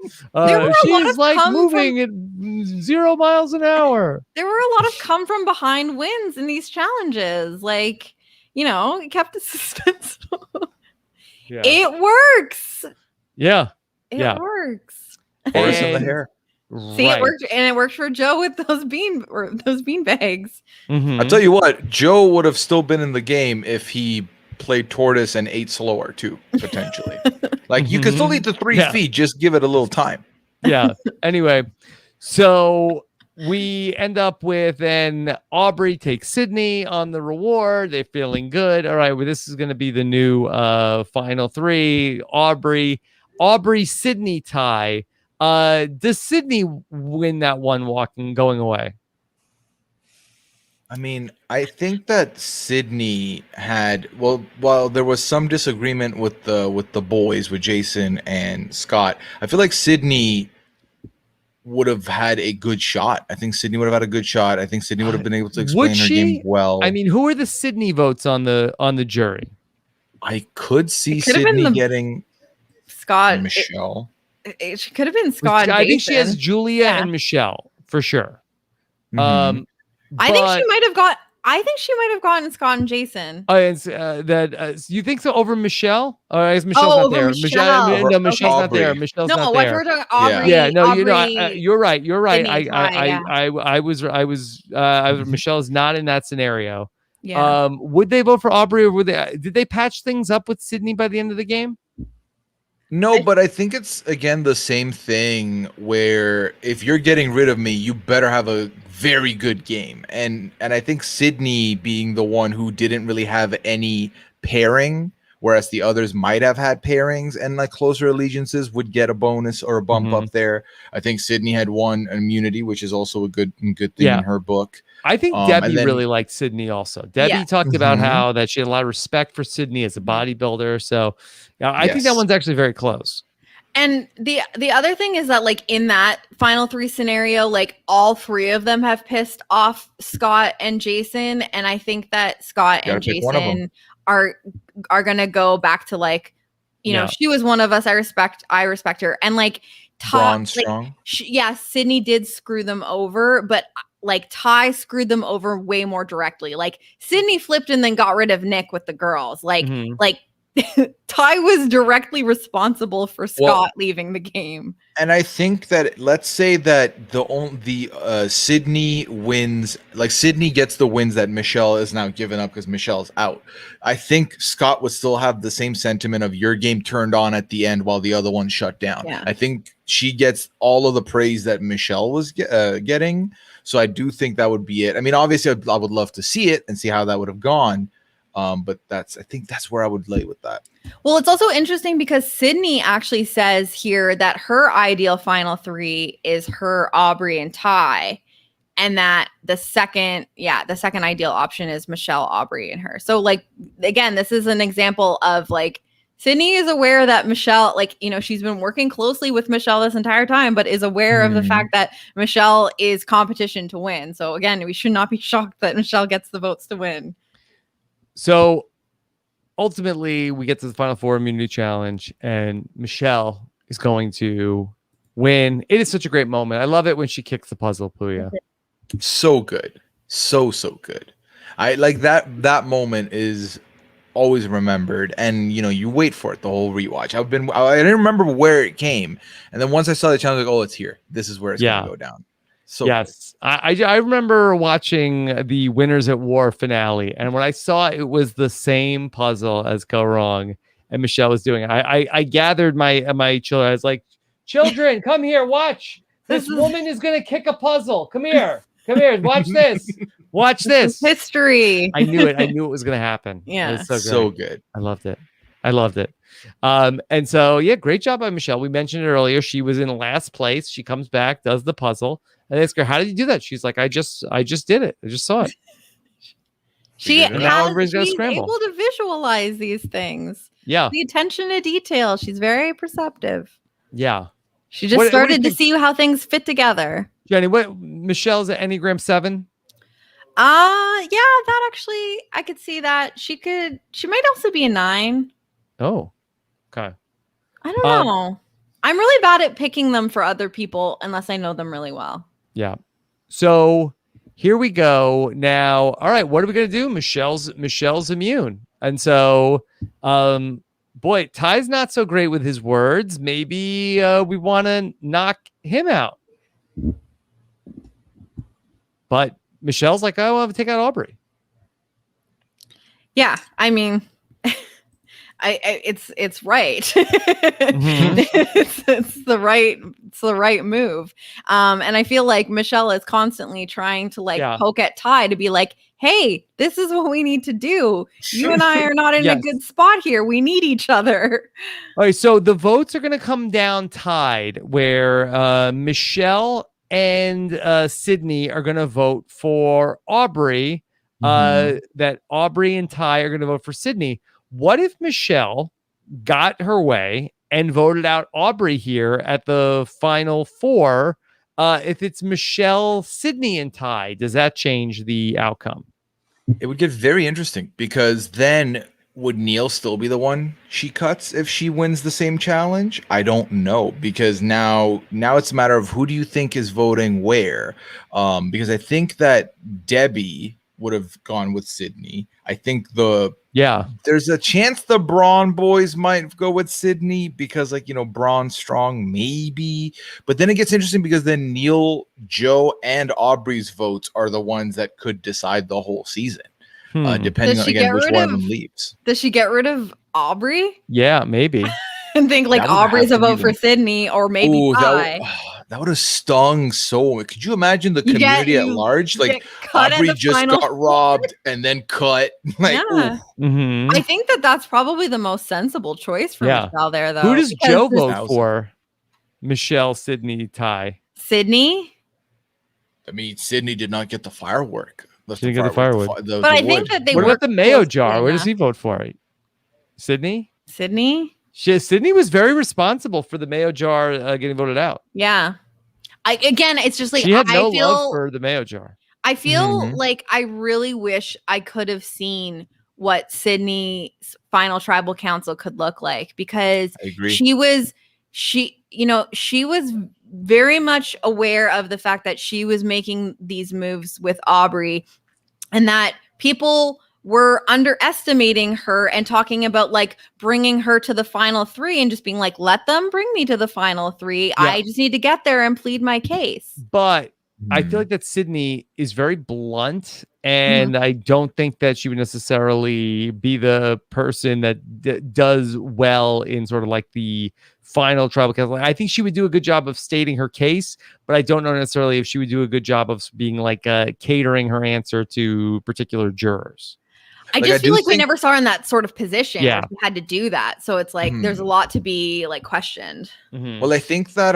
She's like moving at 0 miles an hour. There were a lot of come from behind wins in these challenges. Like, it kept it suspenseful. It works. Yeah. It works. Force in the hair. See, it worked, and it worked for Joe with those bean bags. I'll tell you what, Joe would have still been in the game if he played tortoise and ate slower too, potentially. Like you could still eat the 3 Yeah. feet, just give it a little time. Yeah. Anyway, so we end up with then Aubrey takes Sydney on the reward. They're feeling good. All right, well, this is going to be the new final 3. Aubrey, Sydney tie. Does Sydney win that one going away? I mean, I think that Sydney had while there was some disagreement with the boys, with Jason and Scott, I feel like Sydney would have had a good shot. I think Sydney would have had a good shot. I think Sydney would have been able to explain her game well. I mean, who are the Sydney votes on the jury? I could see It could have been Sydney the- getting Scott. Michelle. It could have been Scott. I think she has Jason. Julia Yeah. and Michelle for sure. Mhm. I think she but- might have got. I think she might have gotten Scott and Jason. You think so over Michelle? Or is Michelle's not over there? Michelle. No, Over Michelle's not there. Aubrey. Michelle's No, not what there. we're talking Aubrey. Yeah, no, Aubrey, you're right. You're right. Sydney, Ty, Michelle is not in that scenario. yeah. Would they vote for Aubrey, or did they patch things up with Sydney by the end of the game? No, but I think it's again the same thing where if you're getting rid of me, you better have a very good game. And I think Sydney being the one who didn't really have any pairing, whereas the others might have had pairings and like closer allegiances, would get a bonus or a bump up there. I think Sydney had won immunity, which is also a good thing in her book. I think Debbie really liked Sydney also. Debbie talked about how that she had a lot of respect for Sydney as a bodybuilder. So I think that one's actually very close. And the other thing is that like in that final 3 scenario, like all 3 of them have pissed off Scott and Jason, and I think that Scott and Jason are gonna go back to like, you know, she was one of us. I respect her, and like strong. Sydney did screw them over, but like Ty screwed them over way more directly. Like Sydney flipped and then got rid of Nick with the girls. Like Ty was directly responsible for Scott leaving the game. And I think that let's say that Sydney wins, like Sydney gets the wins that Michelle is now given up because Michelle's out. I think Scott would still have the same sentiment of your game turned on at the end while the other one shut down. Yeah. I think she gets all of the praise that Michelle was getting. So I do think that would be it. I mean, obviously I would love to see it and see how that would have gone. But I think that's where I would lay with that. Well, it's also interesting because Sydney actually says here that her ideal final 3 is her, Aubrey, and Ty, and that the second ideal option is Michelle, Aubrey, and her. So like, again, this is an example of like Sydney is aware that Michelle, like, you know, she's been working closely with Michelle this entire time, but is aware of the fact that Michelle is competition to win. So again, we should not be shocked that Michelle gets the votes to win. So ultimately, we get to the Final 4 immunity challenge, and Michelle is going to win. It is such a great moment. I love it when she kicks the puzzle, Puya. So good. So good. I like that moment is always remembered, and you know, you wait for it the whole rewatch. I didn't remember where it came, and then once I saw the challenge, like, oh, it's here. This is where it's gonna go down. So yes, I remember watching the Winners at War finale, and when I saw it was the same puzzle as Kaoh Rong, and Michelle was doing it. I gathered my children. I was like, "Children, come here, watch. This woman is gonna kick a puzzle. Come here, watch this, watch this." History. I knew it. I knew it was gonna happen. Yeah, it was so good. I loved it. And so great job by Michelle. We mentioned it earlier. She was in last place. She comes back, does the puzzle. I ask her, how did you do that? She's like, I just did it. I just saw it. She's able to visualize these things. Yeah. The attention to detail. She's very perceptive. Yeah. She just started to see how things fit together. Jenny, Michelle's at Enneagram 7? Yeah, that actually, I could see that. She might also be a 9. Oh, okay. I don't know. I'm really bad at picking them for other people unless I know them really well. Yeah. So here we go now. All right, what are we gonna do? Michelle's immune, and so, boy, Ty's not so great with his words. Maybe we want to knock him out, but Michelle's like, I want to take out Aubrey. Yeah, I mean, it's right. Mhm. it's the right move. And I feel like Michelle is constantly trying to like Yeah. poke at Ty to be like, hey, this is what we need to do. You and I are not in a Yes. good spot here. We need each other. All right, so the votes are going to come down tied, where Michelle and Sydney are going to vote for Aubrey. That Aubrey and Ty are going to vote for Sydney. What if Michelle got her way and voted out Aubrey here at the final four? If it's Michelle, Sydney, and Ty, does that change the outcome? It would get very interesting because then would Neil still be the one she cuts if she wins the same challenge? I don't know, because now it's a matter of who do you think is voting where? Because I think that Debbie would have gone with Sydney. I think there's a chance the Braun boys might go with Sydney because, like, you know, Braun strong maybe, but then it gets interesting because then Neil, Joe, and Aubrey's votes are the ones that could decide the whole season, depending on again which one of them leaves. Does she get rid of Aubrey? Yeah, maybe. And think like Aubrey's a vote for Sydney or maybe Ty. That would have stung so much. Could you imagine the community at large? Like Aubrey just got robbed and then cut. Like, yeah. I think that's probably the most sensible choice for Michelle there, though. Who does Joe vote for? Michelle, Sydney, Ty. Sydney? I mean, Sydney did not get the firework. She didn't get the firewood. But I think that they What about the mayo jar? Where does he vote for it? Sydney? Sydney was very responsible for the mayo jar getting voted out. Yeah. Again, it's just like she had no love for the mayo jar. I feel like I really wish I could have seen what Sydney's final tribal council could look like, because she was very much aware of the fact that she was making these moves with Aubrey and that people were underestimating her and talking about like bringing her to the final three and just being like, let them bring me to the final three. Yeah. I just need to get there and plead my case. But I feel like that Sydney is very blunt, and I don't think that she would necessarily be the person that does well in sort of like the final tribal council. I think she would do a good job of stating her case, but I don't know necessarily if she would do a good job of being like catering her answer to particular jurors. I just feel like we never saw her in that sort of position. Yeah. Where she had to do that. So it's like there's a lot to be like questioned. Well, I think that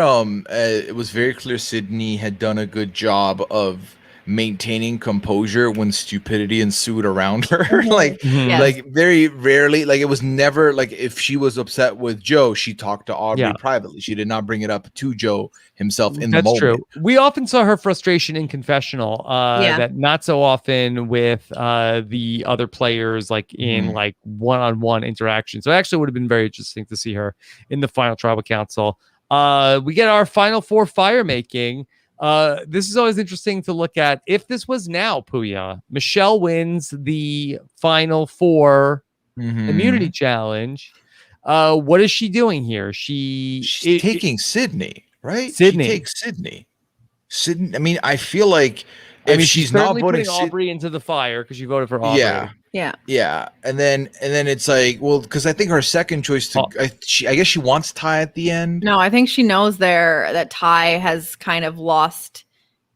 it was very clear Sydney had done a good job of maintaining composure when stupidity ensued around her. Like very rarely, like it was never like if she was upset with Joe, she talked to Aubrey privately. She did not bring it up to Joe himself in the moment. That's true. We often saw her frustration in confessional, that not so often with the other players, like in like one-on-one interaction. So it actually would have been very interesting to see her in the final tribal council. We get our final four fire making. This is always interesting to look at. If this was now, Puya, Michelle wins the final four immunity challenge. What is she doing here? She's taking Sydney, right? Sydney. She takes Sydney. I mean, I feel like if she's not voting Aubrey into the fire because she voted for Aubrey. Yeah. And then it's like, well, because I think her second choice I guess she wants Ty at the end. No, I think she knows that Ty has kind of lost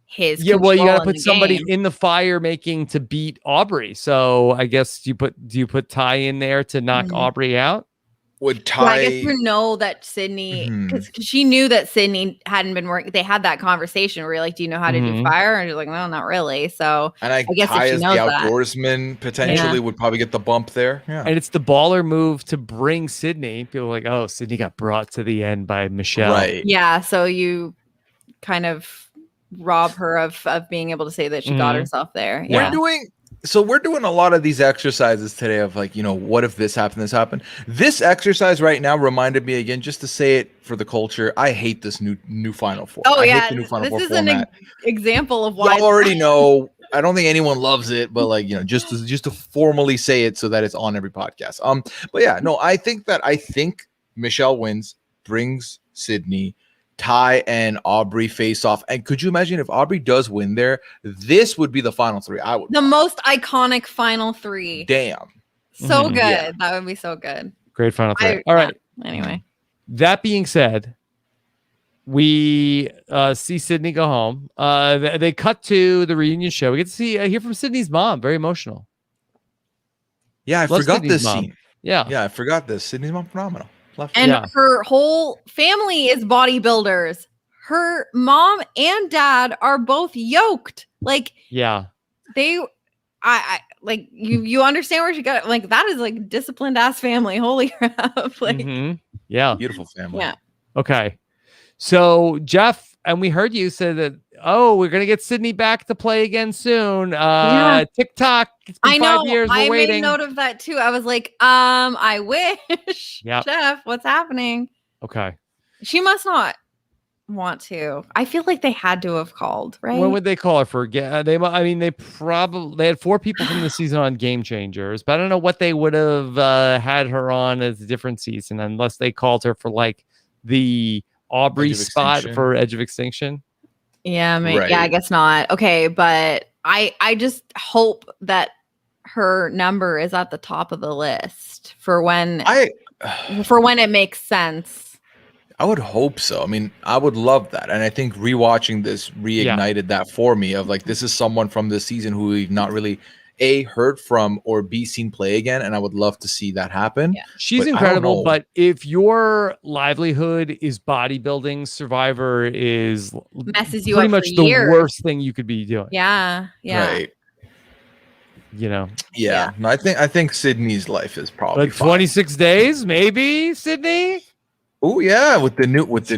his. Yeah, well, you got to put somebody in the fire making to beat Aubrey. So I guess do you put Ty in there to knock Aubrey out? Would Ty? Well, I guess you know that Sydney, because she knew that Sydney hadn't been working. They had that conversation where you're like, "Do you know how to do fire?" And she's like, "No, not really." So, and I guess Ty as the outdoorsman potentially would probably get the bump there. Yeah, and it's the baller move to bring Sydney. People are like, "Oh, Sydney got brought to the end by Michelle." Right. Yeah. So you kind of rob her of being able to say that she got herself there. Yeah. We're doing a lot of these exercises today of like, you know, what if this happened? This exercise right now reminded me again, just to say it for the culture, I hate this new Final Four. Oh, I yeah. hate the new Final Four this is format. an example of why. Y'all already know. I don't think anyone loves it, but like, you know, just to formally say it so that it's on every podcast. But yeah, no, I think Michelle wins, brings Sydney. Ty and Aubrey face off. And could you imagine if Aubrey does win there? This would be the final three. The most iconic final three. Damn. So good. Yeah. That would be so good. Great final three. All right. Anyway, That being said, we see Sydney go home. They cut to the reunion show. We get to see hear from Sydney's mom. Very emotional. Yeah, I Love forgot Sydney's this mom. scene. Yeah. Yeah, I forgot this. Sydney's mom, phenomenal. Love and Yeah. her whole family is bodybuilders. Her mom and dad are both yoked. Like Yeah. I like you understand where she got like that is like disciplined ass family. Holy crap. Like Mhm. Yeah. Beautiful family. yeah. Okay. So Jeff, and we heard you say that, we're gonna get Sydney back to play again soon. Yeah. TikTok. It's been I know. 5 years. We're I waiting. made note of that too. I was like, I wish. Yep. Jeff, what's happening? Okay. She must not want to. I feel like they had to have called, right? What would they call her for? They had 4 people from the season on Game Changers, but I don't know what they would have had her on as a different season unless they called her for like the Aubrey Edge of spot Extinction. for Edge of Extinction. Yeah, maybe. Right. Yeah, I guess not. Okay, but I just hope that her number is at the top of the list for when it makes sense. I would hope so. I mean, I would love that. And I think rewatching this reignited that for me of like, this is someone from this season who we've not really A, heard from or B, seen play again. And I would love to see that happen. Yeah. She's But I don't incredible, know. but if your livelihood is bodybuilding, Survivor is Messes you pretty up much for the years. worst thing you could be doing. Yeah. Yeah. Right. You know, Yeah. No, I think Sydney's life is probably like 26 days, maybe, Sydney. Oh yeah, with the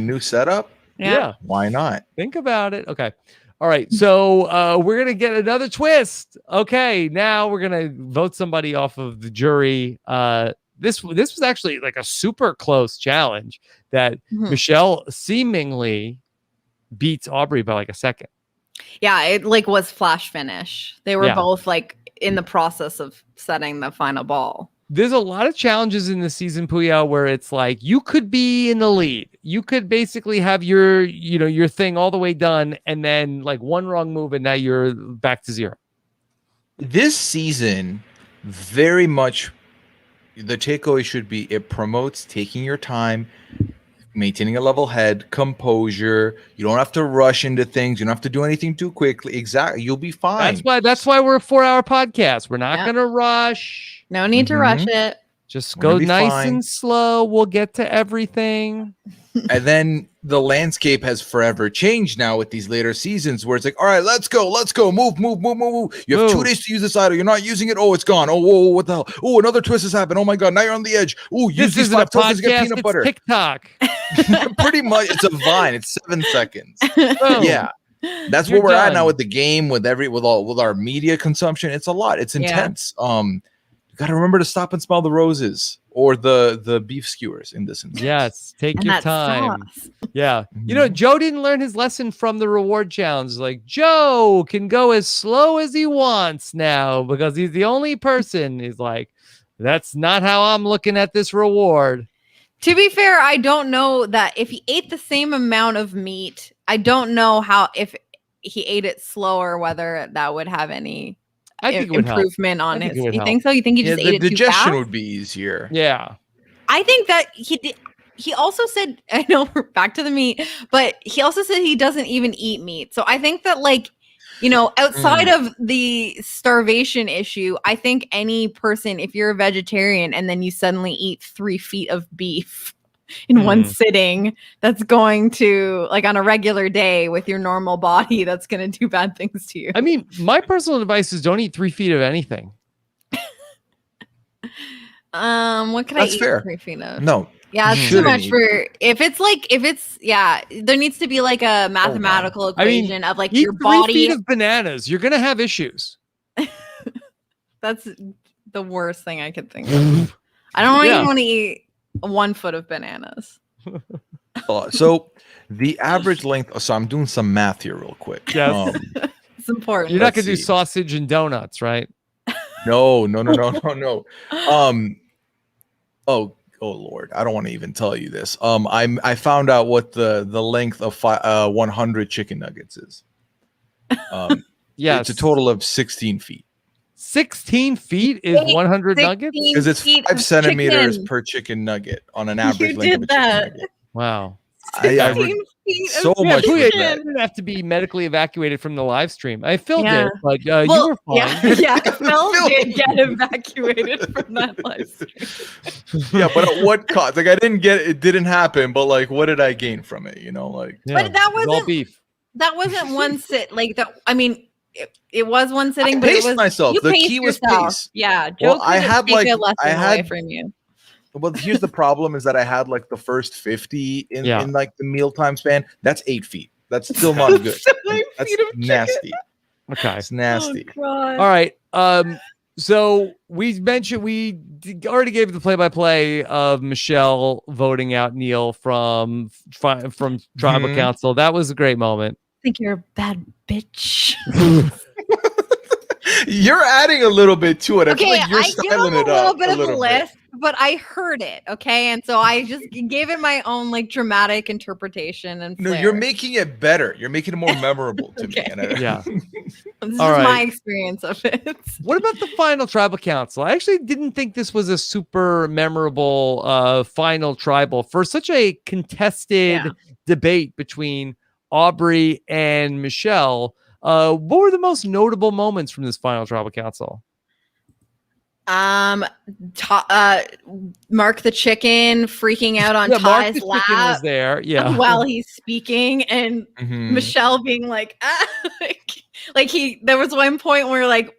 new setup. Yeah. Why not? Think about it. Okay. All right. So we're gonna get another twist. Okay, now we're gonna vote somebody off of the jury. This was actually like a super close challenge that Mhm. Michelle seemingly beats Aubrey by like a second. Yeah, it like was flash finish. They were Yeah. both like in the process of setting the final ball. There's a lot of challenges in the season, Puya, where it's like you could be in the lead. You could basically have your thing all the way done, and then like one wrong move, and now you're back to zero. This season, very much, the takeaway should be it promotes taking your time, maintaining a level head, composure. You don't have to rush into things. You don't have to do anything too quickly. Exactly. You'll be fine. That's why we're a 4-hour podcast. We're not Yeah. gonna rush. No need to rush it. Just We're go gonna be nice fine. and slow. We'll get to everything. And then the landscape has forever changed now with these later seasons where it's like, all right, let's go, move. You have 2 Move. days to use this item. You're not using it. Oh, it's gone. Oh, whoa, what the hell? Oh, another twist has happened. Oh my God, now you're on the edge. Oh, use This these isn't a 5 tokens to get podcast. peanut It's butter. TikTok. Pretty much, it's a Vine. It's 7 seconds. Boom. Yeah. That's You're where we're at done. now with the game, with our media consumption. It's a lot. It's Yeah. intense. You got to remember to stop and smell the roses or the beef skewers in this instance. Yes, take And your that time. sauce. Yeah. You know, Joe didn't learn his lesson from the reward challenge. Like, Joe can go as slow as he wants now because he's the only person. He's like, that's not how I'm looking at this reward. To be fair, I don't know that if he ate the same amount of meat, I don't know how if he ate it slower, whether that would have any I think it would help. improvement on I think his. it would You help. think so? You think he Yeah, just the ate it too digestion fast? would be easier. Yeah. I think that he did. He also said, I know we're back to the meat, but he also said he doesn't even eat meat. So I think that, like, you know, outside of the starvation issue, I think any person, if you're a vegetarian and then you suddenly eat 3 feet of beef in one sitting, that's going to, like, on a regular day with your normal body, that's going to do bad things to you. I mean, my personal advice is don't eat 3 feet of anything. What could That's I eat fair. 3 feet of? No. Yeah, it's too Shouldn't much eat. for there needs to be like a mathematical I mean, equation of like Eat your 3 body. feet of bananas. You're gonna have issues. That's the worst thing I could think of. I don't Yeah. even want to eat 1 foot of bananas. So the average length. So I'm doing some math here real quick. Yes. It's important. You're not Let's gonna do see. sausage and donuts, right? No. Oh Lord, I don't want to even tell you this. I found out what the length of 100 chicken nuggets is. Yeah, It's a total of 16 feet. 16 feet is 100 nuggets? Because it's 5 of centimeters chicken. per chicken nugget on an average You length of did a chicken that. nugget. Wow. I 16 feet so of much Julia, regret. you chicken. didn't have to be medically evacuated from the live stream. I filmed Yeah. it, but you Well, were fine. Yeah, Phil did get evacuated from that live stream. Yeah, but at what cost? Like, I didn't get it. It didn't happen. But like, what did I gain from it? You know, like. Yeah, But that it was all wasn't- beef. That wasn't one sit. Like that. I mean, it was one sitting, I but it paced was myself. You The paced key was yourself. pace. Yeah, Joe Well, I couldn't had, take like, a lesson I away had- from you. Well, here's the problem: is that I had like the first 50 in like the mealtime span. That's 8 feet. That's still not good. That's nasty. Okay. It's nasty. Oh, God. All right. So we mentioned already gave the play-by-play of Michelle voting out Neil from Tribal Council. That was a great moment. I think you're a bad bitch. You're adding a little bit to it. I feel Okay, like you're I give him styling a it little up bit a of a little bit. list, but I heard it. Okay, and so I just gave it my own like dramatic interpretation and. No, flair. you're making it better. You're making it more memorable to me. Okay. And Yeah. This is All right. my experience of it. What about the final tribal council? I actually didn't think this was a super memorable final tribal for such a contested debate between Aubrey and Michelle. What were the most notable moments from this final tribal council? Mark the chicken freaking out on Mark Ty's the chicken lap was there. Yeah. while he's speaking, and Michelle being like, there was one point where like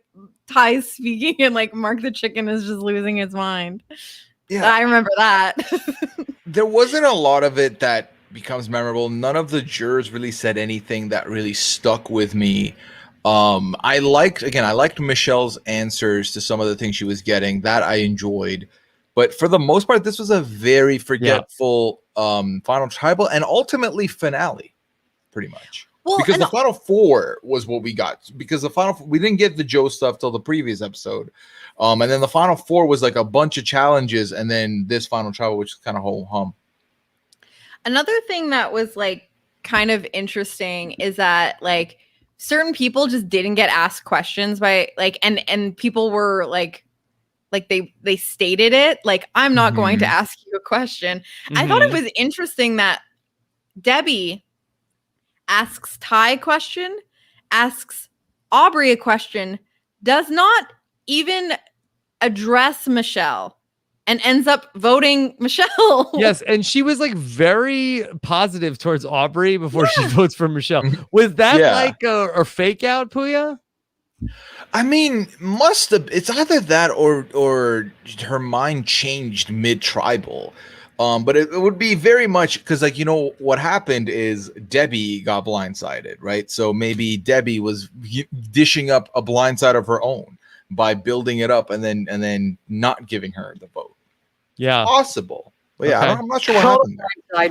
Ty's speaking and like Mark the chicken is just losing his mind. Yeah, I remember that. There wasn't a lot of it that becomes memorable. None of the jurors really said anything that really stuck with me. I liked Michelle's answers to some of the things she was getting. That I enjoyed. But for the most part, this was a very forgetful final tribal and ultimately finale, pretty much. Well, because the final four was what we got. Because we didn't get the Joe stuff till the previous episode. And then the final four was like a bunch of challenges, and then this final tribal, which is kind of whole hum. Another thing that was like kind of interesting is that like certain people just didn't get asked questions by like and people were like they stated it like, I'm not going to ask you a question. I thought it was interesting that Debbie asks Ty a question, asks Aubrey a question, does not even address Michelle, and ends up voting Michelle. Yes, and she was like very positive towards Aubrey before she votes for Michelle. Was that like a fake out, Puya? I mean, must have. It's either that or her mind changed mid-tribal. But it would be very much because, like, you know, what happened is Debbie got blindsided, right? So maybe Debbie was dishing up a blindside of her own by building it up and then not giving her the vote. Yeah, possible. But yeah, I'm not sure what happened there.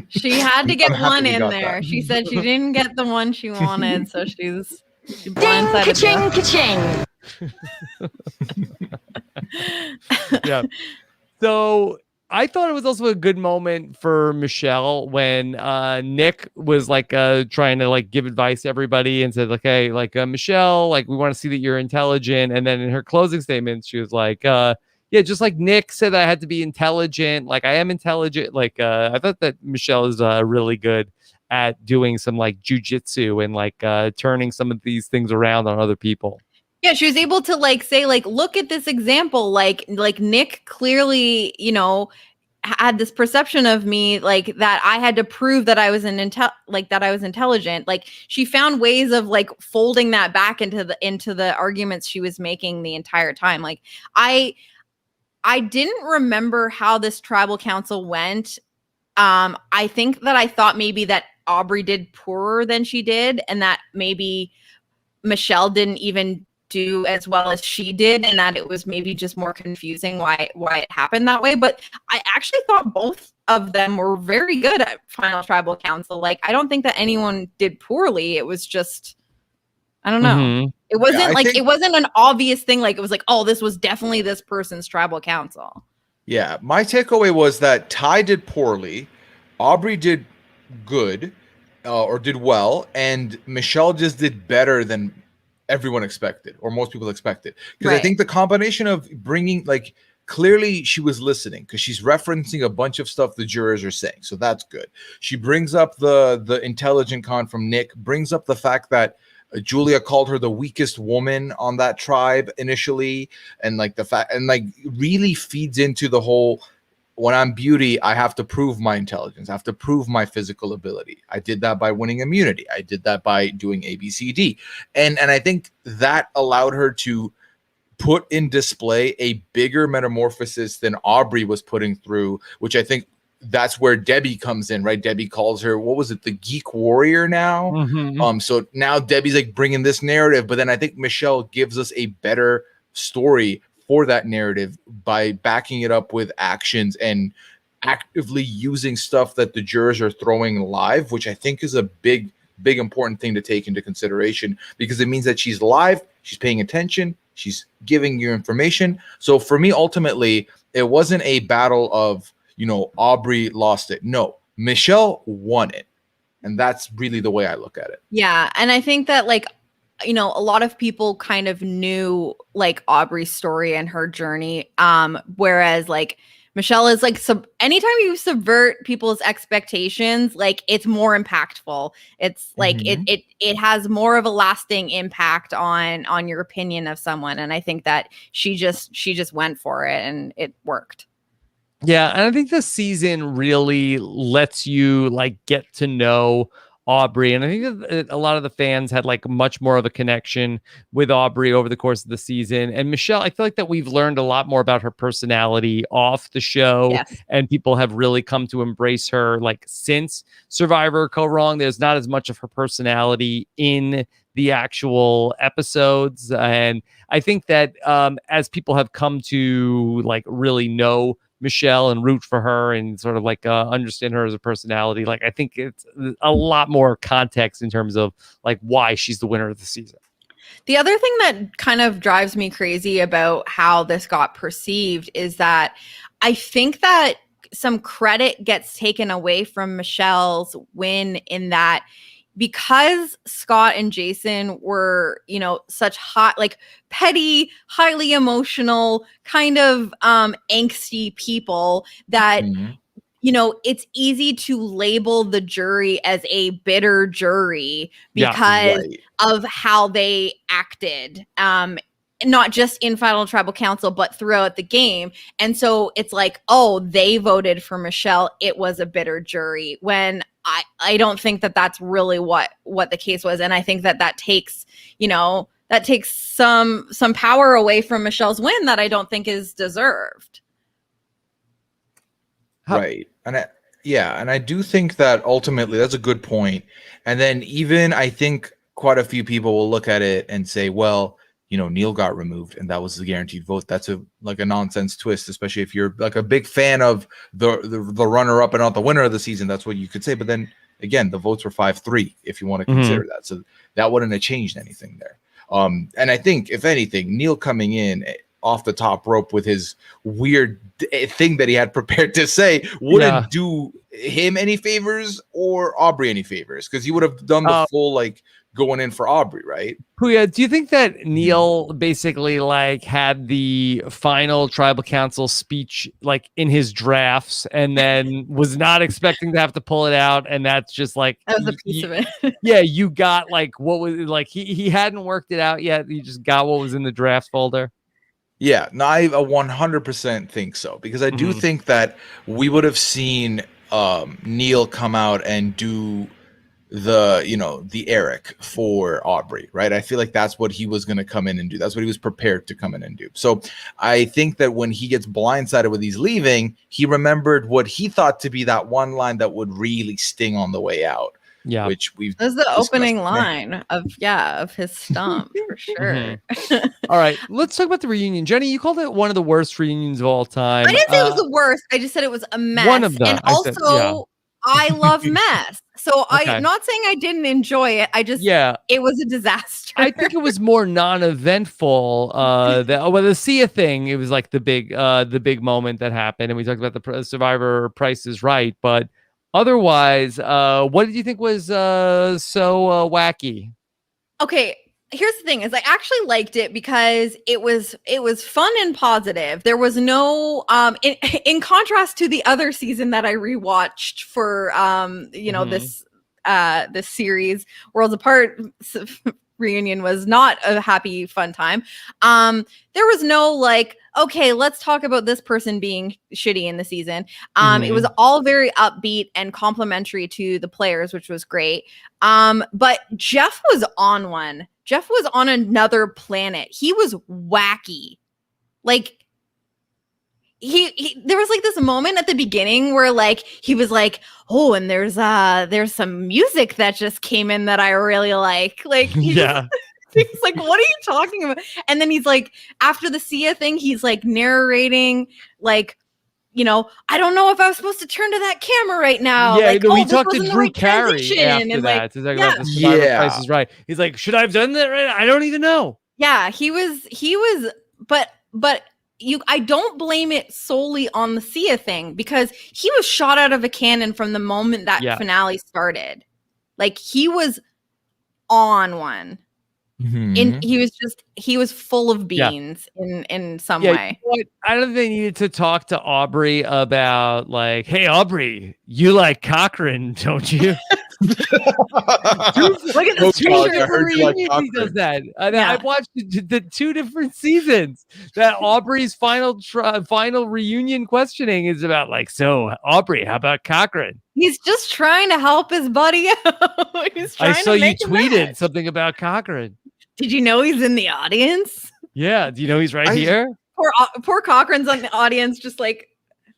She had to get I'm happy one we in got there. that. She said she didn't get the one she wanted, so she Ding, blindsided. ka-ching, them. ka-ching. yeah. So I thought it was also a good moment for Michelle when Nick was like trying to like give advice to everybody and said like, hey, like Michelle, like we want to see that you're intelligent. And then in her closing statement, she was like, yeah, just like Nick said that I had to be intelligent. Like I am intelligent. Like I thought that Michelle is really good at doing some like jujitsu and like turning some of these things around on other people. Yeah, she was able to like say like, look at this example. Like Nick clearly, you know, had this perception of me like that I had to prove that I was that I was intelligent. Like she found ways of like folding that back into the arguments she was making the entire time. Like I didn't remember how this tribal council went. I think that I thought maybe that Aubrey did poorer than she did, and that maybe Michelle didn't even do as well as she did, and that it was maybe just more confusing why it happened that way. But I actually thought both of them were very good at final tribal council. Like I don't think that anyone did poorly. It was just, I don't know. It wasn't it wasn't an obvious thing. Like it was like, oh, this was definitely this person's tribal council. Yeah, my takeaway was that Ty did poorly, Aubrey did good or did well, and Michelle just did better than everyone expected, or most people expected. Because I Right. think the combination of bringing, like, clearly she was listening because she's referencing a bunch of stuff the jurors are saying, so that's good. She brings up the intelligent con from Nick, brings up the fact that Julia called her the weakest woman on that tribe initially, and like the fact, and like really feeds into the whole, when I'm beauty, I have to prove my intelligence. I have to prove my physical ability. I did that by winning immunity. I did that by doing A, B, C, D. And I think that allowed her to put in display a bigger metamorphosis than Aubrey was putting through, which I think that's where Debbie comes in, right? Debbie calls her, what was it, the geek warrior now? Mhm. So now Debbie's like bringing this narrative, but then I think Michelle gives us a better story for that narrative by backing it up with actions and actively using stuff that the jurors are throwing live, which I think is a big important thing to take into consideration, because it means that she's live, she's paying attention, she's giving you information. So for me, ultimately, it wasn't a battle of, Aubrey lost it. No, Michelle won it. And that's really the way I look at it. Yeah. And I think that, like, a lot of people kind of knew like Aubrey's story and her journey. Whereas like Michelle is like, anytime you subvert people's expectations, like it's more impactful. It's like it has more of a lasting impact on your opinion of someone. And I think that she just went for it and it worked. Yeah, and I think the season really lets you like get to know Aubrey, and I think that a lot of the fans had like much more of a connection with Aubrey over the course of the season. And Michelle, I feel like that we've learned a lot more about her personality off the show, Yes. and people have really come to embrace her. Like since Survivor Kaoh Rong, there's not as much of her personality in the actual episodes, and I think that as people have come to like really know Michelle and root for her and sort of like understand her as a personality, like I think it's a lot more context in terms of like why she's the winner of the season. The other thing that kind of drives me crazy about how this got perceived is that I think that some credit gets taken away from Michelle's win, in that because Scott and Jason were, such hot, like petty, highly emotional, kind of angsty people, that it's easy to label the jury as a bitter jury because of how they acted. Not just in Final Tribal Council, but throughout the game. And so it's like, oh, they voted for Michelle, it was a bitter jury, when I don't think that that's really what the case was. And I think that takes, that takes some power away from Michelle's win that I don't think is deserved. Right. And I do think that ultimately that's a good point. And then even I think quite a few people will look at it and say, well, Neil got removed and that was the guaranteed vote. That's a nonsense twist, especially if you're like a big fan of the runner up and not the winner of the season. That's what you could say. But then again, the votes were 5-3 if you want to consider that. So that wouldn't have changed anything there. And I think if anything, Neil coming in off the top rope with his weird thing that he had prepared to say wouldn't do him any favors or Aubrey any favors, because he would have done the full going in for Aubrey, right? Puya, do you think that Neil basically had the final tribal council speech in his drafts and then was not expecting to have to pull it out, and that's just that was a piece of it? Yeah, you got what was he hadn't worked it out yet. You just got what was in the draft folder. Yeah, no, I 100% think so, because I do think that we would have seen Neil come out and do the Eric for Aubrey, right? I feel like that's what he was going to come in and do. That's what he was prepared to come in and do. So I think that when he gets blindsided with he's leaving, he remembered what he thought to be that one line that would really sting on the way out. Yeah, which we've. That was the opening line of his stomp for sure. All right, let's talk about the reunion. Jenny, you called it one of the worst reunions of all time. I didn't say it was the worst. I just said it was a mess. One of them. And also, I love mess. So Okay. I'm not saying I didn't enjoy it. I just, it was a disaster. I think it was more non-eventful. The Sia thing, it was the big moment that happened, and we talked about the Survivor Price is Right. But otherwise, what did you think was so wacky? Okay, here's the thing: is I actually liked it because it was fun and positive. There was no in contrast to the other season that I rewatched for this series, Worlds Apart reunion was not a happy, fun time. There was no like, okay, let's talk about this person being shitty in the season. It was all very upbeat and complimentary to the players, which was great. But Jeff was on one. Jeff was on another planet. He was wacky. Like, he there was like this moment at the beginning where like he was like, oh, and there's some music that just came in that I really like he's like, what are you talking about? And then he's like, after the Sia thing, he's like narrating like, I don't know if I was supposed to turn to that camera right now. Yeah, like, we talked to Drew Carey after and that. like, To talk about the Survivor Price is Right. He's like, should I have done that right? I don't even know. Yeah, he was, but I don't blame it solely on the Sia thing because he was shot out of a cannon from the moment that finale started. Like, he was on one. And he was full of beans in some way. I don't think they needed to talk to Aubrey about like, hey Aubrey, you like Cochran, don't you? Look at the two different reunions he does that. I've watched the two different seasons that Aubrey's final reunion questioning is about like, so Aubrey, how about Cochran? He's just trying to help his buddy out. I saw you tweeted something about Cochran. Did you know he's in the audience? Yeah. Do you know he's here? Poor Cochran's on the audience, just like,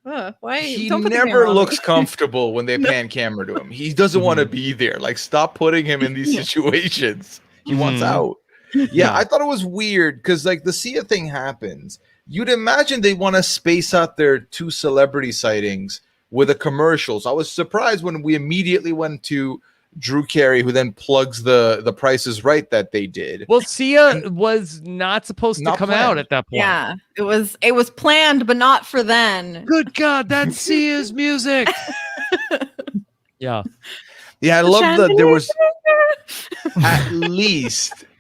why? He never looks comfortable when they pan camera to him. He doesn't want to be there. Like, stop putting him in these situations. He wants out. Yeah, I thought it was weird because like the Sia thing happens. You'd imagine they want to space out their two celebrity sightings with a commercial. So I was surprised when we immediately went to Drew Carey, who then plugs the Price is Right that they did. Well, Sia was not supposed to come out at that point. Yeah, it was planned, but not for then. Good God, that's Sia's music. Yeah. I love that there was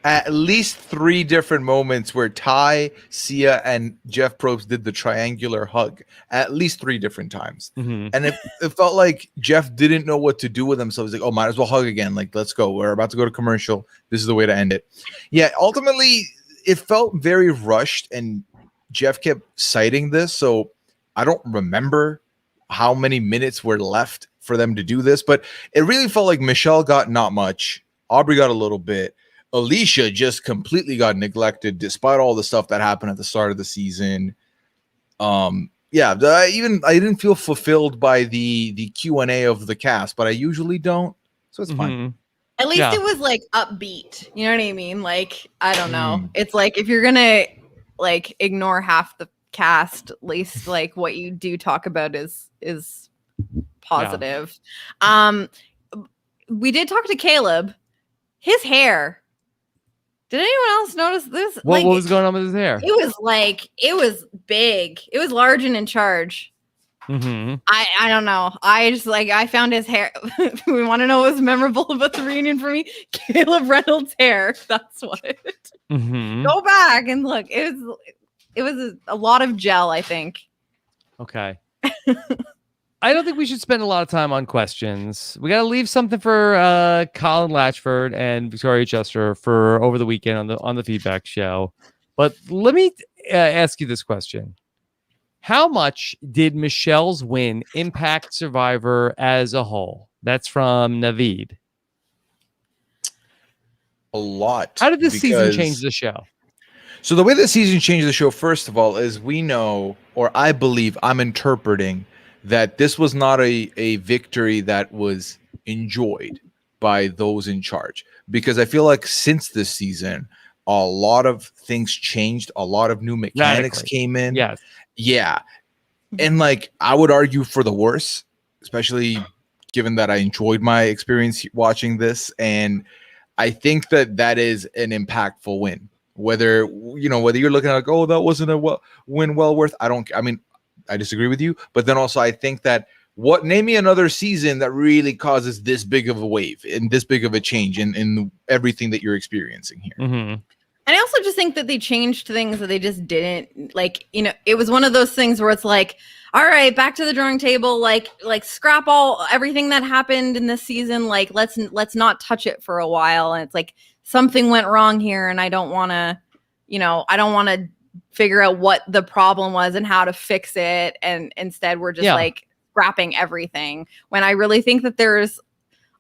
at least 3 different moments where Ty, Sia, and Jeff Probst did the triangular hug at least 3 different times. And it felt like Jeff didn't know what to do with himself. He's like, oh, might as well hug again. Like, let's go. We're about to go to commercial. This is the way to end it. Yeah, ultimately, it felt very rushed, and Jeff kept citing this. So I don't remember how many minutes were left for them to do this, but it really felt like Michelle got not much. Aubrey got a little bit. Alicia just completely got neglected despite all the stuff that happened at the start of the season. I didn't feel fulfilled by the Q&A of the cast, but I usually don't, so it's fine. At least it was like upbeat. You know what I mean? Like, I don't know. It's like if you're gonna like ignore half the cast, at least like what you do talk about is positive. We did talk to Caleb. His hair. Did anyone else notice this? What was going on with his hair? It was big. It was large and in charge. I don't know. I found his hair. We want to know what was memorable about the reunion for me? Caleb Reynolds' hair. That's what. Go back and look. It was a lot of gel, I think. Okay. I don't think we should spend a lot of time on questions. We got to leave something for Colin Latchford and Victoria Chester for over the weekend on the feedback show. But let me ask you this question. How much did Michelle's win impact Survivor as a whole? That's from Naveed. A lot. How did this season change the show? So the way the season changed the show, first of all, is we know, or I believe I'm interpreting, that this was not a victory that was enjoyed by those in charge. Because I feel like since this season, a lot of things changed. A lot of new mechanics came in. Yes. Yeah. And like, I would argue for the worse, especially given that I enjoyed my experience watching this. And I think that is an impactful win. Whether you're looking at like, oh, that wasn't a win well worth. I disagree with you. But then also I think that Name me another season that really causes this big of a wave and this big of a change in everything that you're experiencing here. Mm-hmm. And I also just think that they changed things that they just didn't like, it was one of those things where it's like, all right, back to the drawing table, like scrap everything that happened in this season. Like, let's not touch it for a while. And it's like something went wrong here. And I don't want to, figure out what the problem was and how to fix it. And instead we're just like scrapping everything, when I really think that there's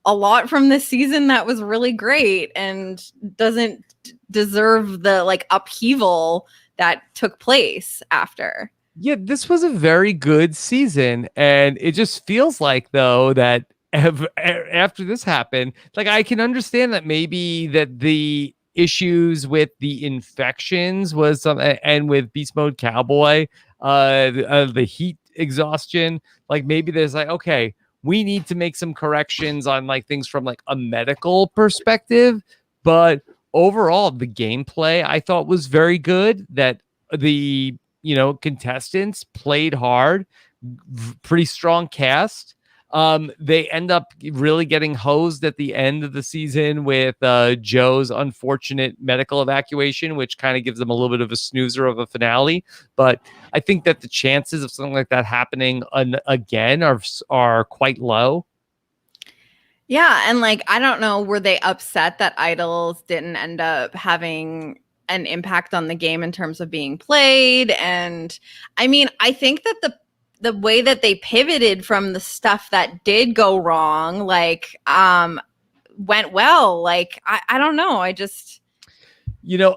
a lot from this season that was really great and doesn't deserve the like upheaval that took place after. Yeah, this was a very good season, and it just feels like though that after this happened, like I can understand that maybe that the issues with the infections was some, and with Beast Mode Cowboy, the heat exhaustion, like maybe there's like, okay, we need to make some corrections on like things from like a medical perspective, but overall the gameplay I thought was very good. That the contestants played hard, pretty strong cast. They end up really getting hosed at the end of the season with Joe's unfortunate medical evacuation, which kind of gives them a little bit of a snoozer of a finale. But I think that the chances of something like that happening again are quite low. Yeah, and like I don't know, were they upset that Idols didn't end up having an impact on the game in terms of being played? And I mean, I think that the way that they pivoted from the stuff that did go wrong, like went well. Like I don't know, I just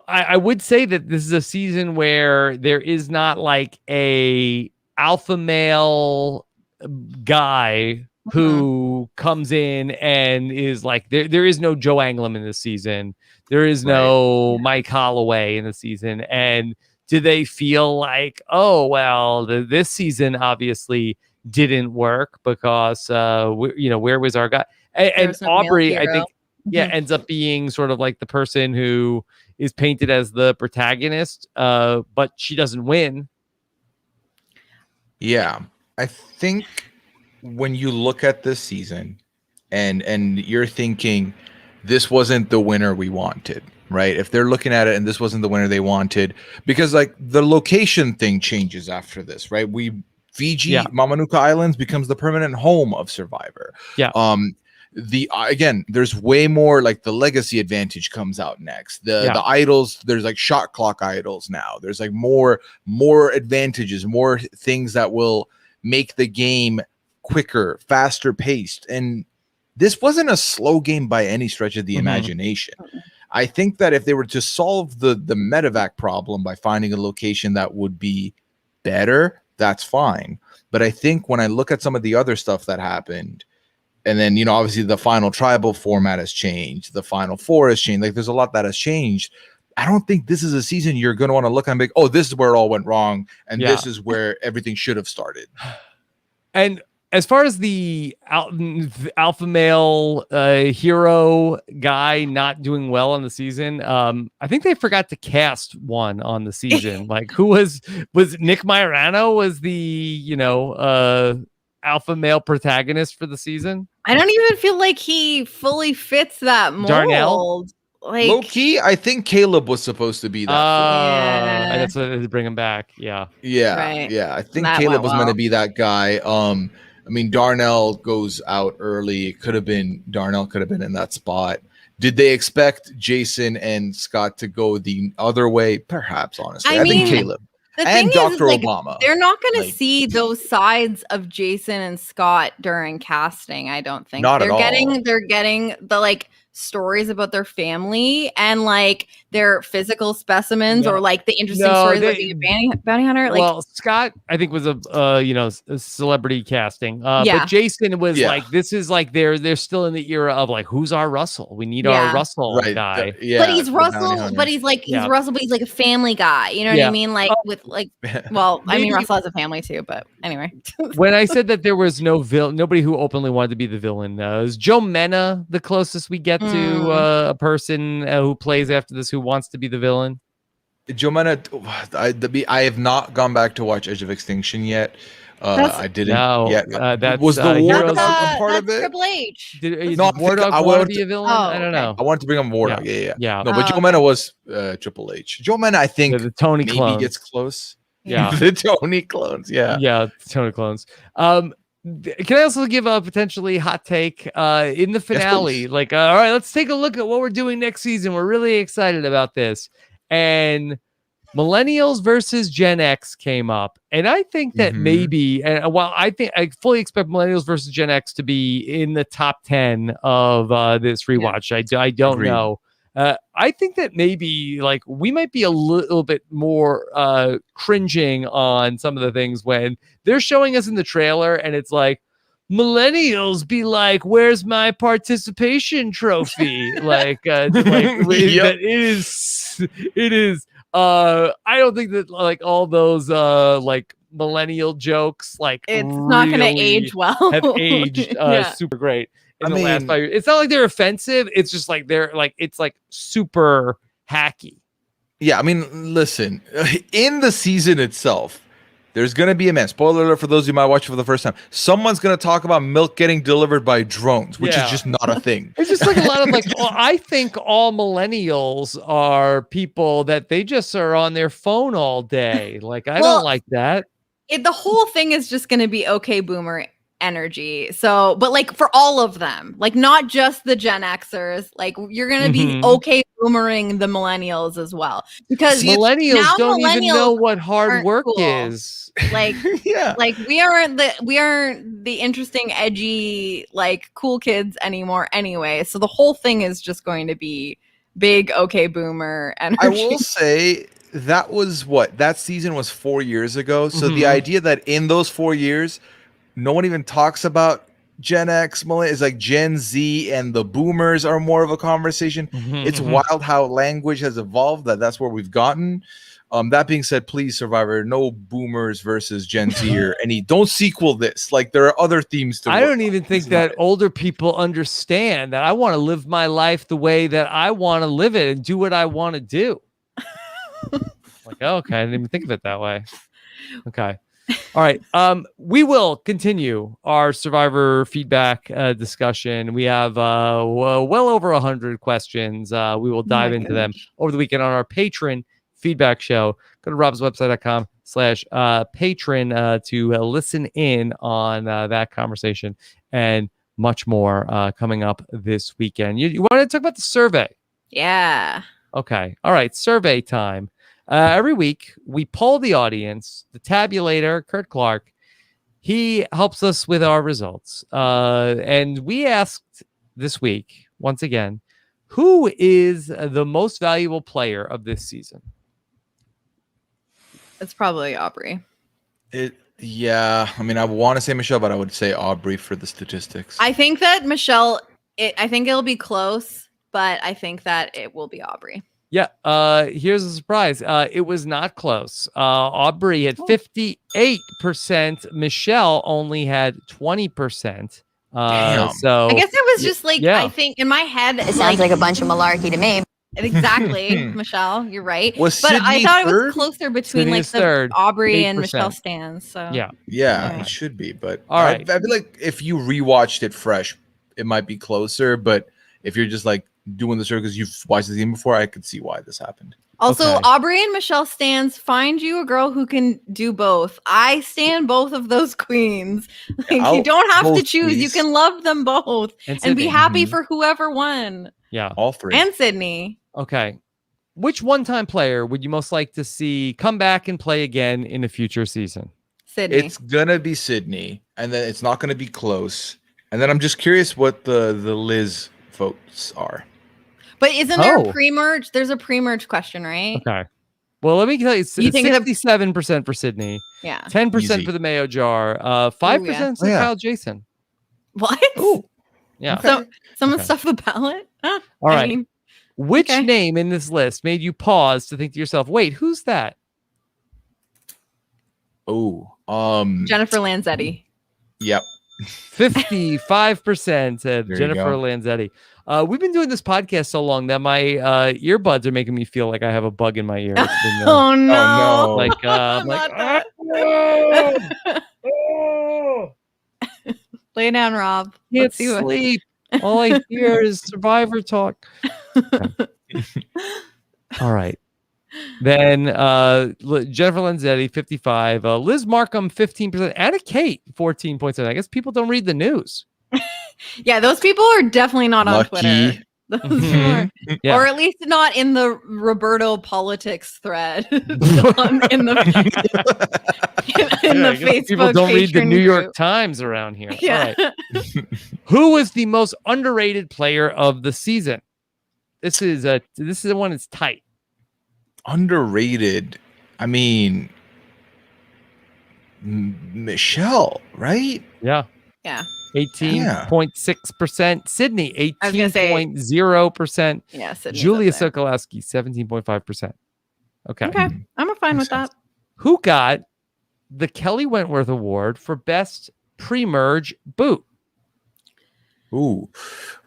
I would say that this is a season where there is not like a alpha male guy who comes in and is like, there is no Joe Anglim in this season. There is no Mike Holloway in the season. And do they feel like, oh, well, this season obviously didn't work because, where was our guy? And no Aubrey, I think, ends up being sort of like the person who is painted as the protagonist, but she doesn't win. Yeah, I think when you look at this season and you're thinking this wasn't the winner we wanted, right? If they're looking at it and this wasn't the winner they wanted, because like the location thing changes after this, right? Fiji, Mamanuca Islands becomes the permanent home of Survivor. Yeah. Again, there's way more, like the legacy advantage comes out next. The idols, there's like shot clock idols now. There's like more advantages, more things that will make the game quicker, faster paced. And this wasn't a slow game by any stretch of the imagination. I think that if they were to solve the medevac problem by finding a location that would be better, that's fine. But I think when I look at some of the other stuff that happened, and then, obviously the final tribal format has changed, the final four has changed, like there's a lot that has changed. I don't think this is a season you're going to want to look and be like, oh, this is where it all went wrong, and this is where everything should have started. And as far as the alpha male hero guy not doing well on the season, I think they forgot to cast one on the season. Like, who was Nick Majorano was the alpha male protagonist for the season? I don't even feel like he fully fits that mold. Darnell? Like, low key, I think Caleb was supposed to be that. That's what they bring him back. Yeah. I think Caleb was meant to be that guy. I mean, Darnell goes out early. Darnell could have been in that spot. Did they expect Jason and Scott to go the other way? Perhaps, honestly. I think Caleb and Dr. Obama. They're not going to see those sides of Jason and Scott during casting, I don't think. Not at all. They're getting the like stories about their family and like their physical specimens or like the interesting stories about being a bounty hunter. Like, well, Scott, I think was a celebrity casting. But Jason was like, this is like they're still in the era of like, who's our Russell? We need our Russell guy. But he's Russell, but he's like Russell, but he's like a family guy. You know what I mean? Like with like, well, I mean Russell has a family too, but anyway. When I said that there was nobody who openly wanted to be the villain, is Joe Mena the closest we get to a person who plays after this who wants to be the villain? Joe Mena, I have not gone back to watch Edge of Extinction yet. I didn't. No, Yeah, that's, was the War Heroes- Dog a part that's of it? Triple H. Is No, War Dog I want wanted to be to- a villain? Oh, I don't okay. know. I wanted to bring up War Yeah. Dog. Yeah. Yeah. No, but Joe okay. Mena was Triple H. Joe Mena, I think, The Tony maybe clones. gets close. Yeah. The Tony clones. Yeah. Yeah, Tony clones. Can I also give a potentially hot take in the finale? please. Like, all right, let's take a look at what we're doing next season. We're really excited about this. And Millennials versus Gen X came up. And I think that Mhm. maybe, and while I fully expect Millennials versus Gen X to be in the top 10 of this rewatch, I don't Agreed. know. I think that maybe like we might be a little bit more cringing on some of the things when they're showing us in the trailer and it's like millennials be like, where's my participation trophy? Like Yep. that it is I don't think that like all those like millennial jokes like It's not going to really age well. have aged Yeah. super great in I the last mean- 5 years. It's not like they're offensive. It's just like they're like it's like super hacky. Yeah, I mean, listen, in the season itself, there's going to be a man. Spoiler alert for those who might watch it for the first time. Someone's going to talk about milk getting delivered by drones, which Yeah. is just not a thing. It's just like a lot of like I think all millennials are people that they just are on their phone all day. Like I Well, don't like that. The whole thing is just going to be okay boomer energy. So, but like for all of them, like not just the Gen Xers, like you're going to be Mhm. okay boomering the millennials as well. Because Millennials now don't even millennials know what hard aren't work cool. is. like Yeah. like we aren't the interesting, edgy, like cool kids anymore anyway. So the whole thing is just going to be big okay boomer energy. I will say that season was 4 years ago. So the Mhm. idea that in those 4 years, no one even talks about Gen X, is like Gen Z and the boomers are more of a conversation. It's Mhm. wild how language has evolved. That's where we've gotten. That being said, please, Survivor, no boomers versus Gen Z or any. Don't sequel this. Like there are other themes to. I work don't on. even think It's that not- older people understand that I want to live my life the way that I want to live it and do what I want to do. Like, okay, I didn't even think of it that way. Okay. All right. We will continue our Survivor feedback discussion. We have well over 100 questions. We will dive into them over the weekend on our patron feedback show. Go to robswebsite.com/patron to listen in on that conversation and much more coming up this weekend. You want to talk about the survey? Yeah. Okay. All right. Survey time. Every week, we poll the audience. The tabulator, Kurt Clark, he helps us with our results. And we asked this week, once again, who is the most valuable player of this season? It's probably Aubrey. Yeah, I mean, I want to say Michelle, but I would say Aubrey for the statistics. I think that Michelle, I think it'll be close, but I think that it will be Aubrey. Yeah, here's a surprise. It was not close. Aubrey had 58%. Michelle only had 20%. Damn. So I guess it was just like, yeah. I think in my head, It sounds like a bunch of malarkey to me. Exactly, Michelle, you're right. Was But I Sydney thought it was third? closer between Sydney like is the third, Aubrey and 8%. Michelle stands. So yeah. Yeah, Yeah. it should be, but All right. I feel like if you rewatched it fresh, it might be closer. But if you're just like doing the show because you've watched the game before, I could see why this happened. Also, Okay. Aubrey and Michelle stands. Find you a girl who can do both. I stand both of those queens. Like, you I'll- don't have to both, choose. You please. can love them both and be Sydney. happy Mhm. for whoever won. Yeah. All three. And Sydney. Okay. Which one-time player would you most like to see come back and play again in a future season? Sydney. It's gonna be Sydney, and then it's not gonna be close. And then I'm just curious what the Liz votes are. But isn't there Oh. a pre-merge? There's a pre-merge question, right? Okay. Well, let me tell you, You think that- 67% for Sydney, Yeah. 10% Easy. for the Mayo Jar, 5% Oh, yeah. Kyle Jason. What? Ooh. Yeah. So someone Okay. stuffed the ballot? Huh? All I right. mean, Which okay. name in this list made you pause to think to yourself, wait, who's that? Oh, Jennifer Lanzetti. yep. 55% said There you Jennifer go. Lanzetti. We've been doing this podcast so long that my earbuds are making me feel like I have a bug in my ear. It's been, Oh no. no. like, I'm like, Not that. Lay down, Rob. Can't Let's see what. sleep. All I hear is Survivor talk. All right. Then Jennifer Lanzetti, 55. Liz Markham, 15%. Anna Kate, 14.7. I guess people don't read the news. Yeah, those people are definitely not on Lucky. Twitter. Those people are- Yeah. Or at least not in the Roberto politics thread in the I guess Facebook. people don't read the patron New York group. Times around here. Yeah. All right. Who was the most underrated player of the season? This is the one that's tight. Underrated. I mean, Michelle, right? Yeah. Yeah. 18.6%. Sydney, I was gonna say- 18.0%. Yeah. Sydney's Julia up there. Sokolowski, 17.5%. Okay. Okay. I'm fine with Makes sense. that. Who got the Kelly Wentworth Award for Best Pre-Merge Boot? Ooh.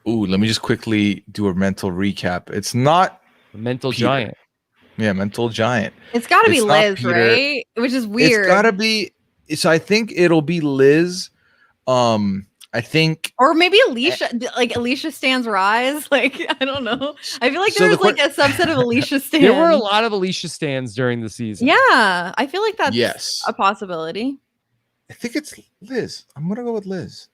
Let me just quickly do a mental recap. It's not Mental Peter. Giant. Yeah, Mental Giant. It's got to be It's not Liz, Peter. right? Which is weird. It's gotta be. So I think it'll be Liz. I think Or maybe Alicia, like Alicia Stan's Rise. Like, I don't know. I feel like So there the was like a subset of Alicia Stan. There were a lot of Alicia Stans during the season. Yeah, I feel like that's Yes. a possibility. I think it's Liz. I'm gonna go with Liz.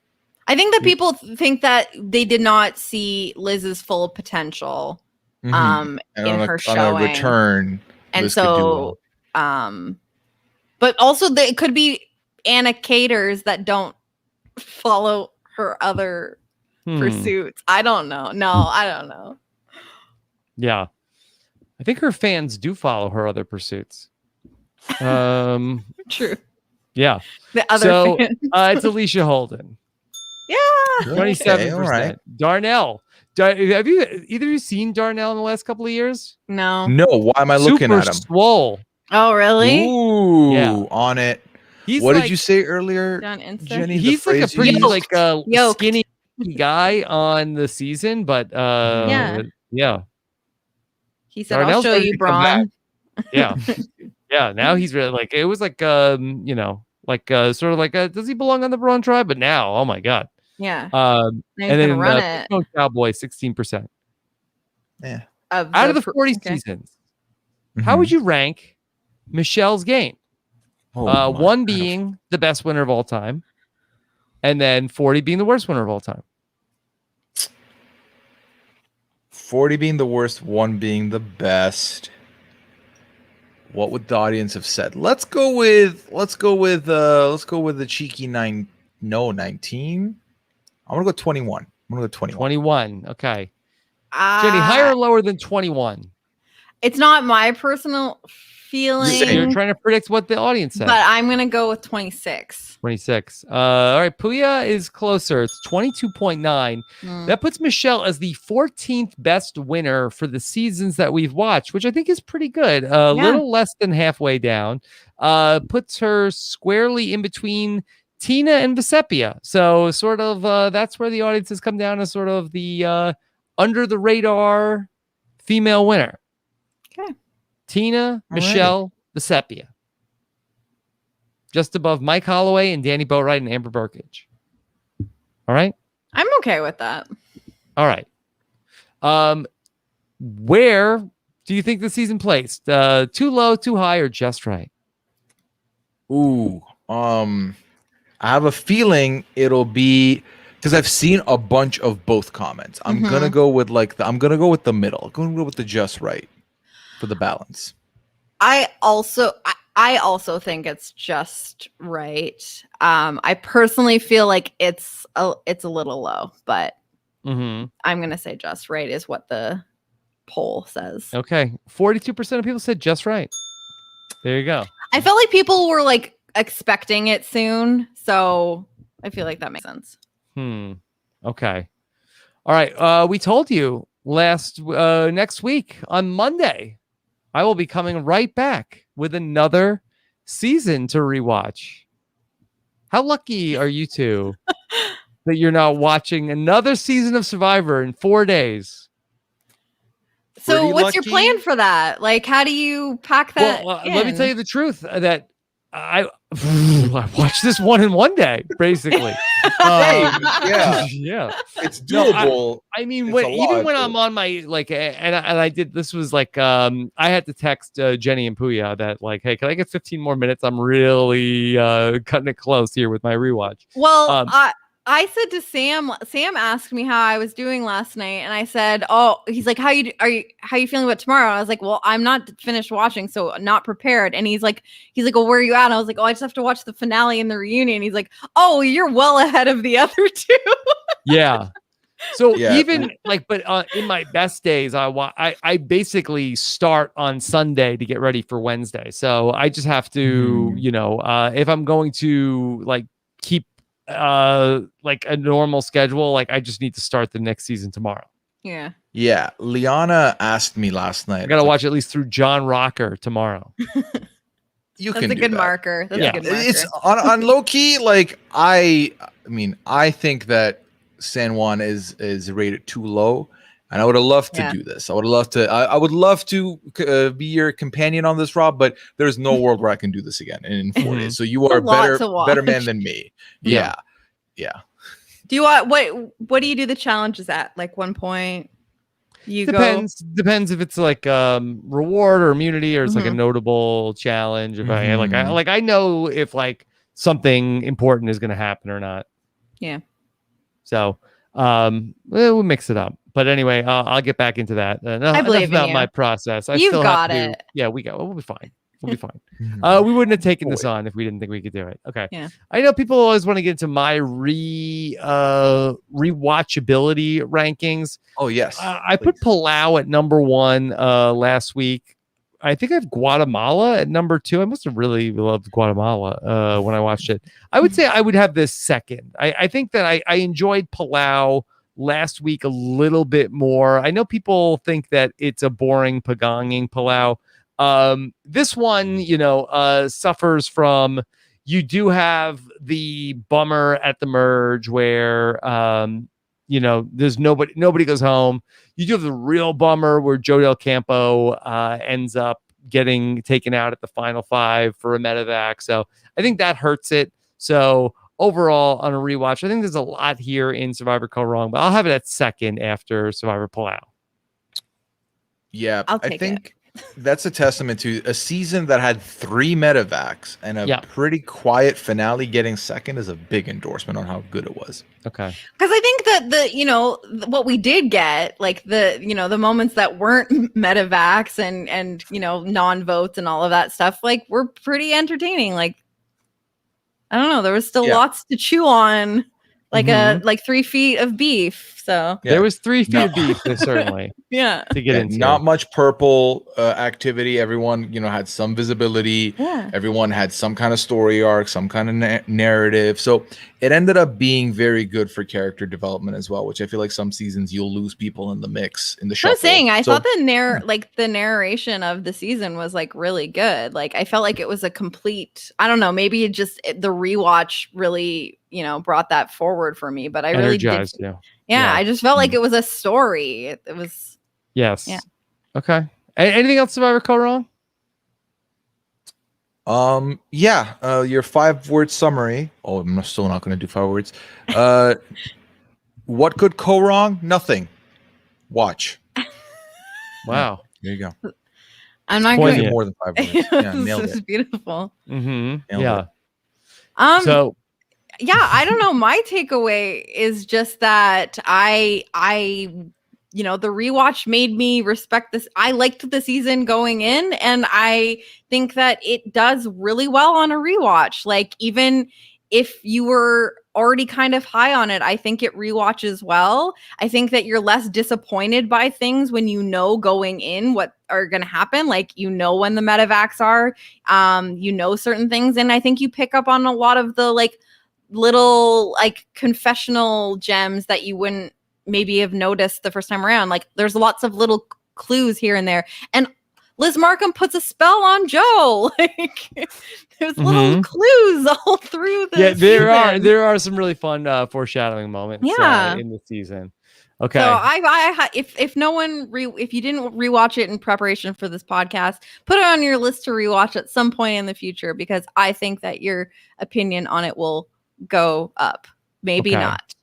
I think that people think that they did not see Liz's full potential And in on her a showing. return, And Liz could do so but also it could be Anna Caters that don't follow her other pursuits. I don't know. No, I don't know. Yeah. I think her fans do follow her other pursuits. True. Yeah. The other So fans. it's Alicia Holden. Yeah. well. 27%. Okay, all right. Darnell. Have you either of you seen Darnell in the last couple of years? No. No, why am I looking Super at him? swole. Oh, really? Ooh, Yeah. on it. He's What like, did you say earlier, On Insta? Jenny? the he's like a phrase you pretty used? like Yoked. skinny guy on the season, but yeah. He said, Darnell's I'll show ready you, to come Braun. Yeah. Yeah. Now he's really like, it was like like sort of like does he belong on the Braun tribe? But now, oh my god. Yeah. Now he's and gonna then run it. Fishbone Cowboy, 16%. Yeah. Out of the 40 seasons, how would you rank Michelle's game? Oh my One God. being the best winner of all time, and then 40 being the worst winner of all time. 40 being the worst, 1 being the best. What would the audience have said? Let's go with the cheeky 19. I'm gonna go 21. I'm gonna go 21. 21. Okay. Jenny, higher or lower than 21? It's not my personal feeling, You're trying to predict what the audience said. but I'm gonna go with 26. 26. All right. Puya is closer. It's 22.9. That puts Michelle as the 14th best winner for the seasons that we've watched, which I think is pretty good. A little less than halfway down. Puts her squarely in between Tina and Vesepia. So sort of that's where the audience has come down as sort of the under the radar female winner. Okay. Tina, Michelle, Vesepia. Just above Mike Holloway and Danny Boatwright and Amber Burkage. All right. I'm okay with that. All right. Where do you think the season placed? Too low, too high, or just right? Ooh. I have a feeling it'll be because I've seen a bunch of both comments. I'm gonna go with I'm gonna go with the middle. I'm gonna go with the just right for the balance. I also think it's just right. I personally feel like it's a little low, but I'm gonna say just right is what the poll says. Okay. 42% of people said just right. There you go. I felt like people were like expecting it soon, so I feel like that makes sense. Okay. All right. We told you next week on Monday, I will be coming right back with another season to rewatch. How lucky are you two that you're not watching another season of Survivor in 4 days? So Pretty what's your lucky. plan for that? Like, how do you pack that? Well, let me in? tell you the truth that I watched this one in one day, basically. Yeah. Yeah. It's No, doable. I mean, It's when, a even lot, when but- I'm on my like, and I did this was like, I had to text Jenny and Puya that like, hey, can I get 15 more minutes? I'm really cutting it close here with my rewatch. Well, I said to Sam asked me how I was doing last night, and I said, "Oh," he's like, how you feeling about tomorrow?" And I was like, "Well, I'm not finished watching, so not prepared." And he's like, "Well, where are you at?" And I was like, "Oh, I just have to watch the finale and the reunion." He's like, "Oh, you're well ahead of the other two." Yeah. So Yeah. even like, but in my best days, I basically start on Sunday to get ready for Wednesday. So I just have to, if I'm going to like keep like a normal schedule, like I just need to start the next season tomorrow. Yeah. Yeah. Liana asked me last night. I gotta watch at least through John Rocker tomorrow. You That's can a do good that. marker. That's Yeah. a good marker. It's on low key. Like I mean, I think that San Juan is rated too low, and I would have loved to do this. I would love to. I would love to be your companion on this, Rob. But there's no world where I can do this again in 4 days. So you are a lot to better watch. man than me. Yeah. Do you want what do you do the challenges at? Like 1 point you Depends if it's like reward or immunity or it's like a notable challenge. If I know if like something important is going to happen or not. Yeah. So we'll mix it up. But anyway, I'll get back into that. I believe about in my you. process. You've still got have to, it. Yeah, we'll be fine. We'll be fine. We wouldn't have taken this on if we didn't think we could do it. Okay. Yeah. I know people always want to get into my rewatchability rankings. Oh yes. I put Palau at number 1 last week. I think I have Guatemala at number 2. I must have really loved Guatemala when I watched it. I would say I would have this second. I think that I enjoyed Palau last week a little bit more. I know people think that it's a boring pagonging Palau. This one, suffers from, you do have the bummer at the merge where, there's nobody goes home. You do have the real bummer where Joe Del Campo ends up getting taken out at the final 5 for a medevac. So I think that hurts it. So overall, on a rewatch, I think there's a lot here in Survivor Kaoh Rong, but I'll have it at second after Survivor Palau. Yeah, I'll I take think that's a testament to a season that had 3 medevacs and a pretty quiet finale. Getting second is a big endorsement on how good it was. Okay. Because I think that what we did get, like the moments that weren't medevacs and non-votes and all of that stuff, like were pretty entertaining. Like, I don't know, there was still lots to chew on, like 3 feet of beef. So there was 3 feet of beef, certainly. Yeah. To get into. Not much purple activity. Everyone, had some visibility. Yeah. Everyone had some kind of story arc, some kind of narrative. So it ended up being very good for character development as well, which I feel like some seasons you'll lose people in the mix in the show. I was saying, I thought the narration of the season was like really good. Like I felt like it was a complete, I don't know, maybe it just the rewatch really, brought that forward for me, but I really did. Yeah, I just felt like it was a story. It was. Yes. Yeah. Okay. Anything else Survivor Kaoh Rong? Your 5-word summary. Oh, I'm still not going to do 5 words. What could go wrong? Nothing. Watch. Wow. There you go. I'm not going to. More than 5 words. Yeah, nailed This is it. beautiful. Nailed Yeah. it. So. Yeah, I don't know. My takeaway is just that the rewatch made me respect this. I liked the season going in, and I think that it does really well on a rewatch. Like, even if you were already kind of high on it, I think it rewatches well. I think that you're less disappointed by things when going in what are going to happen. Like, when the medevacs are, certain things. And I think you pick up on a lot of the little confessional gems that you wouldn't maybe have noticed the first time around. Like, there's lots of little clues here and there, and Liz Markham puts a spell on Joe. Like, there's little clues all through the there are some really fun foreshadowing moments in the season. Okay. So if no one if you didn't rewatch it in preparation for this podcast, put it on your list to rewatch at some point in the future, because I think that your opinion on it will go up. Maybe Okay. not.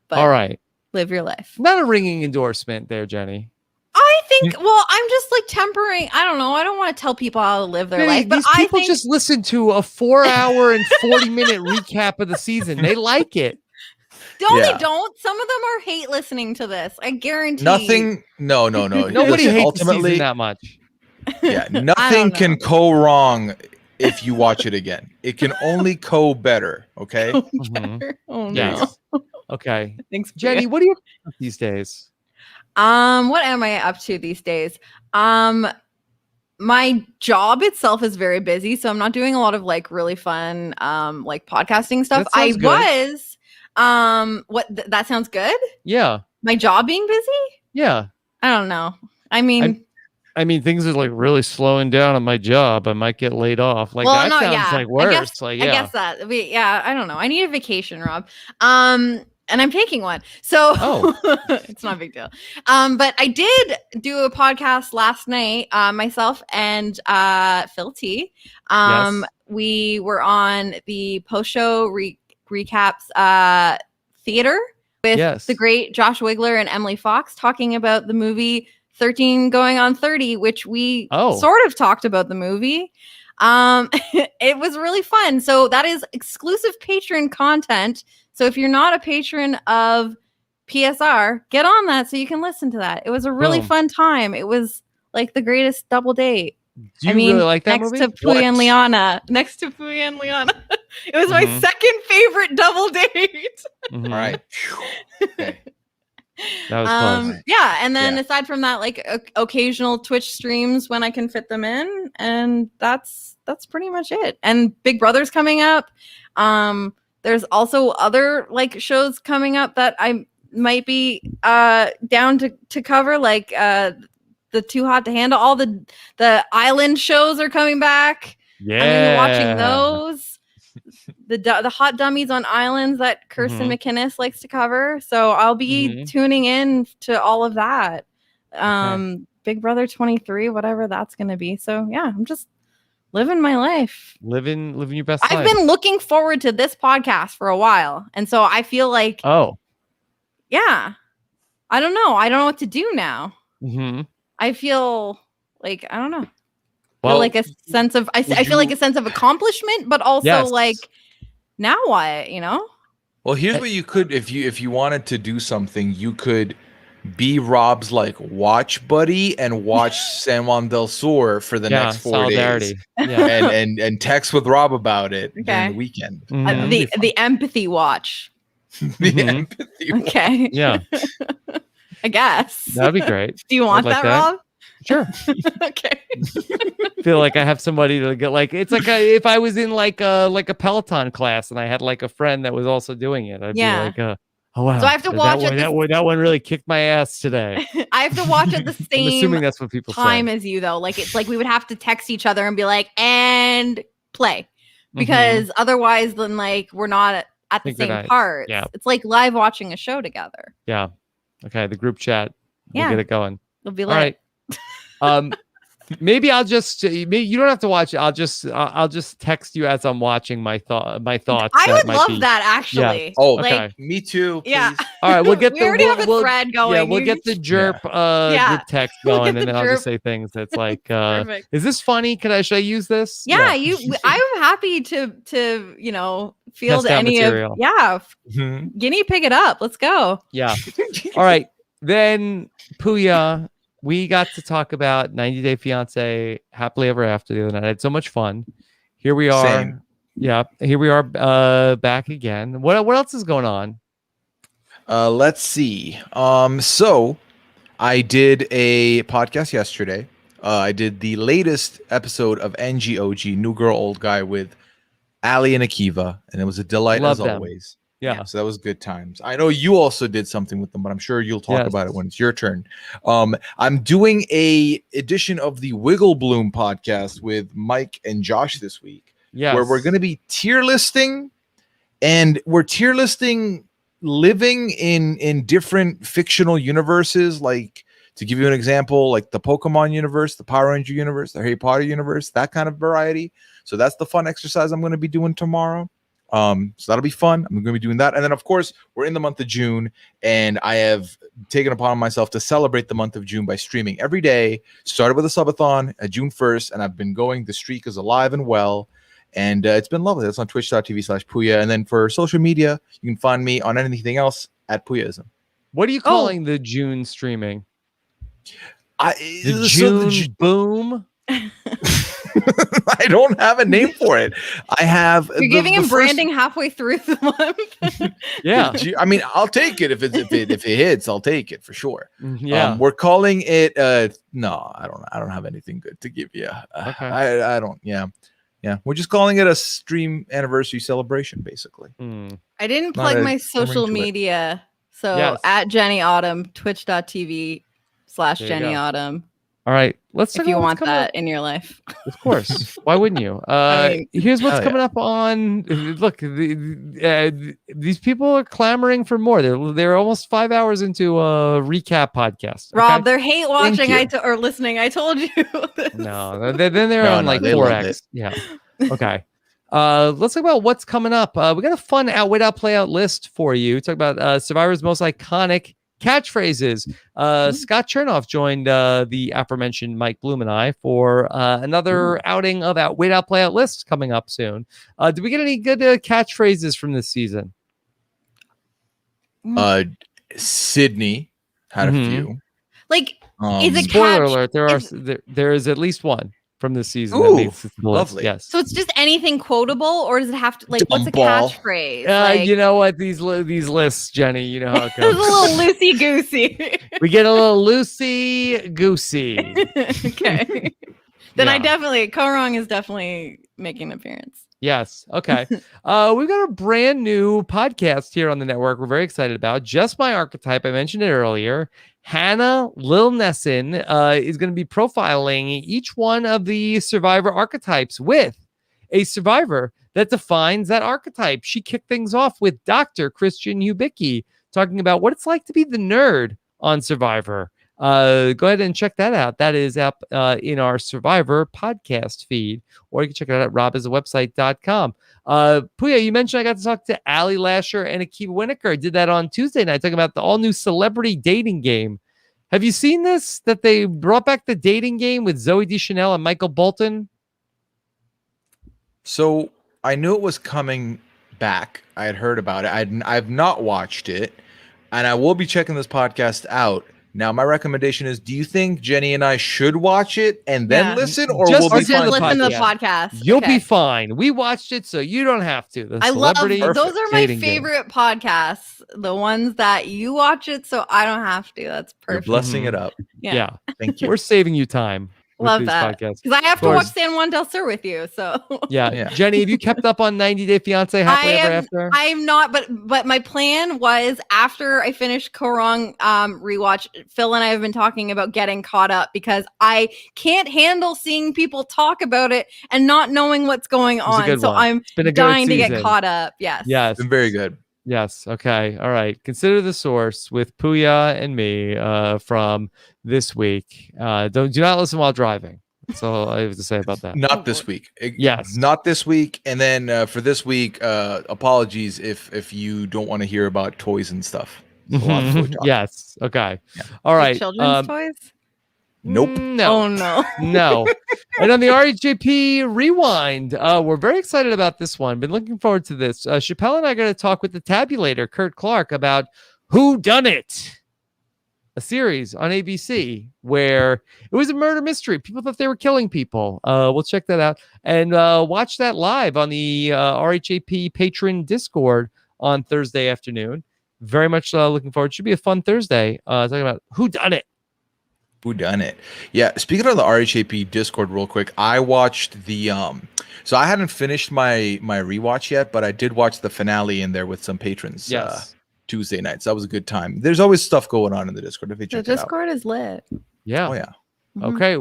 But All right. live your life. Not a ringing endorsement there, Jenny. I think, well, I'm just like tempering. I don't know. I don't want to tell people how to live their life, but these I people think just listen to a 4-hour and 40-minute recap of the season. They like it. they don't. Some of them are hate listening to this. I guarantee. Nothing. No. Nobody Listen, hates the ultimately season that much. Yeah, nothing can go wrong if you watch it again. It can only go better. Okay. Oh no. Yes. Okay. Thanks, Jenny, what are you up these days? What am I up to these days? My job itself is very busy, so I'm not doing a lot of like really fun like podcasting stuff. That sounds good. That sounds good? Yeah. My job being busy? Yeah. I don't know. I mean things are like really slowing down on my job. I might get laid off. Like that sounds like worse. I guess that. I don't know. I need a vacation, Rob. And I'm taking one. So it's not a big deal. But I did do a podcast last night, myself and Phil T. Yes. We were on the post-show recaps theater with the great Josh Wigler and Emily Fox talking about the movie 13 Going on 30, which we sort of talked about the movie. It was really fun. So that is exclusive patron content. So if you're not a patron of PSR, get on that so you can listen to that. It was a really fun time. It was like the greatest double date. Do you really like that next movie? to Puya and Liana. Next to Puya and Liana. It was my second favorite double date. All right. Okay. That was fun. Yeah, and then aside from that, like occasional Twitch streams when I can fit them in, and that's pretty much it. And Big Brother's coming up. There's also other like shows coming up that I might be down to cover, like the Too Hot to Handle. All the island shows are coming back. Yeah, I'm gonna be watching those. The hot dummies on islands that Kirsten McInnes likes to cover. So I'll be tuning in to all of that. Big Brother 23, whatever that's gonna be. So yeah, I'm just living my life. Living your best life. I've been looking forward to this podcast for a while. And so I feel like yeah. I don't know. I don't know what to do now. I feel like I don't know. Well, like a sense of I feel like a sense of accomplishment, but also like now what, you know? Well, here's what you could, if you wanted to do something, you could be Rob's like watch buddy and watch San Juan del Sur for the next 4 days. Yeah. and text with Rob about it during the weekend. The empathy watch. The empathy watch. Okay. Yeah. I guess. That'd be great. Do you want that, Rob? Sure. Okay. Feel like I have somebody to get like it's like if I was in like a Peloton class and I had like a friend that was also doing it, I'd be like, oh wow. So I have to watch it. That one really kicked my ass today. I have to watch at the same I'm assuming that's what people time say. as you though. Like it's like we would have to text each other and be like, and play. Because otherwise then like we're not at the same part. Yeah. It's like live watching a show together. Yeah. Okay. The group chat. We'll get it going. It'll be all right. Maybe I'll just you don't have to watch it. I'll just text you as I'm watching my thoughts. I would love that actually. Yeah. Oh, like, okay. Me too. Please. Yeah. All right, we'll get we already have a thread going. Yeah, we'll get the Jerp group text going, and then I'll just say things that's like, is this funny? Should I use this? Yeah, I'm happy to field any material. Guinea pig it up. Let's go. Yeah. All right. Then Puya. We got to talk about 90 Day Fiance Happily Ever After the other night. I had so much fun. Here we are. Same. Yeah, here we are back again. What else is going on? Let's see. So I did a podcast yesterday. I did the latest episode of NGOG, New Girl, Old Guy, with Ali and Akiva, and it was a delight as always. Yeah. So that was good times. I know you also did something with them, but I'm sure you'll talk about it when it's your turn. I'm doing a edition of the Wiggle Bloom podcast with Mike and Josh this week. Yeah. Where we're going to be tier listing, and we're tier listing living in different fictional universes, like to give you an example, like the Pokemon universe, the Power Ranger universe, the Harry Potter universe, that kind of variety. So that's the fun exercise I'm going to be doing tomorrow. So that'll be fun. I'm going to be doing that. And then, of course, we're in the month of June, and I have taken upon myself to celebrate the month of June by streaming every day. Started with a subathon at June 1st, and I've been going. The streak is alive and well, and it's been lovely. That's on twitch.tv/Puya. And then for social media, you can find me on anything else at Puyaism. What are you calling the June streaming? The So June boom? I don't have a name for it. I have. You're giving him branding halfway through the month. Yeah. I mean, I'll take it if it hits. I'll take it for sure. Yeah. We're calling it. No, I don't have anything good to give you. Okay. I don't. Yeah. We're just calling it a stream anniversary celebration, basically. I didn't Not plug my a social ring to it. media. So Yes. at Jenny Autumn, twitch.tv/Jenny There you go. Autumn. All right. Let's talk If you about what's want coming that up. in your life. Of course. Why wouldn't you? Here's what's coming up on. Look, these people are clamoring for more. They're almost 5 hours into a recap podcast. Rob, okay? they're hate watching you. or listening. I told you. No, then they're No, on like they love 4x. it. Yeah. Okay. Let's talk about what's coming up. We got a fun Wait Out Play Out list for you. Talk about Survivor's most iconic catchphrases. Scott Chernoff joined the aforementioned Mike Bloom and I for another outing of Wait Out Play Out lists coming up soon. Did we get any good catchphrases from this season? Sydney had a few. Like, is it Spoiler catch? alert, there is at least one from this season that Ooh, makes it to the list. lovely. Yes. So it's just anything quotable, or does it have to what's a Dumb ball. catchphrase? Like, You know what? These lists, Jenny, you know how it it's a goes. little loosey goosey. We get a little loosey goosey. Okay. Then Yeah. Kaoh Rong is definitely making an appearance. Yes. Okay. We've got a brand new podcast here on the network. We're very excited about Just My Archetype. I mentioned it earlier. Hannah Lil Nesson is going to be profiling each one of the Survivor archetypes with a survivor that defines that archetype. She kicked things off with Dr. Christian Hubicki talking about what it's like to be the nerd on Survivor. Go ahead and check that out. That is up in our Survivor podcast feed, or you can check it out at robisawebsite.com. Puya, you mentioned I got to talk to Ali Lasher and Akiva Winokur. I did that on Tuesday night, talking about the all-new celebrity dating game. Have you seen this? That they brought back the dating game with Zooey Deschanel and Michael Bolton? So I knew it was coming back. I had heard about it. I've not watched it, and I will be checking this podcast out. Now, my recommendation is: do you think Jenny and I should watch it and then listen, or Just will be listen to fine? the Listen to the podcast. podcast. You'll Okay. be fine. We watched it, so you don't have to. The I love celebrity those are my dating game. favorite podcasts. The ones that you watch it, so I don't have to. That's You're perfect. blessing it up. Yeah. Thank you. We're saving you time. With Love these that. podcasts. Because I have to Of watch course. San Juan del Sur with you. So Yeah. Yeah. Jenny, have you kept up on 90 Day Fiance Happily Ever After? I'm not, but my plan was after I finished Kaoh Rong rewatch, Phil and I have been talking about getting caught up because I can't handle seeing people talk about it and not knowing what's going was a on. good So one. I'm It's been a good dying to get season. caught up. Yes. Yes. It's been very good. Yes. Okay. All right. Consider the source with Puya and me from this week. Do not listen while driving. That's all I have to say about that. Not this week. Yes. Not this week. And then for this week, apologies if you don't want to hear about toys and stuff. There's a lot of toy talk. Yes. Okay. Yeah. All Like right. children's toys? Nope. No. Oh no. No. And on the RHAP Rewind, we're very excited about this one. Been looking forward to this. Chappelle and I are going to talk with the tabulator, Kurt Clark, about Who Done It, a series on ABC where it was a murder mystery. People thought they were killing people. We'll check that out and watch that live on the RHAP patron Discord on Thursday afternoon. Very much looking forward. Should be a fun Thursday talking about Who Done It. Who done it? Yeah. Speaking of the RHAP Discord, real quick, I watched the so I hadn't finished my rewatch yet, but I did watch the finale in there with some patrons. Yes. Tuesday nights. That was a good time. There's always stuff going on in the Discord if you The check it out. Discord is lit. Yeah. Oh yeah. Okay.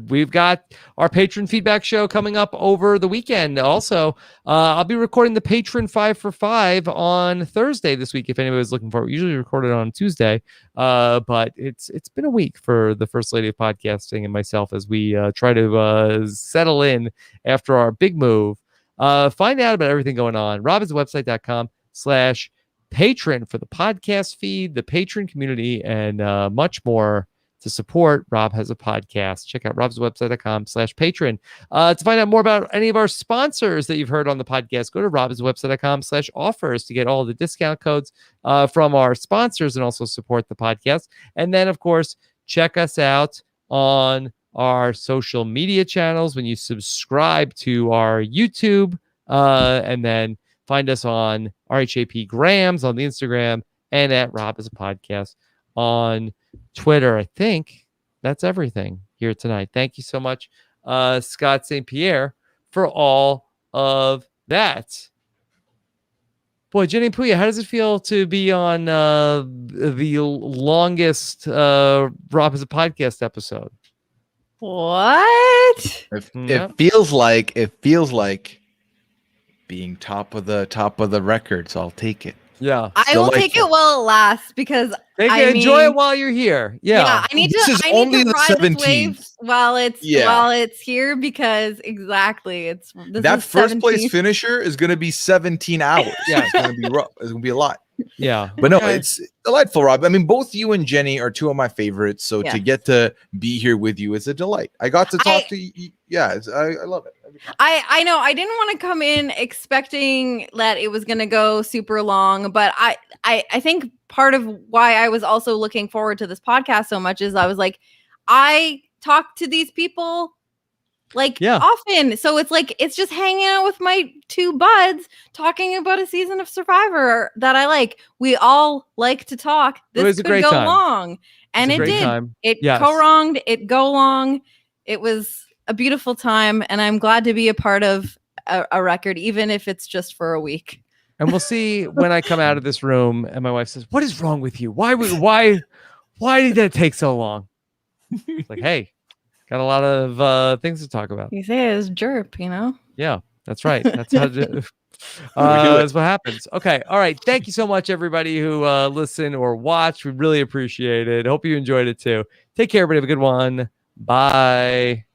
We've got our patron feedback show coming up over the weekend. Also, I'll be recording the patron 5 for 5 on Thursday this week. If anybody's looking for it, we usually record it on Tuesday. But it's been a week for the First Lady of Podcasting and myself as we try to settle in after our big move. Find out about everything going on. robinswebsite.com/patron for the podcast feed, the patron community, and much more. To support Rob Has a Podcast, check out robswebsite.com/patron. To find out more about any of our sponsors that you've heard on the podcast, go to robswebsite.com/offers to get all the discount codes from our sponsors and also support the podcast. And then, of course, check us out on our social media channels when you subscribe to our YouTube, and then find us on RHAP Grams on the Instagram and at Rob Has a Podcast on Twitter. I think that's everything here tonight. Thank you so much, Scott St. Pierre, for all of that. Boy, Jenny Puya, how does it feel to be on the longest Rob Has a Podcast episode? What? It feels like being top of the record, so I'll take it. Yeah, I will take it while it lasts because enjoy it while you're here. Yeah, I need This is to only the ride this 17th. wave while it's here because this That is first 17th. place finisher is going to be 17 hours. Yeah. It's going to be rough. It's going to be a lot. Yeah, But no, it's delightful, Rob. I mean, both you and Jenny are two of my favorites. So Yeah. to get to be here with you is a delight. I got to talk to you. Yeah, I love it. I know I didn't want to come in expecting that it was going to go super long, but I think part of why I was also looking forward to this podcast so much is I was like, I talk to these people often, so it's just hanging out with my two buds talking about a season of Survivor that I like. We all like to talk. This was a could great go time. and it did. Time. It Yes. Kaoh Ronged, it go long. It was a beautiful time, and I'm glad to be a part of a record, even if it's just for a week. And we'll see when I come out of this room and my wife says, "What is wrong with you? Why did that take so long?" It's like, hey, got a lot of things to talk about. You say it as jerp, you know? Yeah, that's right. That's how that's what happens. Okay. All right. Thank you so much, everybody who listen or watch. We really appreciate it. Hope you enjoyed it too. Take care, everybody. Have a good one. Bye.